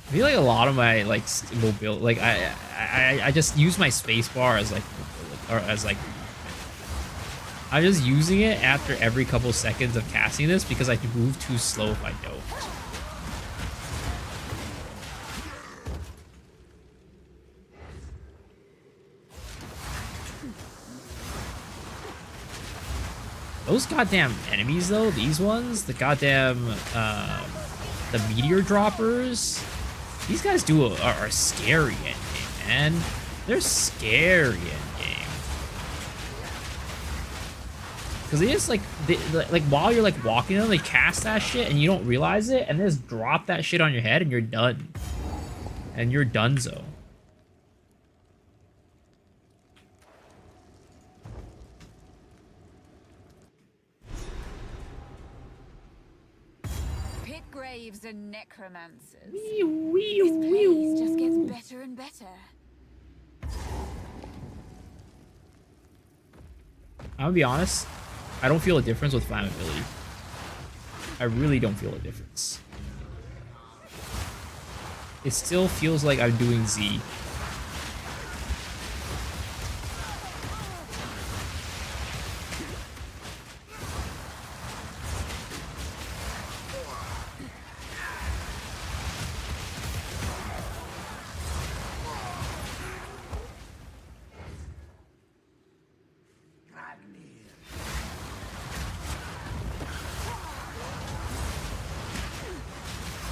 I feel like a lot of my like mobility, like I just use my space bar as like, or as like, I'm just using it after every couple seconds of casting this because I move too slow if I don't. Those goddamn enemies, though, these ones, the goddamn, the meteor droppers, these guys are scary endgame, man. They're scary endgame. Because they just, like, while you're, like, walking them, they cast that shit, and you don't realize it, and they just drop that shit on your head, and you're done. And you're donezo. Graves and necromancers. Wee, This place just gets better and better. I'm gonna be honest, I don't feel a difference with flammability. I really don't feel a difference. It still feels like I'm doing Z.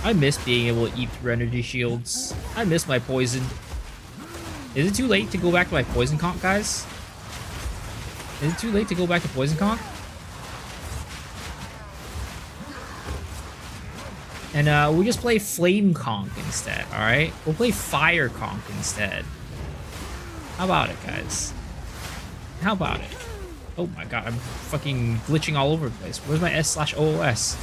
I miss being able to eat through energy shields. I miss my poison. Is it too late to go back to my poison conch, guys? Is it too late to go back to poison conch? And we'll just play flame conch instead, alright? We'll play fire conch instead. How about it, guys? How about it? Oh my god, I'm fucking glitching all over the place. Where's my S/OOS?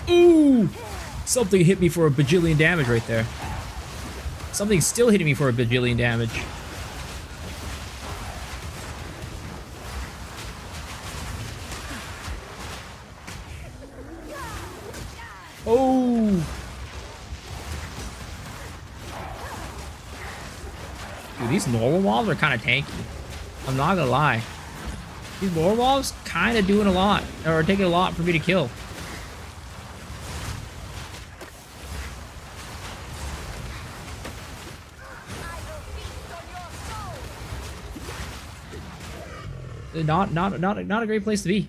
Ooh! Something hit me for a bajillion damage right there. Something's still hitting me for a bajillion damage. Oh! Dude, these normal mobs are kind of tanky. I'm not gonna lie. These normal mobs kind of doing a lot, or taking a lot for me to kill. Not a great place to be.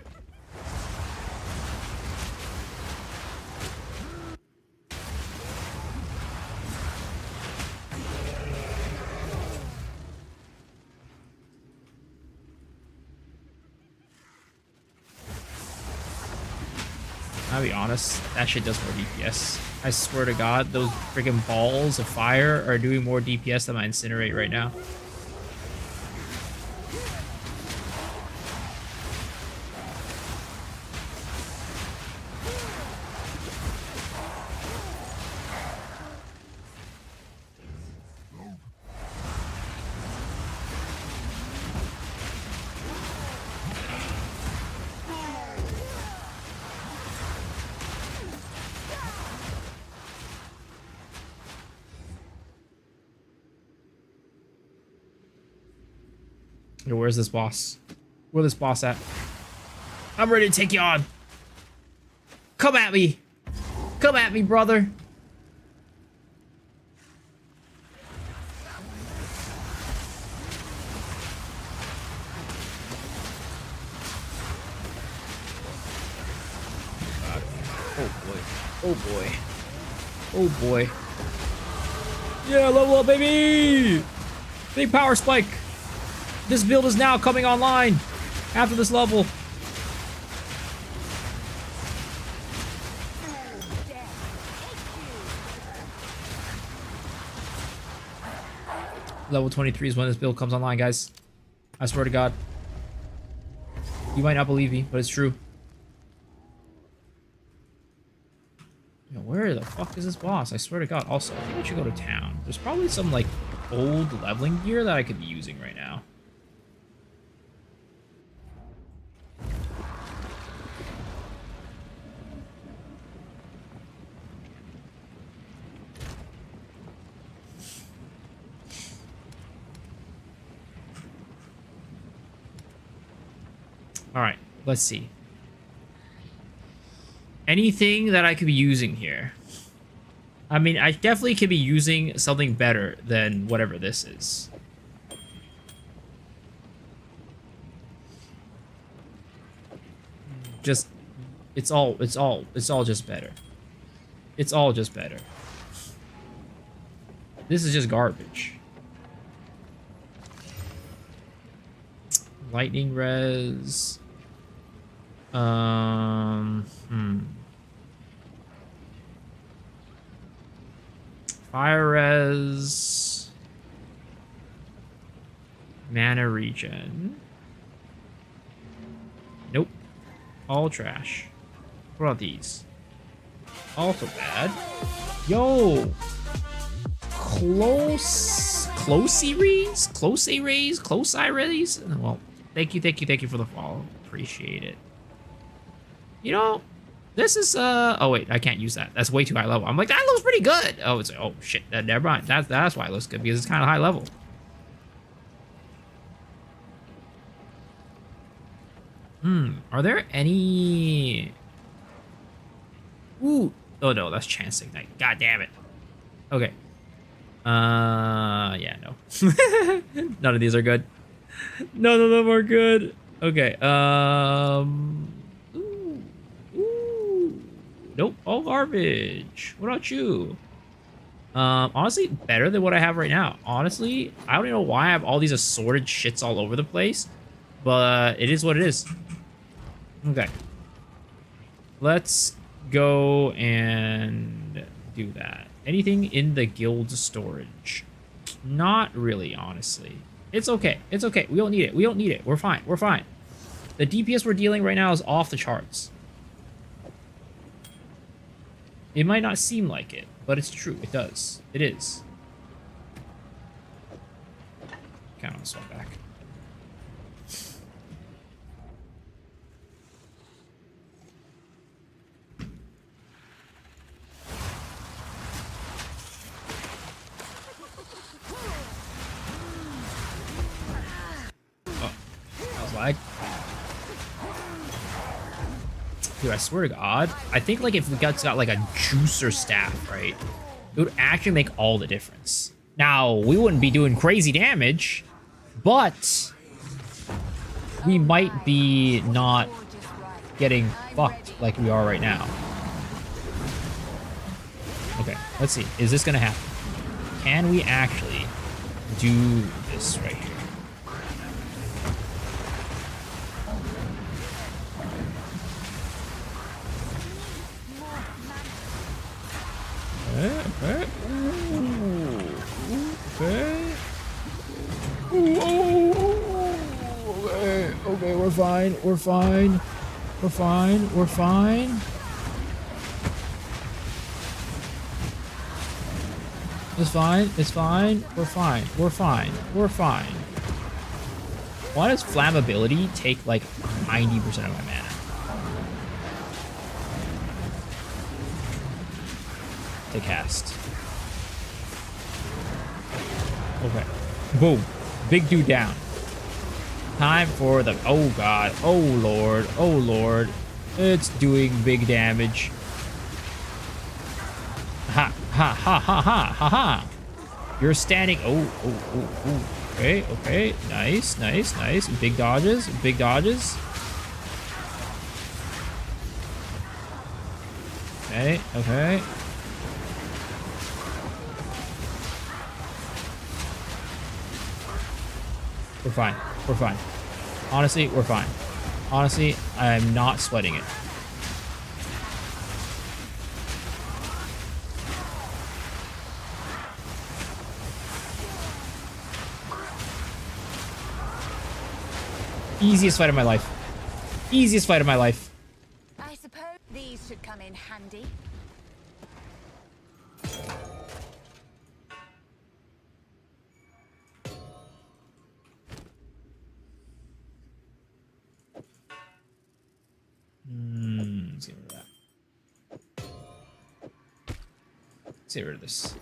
I'll be honest, that shit does more DPS. I swear to God, those freaking balls of fire are doing more DPS than my incinerate right now. Yo, where's this boss? Where's this boss at? I'm ready to take you on. Come at me. Come at me, brother. Oh boy. Oh boy. Oh boy. Yeah, level up, baby! Big power spike. This build is now coming online after this level. Level 23 is when this build comes online, guys. I swear to God. You might not believe me, but it's true. Yo, where the fuck is this boss? I swear to God. Also, I think I should go to town. There's probably some, like, old leveling gear that I could be using right now. All right, let's see. Anything that I could be using here? I mean, I definitely could be using something better than whatever this is. Just, it's all just better. It's all just better. This is just garbage. Lightning res. Fire res. Mana regen. Nope. All trash. What about these? Also bad. Yo! Closey rays? Well, thank you for the follow. Appreciate it. You know, this is oh wait, I can't use that. That's way too high level. I'm like, that looks pretty good. Oh, it's like, oh shit, never mind. That's why it looks good, because it's kind of high level. Are there any... Ooh, Oh no, that's Chance Ignite. God damn it. Okay. Yeah, no. None of these are good. None of them are good. Okay. Ooh. Nope. All garbage. What about you? Honestly, better than what I have right now. Honestly, I don't even know why I have all these assorted shits all over the place, but it is what it is. Okay. Let's go and do that. Anything in the guild storage? Not really, honestly. It's okay. It's okay. We don't need it. We don't need it. We're fine. We're fine. The DPS we're dealing right now is off the charts. It might not seem like it, but it's true. It does. It is. Kind of swap back. Oh, that was lag. Dude, I swear to God, I think like if we got like a juicer staff, right, it would actually make all the difference. Now, we wouldn't be doing crazy damage, but we might be not getting fucked like we are right now. Okay, let's see. Is this gonna happen? Can we actually do this right here? Okay. Ooh. Okay. Ooh. Okay. Okay, we're fine. We're fine. We're fine. We're fine. It's fine. It's fine. We're fine. We're fine. We're fine. Why does flammability take like 90% of my mana? To cast. Okay. Boom. Big dude down. Time for the... Oh, God. Oh, Lord. Oh, Lord. It's doing big damage. Ha. Ha, ha, ha, ha, ha, ha. You're standing... Oh, oh, oh, oh. Okay, okay. Nice, nice, nice. Big dodges. Big dodges. Okay, okay. We're fine. We're fine. Honestly, we're fine. Honestly, I'm not sweating it. Easiest fight of my life. Easiest fight of my life. I suppose these should come in handy. Let's get rid of that. Let's get rid of this.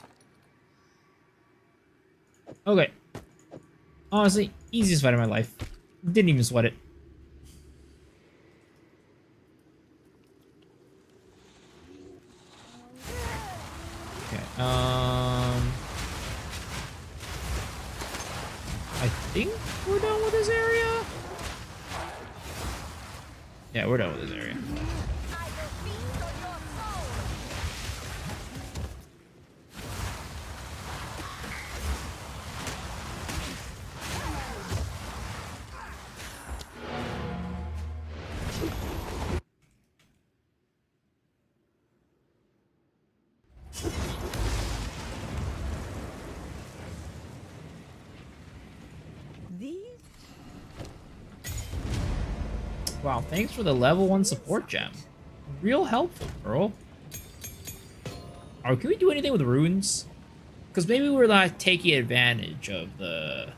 Okay. Honestly, easiest fight of my life. Didn't even sweat it. Okay, I think we're done with this area. Yeah, we're done with this area. Wow, thanks for the level 1 support gem. Real helpful, bro. Or can we do anything with runes? Because maybe we're not taking advantage of the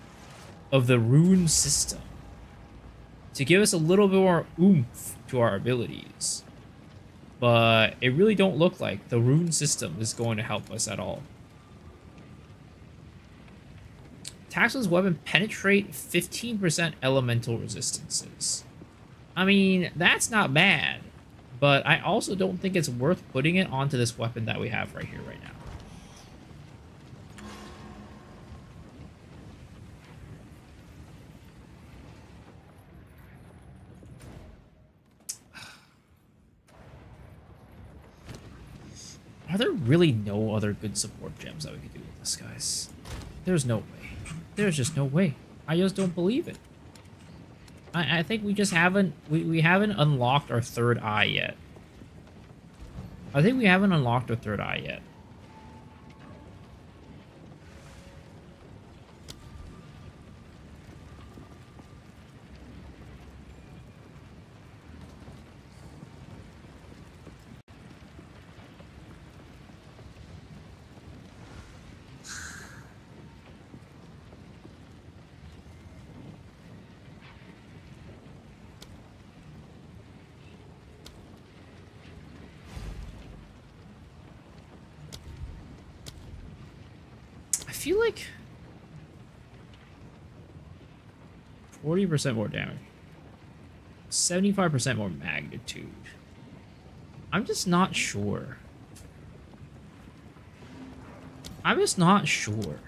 rune system to give us a little bit more oomph to our abilities. But it really don't look like the rune system is going to help us at all. Taxless weapon penetrate 15% elemental resistances. I mean, that's not bad, but I also don't think it's worth putting it onto this weapon that we have right here, right now. Are there really no other good support gems that we could do with this, guys? There's no way. There's just no way. I just don't believe it. I think we just haven't... We haven't unlocked our third eye yet. I think we haven't unlocked our third eye yet. I feel like 40% more damage, 75% more magnitude. I'm just not sure. I'm just not sure.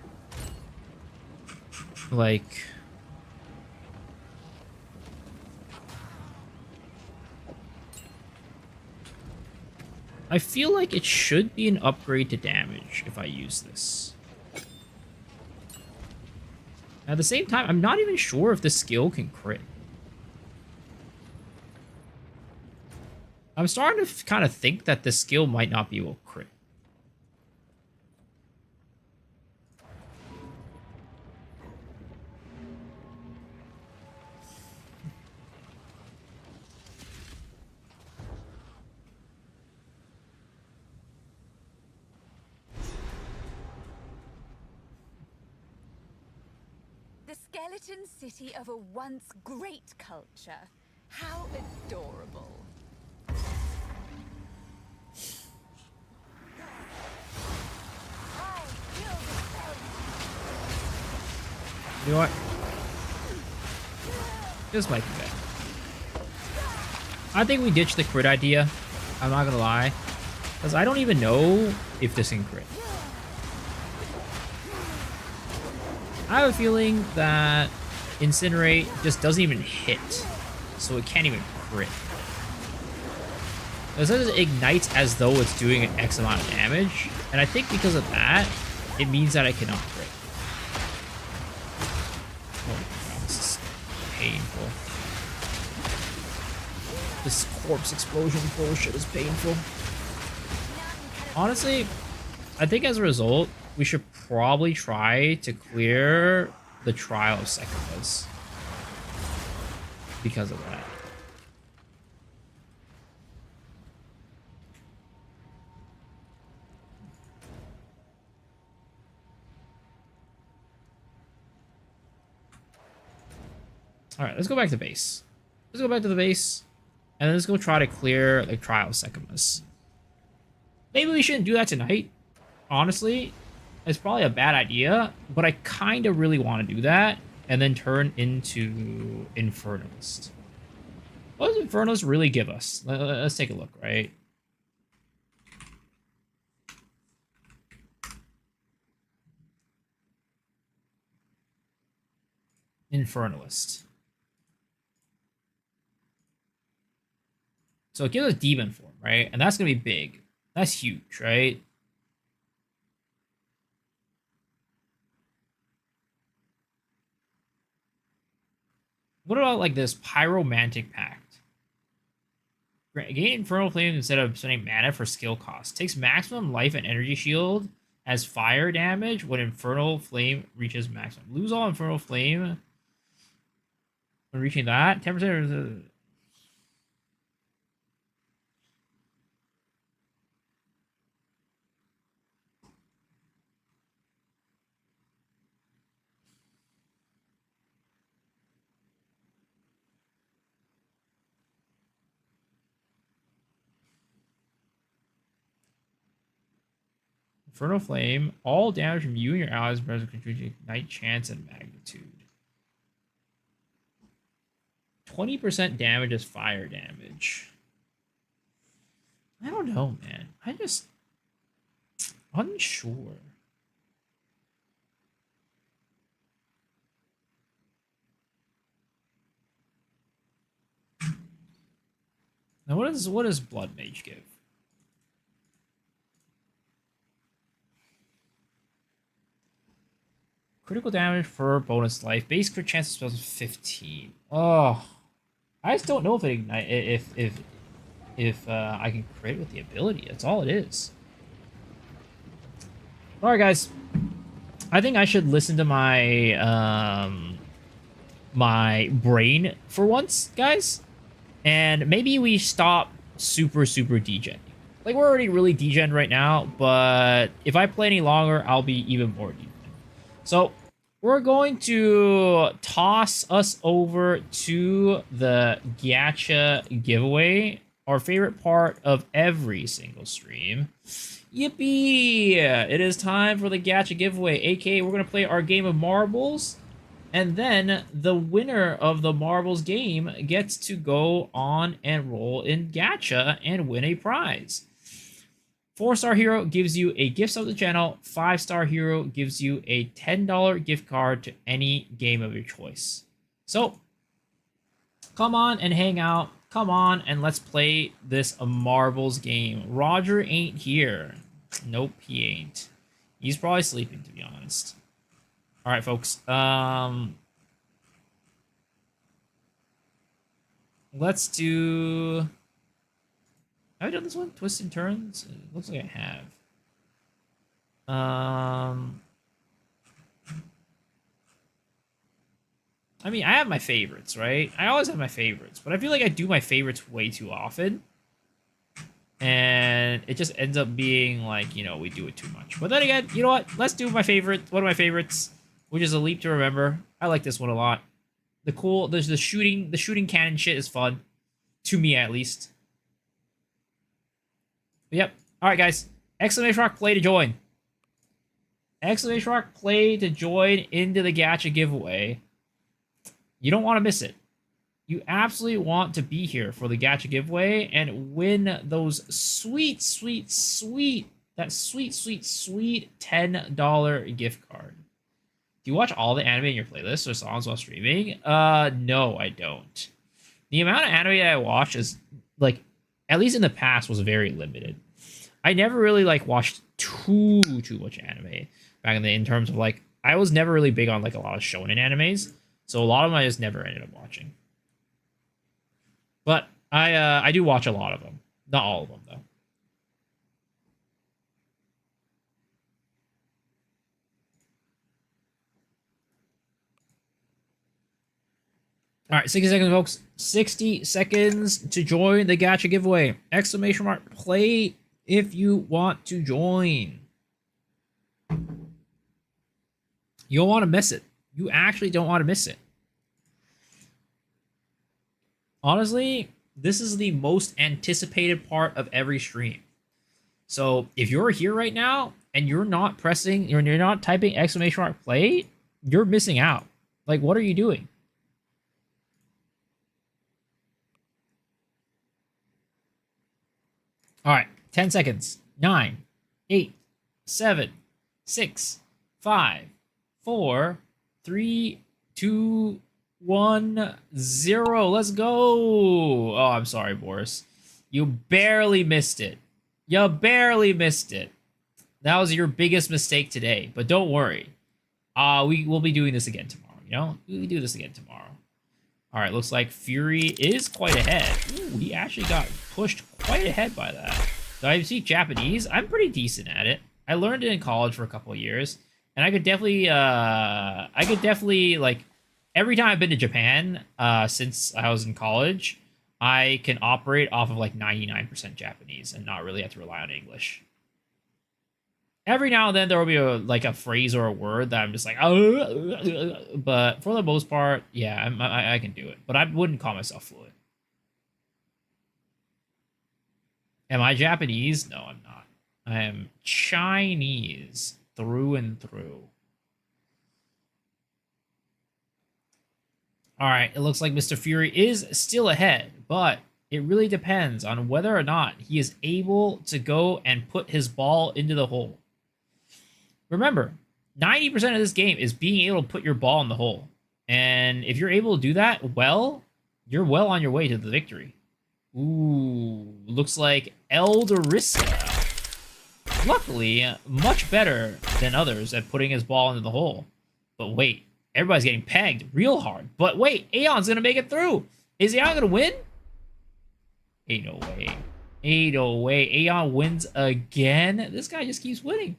Like, I feel like it should be an upgrade to damage if I use this. At the same time, I'm not even sure if the skill can crit. I'm starting to kind of think that the skill might not be able to crit. The skeleton city of a once great culture. How adorable. You know what? This might be bad. I think we ditched the crit idea. I'm not gonna lie. Because I don't even know if this can crit. I have a feeling that Incinerate just doesn't even hit. So it can't even crit. It says it ignites as though it's doing an X amount of damage. And I think because of that, it means that I cannot crit. Oh my god, this is painful. This corpse explosion bullshit is painful. Honestly, I think as a result, we should probably try to clear the Trial of Secubus because of that. Alright, let's go back to base. Let's go back to the base, and then let's go try to clear the Trial of Secubus. Maybe we shouldn't do that tonight. Honestly, it's probably a bad idea, but I kind of really want to do that and then turn into Infernalist. What does Infernalist really give us? Let's take a look, right? Infernalist. So it gives us demon form, right? And that's going to be big. That's huge, right? What about like this Pyromantic Pact? Gain Infernal Flame instead of spending mana for skill cost. Takes maximum life and energy shield as fire damage when Infernal Flame reaches maximum. Lose all Infernal Flame when reaching that. 10%. Infernal Flame. All damage from you and your allies present contribute ignite chance and magnitude. 20% damage is fire damage. I don't know, man. I just unsure. Now, what does Blood Mage give? Critical damage for bonus life. Base crit chance of spells is 15. Oh, I just don't know if it ignite if I can crit with the ability. That's all it is. All right, guys. I think I should listen to my my brain for once, guys. And maybe we stop super degen. Like, we're already really degen right now, but if I play any longer, I'll be even more degen. So we're going to toss us over to the gacha giveaway, our favorite part of every single stream. Yippee! It is time for the gacha giveaway, aka we're going to play our game of marbles, and then the winner of the marbles game gets to go on and roll in gacha and win a prize. 4-star hero gives you a gift sub to the channel. 5-star hero gives you a $10 gift card to any game of your choice. So, come on and hang out. Come on and let's play this marbles game. Roger ain't here. Nope, he ain't. He's probably sleeping, to be honest. All right, folks. Let's do... Have I done this one? Twists and turns? It looks like I have. I mean, I have my favorites, right? I always have my favorites, but I feel like I do my favorites way too often. And it just ends up being like, you know, we do it too much. But then again, you know what? Let's do my favorite, one of my favorites, which is a Leap to Remember. I like this one a lot. There's the shooting cannon shit is fun. To me, at least. Yep. All right, guys. Exclamation rock play to join. Exclamation rock play to join into the gacha giveaway. You don't want to miss it. You absolutely want to be here for the gacha giveaway and win those sweet $10 gift card. Do you watch all the anime in your playlist or songs while streaming? No, I don't. The amount of anime I watch is, like, at least in the past, was very limited. I never really, like, watched too much anime back in the day, in terms of, like, I was never really big on, like, a lot of shonen animes, so a lot of them I just never ended up watching. But I do watch a lot of them. Not all of them, though. All right, 60 seconds, folks. 60 seconds to join the gacha giveaway. Exclamation mark play if you want to join. You don't want to miss it. You actually don't want to miss it. Honestly, this is the most anticipated part of every stream. So if you're here right now and you're not pressing, you're not typing exclamation mark play, you're missing out. Like, what are you doing? All right, 10 seconds. 9, 8, 7, 6, 5, 4, 3, 2, 1, 0. Let's go. Oh, I'm sorry, Boris. You barely missed it. You barely missed it. That was your biggest mistake today. But don't worry. We will be doing this again tomorrow, you know? We do this again tomorrow. All right, looks like Fury is quite ahead. Ooh, he actually got pushed quite ahead by that. So I speak Japanese. I'm pretty decent at it. I learned it in college for a couple of years, and I could definitely, like, every time I've been to Japan, since I was in college, I can operate off of like 99% Japanese and not really have to rely on English. Every now and then there will be a phrase or a word that I'm just like, but for the most part, yeah, I can do it. But I wouldn't call myself fluent. Am I Japanese? No, I'm not. I am Chinese through and through. All right, it looks like Mr. Fury is still ahead, but It really depends on whether or not he is able to go and put his ball into the hole. Remember, 90% of this game is being able to put your ball in the hole. And if you're able to do that well, you're well on your way to the victory. Ooh, looks like Eldorissa. Luckily, much better than others at putting his ball into the hole. But wait, everybody's getting pegged real hard. But wait, Aeon's going to make it through. Is Aeon going to win? Ain't no way. Ain't no way. Aeon wins again. This guy just keeps winning.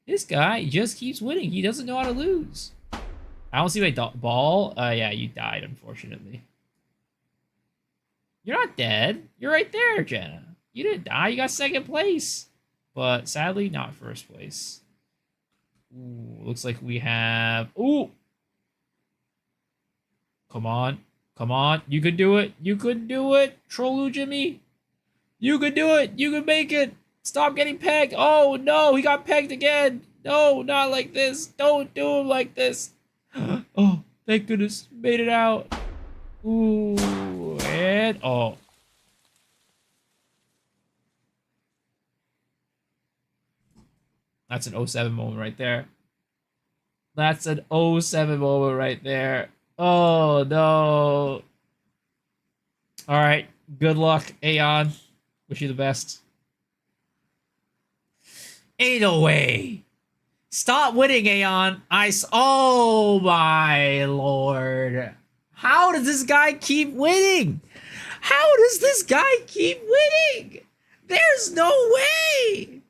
This guy just keeps winning. He doesn't know how to lose. I don't see my ball. Yeah, you died, unfortunately. You're not dead. You're right there, Jenna. You didn't die. You got second place. But sadly, not first place. Ooh, looks like we have... Ooh! Come on. Come on. You could do it. You could do it. Trollu Jimmy. You could do it. You could make it. Stop getting pegged. Oh, no. He got pegged again. No, not like this. Don't do him like this. Oh, thank goodness. Made it out. Ooh. And... Oh. That's an 07 moment right there. That's an 07 moment right there. Oh, no. All right. Good luck, Aeon. Wish you the best. Ain't no way. Stop winning, Aeon. Oh, my lord. How does this guy keep winning? How does this guy keep winning? There's no way.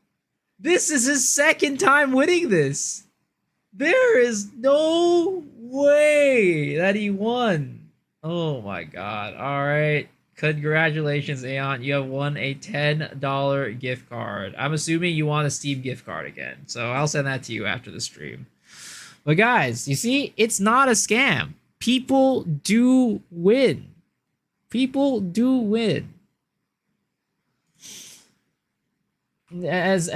This is his second time winning this. There is no way that he won. Oh my god. All right. Congratulations, Aeon. You have won a $10 gift card. I'm assuming you want a Steam gift card again. So I'll send that to you after the stream. But guys, you see, it's not a scam. People do win. People do win. As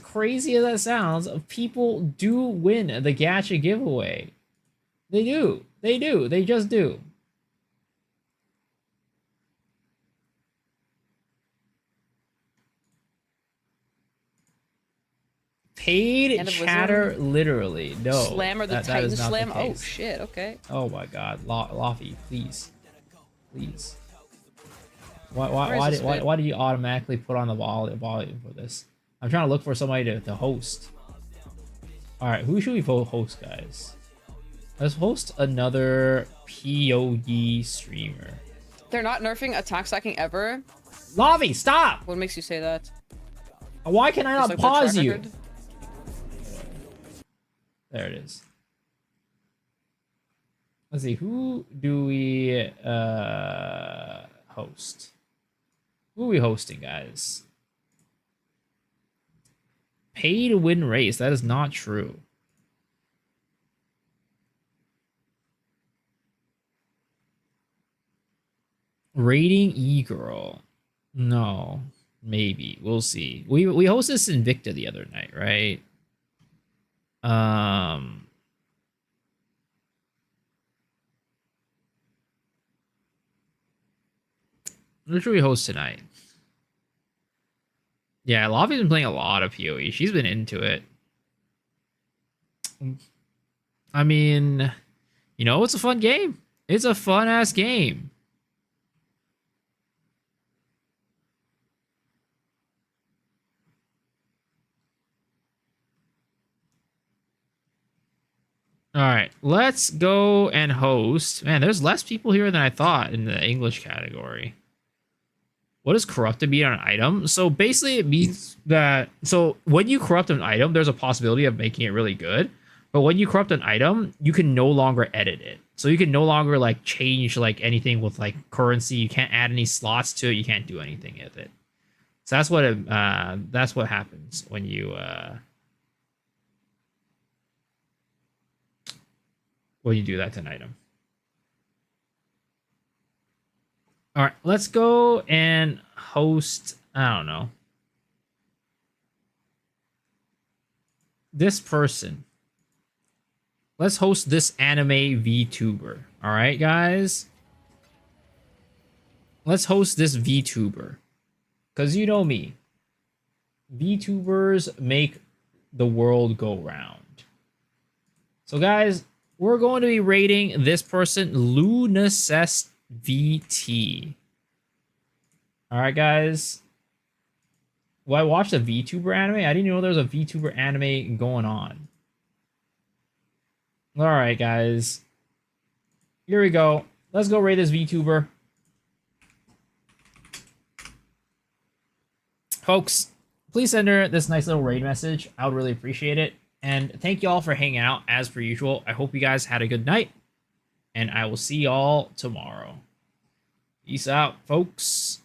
crazy as that sounds, people do win the gacha giveaway. They do. They do. They just do. Paid chatter, literally. No. Slam or the Titan Slam? Oh, case. shit. Okay. Oh, my God. Laffy, please. Please. Why did you automatically put on the volume for this? I'm trying to look for somebody to host. Alright, who should we host, guys? Let's host another POE streamer. They're not nerfing attack stacking ever. Lavi, stop! What makes you say that? Why can I not pause you? Record? There it is. Let's see, who do we host? Who are we hosting, guys? Pay to win race. That is not true. Rating E-Girl. No. Maybe. We'll see. We hosted Invicta the other night, right? What should we host tonight? Yeah, Lavi's been playing a lot of PoE. She's been into it. I mean, you know, it's a fun game. It's a fun-ass game. All right, let's go and host. Man, there's less people here than I thought in the English category. What does corrupted mean on an item? So basically it means that, so when you corrupt an item, there's a possibility of making it really good. But when you corrupt an item, you can no longer edit it. So you can no longer like change like anything with like currency. You can't add any slots to it. You can't do anything with it. So that's what happens when you do that to an item. All right, let's go and host, I don't know, this person. Let's host this anime VTuber. All right, guys. let's host this VTuber. Because you know me. VTubers make the world go round. So guys, we're going to be rating this person, Lunacest VT. Alright guys. Well, I watched a VTuber anime. I didn't know there was a VTuber anime going on. Alright guys. Here we go. Let's go rate this VTuber. Folks, please send her this nice little raid message. I would really appreciate it. And thank you all for hanging out as per usual. I hope you guys had a good night. And I will see y'all tomorrow. Peace out, folks.